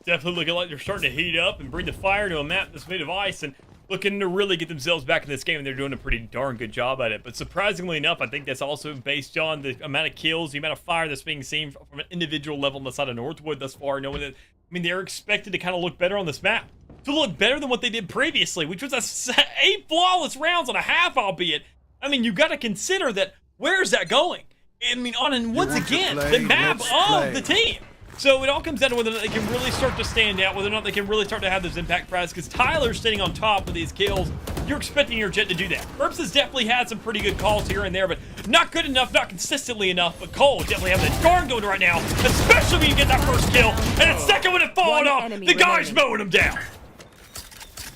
Definitely looking like they're starting to heat up and breathe the fire to a map that's made of ice and looking to really get themselves back in this game, and they're doing a pretty darn good job at it. But surprisingly enough, I think that's also based on the amount of kills, the amount of fire that's being seen from an individual level on the side of Northwood thus far, knowing that, I mean, they're expected to kind of look better on this map. To look better than what they did previously, which was 8 flawless rounds on a half, albeit. I mean, you got to consider that, where's that going? I mean, once again, the map of the team. So it all comes down to whether or not they can really start to stand out, whether or not they can really start to have those impact prize, because Tyler's sitting on top with these kills. You're expecting your Jet to do that. Burps has definitely had some pretty good calls here and there, but not good enough, not consistently enough. But Cole definitely having the darn going right now, especially when you get that first kill, and then second when it falling off, the guy's mowing him down.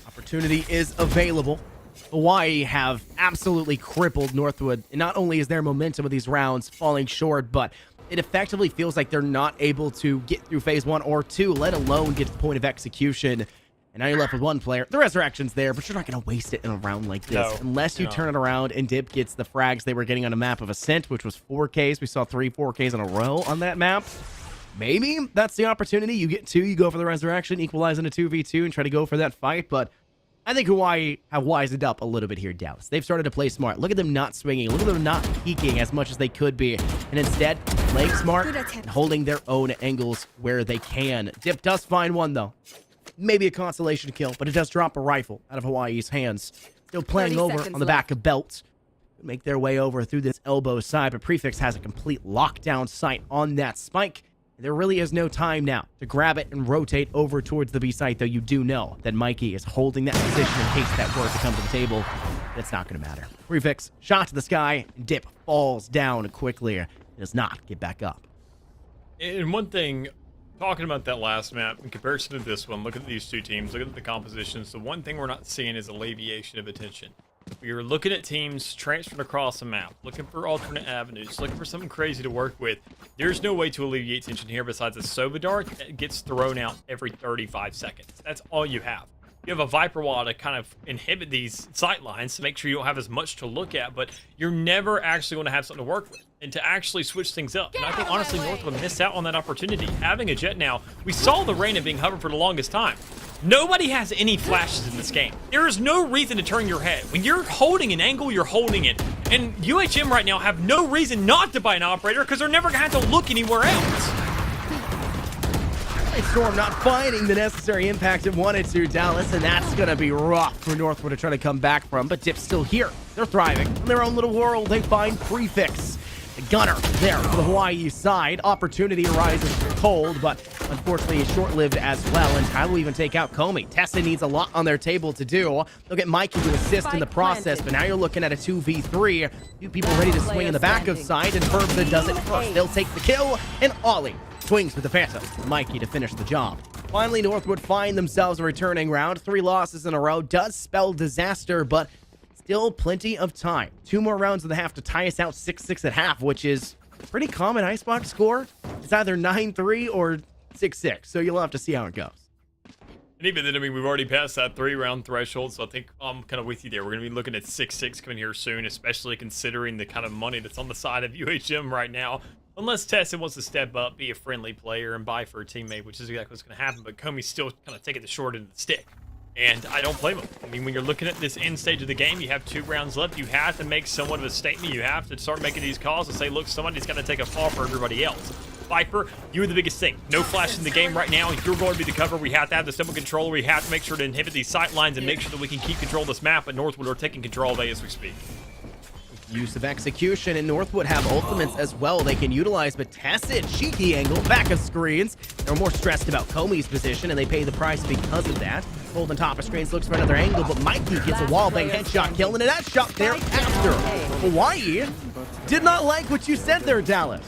Opportunity is available. Hawaii have absolutely crippled Northwood. And not only is their momentum of these rounds falling short, but it effectively feels like they're not able to get through phase 1 or 2, let alone get to the point of execution. And now you're left with one player. The resurrection's there, but you're not going to waste it in a round like this unless you turn it around and Dip gets the frags they were getting on a map of Ascent, which was 4Ks. We saw 3 4Ks in a row on that map. Maybe that's the opportunity. You get 2, you go for the resurrection, equalize in a 2v2 and try to go for that fight, but I think Hawaii have wisened up a little bit here, Dallas. They've started to play smart. Look at them not swinging. Look at them not peeking as much as they could be. And instead, playing smart and holding their own angles where they can. Dip does find one, though. Maybe a consolation kill, but it does drop a rifle out of Hawaii's hands. Still playing over on the back of Belt. Make their way over through this elbow side, but Prefix has a complete lockdown sight on that spike. There really is no time now to grab it and rotate over towards the B site, though you do know that Mikey is holding that position in case that were to come to the table. That's not going to matter. Prefix, shot to the sky, and Dip falls down quickly and does not get back up. And one thing, talking about that last map, in comparison to this one, look at these two teams, look at the compositions. The one thing we're not seeing is alleviation of attention. We are looking at teams transferred across the map, looking for alternate avenues, looking for something crazy to work with. There's no way to alleviate tension here besides a Sova Dart that gets thrown out every 35 seconds. That's all you have. You have a Viper Wall to kind of inhibit these sight lines to make sure you don't have as much to look at, but you're never actually going to have something to work with and to actually switch things up. And I think, honestly, Northwood missed out on that opportunity. Having a Jet now, we saw the Reyna being hovered for the longest time. Nobody has any flashes in this game. There is no reason to turn your head. When you're holding an angle, you're holding it. And UHM right now have no reason not to buy an operator because they're never going to have to look anywhere else. Storm not finding the necessary impact it wanted to, Dallas, and that's going to be rough for Northwood to try to come back from, but Dip's still here. They're thriving in their own little world. They find Prefix. The gunner there for the Hawaii side. Opportunity arises cold, but unfortunately is short-lived as well, and Tyler will even take out Comey. Tessa needs a lot on their table to do. Look at Mikey to assist in the process, but now you're looking at a 2v3. Two people ready to swing in the back of side, and Burbsa does it first. They'll take the kill, and Ollie swings with the Phantom. Mikey to finish the job. Finally, Northwood find themselves a returning round. 3 losses in a row does spell disaster, but still plenty of time. 2 more rounds of the half to tie us out 6-6 at half, which is a pretty common Icebox score. It's either 9-3 or 6-6, so you'll have to see how it goes. And even then, I mean, we've already passed that 3-round threshold, so I think I'm kind of with you there. We're going to be looking at 6-6 coming here soon, especially considering the kind of money that's on the side of UHM right now. unless Tessin wants to step up, be a friendly player, and buy for a teammate, which is exactly what's going to happen. But Comey's still kind of taking the short end of the stick. And I don't blame him. I mean, when you're looking at this end stage of the game, you have 2 rounds left. You have to make somewhat of a statement. You have to start making these calls and say, look, somebody's got to take a fall for everybody else. Viper, you are the biggest thing. No flash in the game right now. You're going to be the cover. We have to have the simple controller. We have to make sure to inhibit these sight lines and make sure that we can keep control of this map. But Northwood are taking control of A as we speak. Use of execution, and Northwood have ultimates as well they can utilize, but Tessin, cheeky angle, back of screens. They're more stressed about Comey's position, and they pay the price because of that. Hold on top of screens, looks for another angle, but Mikey gets a wallbang headshot kill, and a that shot there after. Hawaii did not like what you said there, Dallas.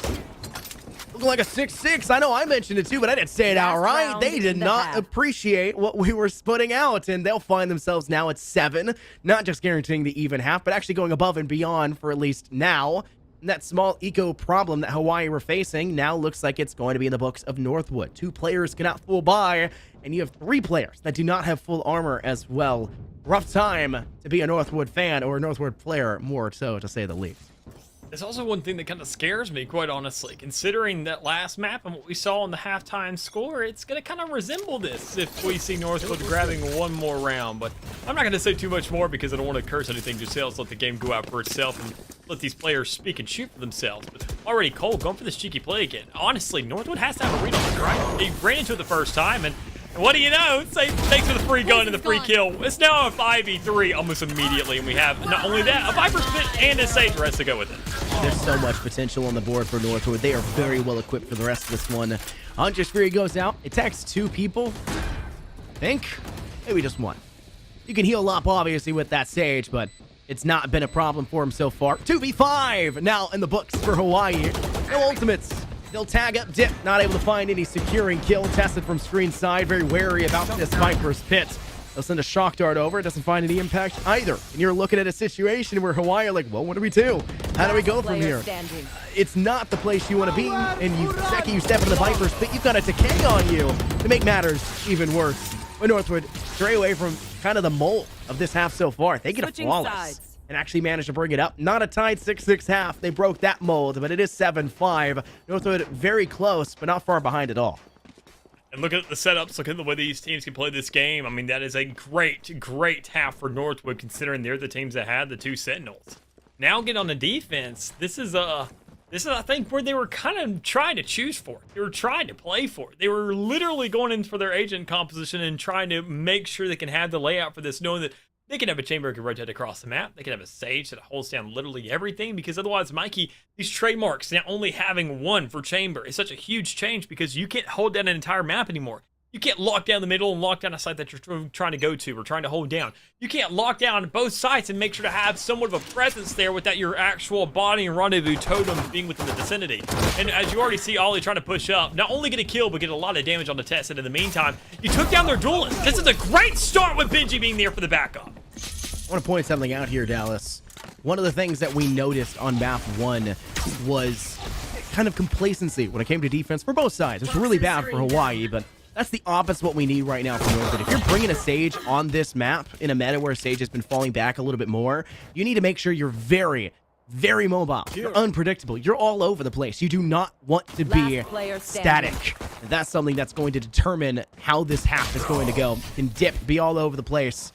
Looking like a 6-6. I know I mentioned it too, but I didn't say it outright. They did not appreciate what we were putting out, and they'll find themselves now at 7. Not just guaranteeing the even half, but actually going above and beyond for at least now. And that small eco problem that Hawaii were facing now looks like it's going to be in the books of Northwood. 2 players cannot full buy, and you have 3 players that do not have full armor as well. Rough time to be a Northwood fan, or a Northwood player, more so to say the least. There's also one thing that kind of scares me, quite honestly. Considering that last map and what we saw in the halftime score, it's going to kind of resemble this if we see Northwood grabbing one more round. But I'm not going to say too much more because I don't want to curse anything. Just let the game go out for itself and let these players speak and shoot for themselves. But already Cole going for this cheeky play again. Honestly, Northwood has to have a read on it, right? He ran into it the first time, and what do you know? Thanks for the free gun and the free kill. It's now a 5v3 almost immediately, and we have not only that, a Viper Spit and a Sage rest to go with it. There's so much potential on the board for Northwood. They are very well equipped for the rest of this one. Hunter's Fury goes out. It attacks 2 people. I think maybe just 1. You can heal up, obviously, with that Sage, but it's not been a problem for him so far. 2v5 now in the books for Hawaii. No ultimates. They'll tag up Dip, not able to find any securing kill. Tested from screen side, very wary about this Viper's pit. They'll send a shock dart over. It doesn't find any impact either. And you're looking at a situation where Hawaii are like, well, what do we do? How do we go from here? It's not the place you want to be. And the second you step into the Viper's pit, you've got a decay on you to make matters even worse. But Northwood stray away from kind of the mold of this half so far. They get a flawless and actually managed to bring it up. Not a tied 6-6 half. They broke that mold, but it is 7-5. Northwood very close, but not far behind at all. And look at the setups, look at the way these teams can play this game. I mean, that is a great half for Northwood, considering they're the teams that had the 2 Sentinels. Now get on the defense. This is I think, where they were kind of trying to choose for it. They were trying to play for it. They were literally going in for their agent composition and trying to make sure they can have the layout for this, knowing that they can have a chamber that can rotate across the map. They can have a Sage that holds down literally everything, because otherwise, Mikey, these trademarks, now only having 1 for chamber is such a huge change, because you can't hold down an entire map anymore. You can't lock down the middle and lock down a site that you're trying to go to or trying to hold down. You can't lock down both sites and make sure to have somewhat of a presence there without your actual body and rendezvous totems being within the vicinity. And as you already see Ollie trying to push up, not only get a kill, but get a lot of damage on the test. And in the meantime, you took down their duelist. This is a great start with Benji being there for the backup. I want to point something out here, Dallas. One of the things that we noticed on map 1 was kind of complacency when it came to defense for both sides. It's really bad for Hawaii, but that's the opposite of what we need right now from Northwood. If you're bringing a Sage on this map in a meta where Sage has been falling back a little bit more, you need to make sure you're very mobile. You're unpredictable. You're all over the place. You do not want to be static. And that's something that's going to determine how this half is going to go. Can Dip be all over the place,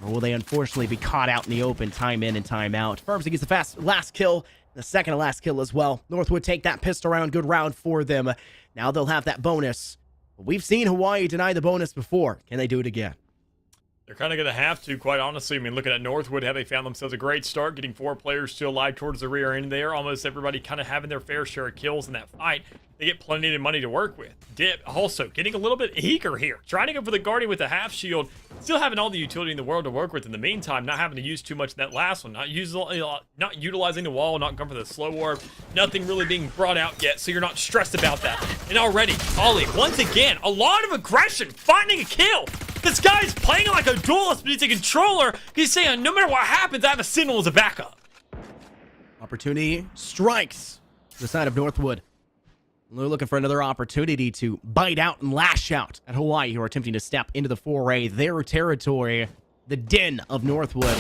or will they unfortunately be caught out in the open time in and time out? Firmsy gets the last kill, the second to last kill as well. Northwood take that pistol round. Good round for them. Now they'll have that bonus. But we've seen Hawaii deny the bonus before. Can they do it again? They're kind of going to have to, quite honestly. I mean, looking at Northwood, how they found themselves a great start, getting 4 players still alive towards the rear end there. Almost everybody kind of having their fair share of kills in that fight. They get plenty of money to work with. Dip also getting a little bit eager here, trying to go for the Guardian with a half shield, still having all the utility in the world to work with in the meantime, not having to use too much in that last one, not utilizing the wall, not going for the slow warp, nothing really being brought out yet, so you're not stressed about that. And already, Ollie, once again, a lot of aggression, finding a kill. This guy's playing like a duelist, but he's a controller. He's saying, no matter what happens, I have a Sentinel as a backup. Opportunity strikes to the side of Northwood. They're looking for another opportunity to bite out and lash out at Hawaii, who are attempting to step into the foray, their territory, the den of Northwood.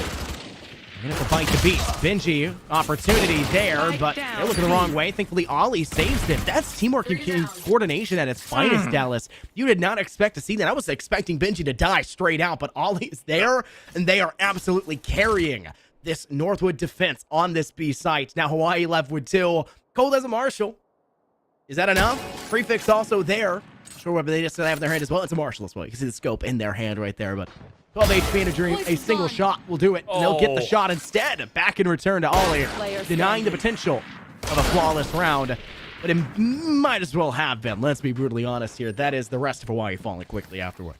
They're gonna have to fight the beast. Benji, opportunity there, but they're looking the wrong way. Thankfully, Ollie saves them. That's teamwork and coordination at its finest, Dallas. You did not expect to see that. I was expecting Benji to die straight out, but Ollie is there, and they are absolutely carrying this Northwood defense on this B site. Now, Hawaii left with 2. Cold as a Marshall. Is that enough? Prefix also there. Sure, whether they just have in their hand as well. It's a Marshall as well. You can see the scope in their hand right there, but 12 HP in a dream. A single shot will do it. And they'll get the shot instead. Back in return to Ollie, denying the potential of a flawless round. But it might as well have been. Let's be brutally honest here. That is the rest of Hawaii falling quickly afterward.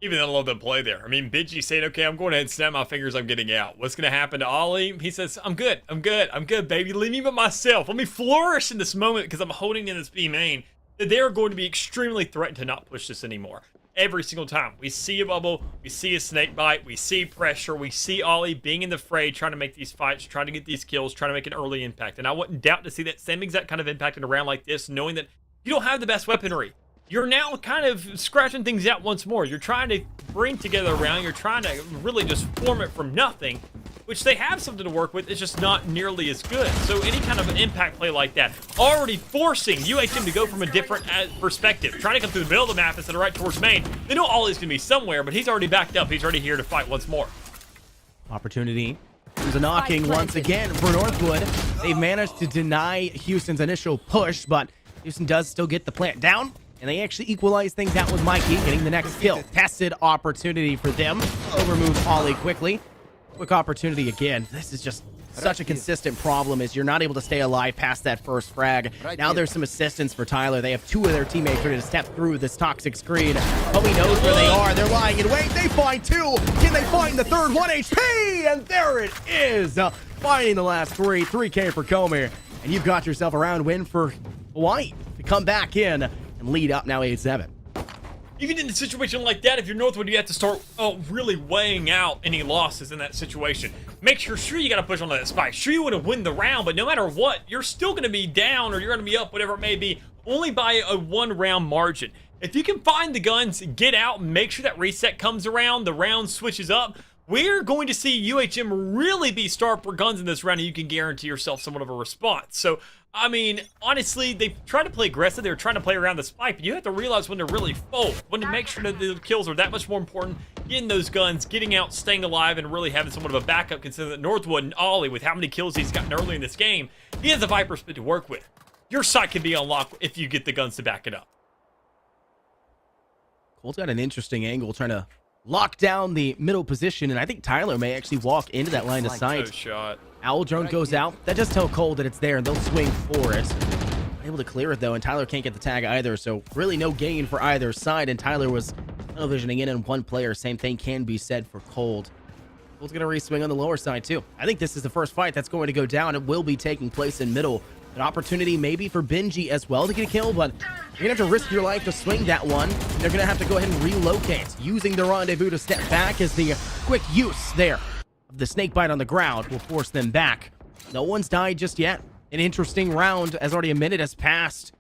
Even a little bit of play there. I mean, Benji saying, okay, I'm going ahead and snap my fingers, I'm getting out. What's going to happen to Ollie? He says, I'm good, baby. Leave me by myself. Let me flourish in this moment because I'm holding in this B main. They're going to be extremely threatened to not push this anymore. Every single time. We see a bubble, we see a snake bite, we see pressure, we see Ollie being in the fray, trying to make these fights, trying to get these kills, trying to make an early impact. And I wouldn't doubt to see that same exact kind of impact in a round like this, knowing that you don't have the best weaponry. You're now kind of scratching things out once more. You're trying to bring together a round. You're trying to really just form it from nothing, which they have something to work with. It's just not nearly as good. So any kind of an impact play like that, already forcing UHM to go from a different perspective, trying to come through the middle of the map instead of right towards main. They know Ollie's going to be somewhere, but he's already backed up. He's already here to fight once more. Opportunity. There's a knocking once again for Northwood. They've managed to deny Houston's initial push, but Houston does still get the plant down. And they actually equalize things out with Mikey getting the next kill. Tested opportunity for them. They'll remove Ollie quickly. Quick opportunity again. This is just such a consistent problem is you're not able to stay alive past that first frag. Now there's some assistance for Tyler. They have 2 of their teammates ready to step through this toxic screen. Kobe knows where they are. They're lying in wait. They find 2. Can they find the third? 1 HP! And there it is. Finding the last 3. 3K for Comey. And you've got yourself a round win for Hawaii to come back in and lead up now 8-7. Even in a situation like that, if you're Northwood, you have to start really weighing out any losses in that situation. Make sure you got to push on that spike. Sure, you want to win the round, but no matter what, you're still going to be down or you're going to be up, whatever it may be, only by a 1-round margin. If you can find the guns, get out, make sure that reset comes around, the round switches up, we're going to see UHM really be starved for guns in this round, and you can guarantee yourself somewhat of a response. So, I mean, honestly, they try to play aggressive. They're trying to play around the spike, but you have to realize when to really fold, when to make sure that the kills are that much more important, getting those guns, getting out, staying alive, and really having somewhat of a backup, considering that Northwood and Ollie, with how many kills he's gotten early in this game, he has a Viper spit to work with. Your site can be unlocked if you get the guns to back it up. Cole's got an interesting angle trying to lock down the middle position, and I think Tyler may actually walk into that line of sight. No shot. Owl drone goes out. That does tell Cole that it's there, and they'll swing for it. Able to clear it, though, and Tyler can't get the tag either, so really no gain for either side, and Tyler was visioning in on one player. Same thing can be said for Cold. Cold's going to re-swing on the lower side, too. I think this is the first fight that's going to go down. It will be taking place in middle. An opportunity maybe for Benji as well to get a kill, but you're going to have to risk your life to swing that one. They're going to have to go ahead and relocate. Using the rendezvous to step back as the quick use there of the snake bite on the ground will force them back. No one's died just yet. An interesting round as already a minute has passed.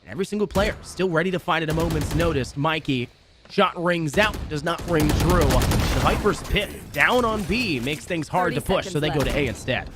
And every single player still ready to fight at a moment's notice. Mikey, shot rings out, does not ring true. The Viper's pit down on B makes things hard to push, so they go to A instead.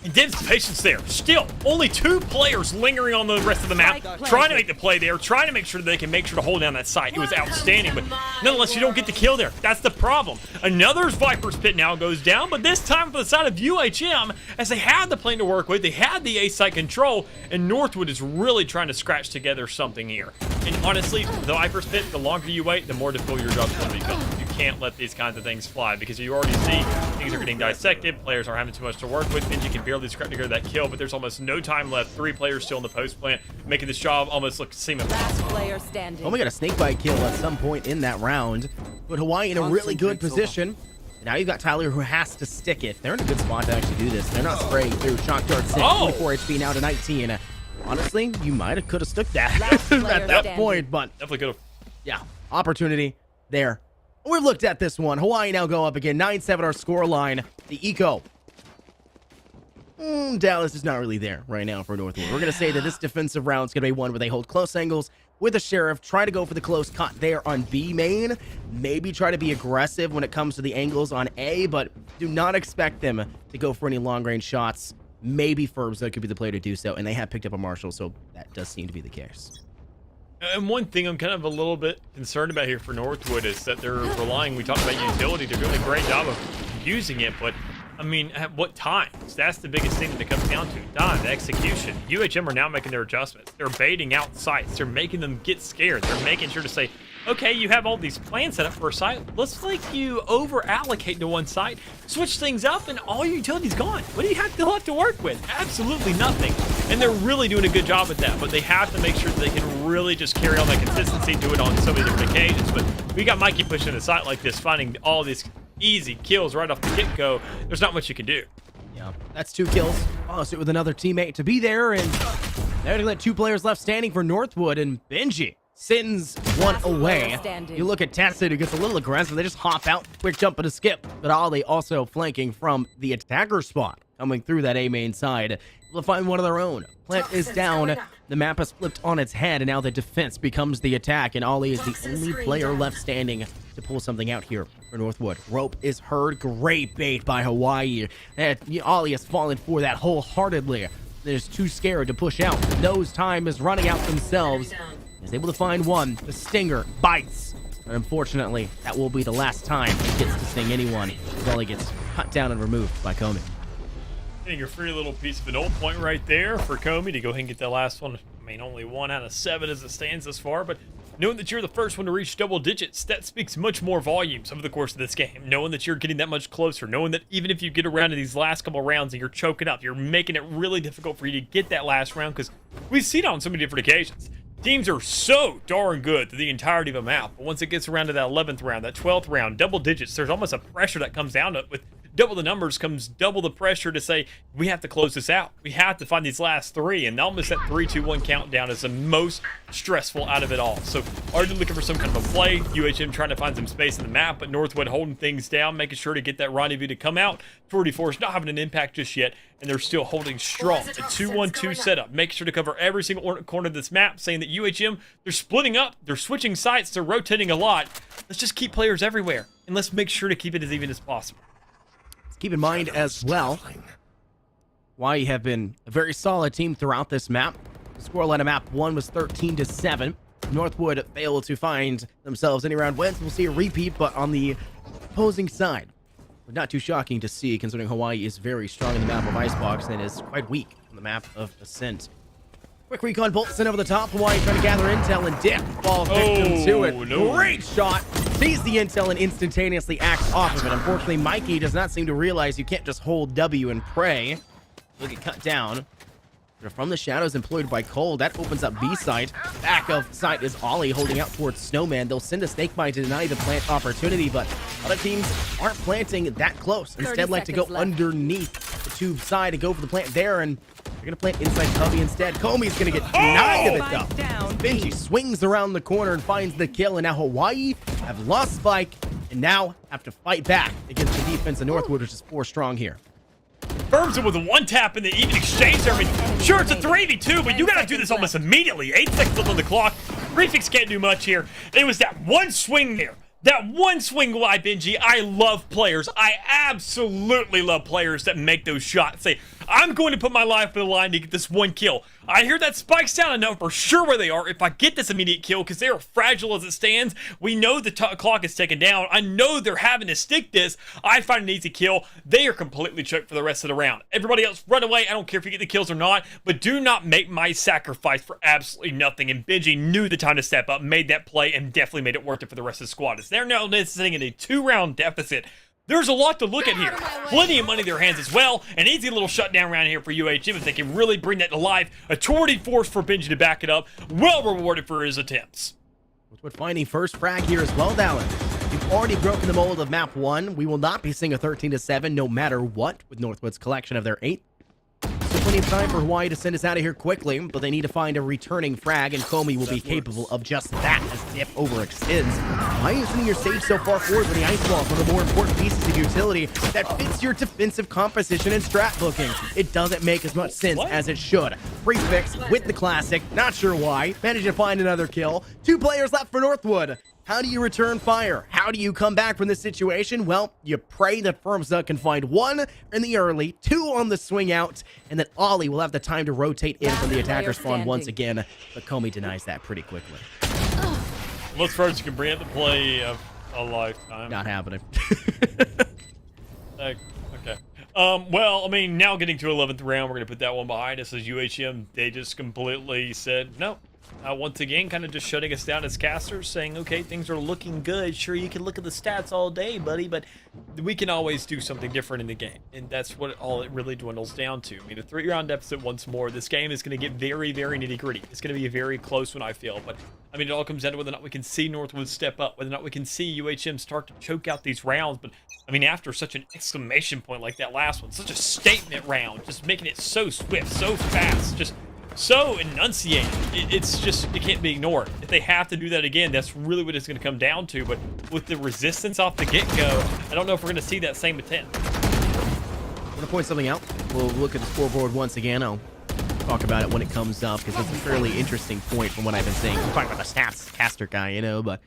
And Dev's patience there. Still, only 2 players lingering on the rest of the map, trying to make the play there, trying to make sure that they can make sure to hold down that site. It was outstanding, but nonetheless, you don't get the kill there. That's the problem. Another Viper's Pit now goes down, but this time for the side of UHM, as they had the plane to work with, they had the A site control, and Northwood is really trying to scratch together something here. And honestly, the Viper's Pit, the longer you wait, the more difficult your job's going to become. You can't let these kinds of things fly, because you already see things are getting dissected, players are having too much to work with, Benji can barely scrap together that kill, but there's almost no time left. 3 players still in the post plant, making this job almost look seamless. Last player standing. Oh, we got a snake bite kill at some point in that round. But Hawaii in a really good position. And now you've got Tyler who has to stick it. They're in a good spot to actually do this. They're not spraying through. Shock dart 6, 24 HP now to 19. Honestly, you might have could have stuck that at that point, but Definitely could have. yeah, opportunity there. We've looked at this one. Hawaii now go up again. 9-7 our score line. The Eco Dallas is not really there right now for Northwood. We're going to say that this defensive round is going to be one where they hold close angles with the Sheriff, try to go for the close cut there on B main, maybe try to be aggressive when it comes to the angles on A, but do not expect them to go for any long-range shots. Maybe Furbs could be the player to do so, and they have picked up a Marshall, so that does seem to be the case. And one thing I'm kind of a little bit concerned about here for Northwood is that they're relying, we talked about utility, they're doing a great job of using it, but I mean, at what times? That's the biggest thing that it comes down to. Time, execution. UHM are now making their adjustments. They're baiting out sites. They're making them get scared. They're making sure to say, okay, you have all these plans set up for a site. Let's like you over allocate to one site, switch things up, and all your utility's gone. What do you have to work with? Absolutely nothing. And they're really doing a good job at that, but they have to make sure that they can really just carry on that consistency, do it on so many different occasions. But we got Mikey pushing a site like this, finding all these easy kills right off the get-go. There's not much you can do. Yeah, that's 2 kills. Follows it with another teammate to be there, and they're gonna let 2 players left standing for Northwood, and Benji sends one away. You look at Tatsu, who gets a little aggressive. They just hop out, quick jump and a skip. But Ollie also flanking from the attacker spot, coming through that A main side. Able to find one of their own. Plant is down. The map has flipped on its head, and now the defense becomes the attack, and Ollie is the only player left standing to pull something out here for Northwood. Rope is heard. Great bait by Hawaii. Ollie has fallen for that wholeheartedly. They're just too scared to push out. Nose time is running out themselves. He's able to find one. The stinger bites. And unfortunately, that will be the last time he gets to sting anyone. While he gets cut down and removed by Comey. Getting a free little piece of an ult point right there for Comey to go ahead and get that last one. I mean, only 1 out of 7 as it stands this far, but knowing that you're the first one to reach double digits, that speaks much more volumes over the course of this game. Knowing that you're getting that much closer, knowing that even if you get around to these last couple rounds and you're choking up, you're making it really difficult for you to get that last round, because we've seen it on so many different occasions. Teams are so darn good through the entirety of a map, but once it gets around to that 11th round, that 12th round, double digits, there's almost a pressure that comes down to it. With double the numbers comes double the pressure to say, we have to close this out. We have to find these last 3, and almost that 3, 2, 1 countdown is the most stressful out of it all. So already looking for some kind of a play. UHM trying to find some space in the map, but Northwood holding things down, making sure to get that rendezvous to come out. 44 is not having an impact just yet, and they're still holding strong. A 2-1-2 setup. Make sure to cover every single corner of this map, saying that UHM, they're splitting up, they're switching sites, they're rotating a lot. Let's just keep players everywhere, and let's make sure to keep it as even as possible. Keep in mind as well, Hawaii have been a very solid team throughout this map. The scoreline of map 1 was 13-7. Northwood failed to find themselves any round wins. We'll see a repeat, but on the opposing side. But not too shocking to see, considering Hawaii is very strong in the map of Icebox and is quite weak on the map of Ascent. Quick recon Bolton over the top. Hawaii trying to gather intel, and Dick falls victim to it. No. Great shot. Sees the intel and instantaneously acts off of it. Unfortunately, Mikey does not seem to realize you can't just hold W and pray. He'll get cut down. From the shadows employed by Cole, that opens up B site. Back of site is Ollie holding out towards Snowman. They'll send a snakebite to deny the plant opportunity, but other teams aren't planting that close. Instead, like to go underneath the tube side and go for the plant there, and they're gonna plant inside Cubby instead. Comey's gonna get denied of it though. Benji swings around the corner and finds the kill, and now Hawaii have lost Spike and now have to fight back against the defense of Northwood, which is 4 strong here. Confirms it with a 1-tap in the even exchange there. I mean, sure, it's a 3v2, but you gotta do this almost immediately. 8 seconds on the clock. Prefix can't do much here. It was that one swing there. That one swing wide, Benji. I love players. I absolutely love players that make those shots. Say, I'm going to put my life on the line to get this one kill. I hear that spikes down. I know for sure where they are. If I get this immediate kill, because they are fragile as it stands, we know the clock is ticking down. I know they're having to stick this. I find an easy kill. They are completely choked for the rest of the round. Everybody else, run away. I don't care if you get the kills or not, but do not make my sacrifice for absolutely nothing. And Benji knew the time to step up, made that play, and definitely made it worth it for the rest of the squad. As they're now sitting in a 2-round deficit. There's a lot to look at here. Plenty of money in their hands as well. An easy little shutdown round here for UHM if they can really bring that to life. A tour force for Benji to back it up. Well rewarded for his attempts. Northwood finding first frag here as well, Dallin. You've already broken the mold of map 1. We will not be seeing a 13-7 no matter what with Northwood's collection of their 8. So from plenty of time for Hawaii to send us out of here quickly, but they need to find a returning frag, and Comey will be capable of just that as Dip overextends. Hawaii is winning your stage so far forward with the Ice Wall, one of the more important pieces of utility that fits your defensive composition and strat booking. It doesn't make as much sense as it should. Prefix with the classic, not sure why, managed to find another kill. 2 players left for Northwood. How do you return fire? How do you come back from this situation? Well, you pray that Firmza can find 1 in the early, 2 on the swing out, and then Ollie will have the time to rotate in from the attacker spawn once again, but Comey denies that pretty quickly. Most first you can bring it to play of a lifetime. Not happening. Okay. Well, I mean, now getting to 11th round, we're going to put that one behind us as UHM. They just completely said, no. Once again, kind of just shutting us down as casters, saying, okay, things are looking good. Sure, you can look at the stats all day, buddy, but we can always do something different in the game. And that's what all it really dwindles down to. I mean, a 3-round deficit once more. This game is going to get very, very nitty-gritty. It's going to be a very close one, I feel. But, I mean, it all comes down to whether or not we can see Northwood step up, whether or not we can see UHM start to choke out these rounds. But, I mean, after such an exclamation point like that last one, such a statement round, just making it so swift, so fast, just so enunciated, it's just, it can't be ignored. If they have to do that again, that's really what it's going to come down to. But with the resistance off the get-go, I don't know if we're going to see that same attempt. I'm going to point something out. We'll look at the scoreboard once again. I'll talk about it when it comes up, because it's a fairly interesting point from what I've been saying. I'm talking about the stats caster guy, you know, but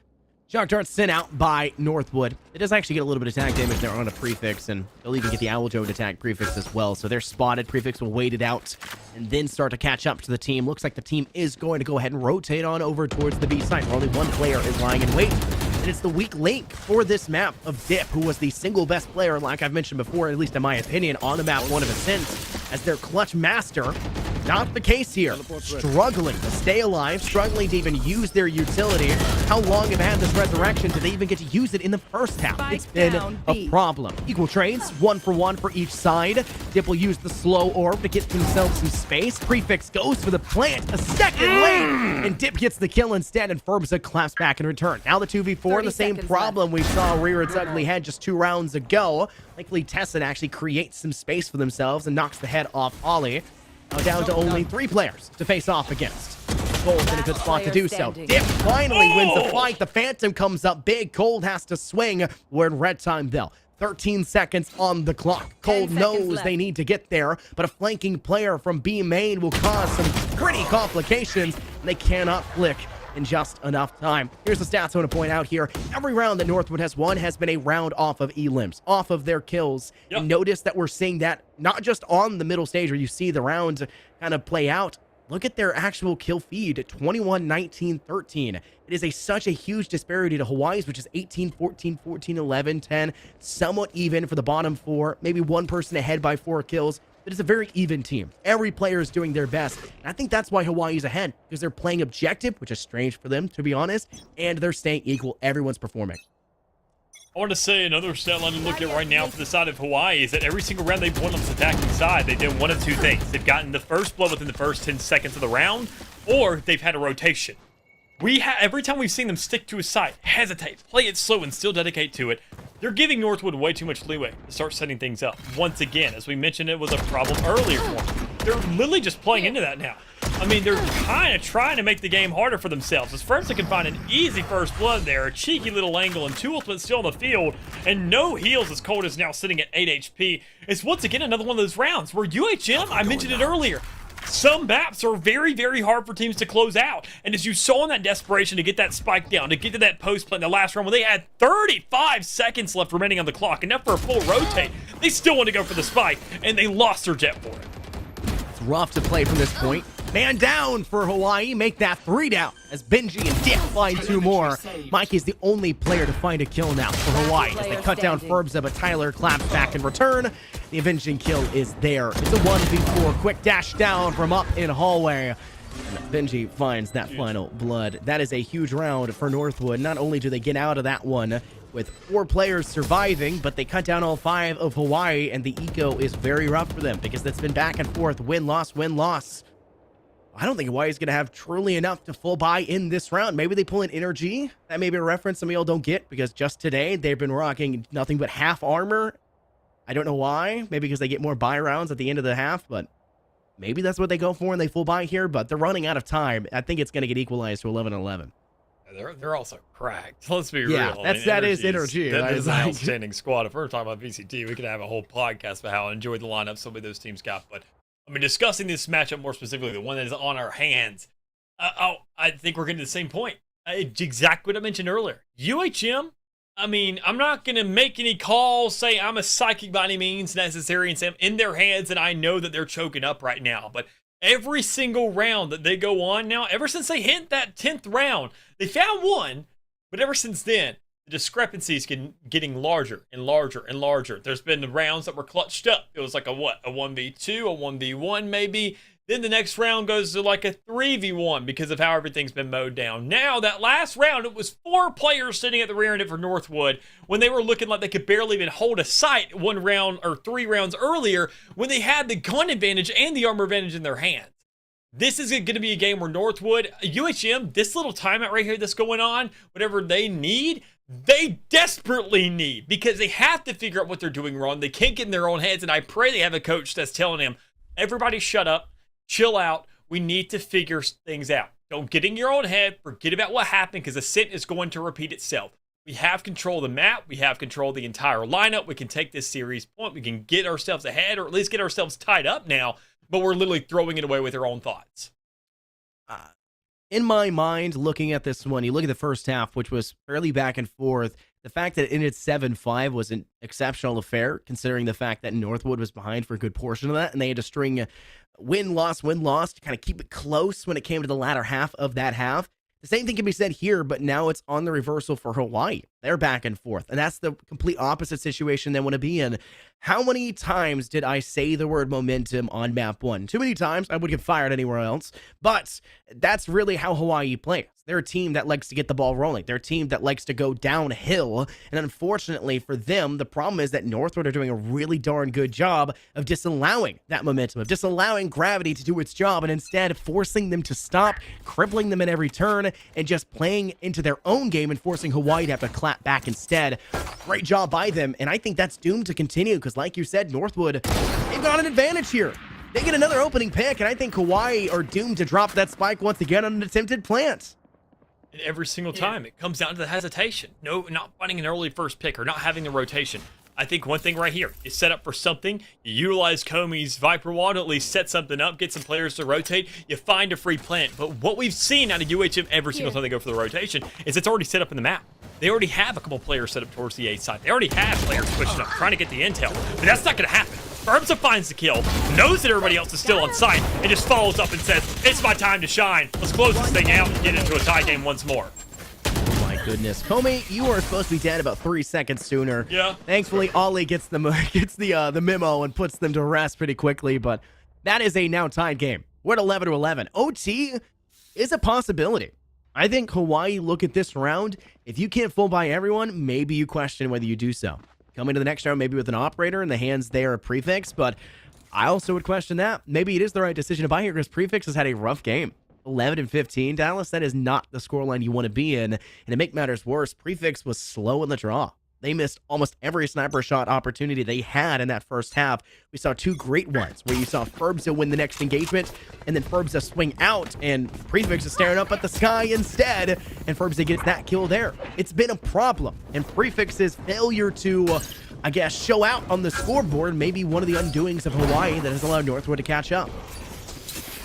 Shock Dart sent out by Northwood. It does actually get a little bit of attack damage there on a prefix, and they'll even get the Owl Joe attack prefix as well. So they're spotted. Prefix will wait it out and then start to catch up to the team. Looks like the team is going to go ahead and rotate on over towards the B site, where only 1 player is lying in wait. And it's the weak link for this map of Dip, who was the single best player, like I've mentioned before, at least in my opinion, on the map One of Ascent, as their clutch master. Not the case here. Struggling to stay alive, struggling to even use their utility. How long have they had this resurrection? Did they even get to use it in the first half? It's been a problem. Equal trades, 1 for 1 for each side. Dip will use the slow orb to get themselves some space. Prefix goes for the plant, a second lane, and Dip gets the kill instead, and Firmza claps back in return. Now the 2v4, the same problem we saw rear its ugly head just 2 rounds ago. Likely Tessin actually creates some space for themselves and knocks the head off Ollie. Now down to only 3 players to face off against. Cold's in a good spot to do so. Dip finally wins the fight. The Phantom comes up big. Cold has to swing. We're in red time, though. 13 seconds on the clock. Cold knows they need to get there, but a flanking player from B main will cause some pretty complications, and they cannot flick in just enough time. Here's the stats I want to point out here. Every round that Northwood has won has been a round off of elims, off of their kills. Yep. And notice that we're seeing that not just on the middle stage where you see the round kind of play out. Look at their actual kill feed, 21, 19, 13. It is such a huge disparity to Hawaii's, which is 18, 14, 14, 11, 10, somewhat even for the bottom 4, maybe 1 person ahead by 4 kills. But it's a very even team. Every player is doing their best. And I think that's why Hawaii's ahead, because they're playing objective, which is strange for them, to be honest, and they're staying equal. Everyone's performing. I want to say another stat line to look at right now for the side of Hawaii is that every single round they've won on this attacking side, they've done one of 2 things. They've gotten the first blood within the first 10 seconds of the round, or they've had a rotation. Every time we've seen them stick to a site, hesitate, play it slow, and still dedicate to it, they're giving Northwood way too much leeway to start setting things up. Once again, as we mentioned, it was a problem earlier for them. They're literally just playing into that now. I mean, they're kind of trying to make the game harder for themselves. As first they can find an easy first blood there, a cheeky little angle, and 2 ultimates still on the field, and no heals as Cold is now sitting at 8 HP. It's once again another one of those rounds where UHM, I mentioned it earlier, some maps are very, very hard for teams to close out. And as you saw in that desperation to get that spike down, to get to that post plant in the last round, when they had 35 seconds left remaining on the clock, enough for a full rotate, they still want to go for the spike, and they lost their jet for it. It's rough to play from this point. Man down for Hawaii. Make that 3 down as Benji and Dip find 2 more. Mike is the only player to find a kill now for Hawaii as they cut down Furbza, but Tyler claps back in return. The avenging kill is there. It's a 1v4. Quick dash down from up in hallway. And Benji finds that final blood. That is a huge round for Northwood. Not only do they get out of that one with 4 players surviving, but they cut down all 5 of Hawaii, and the eco is very rough for them because it's been back and forth, win-loss, win-loss. I don't think Hawaii's going to have truly enough to full buy in this round. Maybe they pull an energy. That may be a reference some of y'all don't get, because just today they've been rocking nothing but half armor. I don't know why. Maybe because they get more buy rounds at the end of the half, but Maybe that's what they go for and they full buy here, but they're running out of time. I think it's going to get equalized to 11-11. They're also cracked. Let's be Yeah, real. that is energy. That is an Like- outstanding squad. If we're talking about VCT, we could have a whole podcast about how I enjoyed the lineup some of those teams got. But I mean, discussing this matchup more specifically, the one that is on our hands, I think we're getting to the same point. Exactly what I mentioned earlier. UHM, I mean, I'm not going to make any calls, say I'm a psychic by any means necessary, and say I'm in their hands and I know that they're choking up right now. But every single round that they go on now, ever since they hit that 10th round, they found one, but ever since then, the discrepancies getting larger and larger and larger. There's been the rounds that were clutched up. It was like a 1v2, a 1v1 maybe. Then the next round goes to like a 3v1 because of how everything's been mowed down. Now, that last round, it was 4 players sitting at the rear end for Northwood when they were looking like they could barely even hold a sight 1 round or 3 rounds earlier when they had the gun advantage and the armor advantage in their hands. This is going to be a game where Northwood, UHM, this little timeout right here that's going on, whatever they need, they desperately need because they have to figure out what they're doing wrong. They can't get in their own heads, and I pray they have a coach that's telling them, everybody shut up. Chill out. We need to figure things out. Don't get in your own head. Forget about what happened because Ascent is going to repeat itself. We have control of the map. We have control of the entire lineup. We can take this series point. We can get ourselves ahead or at least get ourselves tied up now, but we're literally throwing it away with our own thoughts. In my mind, looking at this one, you look at the first half, which was fairly back and forth. The fact that it ended 7-5 was an exceptional affair, considering the fact that Northwood was behind for a good portion of that, and they had to string win-loss to kind of keep it close when it came to the latter half of that half. The same thing can be said here, but now it's on the reversal for Hawaii. They're back and forth, and that's the complete opposite situation they want to be in. How many times did I say the word momentum on map 1? Too many times. I would get fired anywhere else, but that's really how Hawaii plays. They're a team that likes to get the ball rolling. They're a team that likes to go downhill, and unfortunately for them, the problem is that Northwood are doing a really darn good job of disallowing that momentum, of disallowing gravity to do its job, and instead forcing them to stop, crippling them in every turn, and just playing into their own game and forcing Hawaii to have to clap back instead. Great job by them, and I think that's doomed to continue because, like you said, Northwood, they've got an advantage here. They get another opening pick, and I think Hawaii are doomed to drop that spike once again on an attempted plant. And every single time, it comes down to the hesitation. No, not finding an early first pick or not having the rotation. I think one thing right here, you set up for something, you utilize Comey's Viper Wall to at least set something up, get some players to rotate, you find a free plant. But what we've seen out of UHM every single time they go for the rotation is it's already set up in the map. They already have a couple players set up towards the A side. They already have players pushing up, trying to get the intel. But that's not going to happen. Burbsa finds the kill, knows that everybody else is still on site, and just follows up and says, it's my time to shine. Let's close this thing out and get into a tie game once more. My goodness. Comey, you are supposed to be dead about 3 seconds sooner. Yeah. Thankfully, Ollie gets the memo and puts them to rest pretty quickly, but that is a now tied game. We're at 11-11. OT is a possibility. I think Hawaii look at this round. If you can't full buy everyone, maybe you question whether you do so. Coming to the next round, maybe with an operator in the hands there a prefix, but I also would question that. Maybe it is the right decision to buy here because prefix has had a rough game. 11-15. Dallas, that is not the scoreline you want to be in. And to make matters worse, prefix was slow in the draw. They missed almost every sniper shot opportunity they had in that first half. We saw 2 great ones where you saw Furbza win the next engagement and then Furbza swing out and Prefix is staring up at the sky instead and Furbza gets that kill there. It's been a problem and Prefix's failure to, I guess, show out on the scoreboard may be one of the undoings of Hawaii that has allowed Northwood to catch up.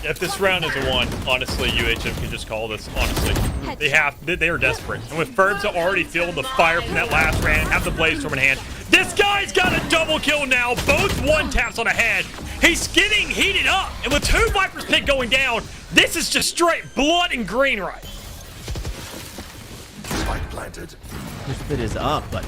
If this round is a 1, honestly, UHM can just call this, honestly. They are desperate. And with Furbza already feeling the fire from that last round, have the blaze storm in hand, this guy's got a double kill now, both one-taps on the head. He's getting heated up, and with 2 Vipers pick going down, this is just straight blood and green right. Spike planted. This bit is up, but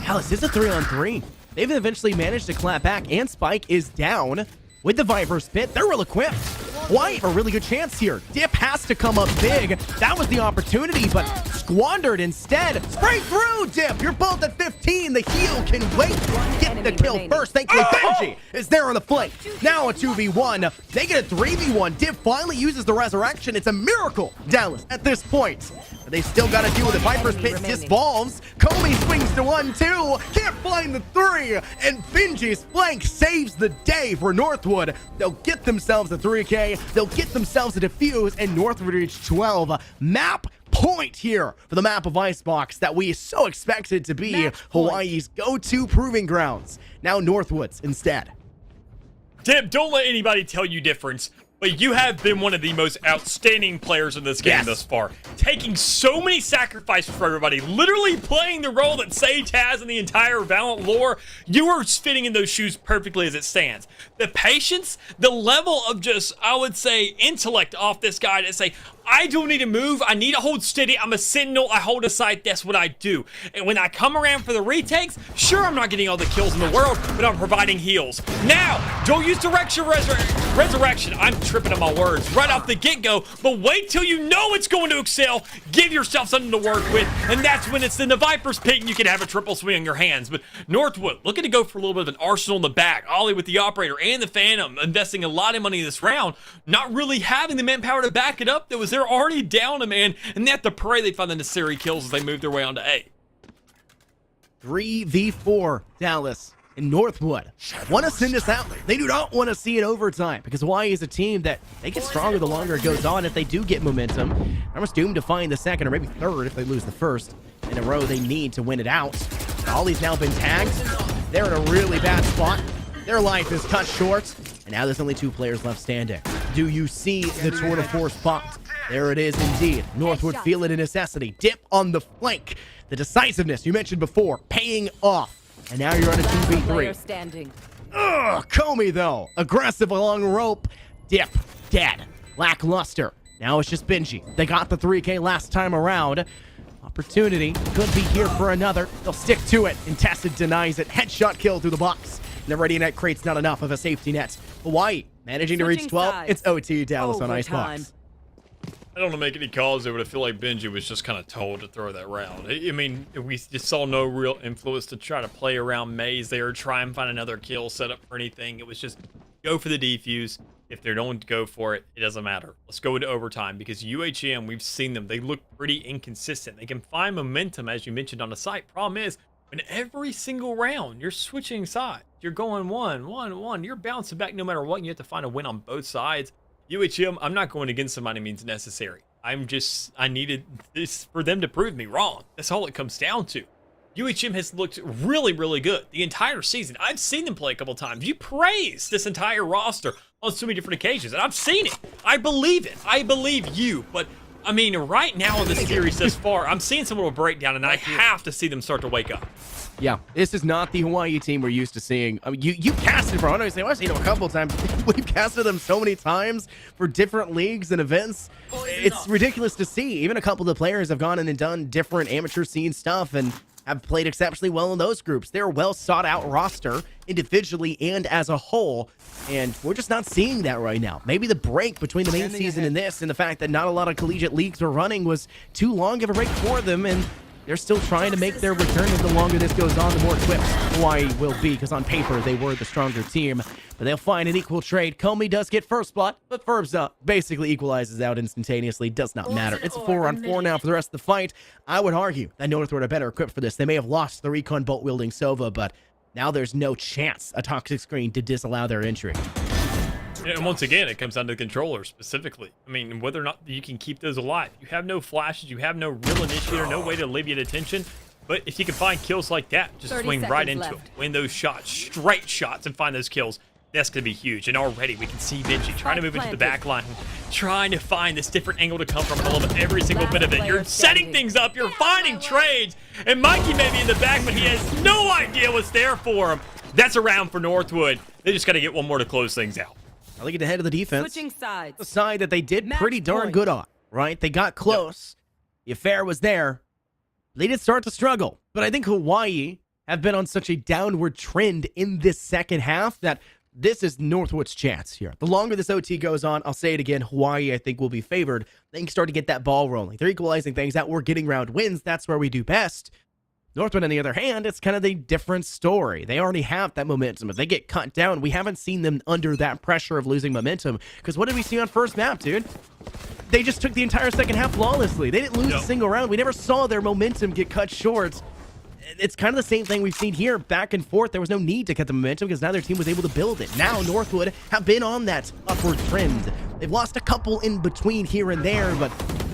Dallas is a 3-on-3. They've eventually managed to clap back, and Spike is down. With the Viper's Pit, they're well equipped. Hawaii have a really good chance here. Dip has to come up big. That was the opportunity, but squandered instead. Spray through, Dip. You're both at 15. The heal can wait. Get the kill first. Thankfully, Benji is there on the flank. Now a 2v1. They get a 3v1. Dip finally uses the resurrection. It's a miracle, Dallas, at this point. They still got to deal with it. Viper's Pit disvolves. Comey swings to 1-2. Can't find the 3. And Benji's flank saves the day for Northwood. They'll get themselves a 3K. They'll get themselves a defuse. And Northwood reach 12. Map point here for the map of Icebox that we so expected to be Hawaii's go-to proving grounds. Now Northwood's instead. Tim, don't let anybody tell you different. But you have been one of the most outstanding players in this game thus far. Taking so many sacrifices for everybody. Literally playing the role that Sage has in the entire Valorant lore. You are fitting in those shoes perfectly as it stands. The patience, the level of just, I would say, intellect off this guy to say, I don't need to move. I need to hold steady. I'm a sentinel. I hold a sight. That's what I do. And when I come around for the retakes, sure, I'm not getting all the kills in the world, but I'm providing heals. Now, don't use Direction Resurrection. I'm tripping on my words right off the get-go, but wait till you know it's going to excel. Give yourself something to work with, and that's when it's in the Viper's Pit and you can have a triple swing on your hands. But Northwood, looking to go for a little bit of an arsenal in the back. Ollie with the Operator and the Phantom, investing a lot of money in this round, not really having the manpower to back it up. They're already down a man, and they have to pray they find the necessary kills as they move their way onto A. 3v4 Dallas and Northwood want to send us out. They do not want to see it overtime because Hawaii is a team that they get stronger the longer it goes on. If they do get momentum, they're almost doomed to find the second or maybe third if they lose the first in a row they need to win it out. Ollie's now been tagged. They're in a really bad spot. Their life is cut short, and now there's only 2 players left standing. Do you see the tour de force spot? There it is indeed. Northwood feel it a necessity. Dip on the flank. The decisiveness you mentioned before, paying off. And now you're on a 2v3. Comey though. Aggressive along rope. Dip. Dead. Lackluster. Now it's just Benji. They got the 3K last time around. Opportunity could be here for another. They'll stick to it. And Tested denies it. Headshot kill through the box. The ready net crate's not enough of a safety net. Hawaii managing to reach 12. It's OT Dallas on Icebox. I don't want to make any calls there, but I feel like Benji was just kind of told to throw that round. I mean, we just saw no real influence to try to play around Maze there, try and find another kill set up for anything. It was just go for the defuse. If they don't go for it, it doesn't matter. Let's go into overtime because UHM, we've seen them. They look pretty inconsistent. They can find momentum, as you mentioned on the site. Problem is, in every single round, you're switching sides. You're going 1-1-1. You're bouncing back no matter what. And you have to find a win on both sides. UHM, I'm not going against them by any means necessary. I needed this for them to prove me wrong. That's all it comes down to. UHM has looked really, really good the entire season. I've seen them play a couple times. You praise this entire roster on so many different occasions, and I've seen it. I believe it. I believe you. But, I mean, right now in this series thus far, I'm seeing some little breakdown, and I have to see them start to wake up. Yeah, this is not the Hawaii team we're used to seeing. I mean, you casted for I've seen them a couple times. We've casted them so many times for different leagues and events. It's ridiculous to see. Even a couple of the players have gone in and done different amateur scene stuff and have played exceptionally well in those groups. They're a well sought out roster individually and as a whole, and we're just not seeing that right now. Maybe the break between the main season and this and the fact that not a lot of collegiate leagues were running was too long of a break for them, and they're still trying to make their return, and the longer this goes on, the more equipped Hawaii will be, because on paper, they were the stronger team. But they'll find an equal trade. Comey does get first spot, but Furbs basically equalizes out instantaneously. Does not matter. It's a 4-on-4 now for the rest of the fight. I would argue that Northwood are better equipped for this. They may have lost the recon bolt-wielding Sova, but now there's no chance a toxic screen to disallow their entry. And once again, it comes down to the controller specifically. I mean, whether or not you can keep those alive. You have no flashes, you have no real initiator, no way to alleviate attention. But if you can find kills like that, just swing right into them. Win those shots, straight shots, and find those kills. That's going to be huge. And already we can see Benji trying to move into the back line, trying to find this different angle to come from. I love every single bit of it. You're setting things up, you're finding trades. And Mikey may be in the back, but he has no idea what's there for him. That's a round for Northwood. They just got to get one more to close things out. I like it ahead of the defense. Switching sides. The side that they did pretty darn good on, right? They got close. The affair was there. They did start to struggle. But I think Hawaii have been on such a downward trend in this second half that this is Northwood's chance here. The longer this OT goes on, I'll say it again, Hawaii, I think, will be favored. They can start to get that ball rolling. They're equalizing things out. We're getting round wins. That's where we do best. Northwood, on the other hand, it's kind of a different story. They already have that momentum. If they get cut down, we haven't seen them under that pressure of losing momentum. Because what did we see on first map, dude? they just took the entire second half flawlessly. They didn't lose a single round. We never saw their momentum get cut short. It's kind of the same thing we've seen here, back and forth. There was no need to cut the momentum because now their team was able to build it. Now Northwood have been on that upward trend. They've lost a couple in between here and there, but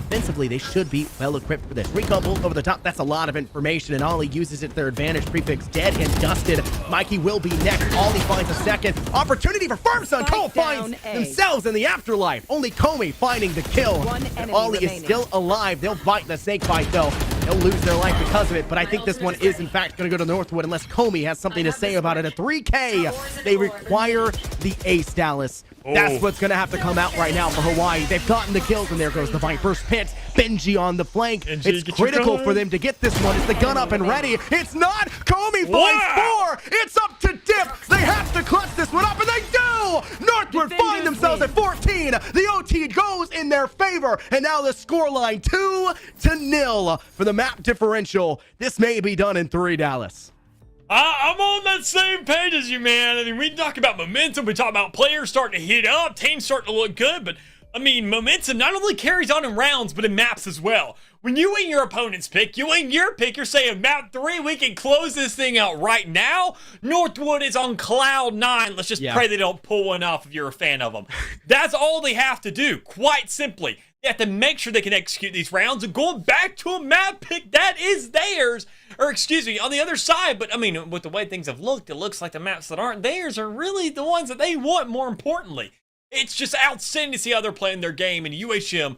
defensively, they should be well equipped for this. Recouple over the top, that's a lot of information, and Ollie uses it to their advantage. Prefix dead and dusted. Mikey will be next. Ollie finds a second. Opportunity for FarmSun. Cole finds themselves in the afterlife. Only Comey finding the kill. And Ollie is still alive. They'll bite the snake bite, though. They'll lose their life because of it, but I think this one is, in fact, going to go to Northwood unless Comey has something to say about it. A 3K. They require the ace, Dallas. That's what's going to have to come out right now for Hawaii. They've gotten the kills, and there goes the Viper's pit. Benji on the flank. It's critical for them to get this one. It's the gun up and ready. It's not. Comey finds 4. It's up to Dip. They have to clutch this one up, and they do. Northwood find themselves at 14. The OT goes in their favor, and now the scoreline 2-0 for the map differential. This may be done in 3, Dallas. I'm on that same page as you, man. I mean, we talk about momentum. We talk about players starting to heat up, teams starting to look good. But, I mean, momentum not only carries on in rounds, but in maps as well. When you win your opponent's pick, you win your pick, you're saying, map 3, we can close this thing out right now. Northwood is on cloud 9. Let's just pray they don't pull one off if you're a fan of them. That's all they have to do, quite simply. They have to make sure they can execute these rounds and going back to a map pick that is theirs. Or, excuse me, on the other side. But, I mean, with the way things have looked, it looks like the maps that aren't theirs are really the ones that they want, more importantly. It's just outstanding to see how they're playing their game. And UHM,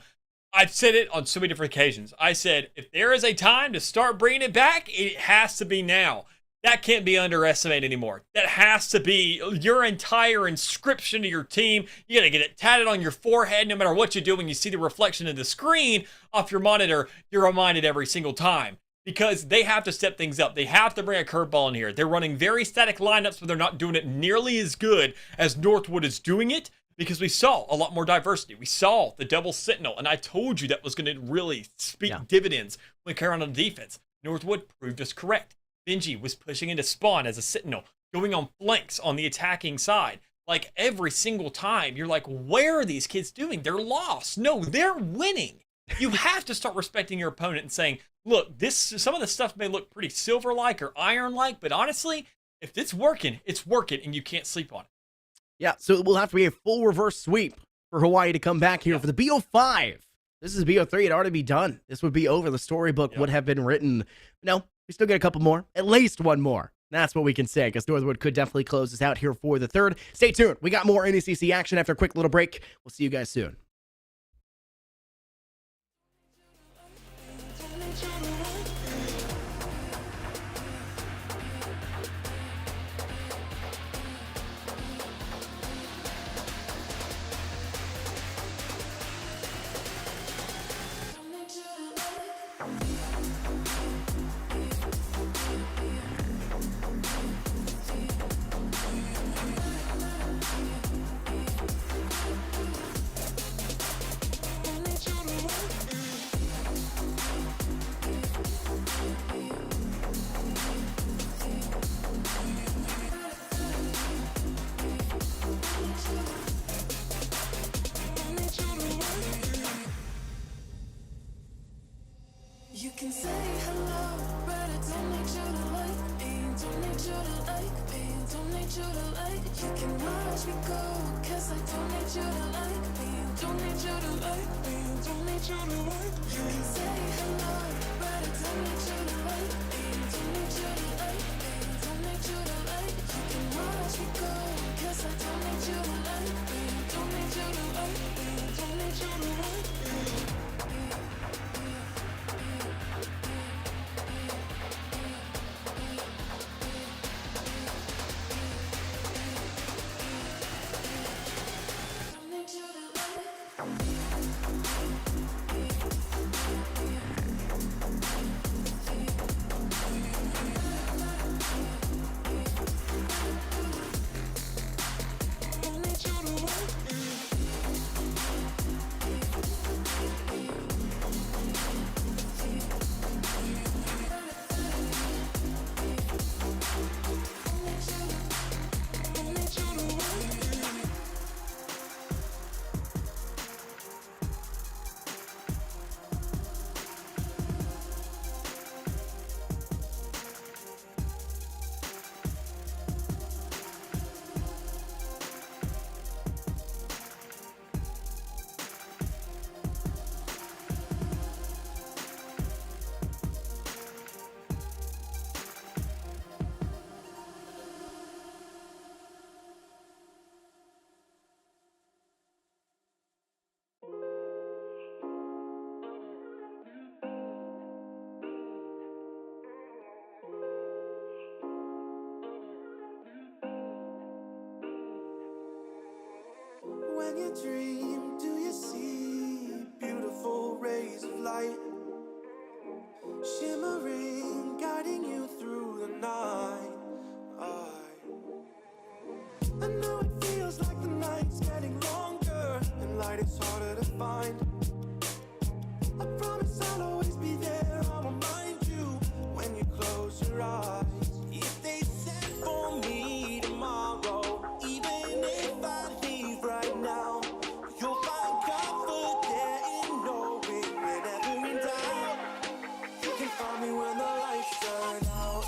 I've said it on so many different occasions. I said, if there is a time to start bringing it back, it has to be now. That can't be underestimated anymore. That has to be your entire inscription to your team. You got to get it tatted on your forehead no matter what you do. When you see the reflection of the screen off your monitor, you're reminded every single time. Because they have to step things up. They have to bring a curveball in here. They're running very static lineups, but they're not doing it nearly as good as Northwood is doing it. Because we saw a lot more diversity. We saw the double sentinel, and I told you that was going to really speak dividends when carrying on the defense. Northwood proved us correct. Benji was pushing into spawn as a sentinel, going on flanks on the attacking side. Like every single time, you're like, where are these kids doing? They're lost. No, they're winning. You have to start respecting your opponent and saying, look, some of the stuff may look pretty silver-like or iron-like, but honestly, if it's working, and you can't sleep on it. Yeah, so it will have to be a full reverse sweep for Hawaii to come back here for the BO5. This is BO3. It'd already be done. This would be over. The storybook would have been written. No, we still get a couple more. At least one more. That's what we can say, because Northwood could definitely close this out here for the 3rd. Stay tuned. We got more NECC action after a quick little break. We'll see you guys soon. You can say hello, but I don't need you to like me. Don't need you to like me. Don't need you to like. You can watch me go, 'cause I don't need you to like me. Don't need you to like me. Don't need you to like. You can say hello, but I don't need you to like me. Don't need you to like me. Don't need you to like. You can watch me go, 'cause I don't need you to like me. Don't need you to like me. Don't need you to like me. Don't need you to like. When you dream, do you see beautiful rays of light shimmering, guiding you through the night? I know it feels like the night's getting longer and light is harder to find. I promise I'll always be there. I'll remind you when you close your eyes. If they send for me tomorrow, even if I leave right now, you'll find comfort there in knowing whenever in doubt, you can find me when the lights turn out.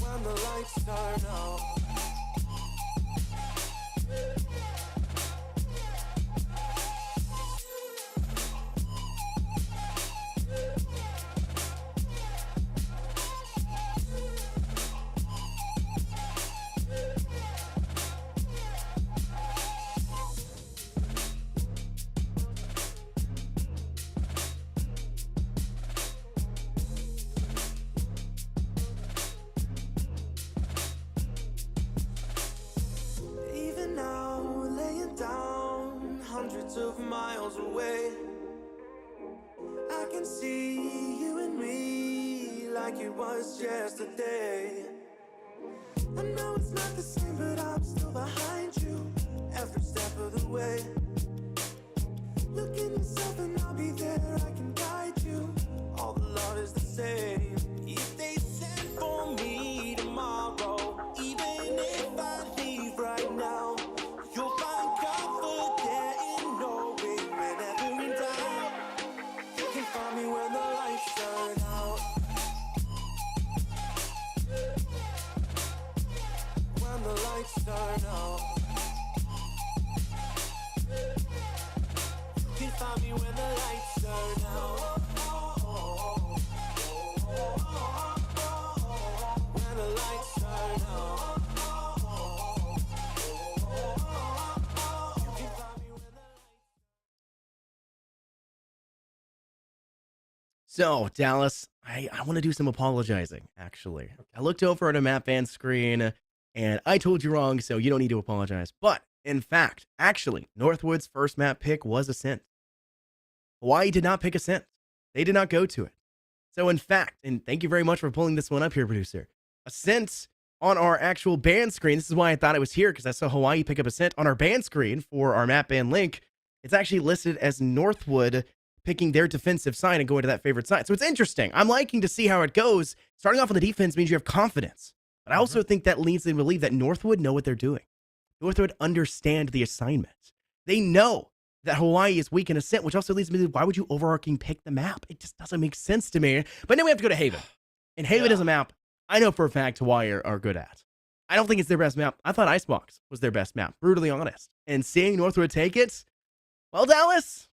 When the lights turn out. Even now, laying down hundreds of miles away, I can see you and me like it was yesterday. I know it's not the same, but I'm still behind you every step of the way. Look in yourself and I'll be there, I can guide you. All the love is the same. If they send for me tomorrow, even if I leave right now, you'll find comfort there in knowing whenever in doubt, you can find me when the lights turn out. When the lights turn out, you can find me when the lights turn out. When the lights turn out, you can find me when the lights. So, Dallas, I want to do some apologizing, actually. I looked over at a map ban screen, and I told you wrong, so you don't need to apologize. But, in fact, actually, Northwood's first map pick was Ascent. Hawaii did not pick Ascent. They did not go to it. So, in fact, and thank you very much for pulling this one up here, producer. Ascent on our actual ban screen, this is why I thought it was here, because I saw Hawaii pick up Ascent on our ban screen for our map ban link. It's actually listed as Northwood picking their defensive side and going to that favorite side. So it's interesting. I'm liking to see how it goes. Starting off on the defense means you have confidence. But I also think that leads me to believe that Northwood know what they're doing. Northwood understand the assignment. They know that Hawaii is weak in Ascent, which also leads me to why would you overarching pick the map? It just doesn't make sense to me. But then we have to go to Haven. And Haven is a map I know for a fact Hawaii are good at. I don't think it's their best map. I thought Icebox was their best map, brutally honest. And seeing Northwood take it, well, Dallas,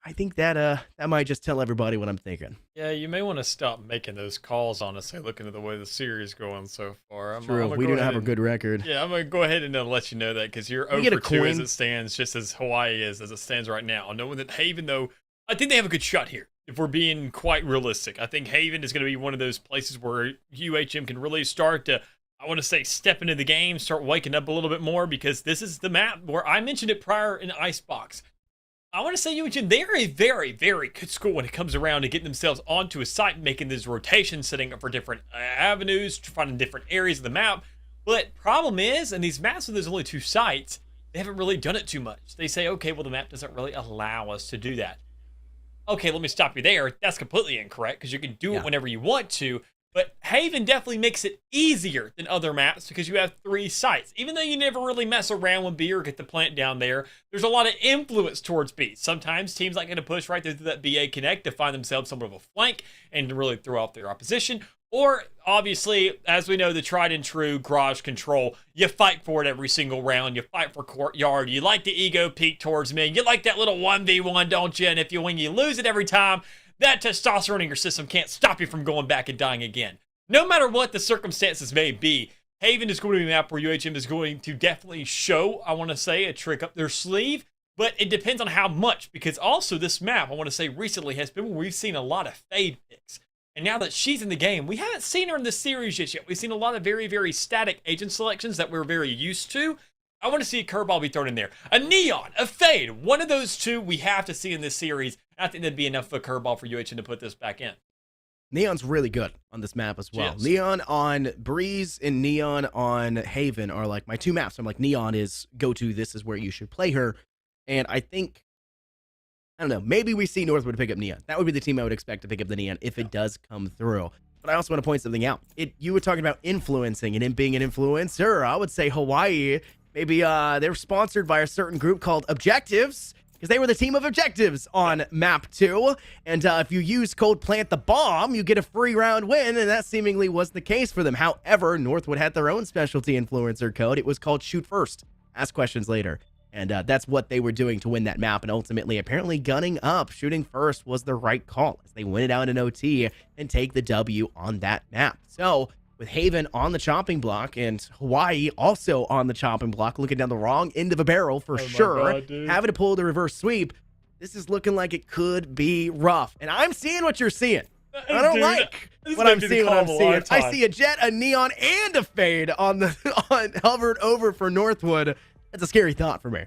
I think that that might just tell everybody what I'm thinking. Yeah, you may want to stop making those calls, honestly, looking at the way the series is going so far. True, we do not have a good record. Yeah, I'm going to go ahead and let you know that, because you're We 0 get for a 2 coin. as it stands, just as Hawaii is as it stands right now. Knowing that Haven, though, I think they have a good shot here, if we're being quite realistic. I think Haven is going to be one of those places where UHM can really start to, I want to say, step into the game, start waking up a little bit more, because this is the map where I mentioned it prior in Icebox. I want to say UHM, they are a very, very good school when it comes around to getting themselves onto a site, making these rotations, setting up for different avenues, finding different areas of the map. But problem is, in these maps where there's only 2 sites, they haven't really done it too much. They say, okay, well, the map doesn't really allow us to do that. Okay, let me stop you there. That's completely incorrect, because you can do it whenever you want to. But Haven definitely makes it easier than other maps because you have 3 sites. Even though you never really mess around with B or get the plant down there, there's a lot of influence towards B. Sometimes teams like to push right through that BA connect to find themselves somewhat of a flank and to really throw off their opposition. Or, obviously, as we know, the tried and true garage control. You fight for it every single round. You fight for courtyard. You like the ego peek towards me. You like that little 1v1, don't you? And if when you lose it every time, that testosterone in your system can't stop you from going back and dying again. No matter what the circumstances may be, Haven is going to be a map where UHM is going to definitely show, I want to say, a trick up their sleeve. But it depends on how much, because also this map, I want to say, recently has been where we've seen a lot of fade picks. And now that she's in the game, we haven't seen her in this series just yet. We've seen a lot of very, very static agent selections that we're very used to. I want to see a curveball be thrown in there. A Neon, a Fade, one of those two we have to see in this series. I think that'd be enough of a curveball for UHN to put this back in. Neon's really good on this map as well. Yes. Neon on Breeze and Neon on Haven are like my two maps. I'm like, Neon is go-to. This is where you should play her. And I think, I don't know, maybe we see Northwood pick up Neon. That would be the team I would expect to pick up the Neon if it does come through. But I also want to point something out. You were talking about influencing and him being an influencer. I would say Hawaii, maybe they're sponsored by a certain group called Objectives, because they were the team of Objectives on map 2. And if you use code Plant the Bomb, you get a free round win, and that seemingly was the case for them. However, Northwood had their own specialty influencer code. It was called Shoot First, Ask Questions Later. And that's what they were doing to win that map. And ultimately, apparently gunning up, shooting first was the right call as they win it out in OT and take the W on that map. So with Haven on the chopping block and Hawaii also on the chopping block, looking down the wrong end of a barrel for sure, having to pull the reverse sweep, this is looking like it could be rough. And I'm seeing what you're seeing. I don't like what I'm seeing. I see a Jet, a Neon, and a Fade on hovered over for Northwood. That's a scary thought for me.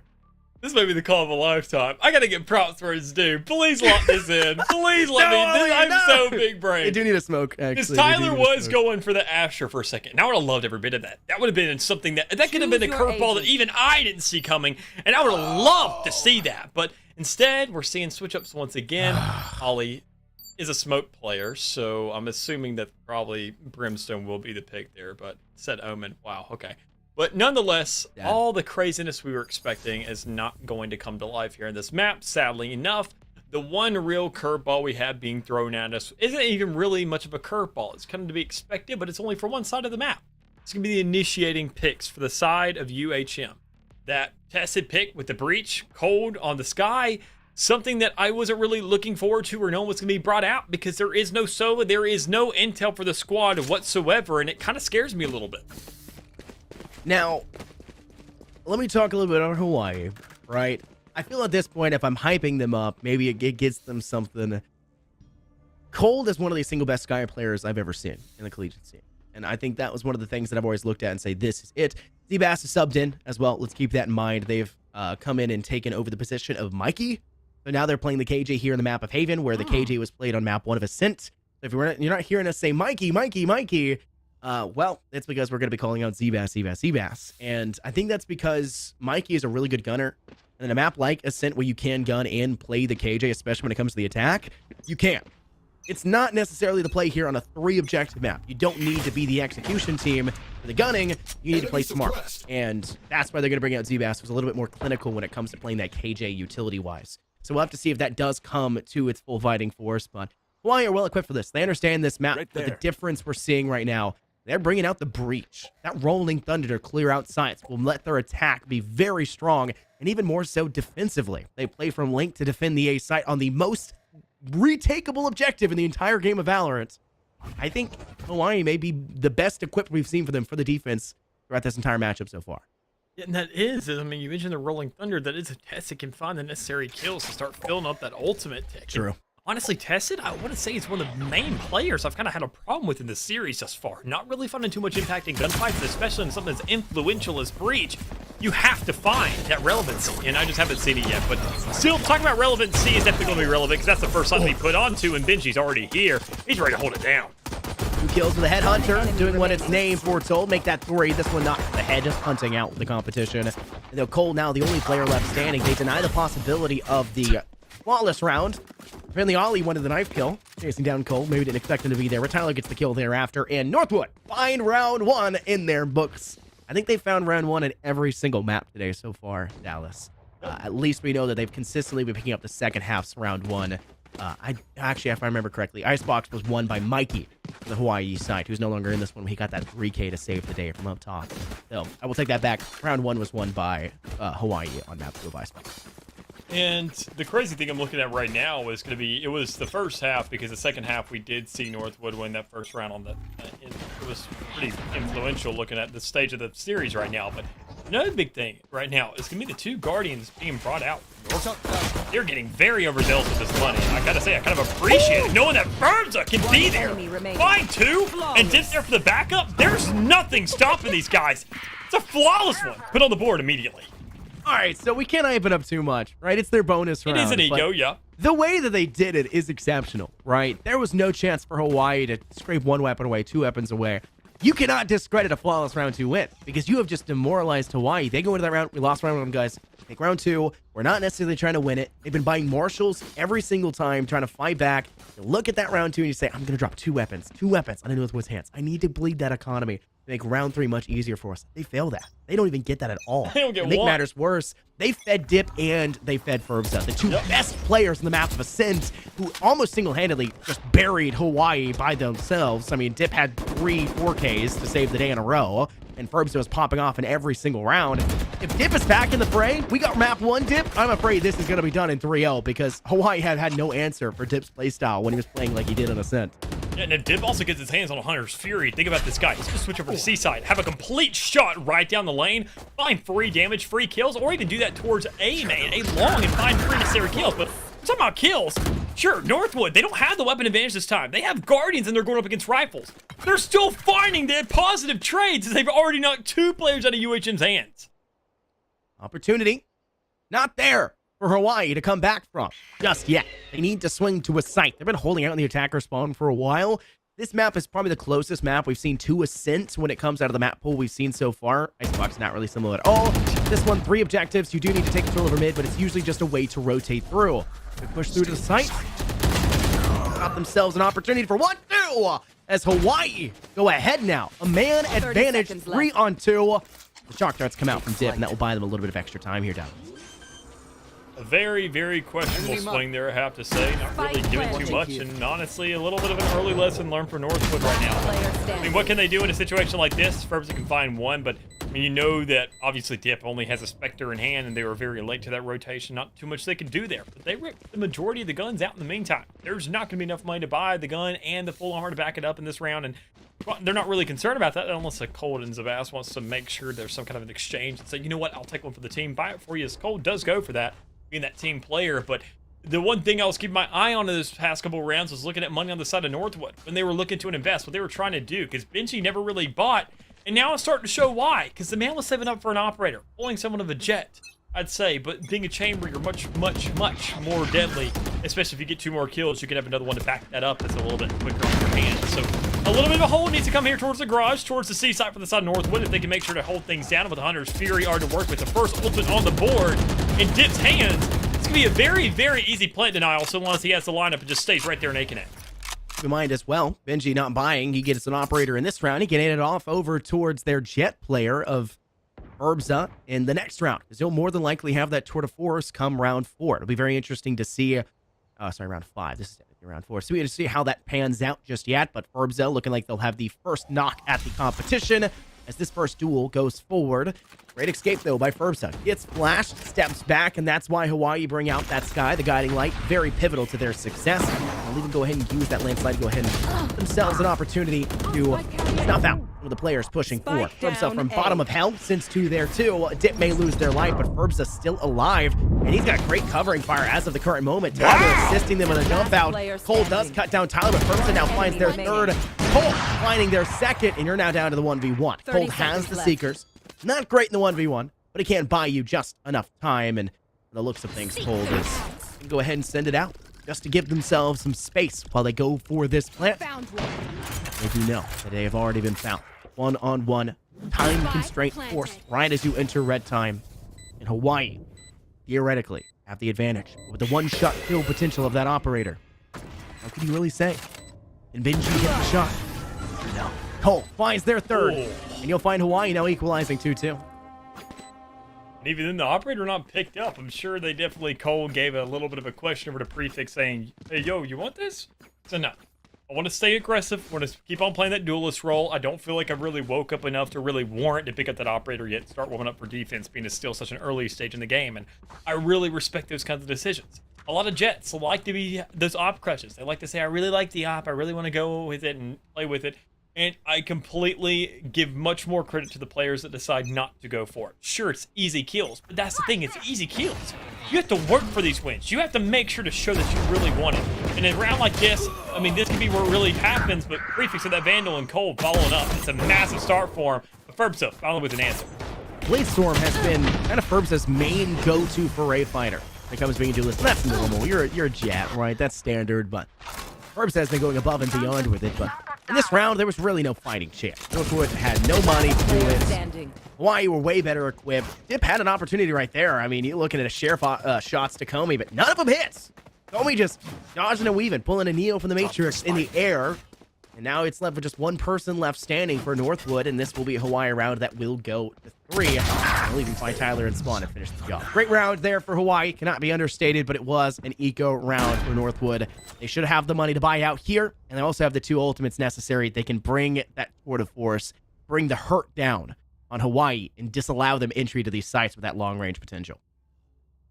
This may be the call of a lifetime. I gotta get props where it's due. Please lock this in. Please let me. I'm so big brain. You do need a smoke, actually. Because Tyler was going for the Asher for a second. And I would have loved every bit of that. That would have been something that could have been a curveball that even I didn't see coming. And I would have loved to see that. But instead, we're seeing switch ups once again. Ollie is a smoke player, so I'm assuming that probably Brimstone will be the pick there. But said Omen. Wow, okay. But nonetheless, all the craziness we were expecting is not going to come to life here in this map, sadly enough. The one real curveball we have being thrown at us isn't even really much of a curveball. It's kind of to be expected, but it's only for one side of the map. It's going to be the initiating picks for the side of UHM. That tested pick with the breach, cold on the sky, something that I wasn't really looking forward to or knowing was going to be brought out because there is no solo, there is no intel for the squad whatsoever, and it kind of scares me a little bit. Now, let me talk a little bit on Hawaii, right? I feel at this point, if I'm hyping them up, maybe it gets them something. Cold is one of the single best Sky players I've ever seen in the collegiate scene. And I think that was one of the things that I've always looked at and say, this is it. Zbass is subbed in as well. Let's keep that in mind. They've come in and taken over the position of Mikey. So now they're playing the KJ here in the map of Haven, where the KJ was played on map 1 of Ascent. So if you're not hearing us say Mikey, well, it's because we're going to be calling out Zbass. And I think that's because Mikey is a really good gunner. And in a map like Ascent where you can gun and play the KJ, especially when it comes to the attack, you can. It's not necessarily the play here on a 3-objective map. You don't need to be the execution team for the gunning. You need to play smart. And that's why they're going to bring out Zbass, who's a little bit more clinical when it comes to playing that KJ utility-wise. So we'll have to see if that does come to its full fighting force. But Hawaii are well equipped for this. They understand this map. But the difference we're seeing right now, they're bringing out the breach. That rolling thunder to clear out sites will let their attack be very strong, and even more so defensively. They play from link to defend the A site on the most retakeable objective in the entire game of Valorant. I think Hawaii may be the best equipped we've seen for them for the defense throughout this entire matchup so far. Yeah, and that is, I mean, you mentioned the rolling thunder. That is a test that can find the necessary kills to start filling up that ultimate tick. True. Honestly, Tested, I want to say it's one of the main players I've kind of had a problem with in this series thus far. Not really finding too much impact in gunfights, especially in something as influential as Breach. You have to find that relevancy, and I just haven't seen it yet. But still, talking about relevancy is definitely going to be relevant, because that's the first time we put on to, and Benji's already here. He's ready to hold it down. 2 kills with the Headhunter, doing what its name foretold. Make that 3. This one not the head, just hunting out the competition. And though Cole now the only player left standing, they deny the possibility of the flawless round. Apparently Ollie wanted the knife kill, chasing down Cole. Maybe didn't expect him to be there, but Tyler gets the kill thereafter. And Northwood find round 1 in their books. I think they found round 1 in every single map today so far, Dallas. At least we know that they've consistently been picking up the second half's round 1. Actually, if I remember correctly, Icebox was won by Mikey from the Hawaii side, who's no longer in this one. He got that 3K to save the day from up top. So I will take that back. Round 1 was won by Hawaii on map 2 of Icebox. And the crazy thing I'm looking at right now is going to be, it was the first half, because the second half we did see Northwood win that first round on the, it was pretty influential looking at the stage of the series right now. But Another big thing right now is going to be the 2 Guardians being brought out. They're getting very overzealous with this money. I gotta say, I kind of appreciate it, knowing that Firmza can be there. Find 2 and Dip's there for the backup. There's nothing stopping these guys. It's a flawless one. Put on the board immediately. All right, so we can't hype it up too much, right? It's their bonus round. It is an ego, yeah. The way that they did it is exceptional, right? There was no chance for Hawaii to scrape 1 weapon away, 2 weapons away. You cannot discredit a flawless round 2 win because you have just demoralized Hawaii. They go into that round. We lost round 1, guys. Take round 2. We're not necessarily trying to win it. They've been buying marshals every single time, trying to fight back. You look at that round 2 and you say, I'm going to drop 2 weapons. 2 weapons on Northwood's hands. I need to bleed that economy to make round 3 much easier for us. They fail that. They don't even get that at all. They don't get to make one. matters worse, they fed Dip and they fed Firmza, the 2 best players in the map of Ascent, who almost single-handedly just buried Hawaii by themselves. I mean, Dip had 3 4Ks to save the day in a row, and Firmza was popping off in every single round. If Dip is back in the fray, we got map 1 Dip. I'm afraid this is going to be done in 3-0 because Hawaii had no answer for Dip's playstyle when he was playing like he did on Ascent. Yeah, and if Dip also gets his hands on a Hunter's Fury, think about this guy. He's going to switch over to Seaside, have a complete shot right down the lane, find free damage, free kills, or even do that towards A main, A long, and find free necessary kills. But we're talking about kills. Sure, Northwood, they don't have the weapon advantage this time. They have Guardians and they're going up against rifles. They're still finding their positive trades as they've already knocked 2 players out of UHM's hands. Opportunity not there for Hawaii to come back from just yet. They need to swing to a site. They've been holding out in the attacker spawn for a while. This map is probably the closest map we've seen to Ascent when it comes out of the map pool we've seen so far. Icebox not really similar at all. This one, 3 objectives. You do need to take control over mid, but it's usually just a way to rotate through. They push through to the site. Got themselves an opportunity for 1-2 as Hawaii go ahead now. A man advantage, 3 on 2. The shock darts come out from Dip, and that will buy them a little bit of extra time here, Dallas. A very, very questionable swing there, I have to say. Not really doing too much, and honestly, a little bit of an early lesson learned for Northwood right now. I mean, what can they do in a situation like this? First, can find 1, but I mean, you know that obviously Dip only has a Spectre in hand, and they were very late to that rotation. Not too much they can do there, but they ripped the majority of the guns out in the meantime. There's not going to be enough money to buy the gun and the full armor to back it up in this round, and they're not really concerned about that unless a Cold and Zavas wants to make sure there's some kind of an exchange and say, you know what, I'll take one for the team, buy it for you. As Cold does go for that, being that team player. But the one thing I was keeping my eye on in this past couple rounds was looking at money on the side of Northwood when they were looking to invest, what they were trying to do, because Benji never really bought, and now it's starting to show why, because the man was saving up for an operator, pulling someone of a jet, I'd say, but being a chamber, you're much, much, much more deadly, especially if you get 2 more kills, you can have another one to back that up that's a little bit quicker on your hands. So a little bit of a hold needs to come here towards the garage, towards the seaside for the side of Northwood, if they can make sure to hold things down with the Hunter's Fury are to work with. The first ultimate on the board in Dip's hands. It's going to be a very, very easy plant denial so long as he has the lineup and just stays right there naking it. Keep in mind as well, Benji not buying. He gets an operator in this round. He can hand it off over towards their jet player of Firmza in the next round, because he'll more than likely have that tour de force come round 4. It'll be very interesting to see. Round 5. This is round 4. So we have to see how that pans out just yet. But Firmza looking like they'll have the first knock at the competition as this first duel goes forward. Great escape, though, by Firmza. Gets flashed, steps back, and that's why Hawaii bring out that Sky, the guiding light. Very pivotal to their success. They'll even go ahead and use that landslide to go ahead and give themselves an opportunity to snuff out one of the players pushing forward. Firmza from bottom of hell, since 2 there, too. Dip may lose their life, but Firmza's still alive, and he's got great covering fire as of the current moment. Tyler assisting them with a jump out. Cole does cut down Tyler, but Firmza now finds their third. Cole finding their second, and you're now down to the 1v1. Cole has the Seekers. Not great in the 1v1, but he can't buy you just enough time, and the looks of things, Cole is gonna go ahead and send it out just to give themselves some space while they go for this plant. They do know that they have already been found. 1-on-1, time constraint forced right as you enter red time. In Hawaii, theoretically, have the advantage. With the one-shot kill potential of that operator, what can you really say? And Benji hit the shot. No. Cole finds their third. And you'll find Hawaii now equalizing 2-2. And even then, the operator not picked up. I'm sure they definitely, Cole gave a little bit of a question over to Prefix saying, hey, yo, you want this? So no. I want to stay aggressive. I want to keep on playing that duelist role. I don't feel like I've really woke up enough to really warrant to pick up that operator yet. Start warming up for defense, being it's still such an early stage in the game. And I really respect those kinds of decisions. A lot of Jets like to be those op crushes. They like to say, I really like the op. I really want to go with it and play with it. And I completely give much more credit to the players that decide not to go for it. Sure, it's easy kills, but that's the thing, it's easy kills. You have to work for these wins. You have to make sure to show that you really want it. And in a round like this, I mean, this could be where it really happens, but Prefix of that Vandal and Cold following up. It's a massive start for him. But Ferbso finally with an answer. Bladestorm has been kind of Ferb's main go-to for a fighter when it comes to being a duelist. That's normal. You're a Jet, right? That's standard, but Ferbs has been going above and beyond with it. But in this round, there was really no fighting chance. Northwood had no money to do it. Hawaii were way better equipped. Dip had an opportunity right there. I mean, you're looking at a share shots to Comey, but none of them hits. Comey just dodging and weaving, pulling a Neo from the Matrix in the air. And now it's left with just one person left standing for Northwood, and this will be a Hawaii round that will go to 3. They'll even find Tyler and Spawn and finish the job. Great round there for Hawaii. Cannot be understated, but it was an eco round for Northwood. They should have the money to buy out here, and they also have the 2 ultimates necessary. They can bring that tour de force, bring the hurt down on Hawaii, and disallow them entry to these sites with that long-range potential.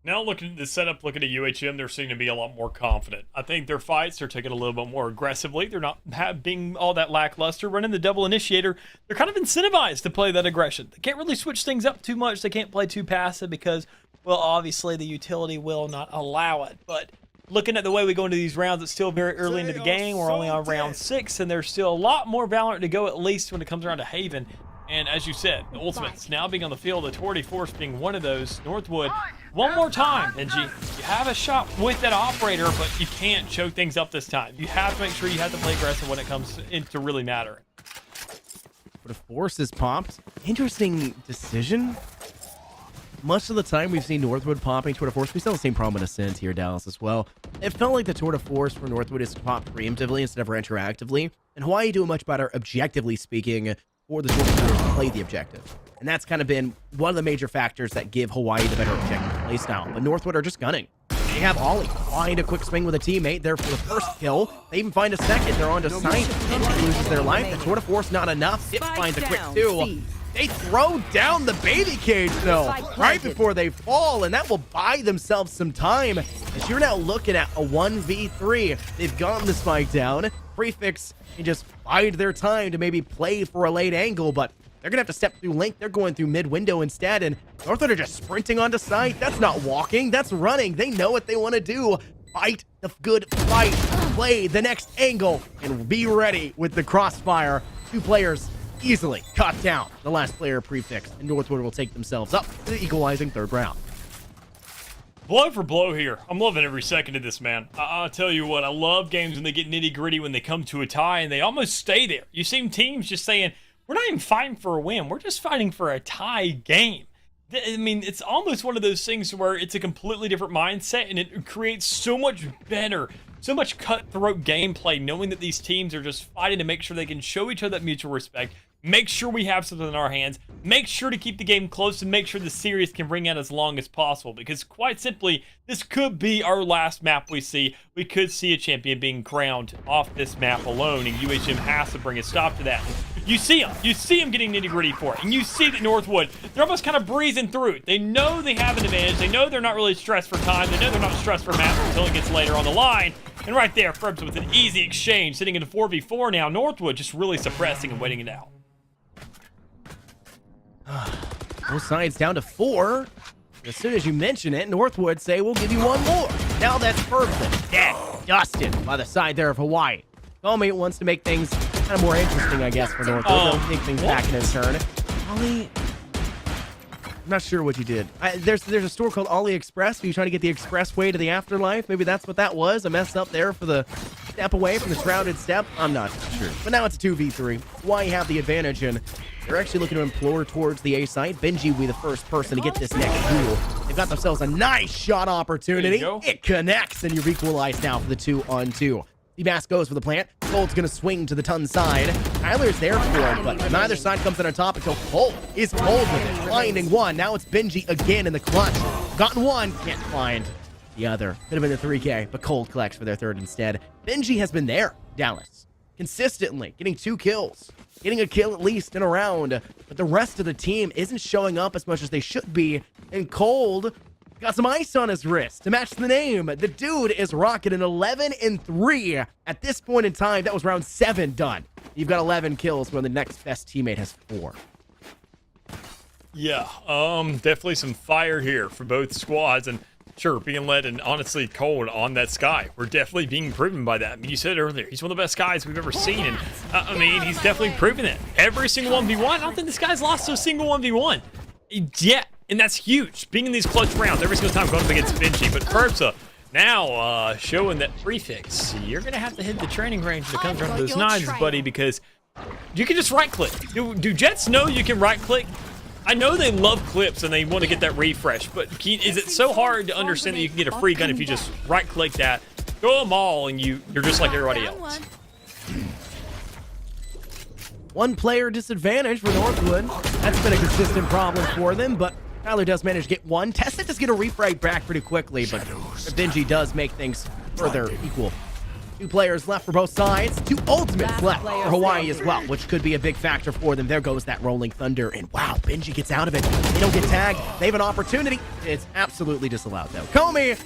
Now looking at the setup, looking at UHM, they're seeming to be a lot more confident. I think their fights, they're taking a little bit more aggressively. They're not being all that lackluster. Running the double initiator, they're kind of incentivized to play that aggression. They can't really switch things up too much. They can't play too passive because, well, obviously the utility will not allow it. But looking at the way we go into these rounds, it's still very early into the game. We're only on round 6, and there's still a lot more Valorant to go, at least when it comes around to Haven. And as you said, the ultimates now being on the field, the tour de force being one of those. Northwood, one more time, Benji. You have a shot with that operator, but you can't choke things up this time. You have to make sure you have to play aggressive when it comes into really mattering. But a force is popped. Interesting decision. Much of the time we've seen Northwood popping Tour de Force. We still have the same problem in Ascent here, Dallas, as well. It felt like the Tour de Force for Northwood is popped preemptively instead of retroactively. And Hawaii do much better, objectively speaking, for the Tour de Force to play the objective. And that's kind of been one of the major factors that give Hawaii the better objective playstyle. But Northwood are just gunning. They have Ollie. Find a quick swing with a teammate there for the first kill. They even find a second. They're on to sight. Benji loses their life. The Tour de Force not enough. Dip finds a quick 2. They throw down the baby cage, though, right before they fall, and that will buy themselves some time. As you're now looking at a 1v3, they've gotten the spike down. Prefix can just bide their time to maybe play for a late angle, but they're going to have to step through link. They're going through mid-window instead, and Northwood are just sprinting onto site. That's not walking. That's running. They know what they want to do. Fight the good fight. Play the next angle, and be ready with the crossfire. 2 players easily cut down the last player Prefix, and Northwood will take themselves up to the equalizing 3rd round. Blow for blow here. I'm loving every second of this, man. I'll tell you what, I love games when they get nitty-gritty, when they come to a tie, and they almost stay there. You see teams just saying, we're not even fighting for a win. We're just fighting for a tie game. I mean, it's almost one of those things where it's a completely different mindset, and it creates so much better, so much cutthroat gameplay, knowing that these teams are just fighting to make sure they can show each other that mutual respect, make sure we have something in our hands, make sure to keep the game close, and make sure the series can bring out as long as possible. Because quite simply, this could be our last map we see. We could see a champion being crowned off this map alone, and UHM has to bring a stop to that. You see them getting nitty-gritty for it, and you see that Northwood, they're almost kind of breezing through it. They know they have an advantage. They know they're not really stressed for time. They know they're not stressed for maps until it gets later on the line. And right there, Ferbs with an easy exchange, sitting in a 4v4 now. Northwood just really suppressing and waiting it out. Both sides down to 4. As soon as you mention it, Northwood say, we'll give you 1 more. Now that's Ferbs dead, dusted by the side there of Hawaii. Comey wants to make things kind of more interesting, I guess, for Northwood. They'll take things back in his turn. Ollie, I'm not sure what you did. There's a store called Ollie Express. Were you trying to get the expressway to the afterlife? Maybe that's what that was. A mess up there for the step away from the shrouded step. I'm not sure. But now it's a 2v3. Hawaii have the advantage, and they're actually looking to implore towards the A site. Benji will be the first person to get this next duel. They've got themselves a nice shot opportunity. It connects, and you're equalized now for the 2-on-2. The mask goes for the plant. Cold's going to swing to the Tun side. Tyler's there for him, but neither side comes on top until Cold is cold with it. Finding one. Now it's Benji again in the clutch. Gotten one. Can't find the other. Could have been the 3K, but Cold collects for their 3rd instead. Benji has been there, Dallas, consistently getting 2 kills. Getting a kill at least in a round. But the rest of the team isn't showing up as much as they should be. And Cold got some ice on his wrist to match the name. The dude is rocking an 11-3 at this point in time. That was round 7 done. You've got 11 kills when the next best teammate has 4. Yeah, definitely some fire here for both squads, and sure, being led and honestly cold on that Sky. We're definitely being proven by that. I mean, you said it earlier, he's one of the best guys we've ever seen, and I mean, he's definitely proven it. Every single 1v1, I don't think this guy's lost to a single 1v1 yet, and that's huge. Being in these clutch rounds every single time going up against Benji, but Perpsa now showing that prefix. You're gonna have to hit the training range to come from those 9s, buddy, because you can just right click. Do Jets know you can right click? I know they love clips and they want to get that refresh, but is it so hard to understand that you can get a free gun if you just right-click that, throw them all, and you're just like everybody else? 1 player disadvantage for Northwood. That's been a consistent problem for them, but Tyler does manage to get 1. Tessa does get a refrag back pretty quickly, but Benji does make things further equal. 2 players left for both sides. 2 ultimates left for Hawaii as well, which could be a big factor for them. There goes that rolling thunder, and wow, Benji gets out of it. They don't get tagged. They have an opportunity. It's absolutely disallowed, though. Comey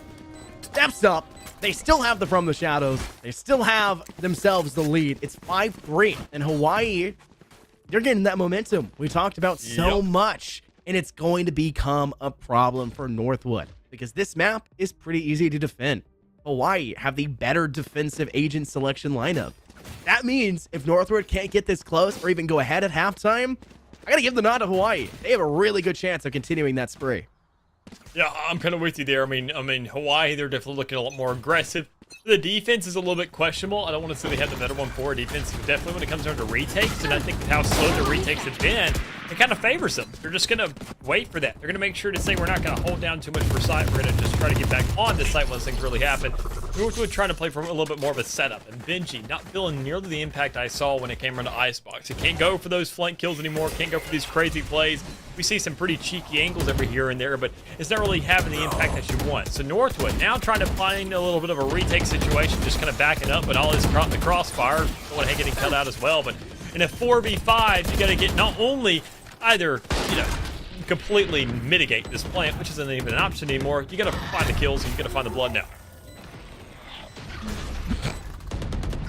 steps up. They still have the From the Shadows. They still have themselves the lead. It's 5-3, and Hawaii, they're getting that momentum we talked about so much, and it's going to become a problem for Northwood because this map is pretty easy to defend. Hawaii have the better defensive agent selection lineup. That means if Northwood can't get this close or even go ahead at halftime, I gotta give the nod to Hawaii. They have a really good chance of continuing that spree. Yeah, I'm kind of with you there. I mean, Hawaii, they're definitely looking a lot more aggressive. The defense is a little bit questionable. I don't want to say they have the better 1-4 defense, but definitely when it comes down to retakes, and I think how slow the retakes have been, it kind of favors them. They're just going to wait for that. They're going to make sure to say we're not going to hold down too much for site. We're going to just try to get back on the site once things really happen. Northwood trying to play from a little bit more of a setup, and Benji not feeling nearly the impact I saw when it came around to Icebox. He can't go for those flank kills anymore, can't go for these crazy plays. We see some pretty cheeky angles every here and there, but it's not really having the impact that you want. So Northwood now trying to find a little bit of a retake situation, just kind of backing up, but all is caught in the crossfire. Going ahead getting cut out as well. But in a 4v5, you got to get not only either, completely mitigate this plant, which isn't even an option anymore. You got to find the kills and you got to find the blood now.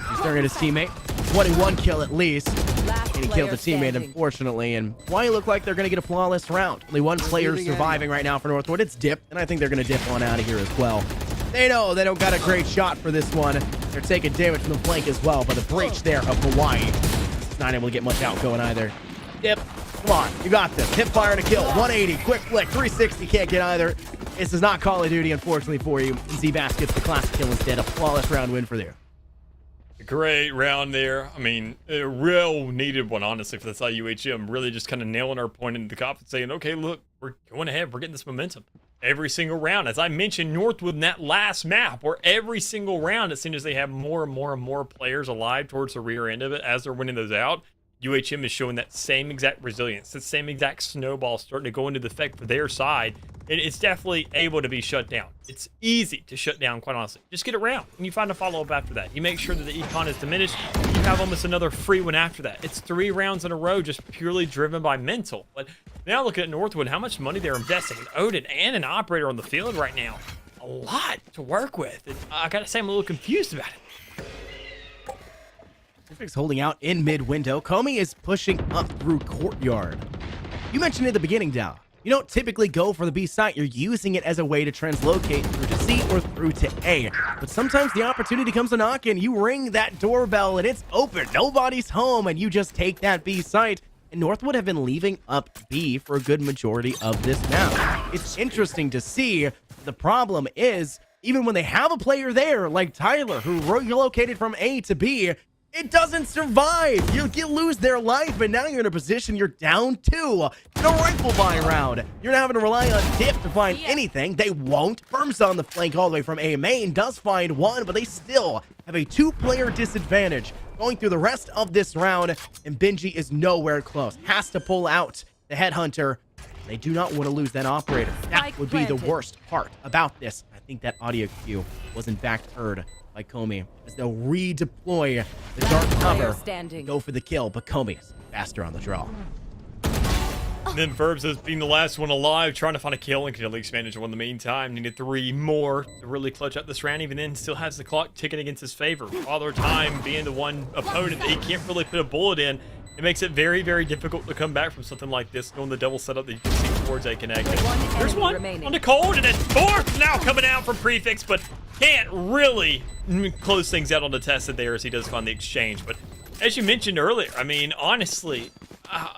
He's staring at his teammate. 21 kill at least. And he killed the teammate, unfortunately. And Hawaii look like they're going to get a flawless round. Only 1 player surviving right now for Northwood. It's Dip, and I think they're going to dip on out of here as well. They know they don't got a great shot for this one. They're taking damage from the flank as well, but the breach there of Hawaii. It's not able to get much out going either. Dip, come on, you got this. Hip fire and a kill. 180, quick flick, 360, can't get either. This is not Call of Duty, unfortunately for you. Z-Bass gets the classic kill instead. A flawless round win for there. Great round there. I mean, a real needed one, honestly, for this IUHM. Really just kind of nailing our point into the cop and saying, okay, look, we're going ahead. We're getting this momentum every single round. As I mentioned, Northwood in that last map, where every single round, it seems as they have more and more and more players alive towards the rear end of it as they're winning those out. UHM is showing that same exact resilience, that same exact snowball starting to go into the effect for their side. It's definitely able to be shut down. It's easy to shut down, quite honestly. Just get around, and you find a follow-up after that. You make sure that the econ is diminished. You have almost another free one after that. It's 3 rounds in a row, just purely driven by mental. But now look at Northwood, how much money they're investing in Odin and an operator on the field right now. A lot to work with. And I gotta say, I'm a little confused about it. Perfect's holding out in mid-window. Comey is pushing up through courtyard. You mentioned at the beginning, Dow. You don't typically go for the B site. You're using it as a way to translocate through to C or through to A. But sometimes the opportunity comes to knock and you ring that doorbell and it's open. Nobody's home and you just take that B site. And Northwood have been leaving up B for a good majority of this map. It's interesting to see. The problem is, even when they have a player there, like Tyler, who relocated from A to B, it doesn't survive. You lose their life, and now you're in a position you're down 2. No rifle buy round. You're not having to rely on Dip to find anything. They won't. Firm's on the flank all the way from A main. Does find 1, but they still have a 2-player disadvantage going through the rest of this round, and Benji is nowhere close. Has to pull out the headhunter. They do not want to lose that operator. That would be the worst part about this. I think that audio cue was in fact heard by Comey as they'll redeploy the dark cover and go for the kill, but Comey is faster on the draw. And then Verbs as being the last one alive, trying to find a kill and can at least manage one in the meantime. Needed 3 more to really clutch up this round. Even then, still has the clock ticking against his favor. Father Time being the one opponent that he can't really put a bullet in. It makes it very, very difficult to come back from something like this, knowing the double setup that you can see towards A Connect. There's one on the cold, and then fourth now coming out from Prefix, but can't really close things out on the tested there as he does find the exchange. But as you mentioned earlier, I mean, honestly,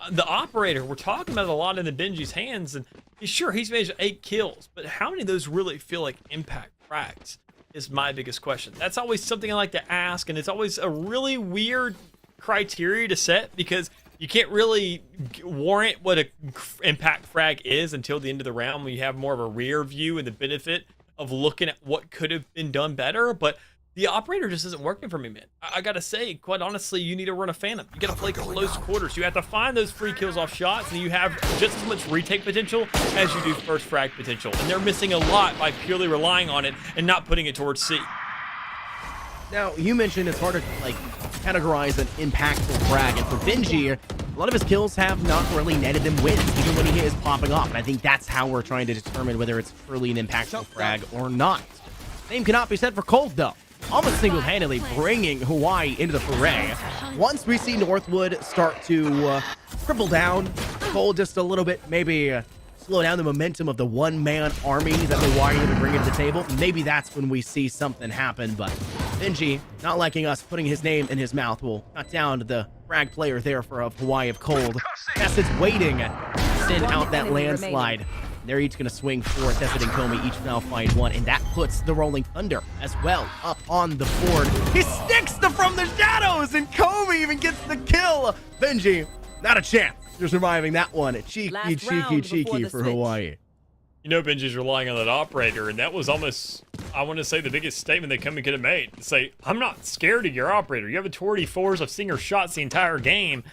the operator, we're talking about a lot in the Benji's hands, and sure, he's managed 8 kills, but how many of those really feel like impact frags is my biggest question. That's always something I like to ask, and it's always a really weird criteria to set because you can't really warrant what a impact frag is until the end of the round when you have more of a rear view and the benefit of looking at what could have been done better. But the operator just isn't working for me, man. I gotta say, quite honestly, you need to run a Phantom. You gotta play close quarters. You have to find those free kills off shots, and you have just as much retake potential as you do first frag potential. And they're missing a lot by purely relying on it and not putting it towards C. Now, you mentioned it's hard to, like, categorize an impactful frag, and for Benji, a lot of his kills have not really netted him wins, even when he is popping off, and I think that's how we're trying to determine whether it's truly an impactful frag or not. Same cannot be said for Cold, though. Almost single-handedly bringing Hawaii into the foray. Once we see Northwood start to cripple down Cold just a little bit, maybe slow down the momentum of the one-man army that Hawaii are bringing to the table, maybe that's when we see something happen. But Benji, not liking us putting his name in his mouth, will cut down to the frag player there for Hawaii of Cold. Essence waiting to send out that landslide. They're each going to swing for it. Tested and Comey each now find one, and that puts the Rolling Thunder as well up on the board. He sticks the from the shadows, and Comey even gets the kill. Benji, not a chance. You're surviving that one. Cheeky for Hawaii. You know, Benji's relying on that operator, and that was almost, I want to say, the biggest statement that Comey could have made. To say, I'm not scared of your operator. You have a 284s of seeing your shots the entire game.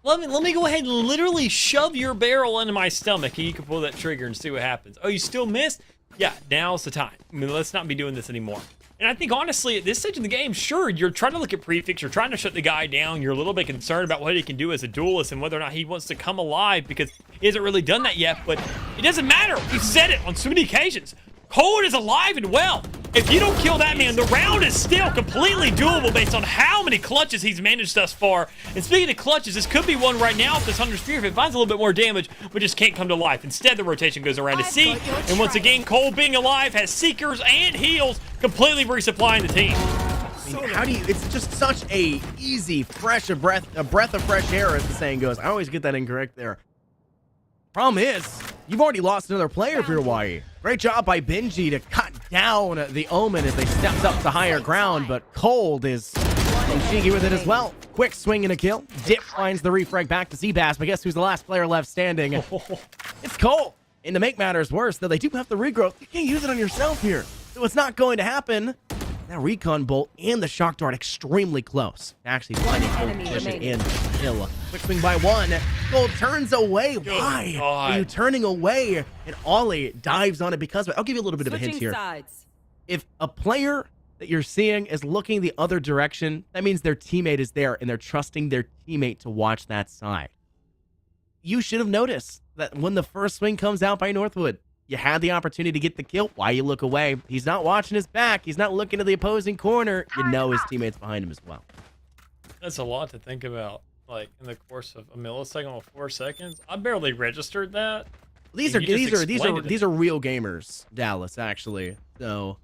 Let me go ahead and literally shove your barrel into my stomach, and you can pull that trigger and see what happens. Oh, you still missed? Yeah, now's the time. I mean, let's not be doing this anymore. And I think, honestly, at this stage in the game, sure, you're trying to look at Prefix, you're trying to shut the guy down, you're a little bit concerned about what he can do as a duelist and whether or not he wants to come alive because he hasn't really done that yet, but it doesn't matter. We've said it on so many occasions. Cold is alive and well. If you don't kill that man, the round is still completely doable based on how many clutches he's managed thus far. And speaking of clutches, this could be one right now if this Hunter Spear, if it finds a little bit more damage, but just can't come to life. Instead, the rotation goes around to C. And once again, Cold being alive has Seekers and Heals completely resupplying the team. I mean, how do you, it's just such a easy, fresh, a breath of fresh air, as the saying goes. I always get that incorrect there. Problem is, you've already lost another player for Hawaii. Great job by Benji to cut down the Omen as they stepped up to higher ground, but Cold is cheeky with it as well. Quick swing and a kill. Dip finds the refrag back to Seabass, but guess who's the last player left standing? It's Cold. And to make matters worse, though, they do have the regrowth. You can't use it on yourself here. So it's not going to happen. That recon bolt and the shock dart extremely close. Actually finding Cold position in the kill. Quick swing by one. Cold turns away. Why are you turning away? And Ollie dives on it because of it. I'll give you a little bit of a hint here. If a player that you're seeing is looking the other direction, that means their teammate is there and they're trusting their teammate to watch that side. You should have noticed that when the first swing comes out by Northwood, you had the opportunity to get the kill. Why you look away? He's not watching his back. He's not looking to the opposing corner. You know his teammate's behind him as well. That's a lot to think about, like, in the course of a millisecond or 4 seconds. I barely registered that. These are real gamers, Dallas, actually. So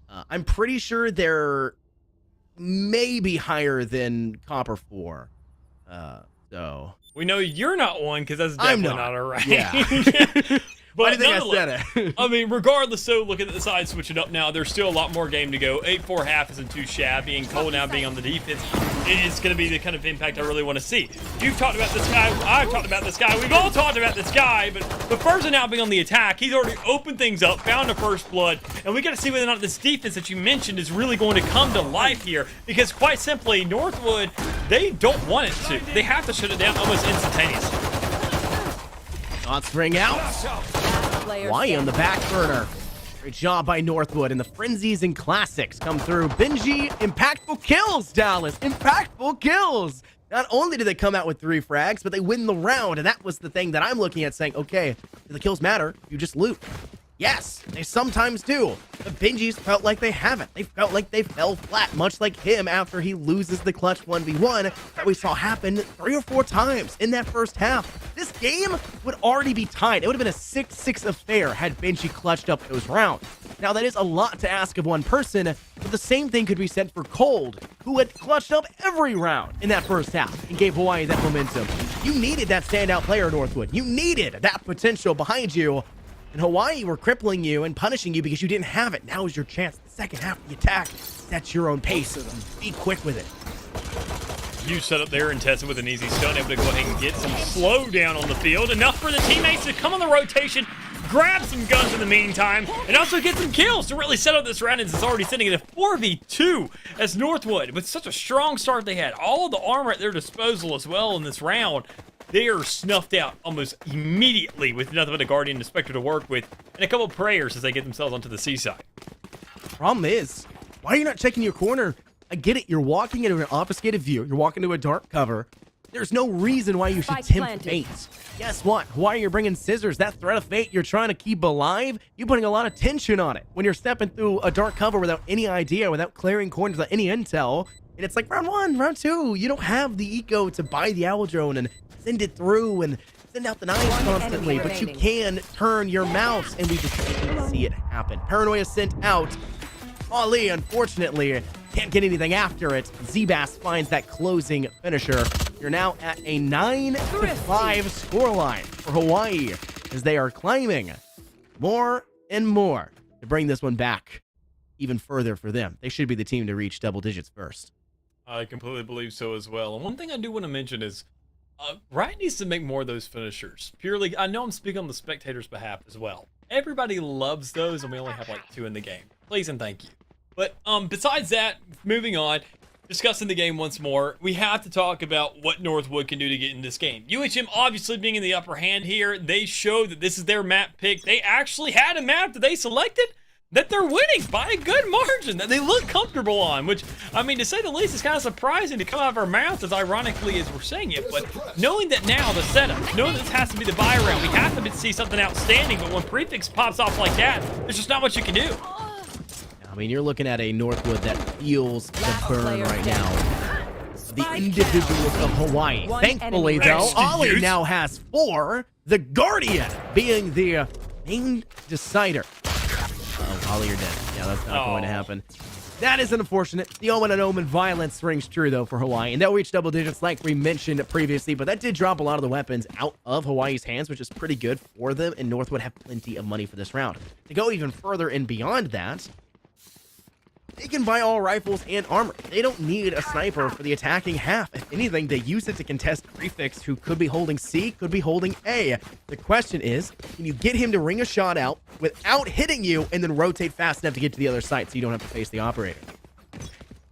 I'm pretty sure they're maybe higher than Copper 4. So we know you're not one because that's definitely not a rank. Yeah. But I think I said it. I mean, regardless, so looking at the side switching up now, there's still a lot more game to go. 8-4 half isn't too shabby, and Cole now being on the defense, it's going to be the kind of impact I really want to see. You've talked about this guy. I've talked about this guy. We've all talked about this guy, but the first now being on the attack, he's already opened things up, found the first blood, and we got to see whether or not this defense that you mentioned is really going to come to life here, because quite simply, Northwood, they don't want it to. They have to shut it down almost instantaneously. Shots ring out. Hawaii on the back burner. Great job by Northwood, and the frenzies and classics come through. Benji, impactful kills, Dallas. Impactful kills. Not only do they come out with 3 frags, but they win the round. And that was the thing that I'm looking at saying, okay, do the kills matter? You just loot. Yes, they sometimes do. The Benjis felt like they haven't. They felt like they fell flat, much like him after he loses the clutch 1v1 that we saw happen 3 or 4 times in that first half. This game would already be tied. It would have been a 6-6 affair had Benji clutched up those rounds. Now, that is a lot to ask of one person, but the same thing could be said for Cold, who had clutched up every round in that first half and gave Hawaii that momentum. You needed that standout player, Northwood. You needed that potential behind you. And Hawaii were crippling you and punishing you because you didn't have it. Now is your chance. The second half of the attack, set your own pace. Be quick with it. Huge setup there and tested with an easy stun, able to go ahead and get some slowdown on the field. Enough for the teammates to come on the rotation, grab some guns in the meantime, and also get some kills to really set up this round as it's already sitting at a 4v2 as Northwood, with such a strong start they had. All of the armor at their disposal as well in this round. They are snuffed out almost immediately with nothing but a Guardian and a Spectre to work with, and a couple of prayers as they get themselves onto the seaside. Problem is, why are you not checking your corner? I get it, you're walking into an obfuscated view, you're walking into a dark cover. There's no reason why you should tempt fate. Guess what? Why are you bringing scissors? That threat of fate you're trying to keep alive, you're putting a lot of tension on it. When you're stepping through a dark cover without any idea, without clearing corners, without any intel, and it's like round 1, round 2, you don't have the eco to buy the owl drone and send it through and send out the knives constantly, but you can turn your mouse, and we just can't see it happen. Paranoia sent out. Ali, unfortunately, can't get anything after it. Zbass finds that closing finisher. You're now at a 9-5 scoreline for Hawaii as they are climbing more and more to bring this one back even further for them. They should be the team to reach double digits first. I completely believe so as well. And one thing I do want to mention is Riot needs to make more of those finishers. Purely, I know I'm speaking on the spectators' behalf as well. Everybody loves those, and we only have like 2 in the game. Please and thank you. But besides that, moving on, discussing the game once more, we have to talk about what Northwood can do to get in this game. UHM obviously being in the upper hand here, they showed that this is their map pick. They actually had a map that they selected that they're winning by a good margin, that they look comfortable on, which, I mean, to say the least, is kind of surprising to come out of our mouths as ironically as we're saying it. But knowing that now, the setup, knowing that this has to be the buy round, we have to see something outstanding, but when Prefix pops off like that, there's just not much you can do. I mean, you're looking at a Northwood that feels the burn right now. The individuals of Hawaii. Thankfully, though, Ollie now has 4. The Guardian being the main decider. Oh, Ollie, you're dead. Yeah, that's not going to happen. That is unfortunate. The omen and omen violence rings true, though, for Hawaii. And they'll reach double digits like we mentioned previously, but that did drop a lot of the weapons out of Hawaii's hands, which is pretty good for them, and Northwood have plenty of money for this round. To go even further and beyond that, they can buy all rifles and armor. They don't need a sniper for the attacking half. If anything, they use it to contest Prefix, who could be holding C, could be holding A. The question is, can you get him to ring a shot out without hitting you and then rotate fast enough to get to the other side so you don't have to face the operator?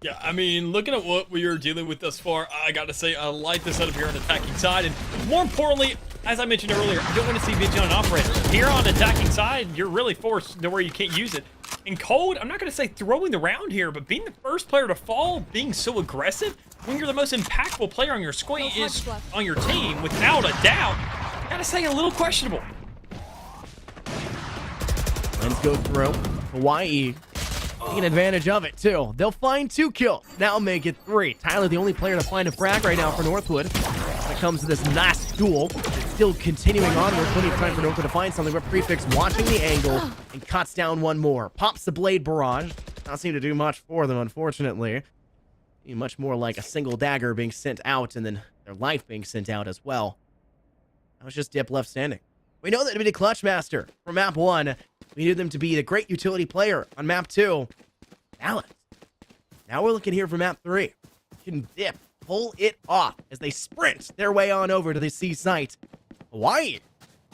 Yeah, I mean, looking at what we are dealing with thus far, I got to say, I like the setup here on the attacking side. And more importantly, as I mentioned earlier, I don't want to see Benji on an operator. Here on the attacking side, you're really forced to where you can't use it. In Cold, I'm not going to say throwing the round here, but being the first player to fall, being so aggressive, when you're the most impactful player on your squad is on your team, without a doubt, I got to say a little questionable. Let's go through. Hawaii taking advantage of it, too. They'll find 2 kills. Now make it 3. Tyler, the only player to find a frag right now for Northwood. When it comes to this last duel, it's still continuing on. There's plenty of time for Northwood to find something, but Prefix watching the angle and cuts down one more. Pops the blade barrage. Not seem to do much for them, unfortunately. Much more like a single dagger being sent out and then their life being sent out as well. That was just Dip left standing. We know that to be the Clutch Master from map 1. We knew them to be the great utility player on map 2. Balance. Now we're looking here for map 3. Can Dip pull it off as they sprint their way on over to the C site? Hawaii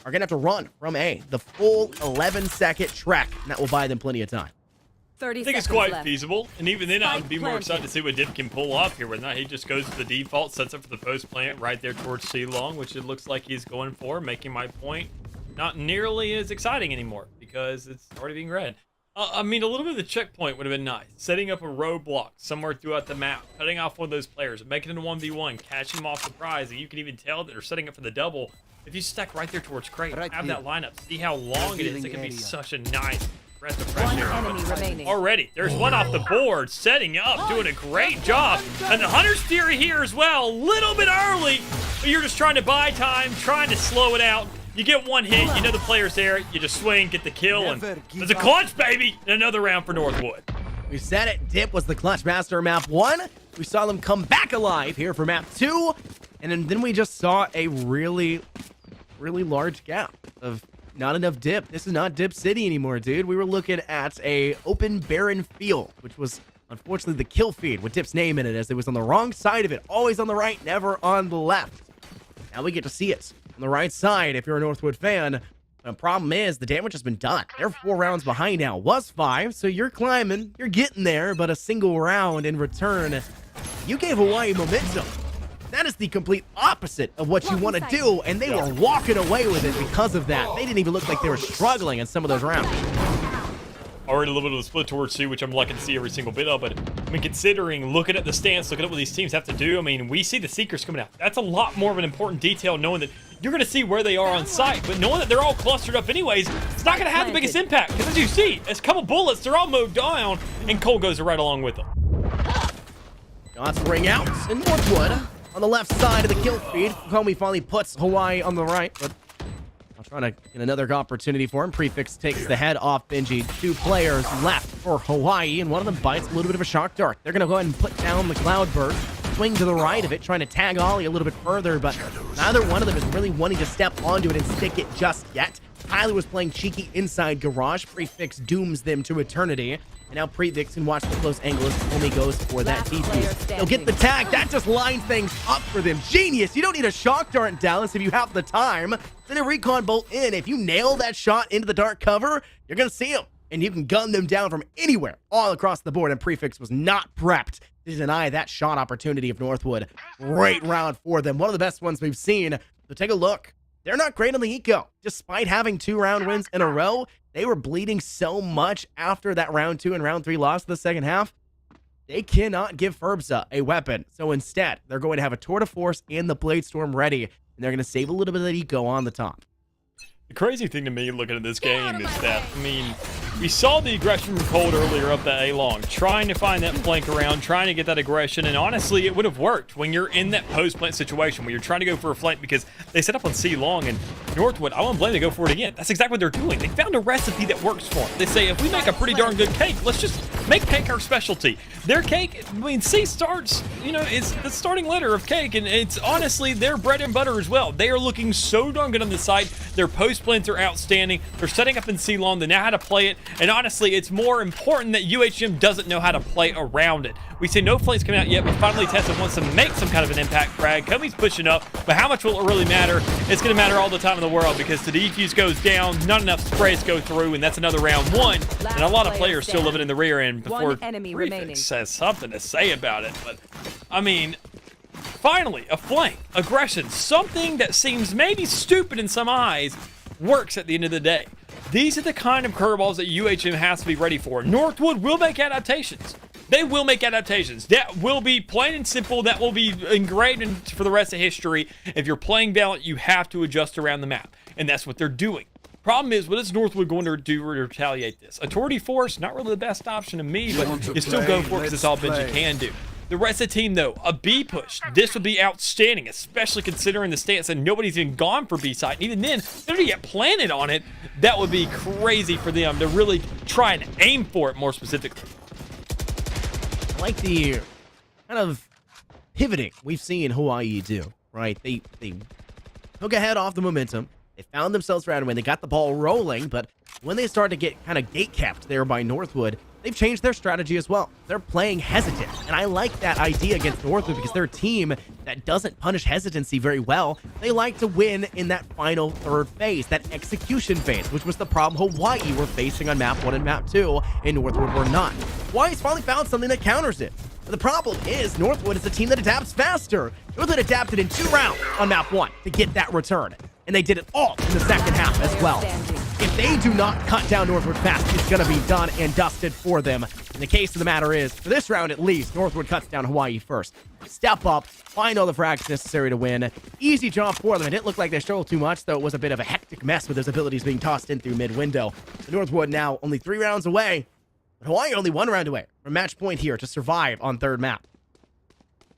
are going to have to run from A, the full 11-second trek, and that will buy them plenty of time. 30 I think it's quite feasible, and even then I would be more excited to see what Dip can pull off here. Whether or not he just goes to the default, sets up for the post plant right there towards C-Long, which it looks like he's going for, making my point not nearly as exciting anymore because it's already being read. I mean, a little bit of the checkpoint would have been nice. Setting up a roadblock somewhere throughout the map, cutting off one of those players, making it a 1v1, catching them off surprise, and you can even tell that they're setting up for the double. If you stack right there towards Crate, have that lineup, see how long it is. It can be such a nice breath of fresh air. Enemy remaining. Already, there's one off the board, setting up, doing a great job. And the Hunter's Fury here as well, a little bit early, but you're just trying to buy time, trying to slow it out. You get one hit, you know the player's there, you just swing, get the kill, and there's a clutch, baby, and another round for Northwood. We said it. Dip was the clutch master map 1. We saw them come back alive here for map 2. And then we just saw a really large gap of not enough dip. This is not Dip City anymore, dude. We were looking at a open barren field, which was unfortunately the kill feed with Dip's name in it, as it was on the wrong side of it. Always on the right, never on the left. Now we get to see it on the right side if you're a Northwood fan. The problem is the damage has been done. They're 4 rounds behind now. Was 5, so you're climbing. You're getting there, but a single round in return, you gave Hawaii momentum. That is the complete opposite of what you want to do, and they were walking away with it because of that. They didn't even look like they were struggling in some of those rounds. Already a little bit of the split towards 2, which I'm liking to see every single bit of, but I mean, considering, looking at the stance, looking at what these teams have to do, I mean, we see the Seekers coming out. That's a lot more of an important detail, knowing that you're going to see where they are on site, but knowing that they're all clustered up anyways, it's not going to have the biggest impact, because as you see, as a couple bullets, they're all mowed down, and Cole goes right along with them. Shots ring out, and Northwood on the left side of the kill feed. Comey finally puts Hawaii on the right, but I'm trying to get another opportunity for him. Prefix takes the head off Benji. 2 players left for Hawaii, and one of them bites a little bit of a shock dart. They're going to go ahead and put down the Cloudburst, swing to the right of it, trying to tag Ollie a little bit further, but neither one of them is really wanting to step onto it and stick it just yet. Tyler was playing cheeky inside Garage. Prefix dooms them to eternity. And now Prefix can watch the close angle as Comey goes for that defuse. They'll get the tag. That just lines things up for them. Genius. You don't need a shock dart in Dallas if you have the time. Then a recon bolt in. If you nail that shot into the dark cover, you're going to see them. And you can gun them down from anywhere all across the board. And Prefix was not prepped to deny that shot opportunity of Northwood. Great round for them. One of the best ones we've seen. So take a look. They're not great on the eco. Despite having 2 round wins in a row, they were bleeding so much after that round 2 and round 3 loss in the second half. They cannot give Ferbza a weapon. So instead, they're going to have a Tour de Force and the Blade Storm ready, and they're going to save a little bit of that eco on the top. The crazy thing to me looking at this game is that, I mean, we saw the aggression from Cold earlier up that A-long, trying to find that flank around, trying to get that aggression, and honestly, it would have worked when you're in that post-plant situation, where you're trying to go for a flank because they set up on C-long, and Northwood, I won't blame them to go for it again. That's exactly what they're doing. They found a recipe that works for them. They say, if we make a pretty darn good cake, let's just make cake our specialty. Their cake, I mean, C starts, you know, it's the starting letter of cake, and it's honestly their bread and butter as well. They are looking so darn good on the site. Their post-plants are outstanding. They're setting up in C-long. They know how to play it, and honestly, it's more important that UHM doesn't know how to play around it. We see no flames coming out yet, but finally Tessa wants to make some kind of an impact frag. Comey's pushing up, but how much will it really matter? It's going to matter all the time in the world, because the defuse goes down, not enough sprays go through, and that's another round 1. And a lot of players still living in the rear end before Prefix has something to say about it. But, I mean, finally, a flank, aggression, something that seems maybe stupid in some eyes, works at the end of the day. These are the kind of curveballs that UHM has to be ready for. Northwood will make adaptations. They will make adaptations. That will be plain and simple. That will be engraved for the rest of history. If you're playing Valiant, you have to adjust around the map. And that's what they're doing. Problem is, what is Northwood going to do to retaliate this? A Tour de Force, not really the best option to me, but you still go for it because it's all Benji can do. The rest of the team, though, a B push. This would be outstanding, especially considering the stance that nobody's even gone for B side. And even then, they're going to get planted on it. That would be crazy for them to really try and aim for it more specifically. I like the kind of pivoting we've seen Hawaii do, right? They took a head off the momentum. They found themselves around when they got the ball rolling, but when they started to get kind of gate-kept there by Northwood, they've changed their strategy as well. They're playing hesitant, and I like that idea against Northwood because they're a team that doesn't punish hesitancy very well. They like to win in that final third phase, that execution phase, which was the problem Hawaii were facing on map 1 and map 2, and Northwood were not. Hawaii's finally found something that counters it. But the problem is Northwood is a team that adapts faster. Northwood adapted in 2 rounds on map 1 to get that return, and they did it all in the second half as well. If they do not cut down Northwood fast, it's going to be done and dusted for them. And the case of the matter is, for this round at least, Northwood cuts down Hawaii first. Step up, find all the frags necessary to win. Easy job for them. It didn't look like they struggled too much, though it was a bit of a hectic mess with those abilities being tossed in through mid-window. Northwood now only 3 rounds away, but Hawaii only 1 round away from match point here to survive on third map.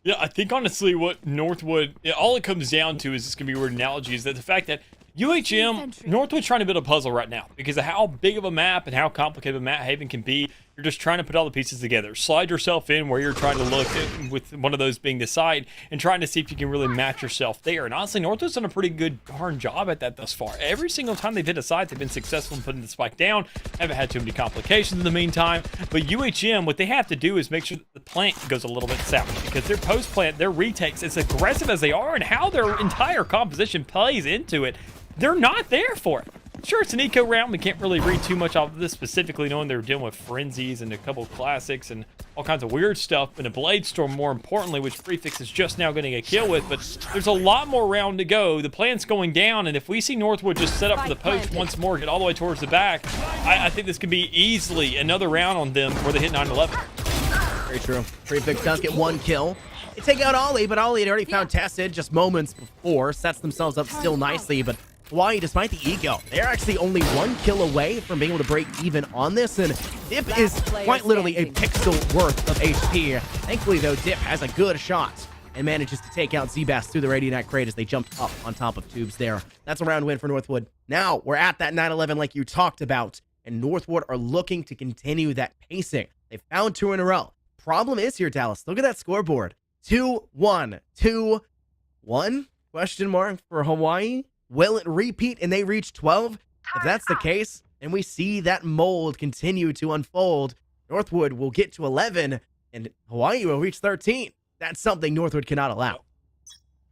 Yeah, I think honestly what Northwood, all it comes down to is, this can be a weird analogy, is that the fact that UHM, Northwood's trying to build a puzzle right now because of how big of a map and how complicated a map Haven can be. You're just trying to put all the pieces together. Slide yourself in where you're trying to look at, with one of those being the side, and trying to see if you can really match yourself there. And honestly, Northwood's done a pretty good darn job at that thus far. Every single time they've hit a side, they've been successful in putting the spike down. Haven't had too many complications in the meantime. But UHM, what they have to do is make sure that the plant goes a little bit south, because their post plant, their retakes, as aggressive as they are and how their entire composition plays into it, they're not there for it. Sure, it's an eco round. We can't really read too much off of this, specifically knowing they're dealing with frenzies and a couple of classics and all kinds of weird stuff, and a blade storm, more importantly, which Prefix is just now getting a kill with. But there's a lot more round to go. The plant's going down, and if we see Northwood just set up for the post once more, get all the way towards the back, I think this could be easily another round on them where they hit 9-11. Very true. Prefix does get 1 kill. They take out Ollie, but Ollie had already found Tested just moments before, sets themselves up still nicely, but Hawaii, despite the ego, they're actually only 1 kill away from being able to break even on this, and Dip is quite literally a pixel worth of HP. Thankfully, though, Dip has a good shot and manages to take out Zbass through the Radiant crate as they jumped up on top of tubes there. That's a round win for Northwood. Now, we're at that 9-11 like you talked about, and Northwood are looking to continue that pacing. They found 2 in a row. Problem is here, Dallas. Look at that scoreboard. 2-1. 2-1? Question mark for Hawaii? Will it repeat and they reach 12? If that's the case, and we see that mold continue to unfold, Northwood will get to 11, and Hawaii will reach 13. That's something Northwood cannot allow.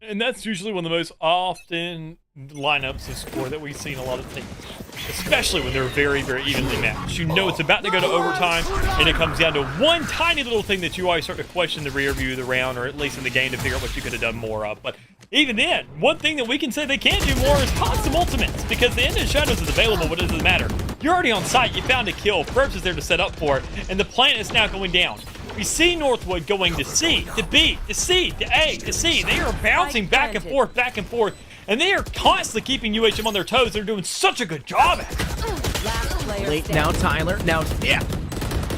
And that's usually one of the most often lineups of score that we see in a lot of teams, especially when they're very, very evenly matched. You know it's about to go to overtime, and it comes down to one tiny little thing that you always start to question the rear view of the round, or at least in the game, to figure out what you could have done more of. But even then, one thing that we can say they can do more is pop some ultimates, because the End of Shadows is available, but it doesn't matter. You're already on site, you found a kill, Probes is there to set up for it, and the plant is now going down. We see Northwood going to C, to B, to C, to A, to C. They are bouncing back and forth, and they are constantly keeping UHM on their toes. They're doing such a good job at it. Late now, Tyler. Now, Dip.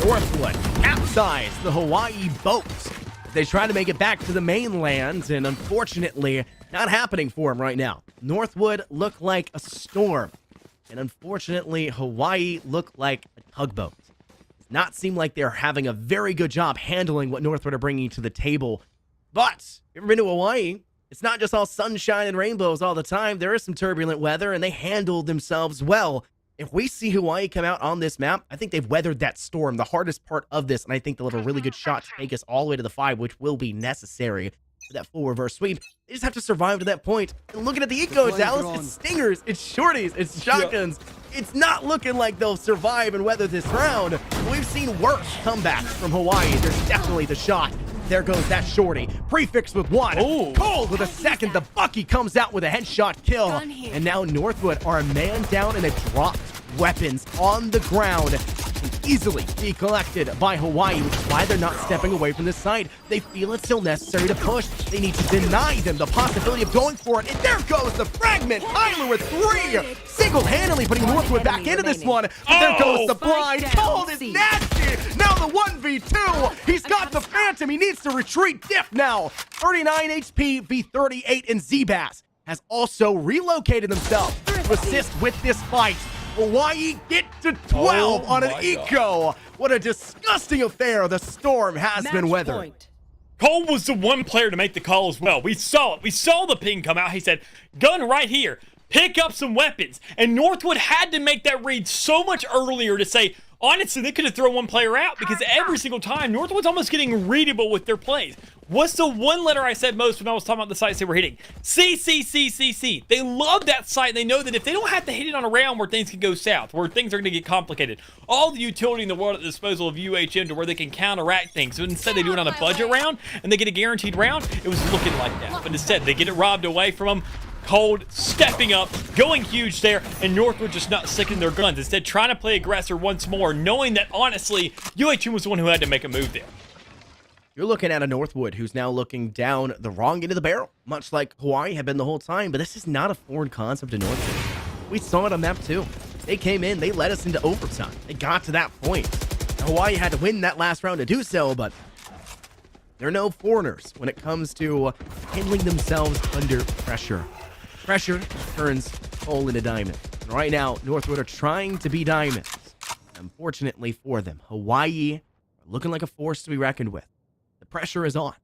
Northwood capsize the Hawaii boats. They try to make it back to the mainland, and unfortunately, not happening for them right now. Northwood look like a storm, and unfortunately, Hawaii look like a tugboat. Not seem like they're having a very good job handling what Northwood are bringing to the table. But, if you've ever been to Hawaii, it's not just all sunshine and rainbows all the time. There is some turbulent weather, and they handled themselves well. If we see Hawaii come out on this map, I think they've weathered that storm, the hardest part of this, and I think they'll have a really good shot to take us all the way to the 5, which will be necessary for that full reverse sweep. They just have to survive to that point. And looking at the eco, Dallas, it's stingers, it's shorties, it's shotguns. It's not looking like they'll survive and weather this round. We've seen worse comebacks from Hawaii. There's definitely the shot. There goes that shorty. Prefix with 1. Ooh. Cold with a second. The Bucky comes out with a headshot kill. And now Northwood are a man down and they've dropped weapons on the ground. Can easily be collected by Hawaii, which is why they're not stepping away from this side. They feel it's still necessary to push. They need to deny them the possibility of going for it. And there goes the fragment. Tyler with 3. Single-handedly putting Northwood back into this one. But there goes the blind. Cold is nasty. Now the 1v2. He's got the Phantom. He needs to retreat. Dip now. 39 HP v38, and Zbass has also relocated himself to assist with this fight. Hawaii get to 12 on an eco. What a disgusting affair the storm has been weathered. Cole was the one player to make the call as well. We saw it. We saw the ping come out. He said, gun right here. Pick up some weapons. And Northwood had to make that read so much earlier to say, honestly, they could have thrown one player out, because every single time, Northwood's almost getting readable with their plays. What's the one letter I said most when I was talking about the sites they were hitting? C, C, C, C, C. They love that site. They know that if they don't have to hit it on a round where things can go south, where things are going to get complicated, all the utility in the world at the disposal of UHM to where they can counteract things. So instead they do it on a budget round and they get a guaranteed round, it was looking like that. But instead, they get it robbed away from them. Cold stepping up, going huge there, and Northwood just not sticking their guns. Instead, trying to play aggressor once more, knowing that, honestly, UHM was the one who had to make a move there. You're looking at a Northwood who's now looking down the wrong end of the barrel, much like Hawaii had been the whole time, but this is not a foreign concept to Northwood. We saw it on map 2. They came in, they led us into overtime. They got to that point. Hawaii had to win that last round to do so, but they're no foreigners when it comes to handling themselves under pressure. Pressure turns coal into diamond. And right now, Northwood are trying to be diamonds. Unfortunately for them, Hawaii are looking like a force to be reckoned with. The pressure is on.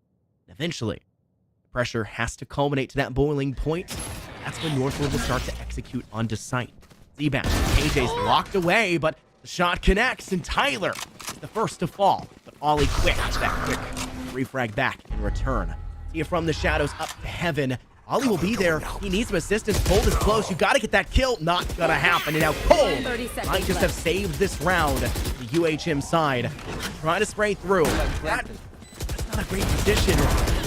And eventually, the pressure has to culminate to that boiling point. That's when Northwood will start to execute on Decide. Z-Bash, KJ's locked away, but the shot connects, and Tyler is the first to fall. But Ollie quick, that quick refrag back in return. See it from the shadows up to heaven. Ollie will be there. He needs some assistance. Cold is close. You got to get that kill. Not gonna happen. And now Cold might just have saved this round. The UHM side trying to spray through. That's not a great position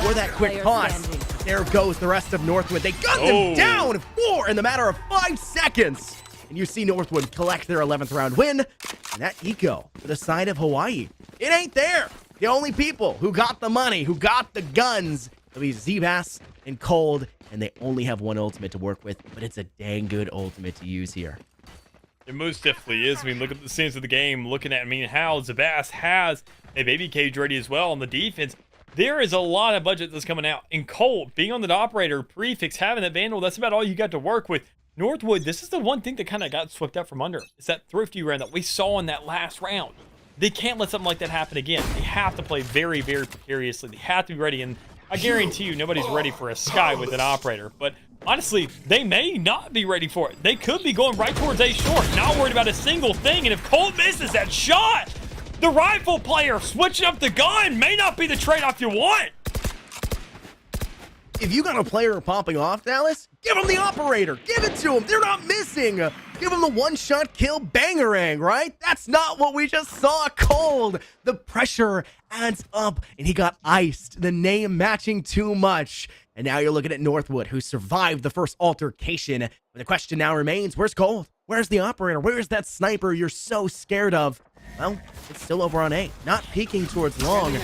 for that quick toss. There goes the rest of Northwood. They gun them down 4 in the matter of 5 seconds. And you see Northwood collect their 11th round win. And that eco for the side of Hawaii, it ain't there. The only people who got the money, who got the guns, will be Z-Bass and Cold, and they only have one ultimate to work with, but it's a dang good ultimate to use here. It most definitely is. I mean, look at the scenes of the game. Looking at, how Zabas has a baby cage ready as well on the defense. There is a lot of budget that's coming out. And Colt, being on the operator, prefix, having that Vandal, that's about all you got to work with. Northwood, this is the one thing that kind of got swept out from under. It's that thrifty round that we saw in that last round. They can't let something like that happen again. They have to play very, very precariously. They have to be ready. And I guarantee you, nobody's ready for a Sky with an operator. But honestly, they may not be ready for it. They could be going right towards A short, not worried about a single thing. And if Colt misses that shot, the rifle player switching up the gun may not be the trade-off you want. If you got a player popping off, Dallas, give him the operator. Give it to him. They're not missing. Give him the one-shot kill bangerang, right? That's not what we just saw. Cold. The pressure adds up, and he got iced. The name matching too much. And now you're looking at Northwood, who survived the first altercation. But the question now remains, where's Cold? Where's the operator? Where's that sniper you're so scared of? Well, it's still over on A, not peeking towards long.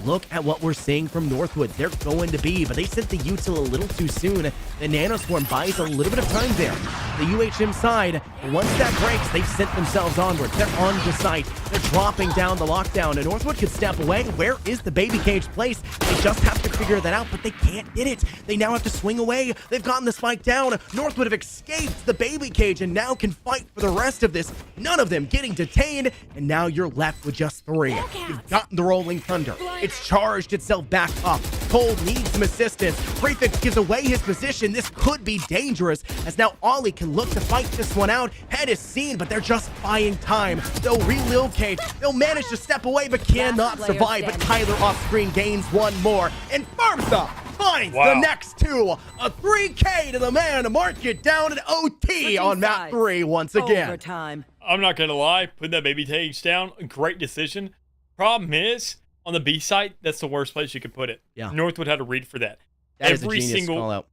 Look at what we're seeing from Northwood. They're going to B, but they sent the util a little too soon. The Nanoswarm buys a little bit of time there. The UHM side, once that breaks, they've sent themselves onward. They're on the site. They're dropping down the lockdown, and Northwood could step away. Where is the baby cage placed? They just have to figure that out, but they can't get it. They now have to swing away. They've gotten the spike down. Northwood have escaped the baby cage and now can fight for the rest of this. None of them getting detained, and now you're left with just 3. You've gotten the Rolling Thunder. It's charged itself back up. Cold needs some assistance. Prefix gives away his position. This could be dangerous, as now Ollie can look to fight this one out. Head is seen, but they're just buying time. They'll relocate. They'll manage to step away, but cannot survive. But Tyler off screen gains one more. And Farmtha finds the next 2. A 3K to the man to mark it down at OT on map 3 once again. Overtime. I'm not going to lie, putting that baby cage down, great decision. Problem is, on the B site, that's the worst place you could put it. Yeah. Northwood had to read for that. That is a genius call out.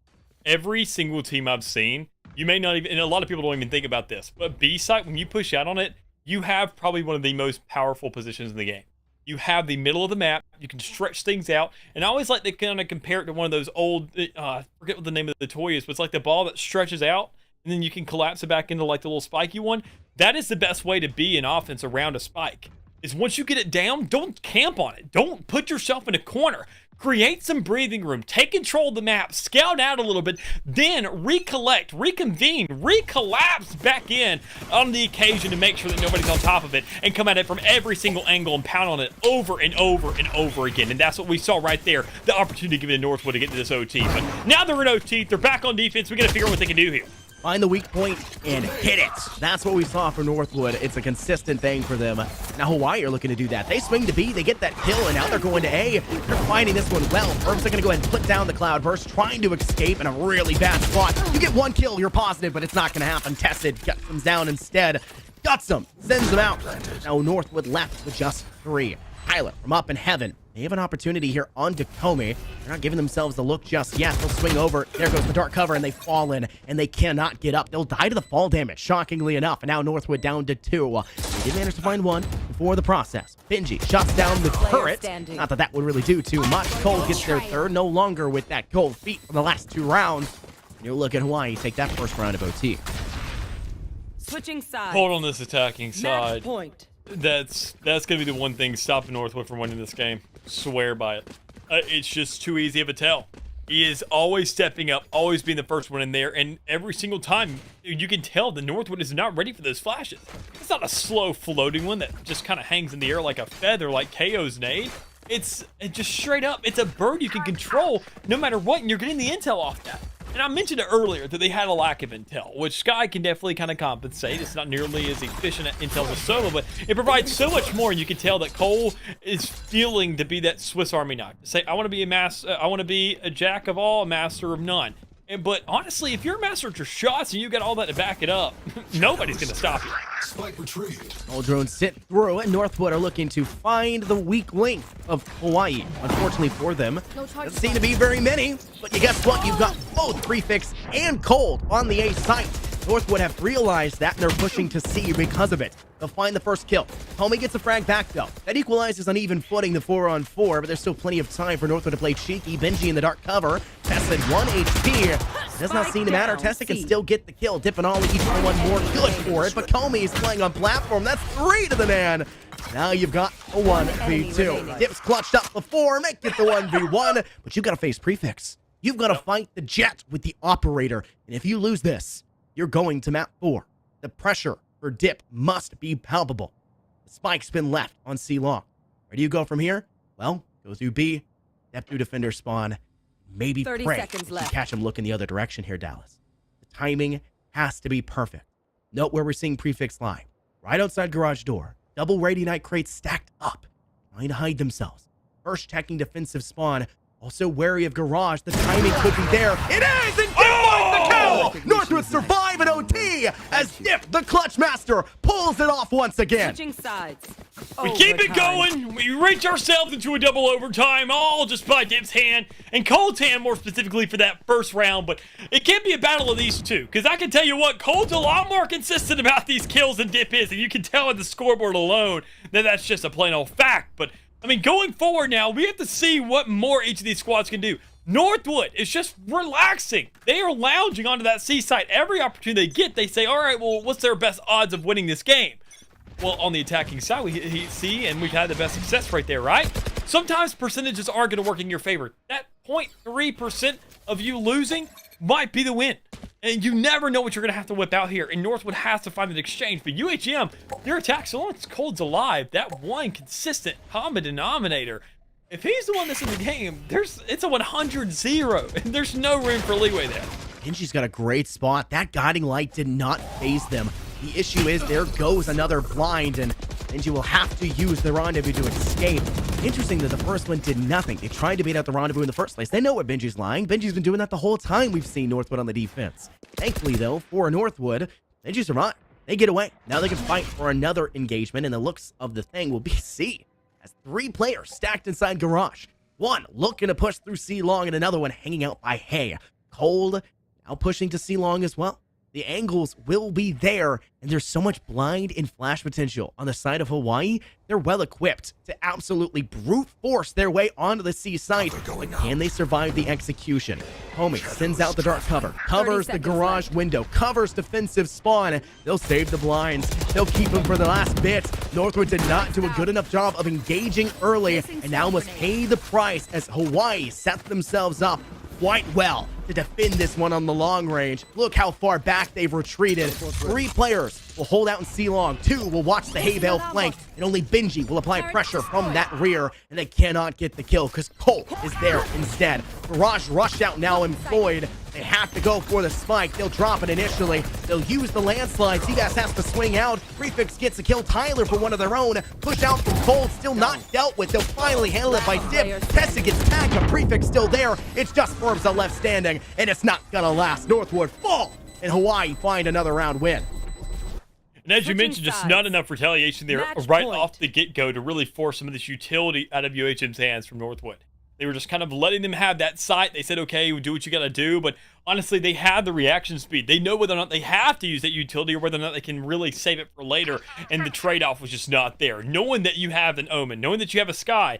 Every single team I've seen, you may not even, and a lot of people don't even think about this, but B site, when you push out on it, you have probably one of the most powerful positions in the game. You have the middle of the map. You can stretch things out. And I always like to kind of compare it to one of those old, I forget what the name of the toy is, but it's like the ball that stretches out, and then you can collapse it back into like the little spiky one. That is the best way to be in offense around a spike. Is once you get it down, don't camp on it. Don't put yourself in a corner. Create some breathing room. Take control of the map. Scout out a little bit. Then recollect, reconvene, recollapse back in on the occasion to make sure that nobody's on top of it and come at it from every single angle and pound on it over and over and over again. And that's what we saw right there. The opportunity given to Northwood to get to this OT. But now they're in OT. They're back on defense. We got to figure out what they can do here. Find the weak point and hit it. That's what we saw for Northwood. It's a consistent thing for them. Now Hawaii are looking to do that. They swing to B, they get that kill, and now they're going to A. They're finding this one well. Herbs are going to go ahead and put down the Cloudburst, trying to escape in a really bad spot. You get one kill, you're positive, but it's not going to happen. Tested, guts them down instead. Guts them, sends them out. Now Northwood left with just 3. Tyler from up in heaven They have an opportunity here on Comey. They're not giving themselves the look just yet. They'll swing over. There goes the dark cover, and they fall in, and they cannot get up. They'll die to the fall damage, shockingly enough. And now Northwood down to 2. They did manage to find one before the process. Benji shuts down the turret. Not that that would really do too much. Cole gets their third, no longer with that cold feet from the last 2 rounds. And you're looking at Hawaii take that first round of OT. Switching sides. Hold on this attacking Match side. point. That's gonna be the one thing stopping Northwood from winning this game. Swear by it. It's just too easy of a tell. He is always stepping up, always being the first one in there, and every single time you can tell the Northwood is not ready for those flashes. It's not a slow floating one that just kind of hangs in the air like a feather, like KO's nade. It's just straight up. It's a bird you can control no matter what, and you're getting the intel off that. And I mentioned it earlier that they had a lack of intel, which Sky can definitely kind of compensate. It's not nearly as efficient at intel as Solo, but it provides so much more. And you can tell that Cole is feeling to be that Swiss Army knife. To say, I want to be I want to be a jack of all, a master of none. But honestly, if you're a master at your shots and you got all that to back it up, nobody's going to stop you. Spike retrieved. All drones sit through, and Northwood are looking to find the weak link of Hawaii. Unfortunately for them, doesn't seem to be very many, but you guess what? You've got both Prefix and Cold on the A site. Northwood have realized that, and they're pushing to C because of it. They'll find the first kill. Homie gets a frag back, though. That equalizes on even footing the 4-on-4, but there's still plenty of time for Northwood to play cheeky. Benji in the dark cover. Tessa 1 HP. Does not seem to matter. Tessa can still get the kill. Dipping all each one more good for it, but Comey is playing on platform. That's 3 to the man. Now you've got a 1v2. Dips clutched up before, make it the 1v1, but you've got to face Prefix. You've got to fight the Jet with the Operator, and if you lose this, you're going to map 4. The pressure for Dip must be palpable. The spike's been left on C long. Where do you go from here? Well, go through B, step through defender spawn, maybe 30 pray seconds you left. catch him looking the other direction here, Dallas. The timing has to be perfect. Note where we're seeing Prefix lie. Right outside garage door. Double Radiant crates stacked up, trying to hide themselves. First checking defensive spawn. Also wary of garage. The timing could be there. It is! And Dip finds the kill! Northwood survive an OT as Dip, the clutch master, pulls it off once again. Switching sides. We keep it going. We reach ourselves into a double overtime, all just by Dip's hand and Cold's hand more specifically for that first round. But it can't be a battle of these two, because I can tell you what, Cold's a lot more consistent about these kills than Dip is, and you can tell in the scoreboard alone that that's just a plain old fact. But I mean, going forward now, we have to see what more each of these squads can do. Northwood is just relaxing. They are lounging onto that C site. Every opportunity they get, they say, all right, well, what's their best odds of winning this game? Well, on the attacking side, we see, and we've had the best success right there, right? Sometimes percentages are going to work in your favor. That 0.3% of you losing might be the win. And you never know what you're going to have to whip out here. And Northwood has to find an exchange. But UHM, their attack, so long as Cold's alive, that one consistent common denominator, if he's the one that's in the game, it's a 100-0. And there's no room for leeway there. Benji's got a great spot. That guiding light did not phase them. The issue is there goes another blind, and Benji will have to use the rendezvous to escape. Interesting that the first one did nothing. They tried to bait out the rendezvous in the first place. They know where Benji's lying. Benji's been doing that the whole time we've seen Northwood on the defense. Thankfully, though, for Northwood, Benji survived. They get away. Now they can fight for another engagement, and the looks of the thing will be C. As 3 players stacked inside garage. One looking to push through C long, and another one hanging out by hay. Cold now pushing to C long as well. The angles will be there, and there's so much blind and flash potential on the side of Hawaii. They're well equipped to absolutely brute force their way onto the C site. But can they survive the execution? Homie sends out the dark cover, covers the garage window, covers defensive spawn. They'll save the blinds. They'll keep them for the last bit. Northwood did not do a good enough job of engaging early, and now must pay the price as Hawaii set themselves up quite well to defend this one on the long range. Look how far back they've retreated. 3 players will hold out in C long. 2 will watch the hay bale flank, and only Benji will apply pressure from that rear, and they cannot get the kill because Colt is there instead. Garage rush out now employed. They have to go for the spike. They'll drop it initially. They'll use the landslide. Seabass has to swing out. Prefix gets a kill. Tyler for one of their own. Push out from Cold. Still not dealt with. They'll finally handle it by Dip. Tessa gets tagged, but Prefix still there. It's just Forbes left standing, and it's not gonna last. Northwood fall, and Hawaii find another round win. And as you Switching mentioned, just not sides. enough retaliation there Match right point. off the get-go to really force some of this utility out of UHM's hands from Northwood. They were just kind of letting them have that sight. They said, okay, do what you got to do. But honestly, they have the reaction speed. They know whether or not they have to use that utility or whether or not they can really save it for later. And the trade-off was just not there. Knowing that you have an Omen, knowing that you have a Sky,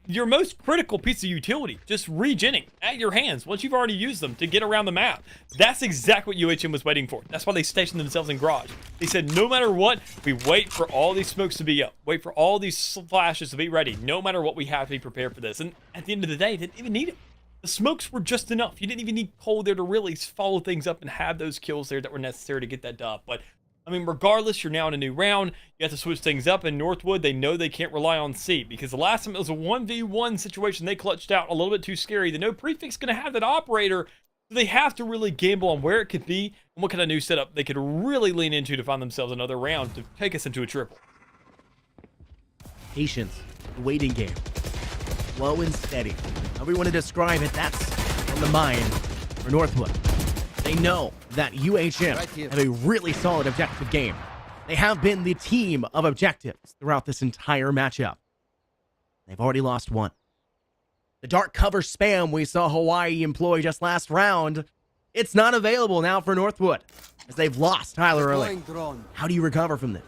your most critical piece of utility, just regenning at your hands once you've already used them to get around the map. That's exactly what UHM was waiting for. That's why they stationed themselves in Garage. They said, no matter what, we wait for all these smokes to be up. Wait for all these flashes to be ready. No matter what, we have to be prepared for this. And at the end of the day, they didn't even need it. The smokes were just enough. You didn't even need Cole there to really follow things up and have those kills there that were necessary to get that dub. But I mean, regardless, you're now in a new round. You have to switch things up. In Northwood, they know they can't rely on C because the last time it was a 1v1 situation, they clutched out a little bit too scary. They know Prefix going to have that operator, so they have to really gamble on where it could be and what kind of new setup they could really lean into to find themselves another round to take us into a triple. Patience, the waiting game, slow and steady. However you want to describe it, that's on the mind for Northwood. They know that UHM have a really solid objective game. They have been the team of objectives throughout this entire matchup. They've already lost one. The dark cover spam we saw Hawaii employ just last round, it's not available now for Northwood as they've lost Tyler early. How do you recover from this?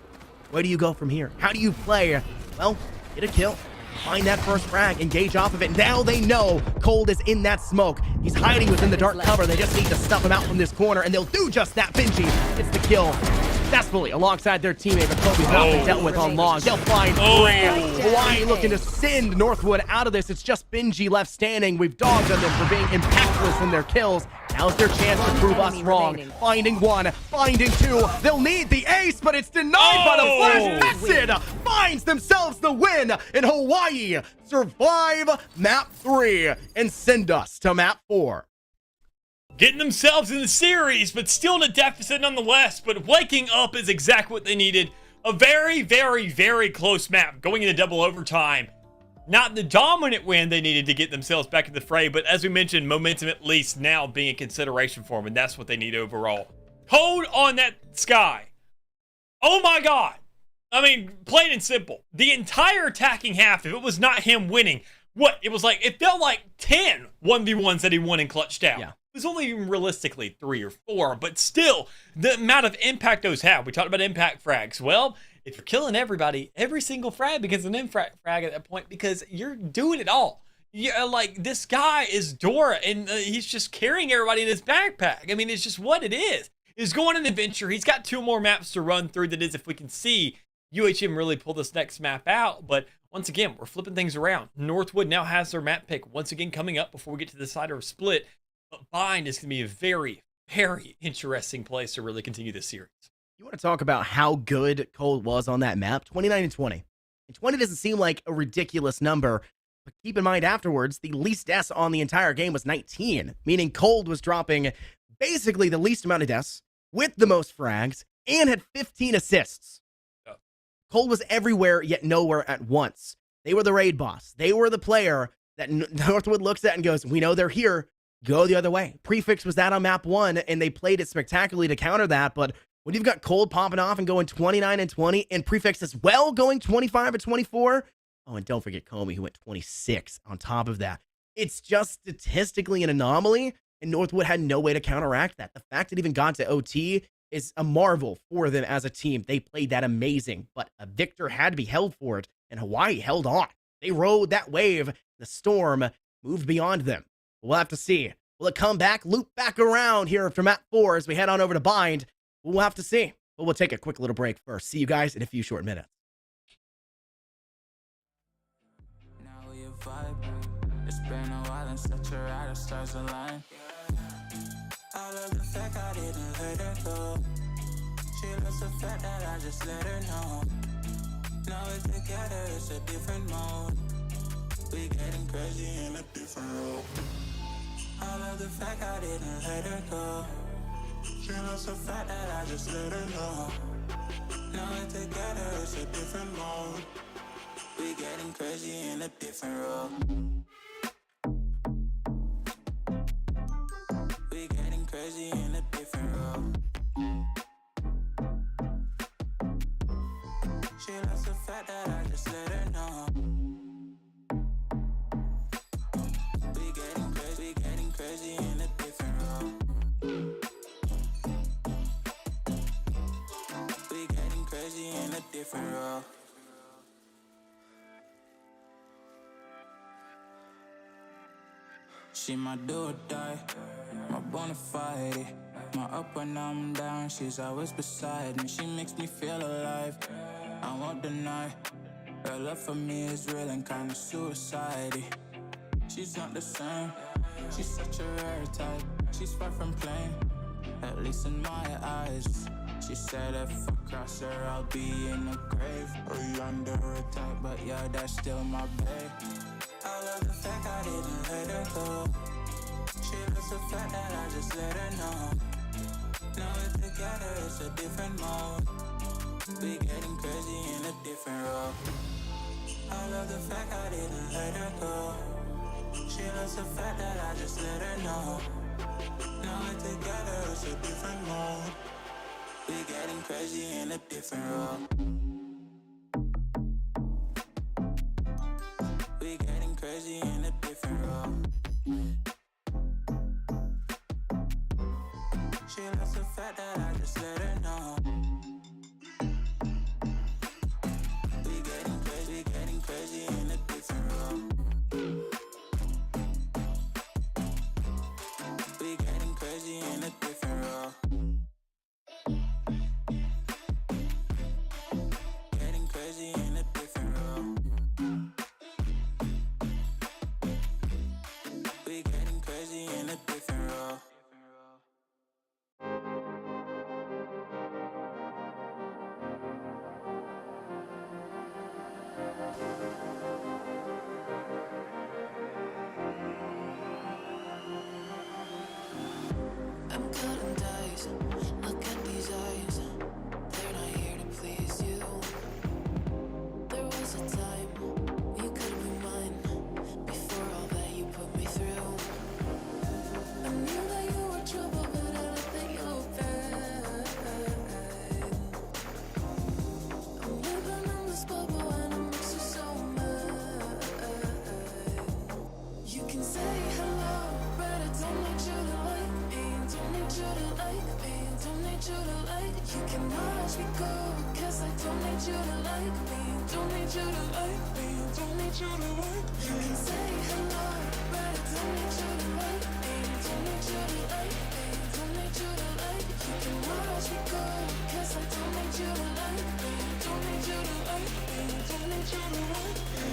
Where do you go from here? How do you play? Well, get a kill. Find that first frag, engage off of it. Now they know Cold is in that smoke. He's hiding within the dark cover. They just need to stuff him out from this corner, and they'll do just that. Benji gets the kill successfully alongside their teammate, but Kobe's not been dealt with on long. They'll find Grant. Hawaii looking to send Northwood out of this. It's just Benji left standing. We've dogged on them for being impactless in their kills. Now's their chance to prove us wrong. Finding one, finding two. They'll need the ace, but it's denied by the flash. Tested finds themselves the win, and Hawaii survive map 3 and send us to map 4. Getting themselves in the series, but still in a deficit nonetheless. But waking up is exactly what they needed. A very, very, very close map going into double overtime. Not the dominant win they needed to get themselves back in the fray, but as we mentioned, momentum at least now being a consideration for them, and that's what they need overall. Code on that Sky. Oh my God. I mean, plain and simple. The entire attacking half, if it was not him winning, it felt like 10 1v1s that he won and clutched out. Yeah. It was only even realistically 3 or 4, but still, the amount of impact those have. We talked about impact frags. Well, if you're killing everybody, every single frag becomes an impact frag at that point because you're doing it all. Yeah, like this guy is Dora, and he's just carrying everybody in his backpack. I mean, it's just what it is. He's going on an adventure. He's got 2 more maps to run through. That is, if we can see UHM really pull this next map out. But once again, we're flipping things around. Northwood now has their map pick once again coming up before we get to the side of split. But Bind is going to be a very, very interesting place to really continue this series. You want to talk about how good Cold was on that map? 29 and 20. And 20 doesn't seem like a ridiculous number, but keep in mind afterwards, the least deaths on the entire game was 19, meaning Cold was dropping basically the least amount of deaths with the most frags and had 15 assists. Yeah. Cold was everywhere, yet nowhere at once. They were the raid boss. They were the player that Northwood looks at and goes, we know they're here. Go the other way. Prefix was that on map 1, and they played it spectacularly to counter that, but when you've got Cold popping off and going 29 and 20, and Prefix as well going 25 and 24, oh, and don't forget Comey, who went 26 on top of that. It's just statistically an anomaly, and Northwood had no way to counteract that. The fact it even got to OT is a marvel for them as a team. They played that amazing, but a victor had to be held for it, and Hawaii held on. They rode that wave. The storm moved beyond them. We'll have to see. Will it come back, loop back around here after map 4 as we head on over to Bind? We'll have to see. But we'll take a quick little break first. See you guys in a few short minutes. Now we vibe. It's been a while and such a ride, the stars align. I love the fact I didn't let her go. She loves the fact that I just let her know. Now we're together, it's a different mode. We getting crazy in a different role. I love the fact I didn't let her go. She loves the fact that I just let her know. Now we're together, it's a different mode. We getting crazy in a different role. We getting crazy in a different role. different role. She my do or die, my bona fide. My up when I'm down, she's always beside me. She makes me feel alive, I won't deny. Her love for me is real and kinda suicide. She's not the same, she's such a rare type. She's far from plain, at least in my eyes. She said if I cross her, I'll be in the grave or under attack, but yeah, that's still my babe. I love the fact I didn't let her go. She loves the fact that I just let her know. Now we're together, it's a different mode. We getting crazy in a different role. I love the fact I didn't let her go. She loves the fact that I just let her know. Now we're together, it's a different mode. We getting crazy in a different role. We getting crazy in a different role. She loves the fact that I just let her know. We getting crazy in a different role. We getting crazy in a different role. Getting crazy in a different role. We getting crazy in a different role. I'm cutting dice. Look at these eyes. They're not here to please you. There was a time you could be mine before all that you put me through. I knew that you were trouble, but I don't think you were bad. I'm living in this bubble and it makes you so mad. You can say hello, but I don't need you to like me. Don't need you to like me. Don't need you to like. You can watch me go, 'cause I don't need you to like me. Don't need you to like me. Don't need you to like. You can say hello, but I don't need you to like me. Don't need you to like me. Don't need you to like. You can watch me go, 'cause I don't need you to like me. Don't need you to like me. Don't need you to like me.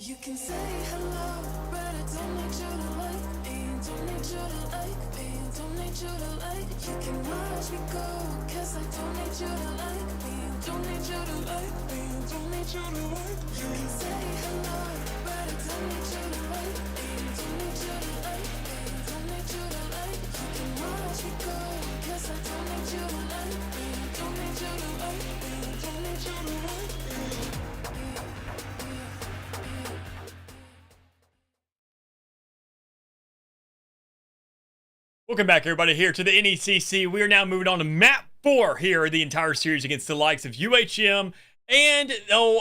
You can say hello, but I don't need you to like me. Don't need you to like me. Don't need you to like. You can watch me go, 'cause I don't need you to like me. Don't need you to like me. Don't need you to like. You can say hello, but I don't need you to like me. Don't need you to like me. Don't need you to like. You can watch me go, 'cause I don't need you to like me. Don't need you to like me. Don't need you to like me. Welcome back, everybody, here to the NECC. We are now moving on to map 4 here, the entire series against the likes of UHM and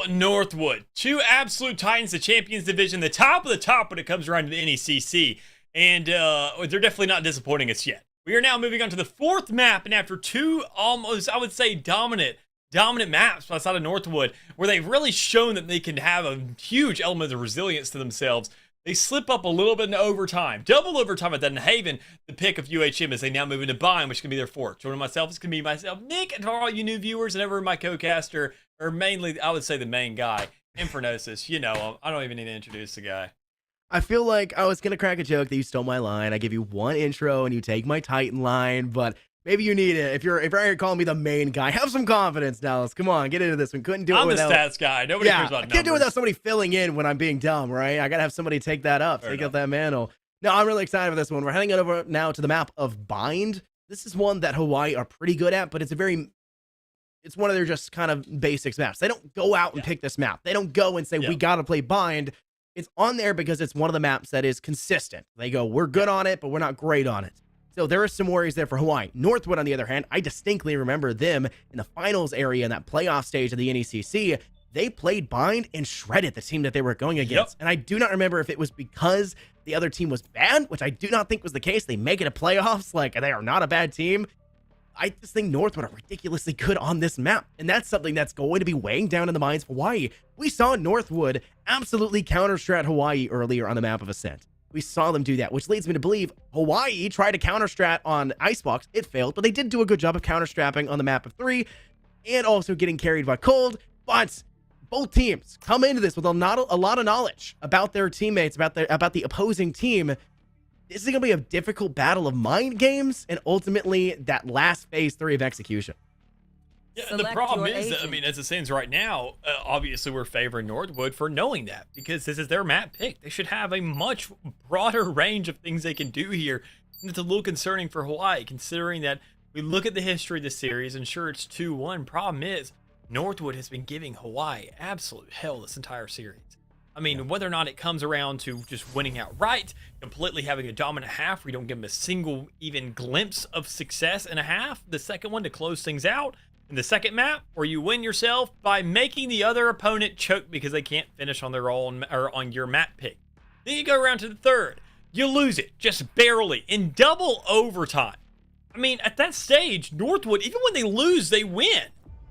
Northwood. Two absolute titans, the Champions Division, the top of the top when it comes around to the NECC. And they're definitely not disappointing us yet. We are now moving on to the 4th map, and after two almost, I would say, dominant maps outside of Northwood, where they've really shown that they can have a huge element of resilience to themselves, they slip up a little bit in overtime. Double overtime at Dunhaven, the pick of UHM as they now move into Bind, which can be their 4th. Joining myself, this can be myself, Nick, and for all you new viewers, and ever my co-caster, or mainly, I would say the main guy, Infernosis. You know him. I don't even need to introduce the guy. I feel like I was going to crack a joke that you stole my line. I give you one intro and you take my Titan line, but Maybe you need it. If you're out here calling me the main guy, have some confidence, Dallas. Come on, get into this one. Couldn't do it I'm the without... stats guy. Nobody cares about I can't do it numbers. without somebody filling in when I'm being dumb, right? I got to have somebody take that up, take up that mantle. No, I'm really excited for this one. We're heading over now to the map of Bind. This is one that Hawaii are pretty good at, but it's one of their just kind of basics maps. They don't go out and pick this map. They don't go and say, we got to play Bind. It's on there because it's one of the maps that is consistent. They go, we're good on it, but we're not great on it. So there are some worries there for Hawaii. Northwood, on the other hand, I distinctly remember them in the finals area in that playoff stage of the NECC. They played Bind and shredded the team that they were going against. And I do not remember if it was because the other team was bad, which I do not think was the case. They make it to playoffs. Like, they are not a bad team. I just think Northwood are ridiculously good on this map. And that's something that's going to be weighing down in the minds of Hawaii. We saw Northwood absolutely counter-strat Hawaii earlier on the map of Ascent. We saw them do that, which leads me to believe Hawaii tried to counter-strat on Icebox. It failed, but they did do a good job of counter-strapping on the map of 3 and also getting carried by Cold. But both teams come into this with a lot of knowledge about their teammates, about the opposing team. This is going to be a difficult battle of mind games and ultimately that last phase 3 of execution. Yeah, and the problem is that, I mean, as it stands right now, obviously we're favoring Northwood for knowing that because this is their map pick. They should have a much broader range of things they can do here. And it's a little concerning for Hawaii, considering that we look at the history of the series, and sure, it's 2-1. Problem is, Northwood has been giving Hawaii absolute hell this entire series. I mean, whether or not it comes around to just winning outright, completely having a dominant half where you don't give them a single even glimpse of success in a half, the second one to close things out, in the second map, or you win yourself by making the other opponent choke because they can't finish on their own or on your map pick. Then you go around to the third. You lose it, just barely, in double overtime. I mean, at that stage, Northwood, even when they lose, they win.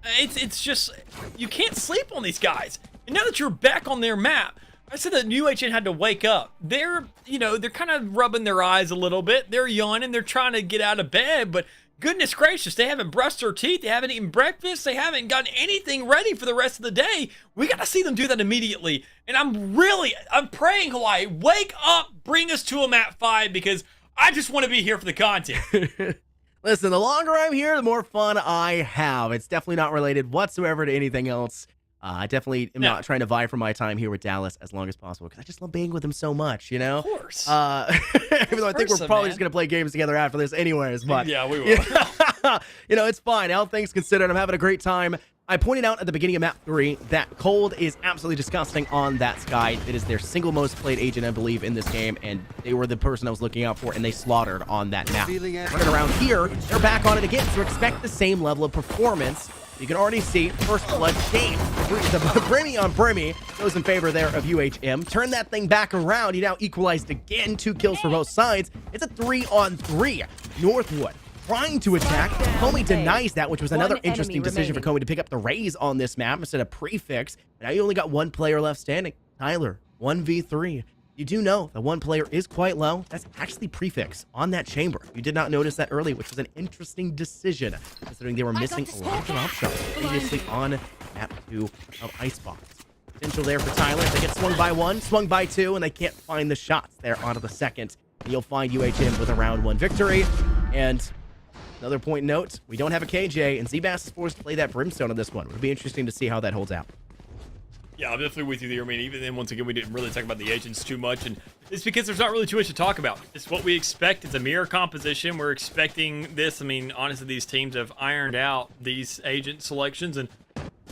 It's just, you can't sleep on these guys. And now that you're back on their map, I said that UHN had to wake up. They're kind of rubbing their eyes a little bit. They're yawning. They're trying to get out of bed, but goodness gracious, they haven't brushed their teeth. They haven't eaten breakfast. They haven't gotten anything ready for the rest of the day. We got to see them do that immediately. And I'm praying, Hawaii, wake up, bring us to a map 5 because I just want to be here for the content. Listen, the longer I'm here, the more fun I have. It's definitely not related whatsoever to anything else. I definitely am not trying to vie for my time here with Dallas as long as possible because I just love being with him so much, you know? Of course. Even though I think we're probably just going to play games together after this anyways. But yeah, we will. It's fine. All things considered, I'm having a great time. I pointed out at the beginning of map 3 that Cold is absolutely disgusting on that Sky. It is their single most played agent, I believe, in this game, and they were the person I was looking out for, and they slaughtered on that map. Running around here, they're back on it again, so expect the same level of performance. You can already see first blood game. The Brimmy on Brimmy goes in favor there of UHM. Turn that thing back around. You now equalized again. 2 kills for both sides. It's a 3-on-3. Northwood trying to attack. Comey denies that, which was another interesting decision for Comey to pick up the raise on this map instead of prefix. Now you only got one player left standing. Tyler, 1v3. You do know that one player is quite low. That's actually prefix on that chamber. You did not notice that early, which was an interesting decision, considering they were missing a lot of drop shots previously on map 2 of Icebox. Potential there for Tyler. They get swung by 1, swung by 2, and they can't find the shots there onto the second. And you'll find UHM with a round 1 victory. And another point note, we don't have a KJ, and Zbass is forced to play that Brimstone on this one. It'll be interesting to see how that holds out. Yeah, I'm definitely with you there. I mean, even then, once again, we didn't really talk about the agents too much, and it's because there's not really too much to talk about. It's what we expect. It's a mirror composition. We're expecting this. I mean, honestly, these teams have ironed out these agent selections, and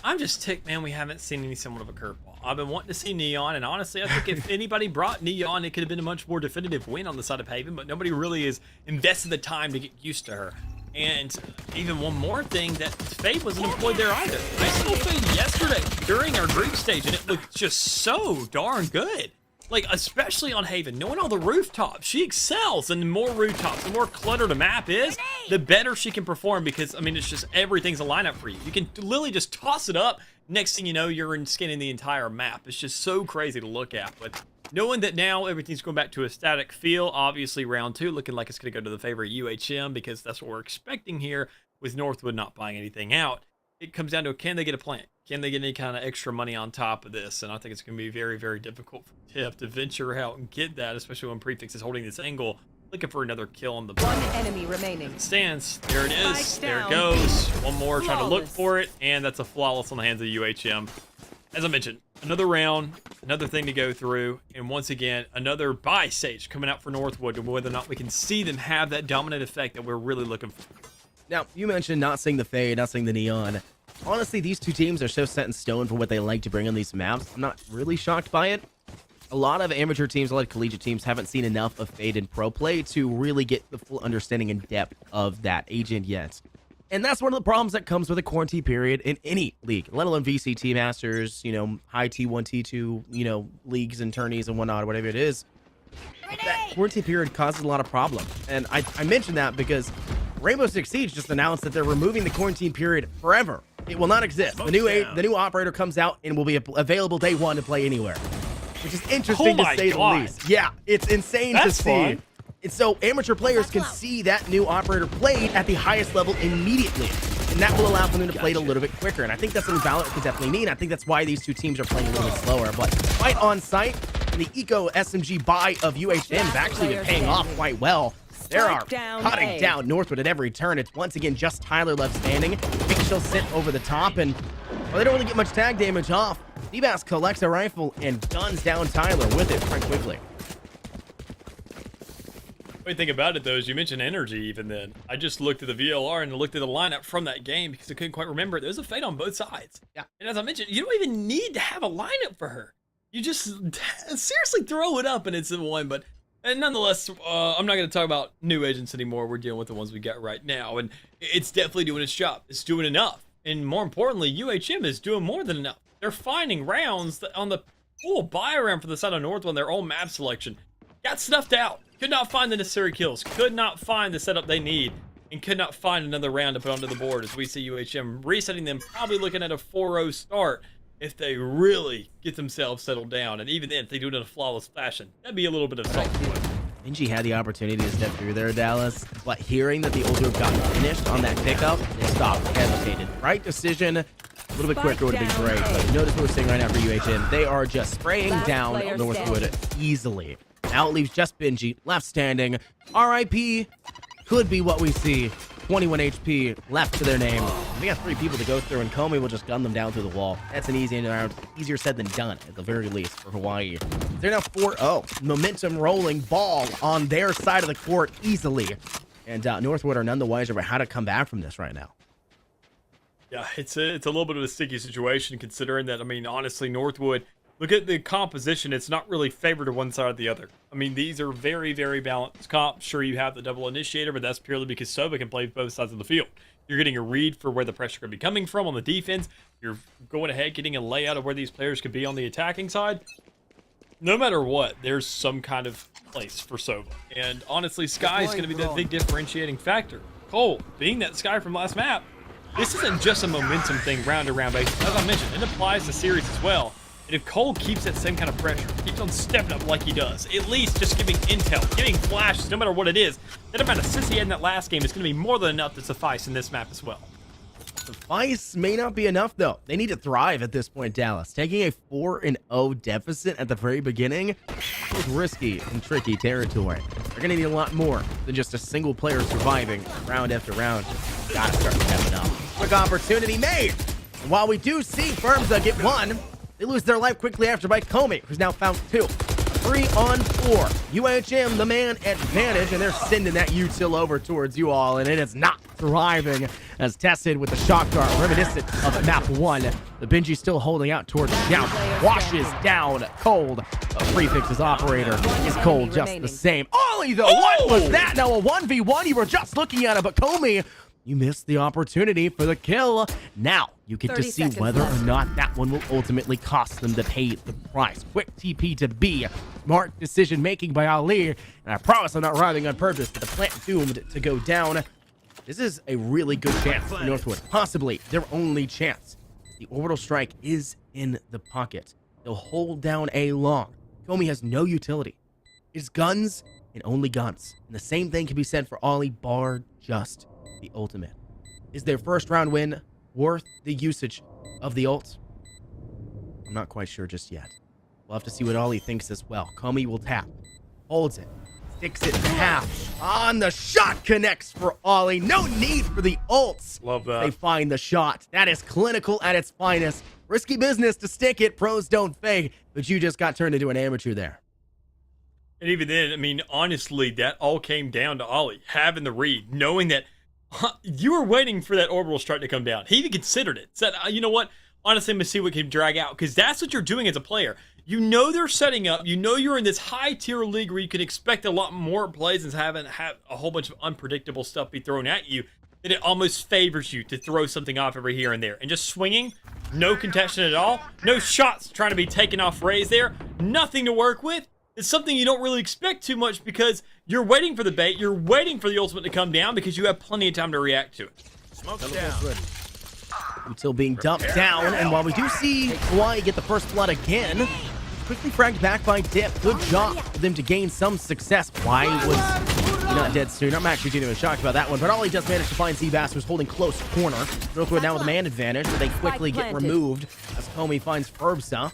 I'm just ticked, man, we haven't seen any somewhat of a curveball. I've been wanting to see Neon, and honestly, I think if anybody brought Neon, it could have been a much more definitive win on the side of Haven, but nobody really has invested the time to get used to her. And even one more thing, that Fade wasn't employed there either. I saw Fade yesterday during our group stage, and it looked just so darn good. Like, especially on Haven, knowing all the rooftops, she excels. And the more rooftops, the more cluttered a map is, the better she can perform because, I mean, it's just everything's a lineup for you. You can literally just toss it up. Next thing you know, you're scanning the entire map. It's just so crazy to look at. But knowing that now everything's going back to a static feel, obviously round 2 looking like it's going to go to the favor of UHM because that's what we're expecting here with Northwood not buying anything out. it comes down to, can they get a plant? Can they get any kind of extra money on top of this? And I think it's going to be very, very difficult for Tip to venture out and get that, especially when Prefix is holding this angle, looking for another kill on the One enemy remaining. stance. There it is. Spike There it down. goes. One more trying to look Flawless. for it, and that's a flawless on the hands of UHM. As I mentioned, another round, another thing to go through, and once again, another buy stage coming out for Northwood, and whether or not we can see them have that dominant effect that we're really looking for. Now, you mentioned not seeing the Fade, not seeing the Neon. Honestly, these two teams are so set in stone for what they like to bring on these maps. I'm not really shocked by it. A lot of amateur teams, a lot of collegiate teams haven't seen enough of Fade in pro play to really get the full understanding and depth of that agent yet. And that's one of the problems that comes with a quarantine period in any league, let alone VCT Masters, you know, high T1, T2, you know, leagues and tourneys and whatnot, whatever it is. That quarantine period causes a lot of problems. And I mentioned that because Rainbow Six Siege just announced that they're removing the quarantine period forever. It will not exist. The new operator comes out and will be available day one to play anywhere, which is interesting to say the least. Yeah, it's insane to see. Fun. And so amateur players can see that new operator played at the highest level immediately. And that will allow them to play it a little bit quicker. And I think that's something Valorant could definitely need. I think that's why these two teams are playing a little bit slower. But fight on site, and the Eco SMG buy of UHM have actually been paying off quite well. They are cutting down Northwood at every turn. It's once again just Tyler left standing. Big Shill sit over the top, and well, they don't really get much tag damage off. Seabass collects a rifle and guns down Tyler with it quite quickly. Funny thing about it, though, is you mentioned energy even then. I just looked at the VLR and looked at the lineup from that game because I couldn't quite remember it. There was a Fade on both sides. Yeah. And as I mentioned, you don't even need to have a lineup for her. You just seriously throw it up and it's in one. But and nonetheless, I'm not going to talk about new agents anymore. We're dealing with the ones we got right now. And it's definitely doing its job. It's doing enough. And more importantly, UHM is doing more than enough. They're finding rounds that on the full buy around for the side of Northwood on their own map selection. Got snuffed out. Could not find the necessary kills. Could not find the setup they need. And could not find another round to put onto the board as we see UHM resetting them, probably looking at a 4-0 start if they really get themselves settled down. And even then, if they do it in a flawless fashion, that'd be a little bit of salt to it. Benji had the opportunity to step through there, Dallas, but hearing that the old group got finished on that pickup, they stopped, hesitated. Right decision. A little bit quicker would have been great, but notice what we're seeing right now for UHM. They are just spraying down Northwood easily. Now it leaves just Benji left standing. RIP could be what we see. 21 HP left to their name. They got 3 people to go through, and Comey will just gun them down through the wall. That's an easy round. Easier said than done, at the very least, for Hawaii. They're now 4-0. Momentum rolling, ball on their side of the court easily. And Northwood are none the wiser about how to come back from this right now. Yeah, it's a little bit of a sticky situation considering that, I mean, honestly, Northwood, look at the composition. It's not really favored to one side or the other. I mean, these are very, very balanced comps. Sure, you have the double initiator, but that's purely because Sova can play both sides of the field. You're getting a read for where the pressure could be coming from on the defense. You're going ahead, getting a layout of where these players could be on the attacking side. No matter what, there's some kind of place for Sova. And honestly, Sky is going to be the big differentiating factor. Cole, being that Sky from last map, this isn't just a momentum thing round and round basis. As I mentioned, it applies to series as well. And if Cole keeps that same kind of pressure, keeps on stepping up like he does, at least just giving intel, giving flashes, no matter what it is, that amount of assists he had in that last game is going to be more than enough to suffice in this map as well. Suffice may not be enough, though. They need to thrive at this point, Dallas. Taking a 4-0 deficit at the very beginning was risky and tricky territory. They're going to need a lot more than just a single player surviving round after round. Gotta start stepping up. Quick opportunity made. And while we do see Firmza get one, they lose their life quickly after by Comey, who's now found 2. 3-on-4. UHM, the man advantage, and they're sending that util over towards you all, and it is not thriving as tested with the shock dart, reminiscent of map 1. The Benji still holding out towards the down. Washes down cold. Prefix's operator is cold just the same. Ollie, though, what was that? Now a 1v1, you were just looking at it, but Comey, you missed the opportunity for the kill. Now, you get to see whether or not that one will ultimately cost them to pay the price. Quick TP to B. Smart decision making by Ali. And I promise I'm not writhing on purpose, but the plant doomed to go down. This is a really good chance for Northwood. Possibly their only chance. The orbital strike is in the pocket. They'll hold down A long. Comey has no utility. It's guns and only guns. And the same thing can be said for Ollie, bar just the ultimate. Is their first round win worth the usage of the ult? I'm not quite sure just yet. We'll have to see what Ollie thinks as well. Comey will tap. Holds it. Sticks it in half. On the shot connects for Ollie. No need for the ults. Love that. They find the shot. That is clinical at its finest. Risky business to stick it. Pros don't fake. But you just got turned into an amateur there. And even then, I mean, honestly, that all came down to Ollie having the read, knowing that you were waiting for that orbital strike to come down. He even considered it. Said, you know what? Honestly, I'm going to see what can drag out, because that's what you're doing as a player. You know they're setting up. You know you're in this high-tier league where you can expect a lot more plays and have a whole bunch of unpredictable stuff be thrown at you, that it almost favors you to throw something off over here and there. And just swinging, no contention at all, no shots trying to be taken off Rays there, nothing to work with. It's something you don't really expect too much because you're waiting for the bait, you're waiting for the ultimate to come down because you have plenty of time to react to it. Smoke down. Until being dumped down, and while we do see Hawaii get the first blood again, quickly fragged back by Dip. Good job for them to gain some success. Hawaii was not dead soon. I'm actually genuinely shocked about that one, but Ollie does manage to find Seabass, who's holding close corner. Northwood now with a man advantage, but they quickly get removed as Comey finds Ferbsa.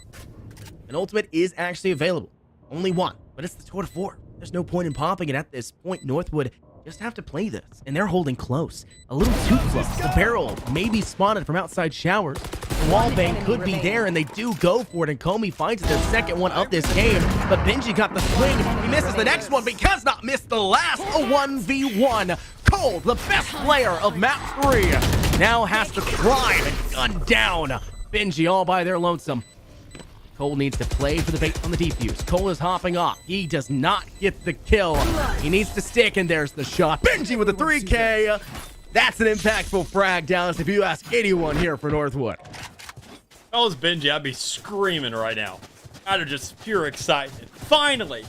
An ultimate is actually available. Only one, but it's the tour de force. There's no point in popping it at this point. Northwood just have to play this, and they're holding close. A little too close. The barrel may be spotted from outside showers. The wall bang could be there, and they do go for it, and Comey finds their second one of this game, but Benji got the swing. He misses the next one, but he has not missed the last. A 1v1. Cole, the best player of map 3, now has to try and gun down Benji all by their lonesome. Cole needs to play for the bait on the defuse. Cole is hopping off. He does not get the kill. He needs to stick, and there's the shot. Benji with a 3K. That's an impactful frag, Dallas, if you ask anyone here for Northwood. If I was Benji, I'd be screaming right now. Out of just pure excitement. Finally,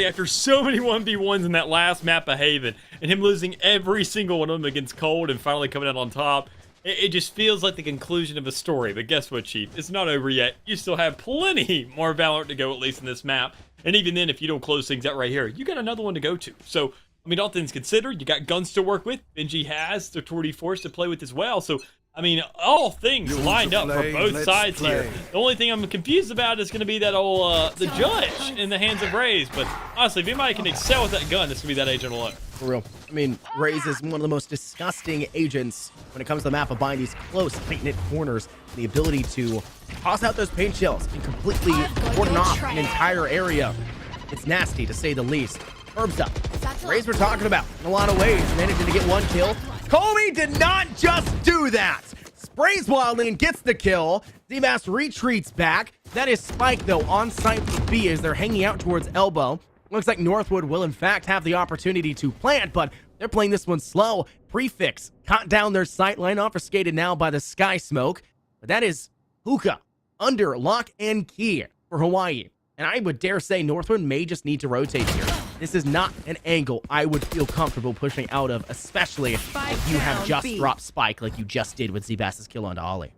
after so many 1v1s in that last map of Haven, and him losing every single one of them against Cold and finally coming out on top, it just feels like the conclusion of a story. But guess what, Chief? It's not over yet. You still have plenty more Valorant to go, at least in this map. And even then, if you don't close things out right here, you got another one to go to. So, I mean, all things considered, you got guns to work with. Benji has the Tour de Force to play with as well. So, I mean, all things lined up for both sides here. The only thing I'm confused about is going to be that old, the judge in the hands of Raze. But honestly, if anybody can excel with that gun, it's going to be that agent alone. For real. I mean, Raze is one of the most disgusting agents when it comes to the map of Bind. These close, tight-knit corners, and the ability to toss out those paint shells and completely cordon off an entire area. It's nasty, to say the least. Herbs up. Raze we're talking about in a lot of ways. Managing to get one kill. Comey did not just do that. Sprays wildly and gets the kill. Seabass retreats back. That is Spike, though, on site for B as they're hanging out towards Elbow. Looks like Northwood will, in fact, have the opportunity to plant, but they're playing this one slow. Prefix caught down their sight line, obfuscated now by the sky smoke. But that is Hookah under lock and key for Hawaii. And I would dare say Northwood may just need to rotate here. This is not an angle I would feel comfortable pushing out of, especially if you have just dropped Spike like you just did with Seabass's kill onto Ollie.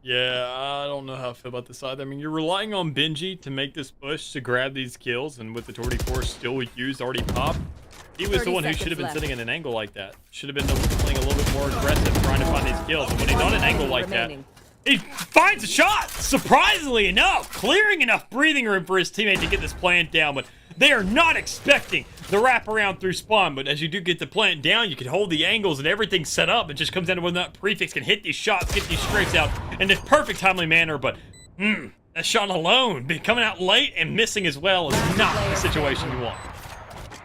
Yeah, I don't know how I feel about this either. I mean, you're relying on Benji to make this push to grab these kills, and with the Tour de Force still used, already popped, he was the one who should have been sitting in an angle like that. Should have been playing a little bit more aggressive, trying to find these kills. And when he's on an angle like that, he finds a shot, surprisingly enough, clearing enough breathing room for his teammate to get this plant down, but they are not expecting the wraparound through spawn. But as you do get the plant down, you can hold the angles and everything's set up. It just comes down to whether that Prefix can hit these shots, get these strafes out in a perfect timely manner. But that shot alone, coming out late and missing as well, is not the situation you want.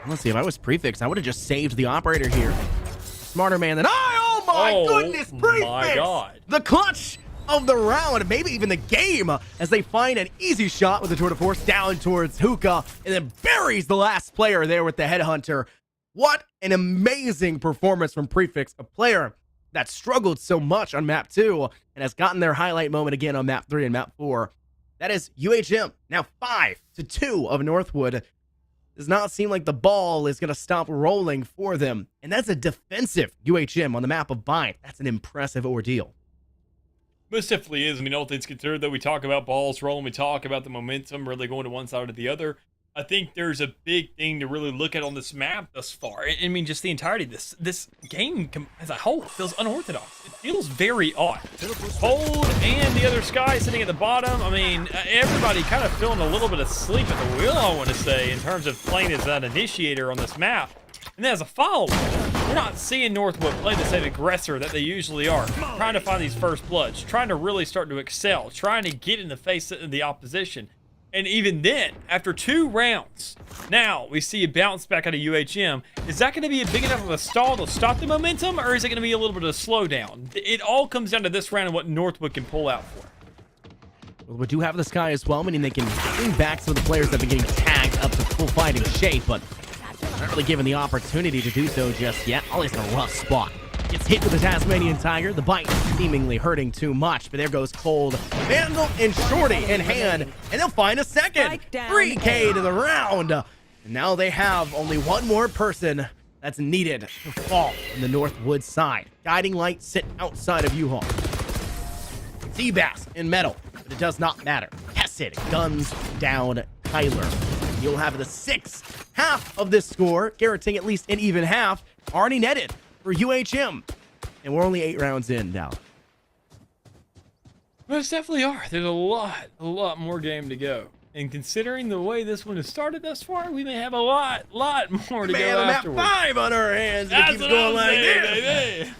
Let's see, if I was Prefix, I would have just saved the operator here. Smarter man than I. Oh my goodness, Prefix! My God. The clutch of the round, maybe even the game, as they find an easy shot with the Tour de Force down towards Hookah, and then buries the last player there with the Headhunter. What an amazing performance from Prefix, a player that struggled so much on map 2 and has gotten their highlight moment again on map 3 and map 4. That is UHM, now 5-2 of Northwood. Does not seem like the ball is going to stop rolling for them, and that's a defensive UHM on the map of Bind. That's an impressive ordeal. Most definitely is. I mean, all things considered, though, we talk about balls rolling, we talk about the momentum really going to one side or the other. I think there's a big thing to really look at on this map thus far. I mean, just the entirety of this game as a whole feels unorthodox. It feels very odd. Cold and the other Sky sitting at the bottom. I mean, everybody kind of feeling a little bit of sleep at the wheel, I want to say, in terms of playing as an initiator on this map. And then as a follower, we're not seeing Northwood play the same aggressor that they usually are, trying to find these first bloods, trying to really start to excel, trying to get in the face of the opposition. And even then, after 2 rounds, now we see a bounce back out of UHM. Is that going to be a big enough of a stall to stop the momentum, or is it going to be a little bit of a slowdown? It all comes down to this round and what Northwood can pull out for. Well, we do have the Sky as well, meaning they can bring back some of the players that have been getting tagged up to full fighting shape, but not really given the opportunity to do so just yet. Ollie's in a rough spot. Gets hit with the Tasmanian Tiger. The bite seemingly hurting too much, but there goes Cold, Vandal, and Shorty in hand, and they'll find a second. 3K to the round. And now they have only one more person that's needed to fall on the Northwood side. Guiding Light sit outside of U-Haul. Seabass in metal, but it does not matter. Hesed guns down Kyler. You'll have the 6th half of this score, guaranteeing at least an even half, already netted for UHM. And we're only 8 rounds in now. Most definitely are. There's a lot more game to go. And considering the way this one has started thus far, we may have a lot more to go afterwards. Map 5 on our hands. That's It keeps going like this. baby.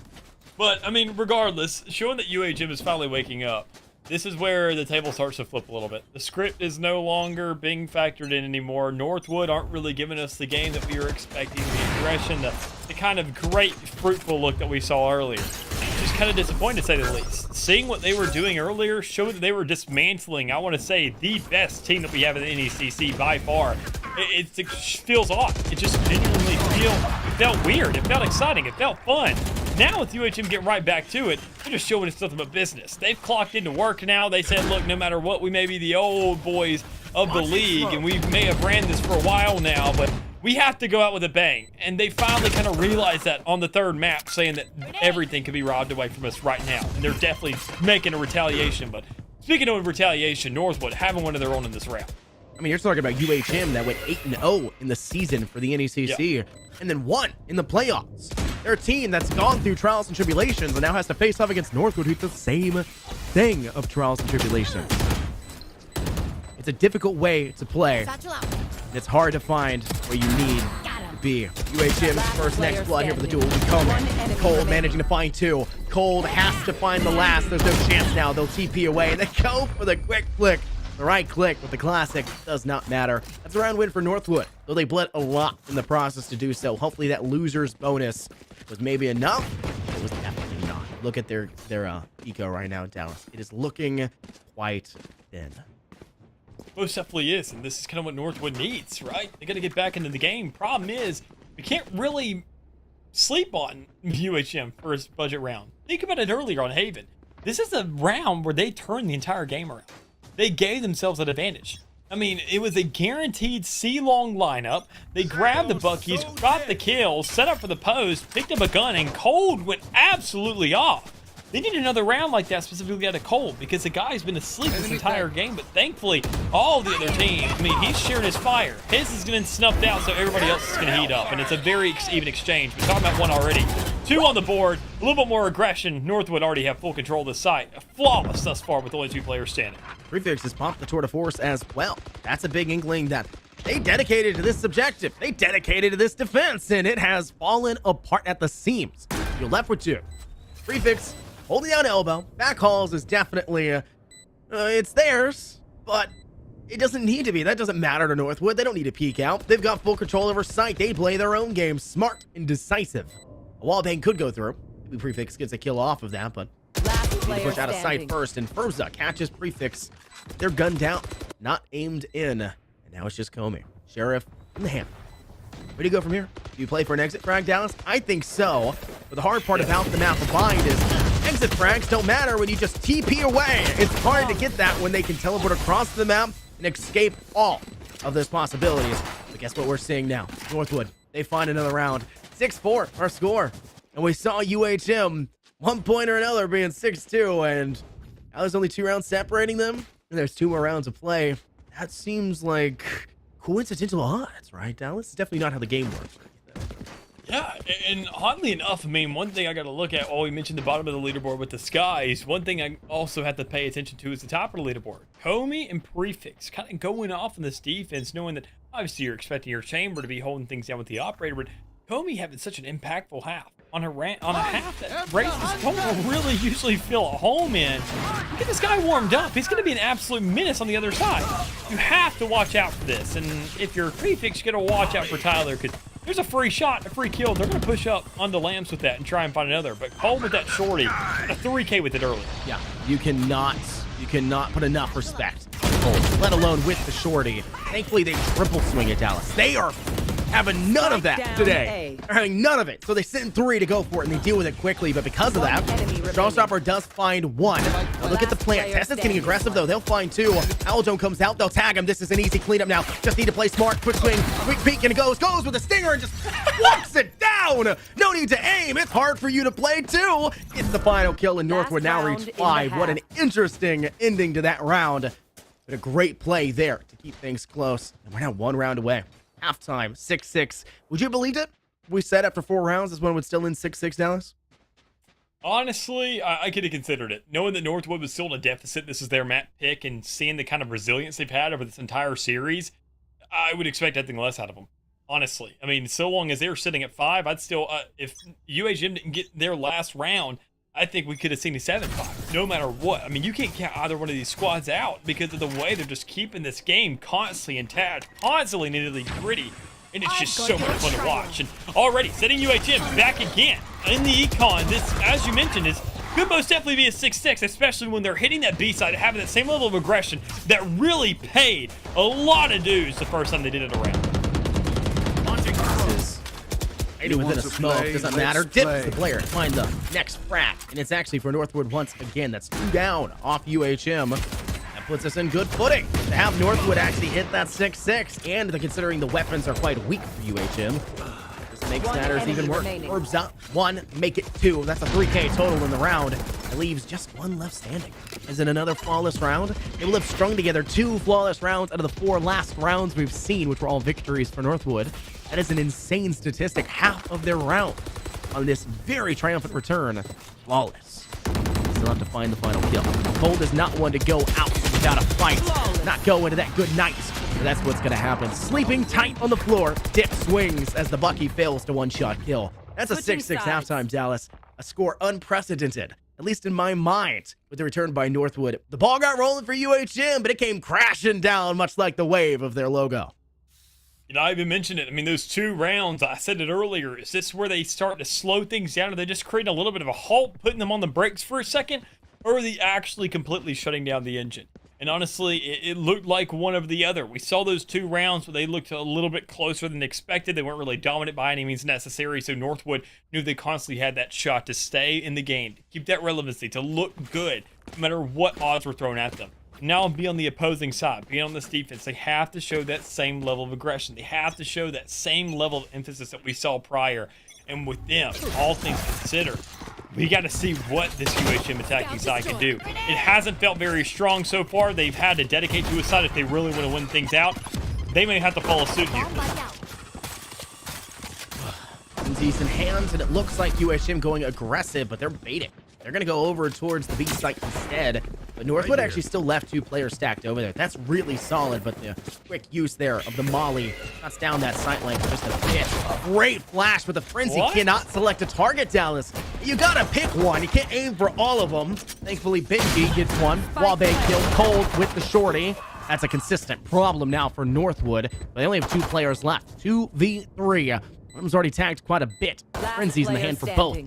But, I mean, regardless, showing that UHM is finally waking up, this is where the table starts to flip a little bit. The script is no longer being factored in anymore. Northwood aren't really giving us the game that we were expecting, the aggression, the kind of great, fruitful look that we saw earlier. Just kind of disappointed, to say the least. Seeing what they were doing earlier showed that they were dismantling, I want to say, the best team that we have in the NECC by far. It feels off. It just genuinely felt weird. It felt exciting. It felt fun. Now with UHM getting right back to it, they're just showing us nothing but business. They've clocked into work now. They said, look, no matter what, we may be the old boys of the league, and we may have ran this for a while now, but we have to go out with a bang. And they finally kind of realized that on the 3rd map, saying that everything could be robbed away from us right now. And they're definitely making a retaliation. But speaking of retaliation, Northwood having one of their own in this round. I mean, you're talking about UHM that went 8-0 in the season for the NECC, and then won in the playoffs. They're a team that's gone through trials and tribulations and now has to face off against Northwood, who's the same thing of trials and tribulations. It's a difficult way to play. It's hard to find where you need to be. UHM's first next blood here for the duel will be coming. Cold managing to find 2. Cold has to find the last. There's no chance now. They'll TP away, and they go for the quick flick. The right click with the classic does not matter. That's a round win for Northwood, though they bled a lot in the process to do so. Hopefully that loser's bonus was maybe enough. It was definitely not. Look at their eco right now in Dallas. It is looking quite thin. Most definitely is, and this is kind of what Northwood needs, right? They got to get back into the game. Problem is, we can't really sleep on UHM for his budget round. Think about it earlier on Haven. This is a round where they turned the entire game around. They gave themselves an advantage. I mean, it was a guaranteed C-long lineup. They grabbed the Buckies, got the kills, set up for the post, picked up a gun, and Cold went absolutely off. They need another round like that, specifically out of Cold, because the guy's been asleep this entire game, but thankfully, all the other teams, I mean, he's sharing his fire. His is getting snuffed out, so everybody else is going to heat up, and it's a very even exchange. We're talking about 1 already. 2 on the board, a little bit more aggression. Northwood already have full control of the site. Flawless thus far with only 2 players standing. Prefix has popped the tour de force as well. That's a big inkling that they dedicated to this objective. They dedicated to this defense, and it has fallen apart at the seams. You're left with 2. Prefix holding down elbow. Back hauls is definitely, it's theirs, but it doesn't need to be. That doesn't matter to Northwood. They don't need to peek out. They've got full control over site. They play their own game, smart and decisive. A wallbang could go through. Maybe Prefix gets a kill off of that, but they push out of sight first, and Furza catches Prefix. They're gunned down, not aimed in, and now it's just Comey. Sheriff in the hand. Where do you go from here? Do you play for an exit frag, Dallas? I think so. But the hard part about the map of Bind is exit frags don't matter when you just TP away. It's hard to get that when they can teleport across the map and escape all of those possibilities. But guess what we're seeing now? Northwood, they find another round. 6-4, our score. And we saw UHM, one point or another, being 6-2. And now there's only 2 rounds separating them. And there's 2 more rounds of play. That seems like coincidental odds, right, Dallas? It's definitely not how the game works. Yeah, and oddly enough, I mean, one thing I got to look at while we mentioned the bottom of the leaderboard with the skies, one thing I also have to pay attention to is the top of the leaderboard. Comey and Prefix kind of going off in this defense, knowing that obviously you're expecting your chamber to be holding things down with the operator, but Comey having such an impactful half on a half that races don't really usually feel at home in. Get this guy warmed up. He's going to be an absolute menace on the other side. You have to watch out for this, and if you're Prefix, you got to watch out for Tyler, because there's a free shot, a free kill. They're going to push up onto Lambs with that and try and find another. But Cole with that shorty, a 3K with it early. Yeah, you cannot put enough respect on Cole, let alone with the shorty. Thankfully, they triple swing at Dallas. They are having none of that today. They're having none of it. So they sit in 3 to go for it, and they deal with it quickly. But because of that, Showstopper does find 1. Now look at the plant. Testa's getting aggressive, though. They'll find 2. Aldone comes out. They'll tag him. This is an easy cleanup now. Just need to play smart. Quick swing. Quick peek, and it goes with a stinger and just walks it down. No need to aim. It's hard for you to play, too. It's the final kill, and Northwood now reach 5. What an interesting ending to that round. But a great play there to keep things close. And we're now 1 round away. Halftime, 6-6. Would you believe it? We said after 4 rounds, this one would still end 6-6, Dallas? Honestly, I could have considered it. Knowing that Northwood was still in a deficit, this is their map pick, and seeing the kind of resilience they've had over this entire series, I would expect nothing less out of them. Honestly. I mean, so long as they're sitting at 5, I'd still, if UHM didn't get their last round, I think we could have seen a 7-5, no matter what. I mean, you can't count either one of these squads out because of the way they're just keeping this game constantly intact, constantly nearly gritty, and it's just so much fun to watch. And already, setting UHM back again in the econ, this, as you mentioned, could most definitely be a 6-6, especially when they're hitting that B side and having that same level of aggression that really paid a lot of dues the first time they did it around. Right within a smoke, doesn't matter. Dips the player, find the next frag, and it's actually for Northwood once again. That's 2 down off UHM. That puts us in good footing to have Northwood actually hit that 6-6, and considering the weapons are quite weak for UHM, this makes matters even worse. Orbs up 1, make it 2. That's a 3K total in the round. It leaves just 1 left standing. Is it another flawless round? They will have strung together 2 flawless rounds out of the 4 last rounds we've seen, which were all victories for Northwood. That is an insane statistic. Half of their round on this very triumphant return. Flawless. Still have to find the final kill. Cold is not one to go out without a fight. Not go into that good night. But that's what's going to happen. Sleeping tight on the floor. Dip swings as the Bucky fails to one-shot kill. That's a 6-6 halftime, Dallas. A score unprecedented, at least in my mind, with the return by Northwood. The ball got rolling for UHM, but it came crashing down, much like the wave of their logo. You know, I even mentioned it. I mean, those 2 rounds, I said it earlier, is this where they start to slow things down? Are they just creating a little bit of a halt, putting them on the brakes for a second? Or are they actually completely shutting down the engine? And honestly, it looked like one of the other. We saw those 2 rounds where they looked a little bit closer than expected. They weren't really dominant by any means necessary, so Northwood knew they constantly had that shot to stay in the game, to keep that relevancy, to look good, no matter what odds were thrown at them. Now be on the opposing side, be on this defense. They have to show that same level of aggression. They have to show that same level of emphasis that we saw prior. And with them, all things considered, we got to see what this UHM attacking side can do. It hasn't felt very strong so far. They've had to dedicate to a side if they really want to win things out. They may have to follow suit here. Some decent hands, and it looks like UHM going aggressive, but they're baiting. They're going to go over towards the B site instead. But Northwood actually still left 2 players stacked over there. That's really solid, but the quick use there of the molly cuts down that sight length just a bit. Great flash with the frenzy. What? Cannot select a target, Dallas. You got to pick one. You can't aim for all of them. Thankfully, Benji gets one. Wabe killed Cold with the shorty. That's a consistent problem now for Northwood. But they only have 2 players left. 2v3. One of them's already tagged quite a bit. Frenzy's in the hand for both.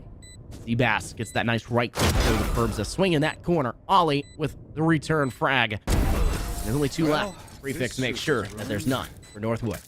Seabass gets that nice right click through the Furbs. A swing in that corner. Ollie with the return frag. There's only 2 left. Prefix makes sure that there's none for Northwood.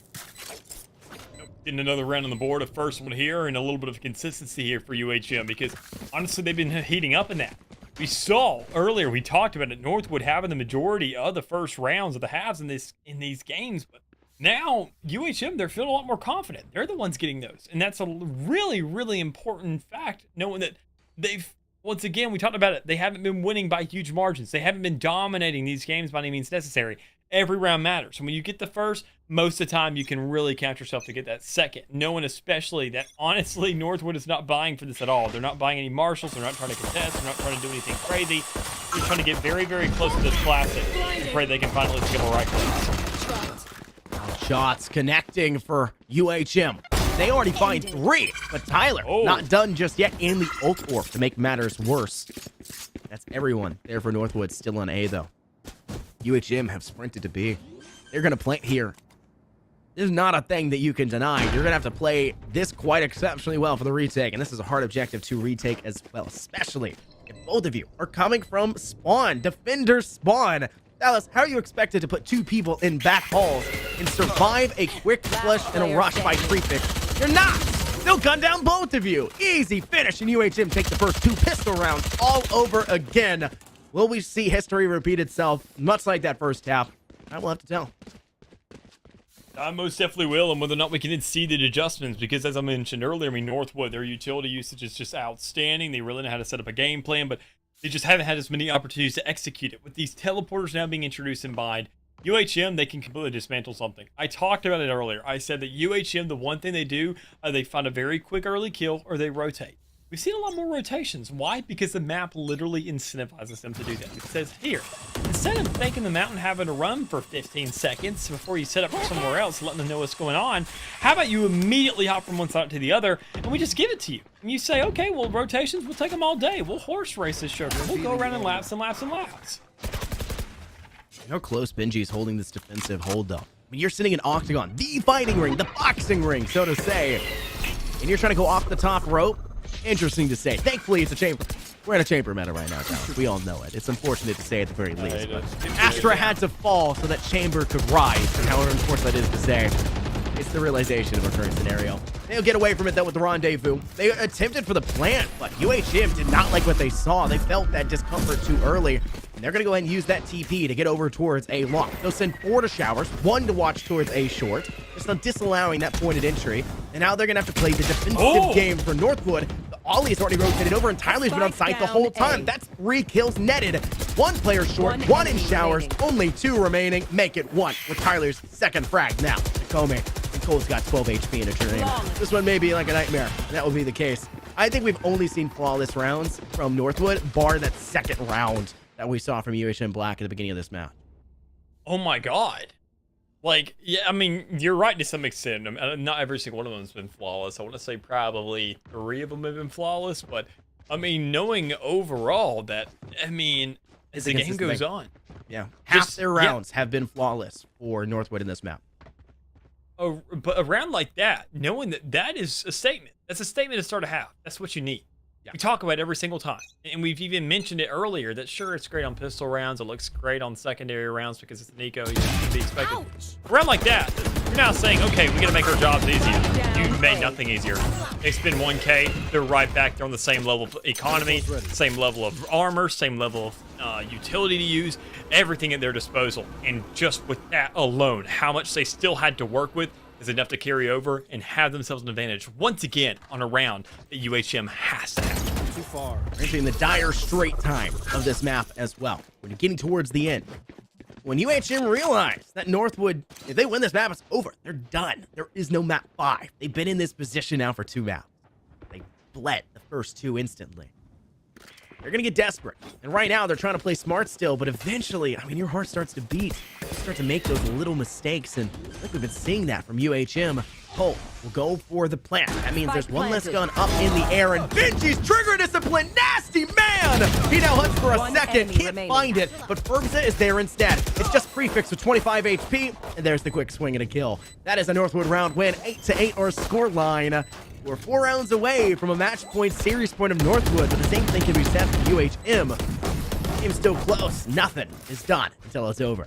Getting another round on the board, a first one here, and a little bit of consistency here for UHM because honestly, they've been heating up in that. We saw earlier, we talked about it, Northwood having the majority of the first rounds of the halves in these games, but now UHM, they're feeling a lot more confident. They're the ones getting those, and that's a really, really important fact, knowing that they've, once again, we talked about it, they haven't been winning by huge margins. They haven't been dominating these games by any means necessary. Every round matters. And when you get the first, most of the time you can really count yourself to get that second, knowing especially that honestly Northwood is not buying for this at all. They're not buying any marshals, they're not trying to contest, they're not trying to do anything crazy. They're trying to get very, very close to this classic and pray they can finally get a right place. Shots connecting for UHM. They already find 3, but Tyler not done just yet in the ult orb to make matters worse. That's everyone there for Northwood, still on A though. UHM have sprinted to B. They're going to plant here. This is not a thing that you can deny. You're going to have to play this quite exceptionally well for the retake, and this is a hard objective to retake as well, especially if both of you are coming from spawn, defender spawn. Dallas, how are you expected to put 2 people in back halls and survive a quick flush and a rush by Prefix? You're not! They'll gun down both of you. Easy finish, and UHM take the first 2 pistol rounds all over again. Will we see history repeat itself, much like that first half? I will have to tell. I most definitely will, and whether or not we can see the adjustments, because as I mentioned earlier, I mean, Northwood, their utility usage is just outstanding. They really know how to set up a game plan, but they just haven't had as many opportunities to execute it. With these teleporters now being introduced in Bide, UHM, they can completely dismantle something. I talked about it earlier. I said that UHM, the one thing they do, they find a very quick early kill, or they rotate. We've seen a lot more rotations. Why? Because the map literally incentivizes them to do that. It says here, instead of making them out and having to run for 15 seconds before you set up somewhere else, letting them know what's going on, how about you immediately hop from one side to the other, and we just give it to you. And you say, okay, well, rotations, we'll take them all day. We'll horse race this sugar. We'll go around in laps and laps and laps. How close Benji's holding this defensive hold, though. I mean, you're sitting in Octagon, the fighting ring, the boxing ring, so to say. And you're trying to go off the top rope. Interesting to say. Thankfully, it's a chamber. We're in a chamber meta right now, Dallas. We all know it. It's unfortunate to say at the very least. But Astra had to fall so that chamber could rise. And however unfortunate that is to say, it's the realization of our current scenario. They'll get away from it, though, with the rendezvous. They attempted for the plant, but UHM did not like what they saw. They felt that discomfort too early. And they're going to go ahead and use that TP to get over towards A long. They'll send 4 to showers, 1 to watch towards A short, just on disallowing that pointed entry. And now they're going to have to play the defensive game for Northwood. The Ollie has already rotated over, and Tyler's been on site the whole time. That's 3 kills netted. 1 player short, 1 in showers, only 2 remaining. Make it 1 with Tyler's second frag now. Takome. Cole's got 12 HP in a turn. This one may be like a nightmare. That will be the case. I think we've only seen flawless rounds from Northwood, bar that second round that we saw from UHM Black at the beginning of this match. Oh my god. Like, yeah, I mean, you're right to some extent. Not every single one of them has been flawless. I want to say probably 3 of them have been flawless, but I mean, knowing overall that, I mean, as the game goes on. Yeah, half their rounds have been flawless for Northwood in this map. Oh, but a round like that, knowing that that is a statement. That's a statement to start a half. That's what you need. Yeah. We talk about it every single time. And we've even mentioned it earlier that sure, it's great on pistol rounds. It looks great on secondary rounds because it's an eco. You should be expected. Ouch. A round like that, you're now saying, okay, we got to make our jobs easier. You made nothing easier. They spend 1K. They're right back there on the same level of economy, same level of armor, same level of utility to use, everything at their disposal. And just with that alone, how much they still had to work with is enough to carry over and have themselves an advantage once again on a round that UHM has to have. Too far. Entering the dire straight time of this map as well. We're getting towards the end. When UHM realized that Northwood, if they win this map, it's over. They're done. There is no map 5. They've been in this position now for 2 maps. They bled the first 2 instantly. They're going to get desperate. And right now, they're trying to play smart still, but eventually, I mean, your heart starts to beat. You start to make those little mistakes, and I think we've been seeing that from UHM. Cole will go for the plant. That means there's 1 less gun up in the air, and Benji's trigger discipline. Nasty man! He now hunts for a second, can't find it, but Fergza is there instead. It's just Prefix with 25 HP, and there's the quick swing and a kill. That is a Northwood round win, 8-8 our score line. We're 4 rounds away from a match point, series point of Northwood, but the same thing can be said for UHM. Game's still close. Nothing is done until it's over.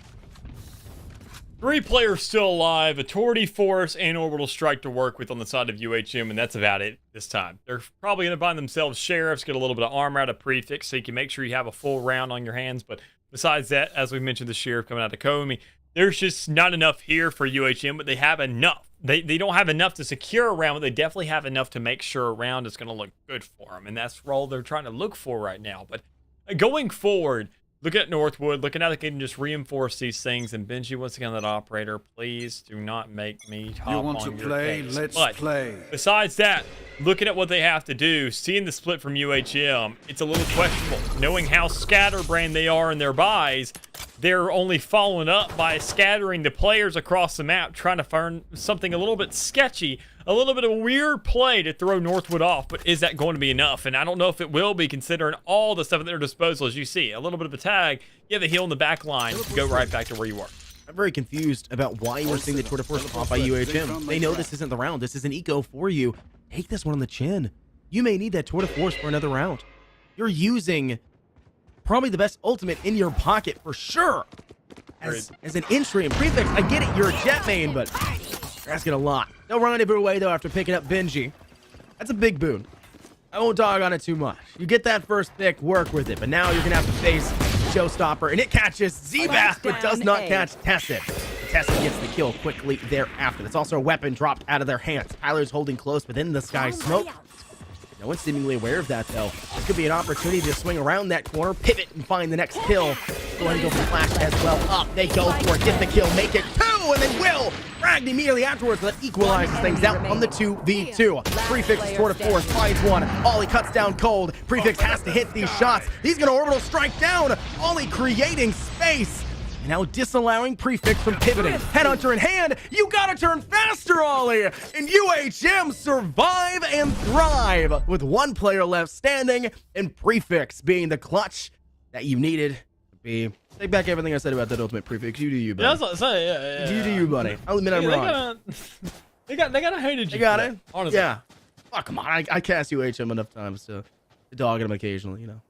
3 players still alive, a Torty Force and Orbital Strike to work with on the side of UHM, and that's about it this time. They're probably going to find themselves Sheriffs, get a little bit of armor out of Prefix so you can make sure you have a full round on your hands, but besides that, as we mentioned, the Sheriff coming out of Comey, there's just not enough here for UHM, but they have enough. They don't have enough to secure a round, but they definitely have enough to make sure a round is going to look good for them, and that's all they're trying to look for right now. But going forward, Look at Northwood. Looking how they can just reinforce these things. And Benji, once again, that operator, please do not make me hop You want to on your play? case. Let's But play. besides that, looking at what they have to do, seeing the split from UHM, it's a little questionable. Knowing how scatterbrained they are in their buys, they're only following up by scattering the players across the map, trying to find something a little bit sketchy, a little bit of a weird play to throw Northwood off. But is that going to be enough? And I don't know if it will be, considering all the stuff at their disposal. As you see, a little bit of a tag, you have a heal in the back line, go right back to where you are. I'm very confused about why you were seeing the tour de force pop by UHM. They know this isn't the round. This is an eco for you. Take this one on the chin. You may need that tour de force for another round. You're using probably the best ultimate in your pocket for sure. As an entry and prefix, I get it, you're a jet main, but you're asking a lot. Don't run any away though after picking up Benji. That's a big boon. I won't dog on it too much. You get that first pick, work with it, but now you're gonna have to face Showstopper, and it catches Z-Bass, but does not catch Tessit. Tessit gets the kill quickly thereafter. That's also a weapon dropped out of their hands. Tyler's holding close within the sky smoke. No one's seemingly aware of that, though. This could be an opportunity to swing around that corner, pivot, and find the next kill. Go ahead and go for the flash as well. Up, they go for it, get the kill, make it 2, and they will! Fragged immediately afterwards, that equalizes things out on the 2v2. Prefix is tour de force, finds one. Ollie cuts down Cold. Prefix has to hit these shots. He's gonna orbital strike down. Ollie creating space. And now disallowing Prefix from pivoting. Headhunter in hand, you gotta turn faster, Ollie! And UHM survive and thrive with one player left standing, and Prefix being the clutch that you needed to be. Take back everything I said about that ultimate Prefix. You do you, buddy. Yeah, that's what I say. Yeah. You do you, buddy. I'll admit I'm wrong. They gotta hated you. You got for it? that, honestly. Yeah. Oh, come on. I cast UHM enough times to dog him occasionally, you know.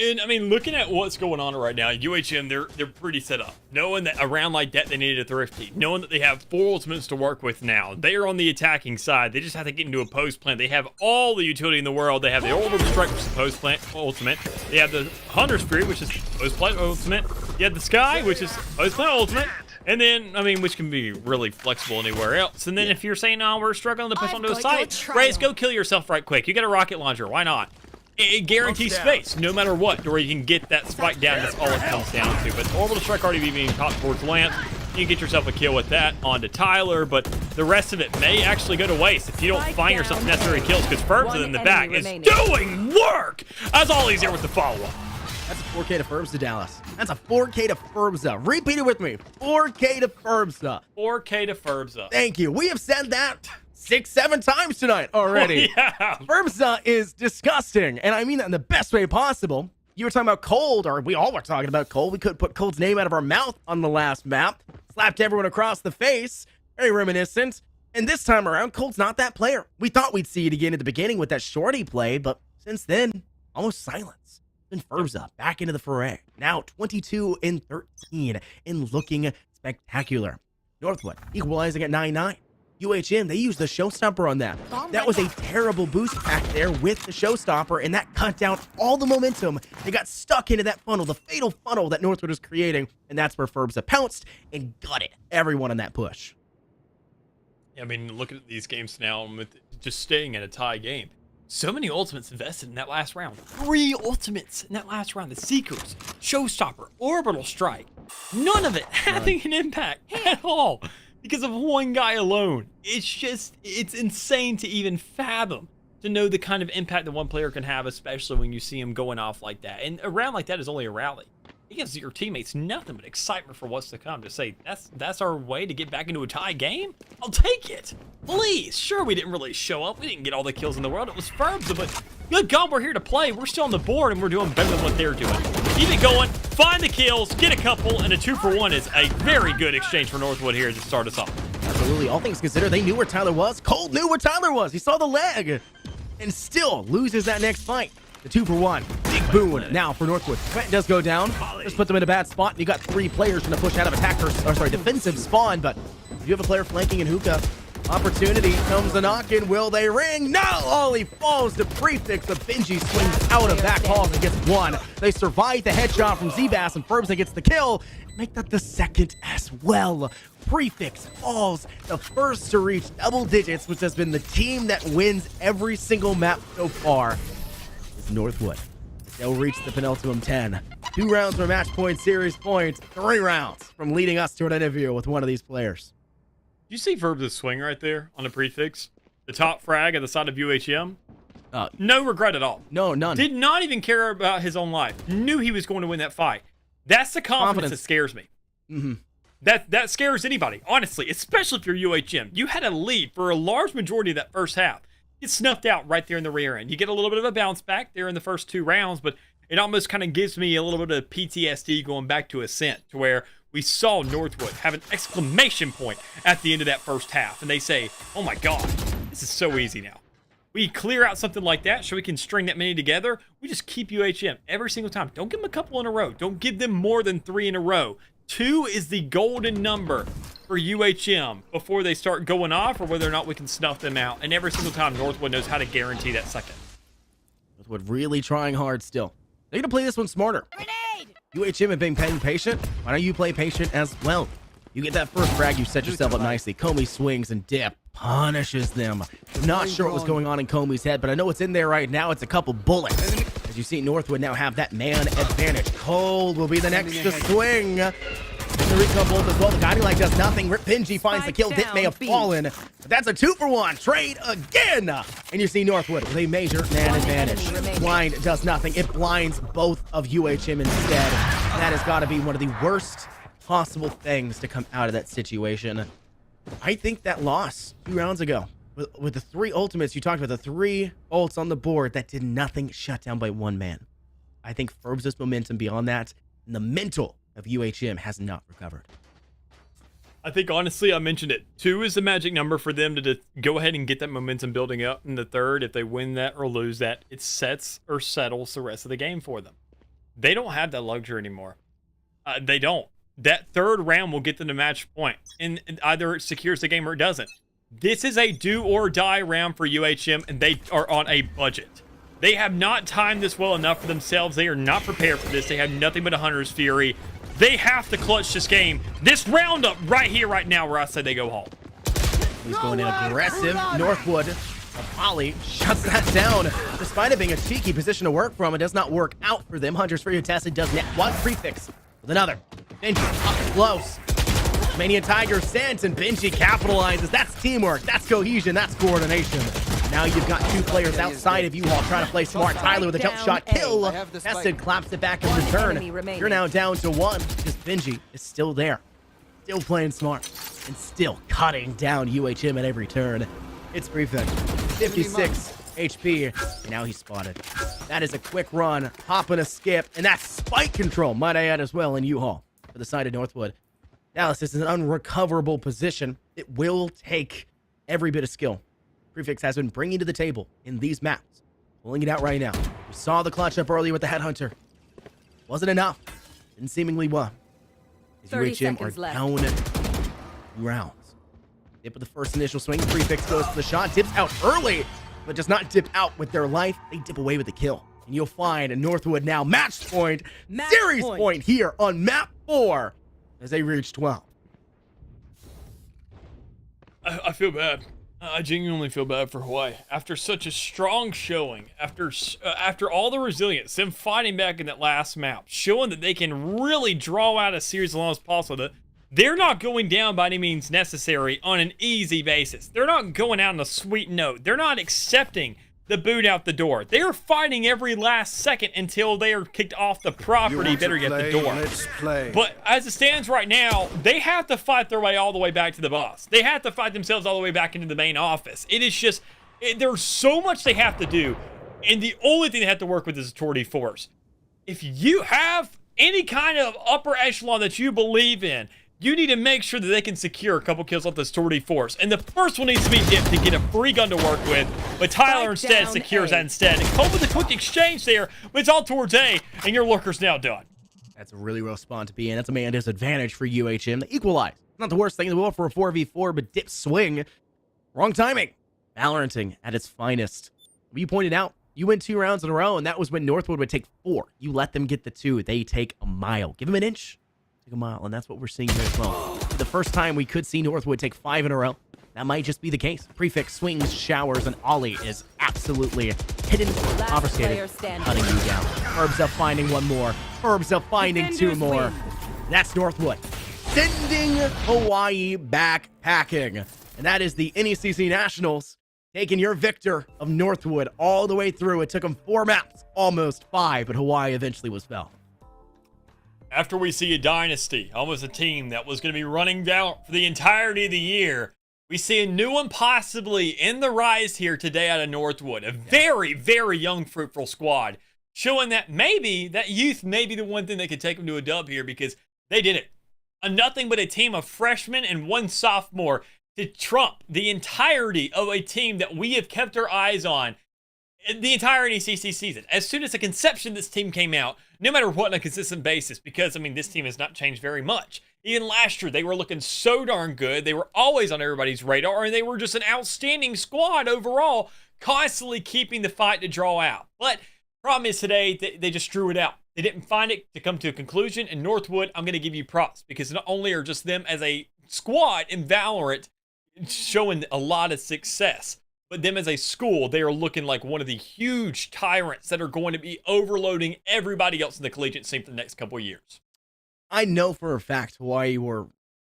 And I mean, looking at what's going on right now, UHM, they're pretty set up. Knowing that around like that they needed a thrifty. Knowing that they have 4 ultimates to work with now. They are on the attacking side. They just have to get into a post plant. They have all the utility in the world. They have the Orbital Strike, which is the post plant ultimate. They have the Hunter's Fury, which is post plant ultimate. You have the Sky, which is post plant ultimate. And then, I mean, which can be really flexible anywhere else. And then if you're saying, oh, we're struggling to push onto a site, Raze, go kill yourself right quick. You got a rocket launcher. Why not? It guarantees space, no matter what, where you can get that spike down. That's all it comes down to. But Orbital Strike already being caught towards Lance. You can get yourself a kill with that onto Tyler, but the rest of it may actually go to waste if you don't find yourself necessary kills, because Furbza in the back is doing work! As Ollie's here with the follow-up. That's a 4K to Furbza, Dallas. That's a 4K to Furbza. Repeat it with me. 4K to Furbza. 4K to Furbza. Thank you. We have said that 6-7 times tonight already. Oh, yeah. Furbza is disgusting, and I mean that in the best way possible. You were talking about Cold, or we all were talking about Cold. We could put Cold's name out of our mouth on the last map. Slapped everyone across the face. Very reminiscent. And this time around, Cold's not that player. We thought we'd see it again at the beginning with that shorty play, but since then, almost silence. Then Furbza back into the fray. Now 22-13 and looking spectacular. Northwood equalizing at 9-9. UHM, they used the Showstopper on that. That was a terrible boost pack there with the Showstopper, and that cut down all the momentum. They got stuck into that funnel, the fatal funnel that Northwood was creating, and that's where Furbza pounced and gutted everyone on that push. I mean, looking at these games now, with just staying in a tie game. So many ultimates invested in that last round. 3 ultimates in that last round. The Seekers, Showstopper, Orbital Strike. None of it having an impact at all because of one guy alone. It's insane to even fathom, to know the kind of impact that one player can have, especially when you see him going off like that. And a round like that is only a rally. It gives your teammates nothing but excitement for what's to come. To say, that's our way to get back into a tie game? I'll take it. Please. Sure, we didn't really show up. We didn't get all the kills in the world. It was Furbza, but good God, we're here to play. We're still on the board, and we're doing better than what they're doing. Keep it going. Find the kills. Get a couple, and a 2-for-1 is a very good exchange for Northwood here to start us off. Absolutely. All things considered, they knew where Tyler was. Cold knew where Tyler was. He saw the leg and still loses that next fight. The 2-for-1. Big boon now for Northwood. Quentin does go down. Just put them in a bad spot. And you got 3 players trying to push out of defensive spawn. But if you have a player flanking in hookah, opportunity comes a knocking. Will they ring? No! Ollie falls to Prefix. The Benji swings out of back hall and gets 1. They survive the headshot from Z-Bass, and Furbza gets the kill. Make that the second as well. Prefix falls, the first to reach double digits, which has been the team that wins every single map so far. Northwood. They'll reach the penultimate 10. 2 rounds from match point, series point, 3 rounds from leading us to an interview with one of these players. You see Verb's swing right there on the prefix? The top frag at the side of UHM? No regret at all. No, none. Did not even care about his own life. Knew he was going to win that fight. That's the confidence that scares me. Mm-hmm. That scares anybody, honestly, especially if you're UHM. You had a lead for a large majority of that first half. Get snuffed out right there in the rear end. You get a little bit of a bounce back there in the first 2 rounds, but it almost kind of gives me a little bit of PTSD going back to Ascent, to where we saw Northwood have an exclamation point at the end of that first half, and they say, oh my god, this is so easy now. We clear out something like that so we can string that many together. We just keep UHM every single time. Don't give them a couple in a row. Don't give them more than 3 in a row. 2 is the golden number for UHM before they start going off, or whether or not we can snuff them out. And every single time, Northwood knows how to guarantee that second. Northwood really trying hard still. They're going to play this one smarter. UHM have been playing patient. Why don't you play patient as well? You get that first frag, you set yourself up nicely. Comey swings and dip punishes them. I'm not sure what was going on in Comey's head, but I know what's in there right now. It's a couple bullets. As you see, Northwood now have that man advantage. Cold will be the next to swing. The recon bolt as well. The guiding light does nothing. Rip Benji finds the kill. Dip may have fallen, but that's a 2-for-1 trade again. And you see Northwood with a major man advantage. Blind does nothing. It blinds both of UHM instead. That has got to be one of the worst possible things to come out of that situation. I think that loss 2 rounds ago with the 3 ultimates, you talked about the 3 ults on the board that did nothing, shut down by 1 man. I think Ferbs' momentum beyond that, and the mental of UHM has not recovered. I think, honestly, I mentioned it. 2 is the magic number for them to go ahead and get that momentum building up. And the 3rd, if they win that or lose that, it sets or settles the rest of the game for them. They don't have that luxury anymore. They don't. That 3rd round will get them to match point. And either it secures the game or it doesn't. This is a do or die round for UHM, and they are on a budget. They have not timed this well enough for themselves. They are not prepared for this. They have nothing but a Hunter's Fury. They have to clutch this game. This roundup right here, right now, where I say they go home. He's going in aggressive. Northwood, Polly shuts that down. Despite it being a cheeky position to work from, it does not work out for them. Hunter's Fury tested does net 1 prefix with another. Benji up close. Mania Tiger sends, and Benji capitalizes. That's teamwork. That's cohesion. That's coordination. Now you've got 2 players outside of you all trying to play smart. Tyler with a jump shot kill. Tested claps it back in return. You're now down to 1 because Benji is still there. Still playing smart and still cutting down UHM at every turn. It's Prefect. 56 HP. And now he's spotted. That is a quick run. Hop and a skip. And that's spike control, might I add as well, in U-Haul for the side of Northwood. Dallas, this is an unrecoverable position. It will take every bit of skill Prefix has been bringing to the table in these maps. Pulling it out right now. We saw the clutch up earlier with the Headhunter. Wasn't enough. Didn't seemingly won. As 30 UHM are seconds left. down 2 rounds. Dip with the first initial swing. Prefix goes for the shot. Dips out early, but does not dip out with their life. They dip away with the kill. And you'll find Northwood now match point, series point here on map 4 as they reach 12. I feel bad. I genuinely feel bad for Hawaii. After such a strong showing, after all the resilience, them fighting back in that last map, showing that they can really draw out a series as long as possible, that they're not going down by any means necessary on an easy basis. They're not going out on a sweet note. They're not accepting the boot out the door. They are fighting every last second until they are kicked off the property, better get the door. Let's play. But as it stands right now, they have to fight their way all the way back to the boss. They have to fight themselves all the way back into the main office. It is just, there's so much they have to do, and the only thing they have to work with is a Tour de Force. If you have any kind of upper echelon that you believe in, you need to make sure that they can secure a couple kills off this Tour de Force. And the first one needs to be Dip to get a free gun to work with. But Tyler instead secures that instead. And Cole with a quick exchange there, but it's all towards A, and your lurker's now done. That's a really rough spot to be in. That's a man disadvantage for UHM. They equalize. Not the worst thing in the world for a 4v4, but Dip swing. Wrong timing. Valoranting at its finest. You pointed out, you win 2 rounds in a row, and that was when Northwood would take 4. You let them get the 2. They take a mile. Give them an inch. Take a mile, and that's what we're seeing here as well. The first time we could see Northwood take 5 in a row. That might just be the case. Prefix swings, showers, and Ollie is absolutely hidden, Last obfuscated, player standing. cutting you down. Herbs up finding one more. Herbs up finding two Defenders more. win. That's Northwood sending Hawaii back packing. And that is the NECC Nationals taking your victor of Northwood all the way through. It took them 4 maps, almost 5, but Hawaii eventually was fell. After we see a dynasty, almost a team that was going to be running down for the entirety of the year, we see a new one possibly in the rise here today out of Northwood. A very, very young, fruitful squad, showing that maybe that youth may be the one thing that could take them to a dub here, because they did it. A nothing but a team of freshmen and one sophomore to trump the entirety of a team that we have kept our eyes on the entire NECC season. As soon as the conception of this team came out, no matter what, on a consistent basis, because, I mean, this team has not changed very much. Even last year, they were looking so darn good. They were always on everybody's radar, and they were just an outstanding squad overall, constantly keeping the fight to draw out. But problem is today, they just drew it out. They didn't find it to come to a conclusion, and Northwood, I'm going to give you props, because not only are just them as a squad in Valorant showing a lot of success, but them as a school, they are looking like one of the huge tyrants that are going to be overloading everybody else in the collegiate scene for the next couple of years. I know for a fact Hawaii were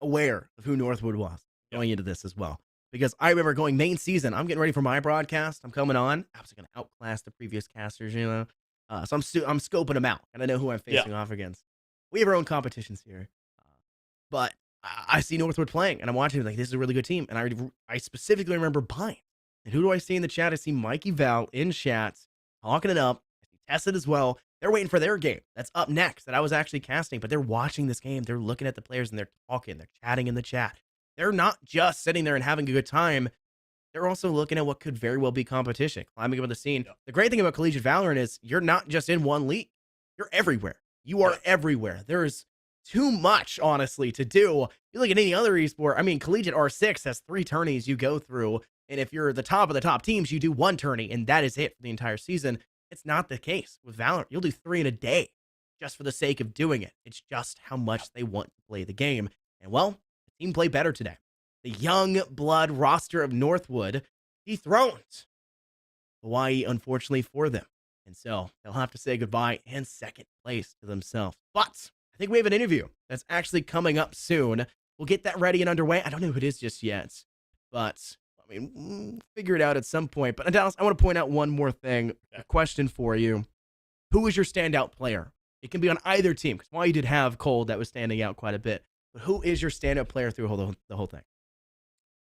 aware of who Northwood was going into this as well. Because I remember going main season, I'm getting ready for my broadcast. I'm coming on. I was going to outclass the previous casters, you know. So I'm scoping them out, and I know who I'm facing off against. We have our own competitions here. But I see Northwood playing, and I'm watching like, this is a really good team. And I specifically remember buying. And who do I see in the chat? I see Mikey Val in chat, talking it up. I see Tessid as well. They're waiting for their game. That's up next that I was actually casting, but they're watching this game. They're looking at the players, and they're talking. They're chatting in the chat. They're not just sitting there and having a good time. They're also looking at what could very well be competition, climbing up the scene. Yeah. The great thing about collegiate Valorant is you're not just in one league. You're everywhere. You are everywhere. There is too much, honestly, to do. You look at any other esport. I mean, collegiate R6 has 3 tourneys you go through. And if you're the top of the top teams, you do 1 tourney, and that is it for the entire season. It's not the case with Valorant. You'll do 3 in a day just for the sake of doing it. It's just how much they want to play the game. And, well, the team played better today. The young blood roster of Northwood dethroned Hawaii, unfortunately, for them. And so they'll have to say goodbye in second place to themselves. But I think we have an interview that's actually coming up soon. We'll get that ready and underway. I don't know who it is just yet, but I mean, we'll figure it out at some point. But Dallas, I want to point out one more thing. A question for you. Who is your standout player? It can be on either team, because while you did have Cole that was standing out quite a bit, but who is your standout player through the whole thing?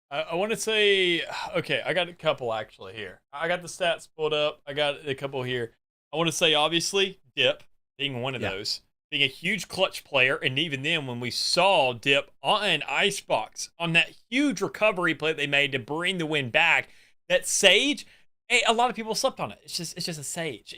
I want to say, okay, I got a couple actually here. I got the stats pulled up. I got a couple here. I want to say, obviously, Dip being one of those. Being a huge clutch player, and even then, when we saw Dip on Icebox, on that huge recovery play they made to bring the win back, that Sage, a lot of people slept on it. It's just a Sage.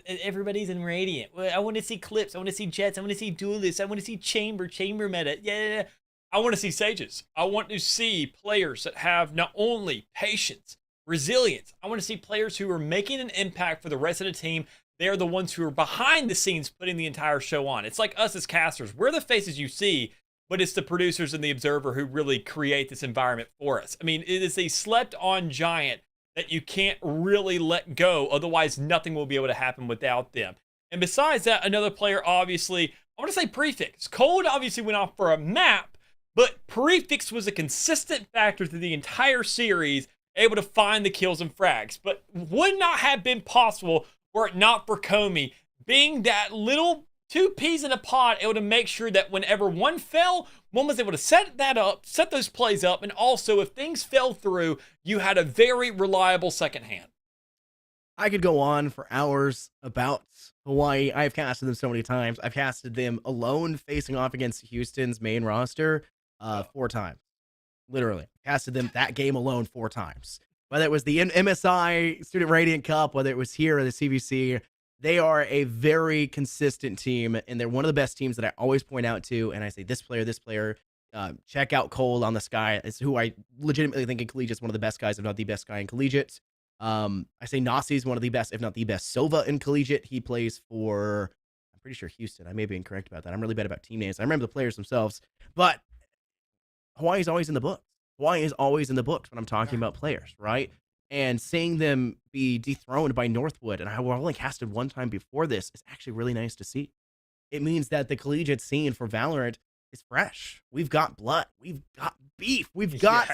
Everybody's in Radiant. I want to see Clips. I want to see Jets. I want to see Duelists. I want to see Chamber meta. Yeah. I want to see Sages. I want to see players that have not only patience, resilience. I want to see players who are making an impact for the rest of the team. They're the ones who are behind the scenes putting the entire show on. It's like us as casters. We're the faces you see, but it's the producers and the observer who really create this environment for us. I mean, it is a slept-on giant that you can't really let go. Otherwise, nothing will be able to happen without them. And besides that, another player, obviously, I want to say Prefix. Cold obviously went off for a map, but Prefix was a consistent factor through the entire series, able to find the kills and frags. But would not have been possible were it not for Comey being that little 2 peas in a pod, able to make sure that whenever one fell, one was able to set that up, set those plays up, and also if things fell through, you had a very reliable second hand. I could go on for hours about Hawaii. I've casted them so many times. I've casted them alone facing off against Houston's main roster 4 times. Literally. Casted them that game alone 4 times. Whether it was the MSI Student Radiant Cup, whether it was here or the CVC, they are a very consistent team, and they're one of the best teams that I always point out to, and I say, this player, check out Cole on the Sky. It's who I legitimately think in Collegiate is one of the best guys, if not the best guy in Collegiate. I say Nasi is one of the best, if not the best, Sova in Collegiate. He plays for, I'm pretty sure Houston. I may be incorrect about that. I'm really bad about team names. I remember the players themselves, but Hawaii is always in the books. Hawaii is always in the books when I'm talking about players, right? and seeing them be dethroned by Northwood, and I were only casted one time before this, is actually really nice to see. It means that the collegiate scene for Valorant is fresh. We've got blood. We've got beef. We've got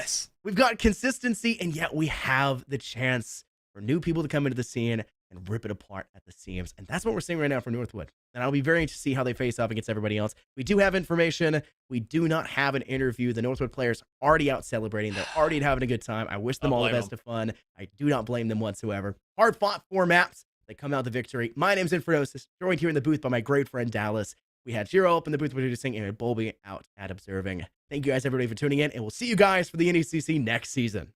consistency, and yet we have the chance for new people to come into the scene and rip it apart at the seams. And that's what we're seeing right now for Northwood. And I'll be very interested to see how they face off against everybody else. We do have information. We do not have an interview. The Northwood players are already out celebrating. They're already having a good time. I wish them all the best of fun. I do not blame them whatsoever. Hard fought 4 maps. They come out the victory. My name's Infernosis, joined here in the booth by my great friend Dallas. We had Jiro up in the booth producing and Bolby out at observing. Thank you guys, everybody, for tuning in, and we'll see you guys for the NECC next season.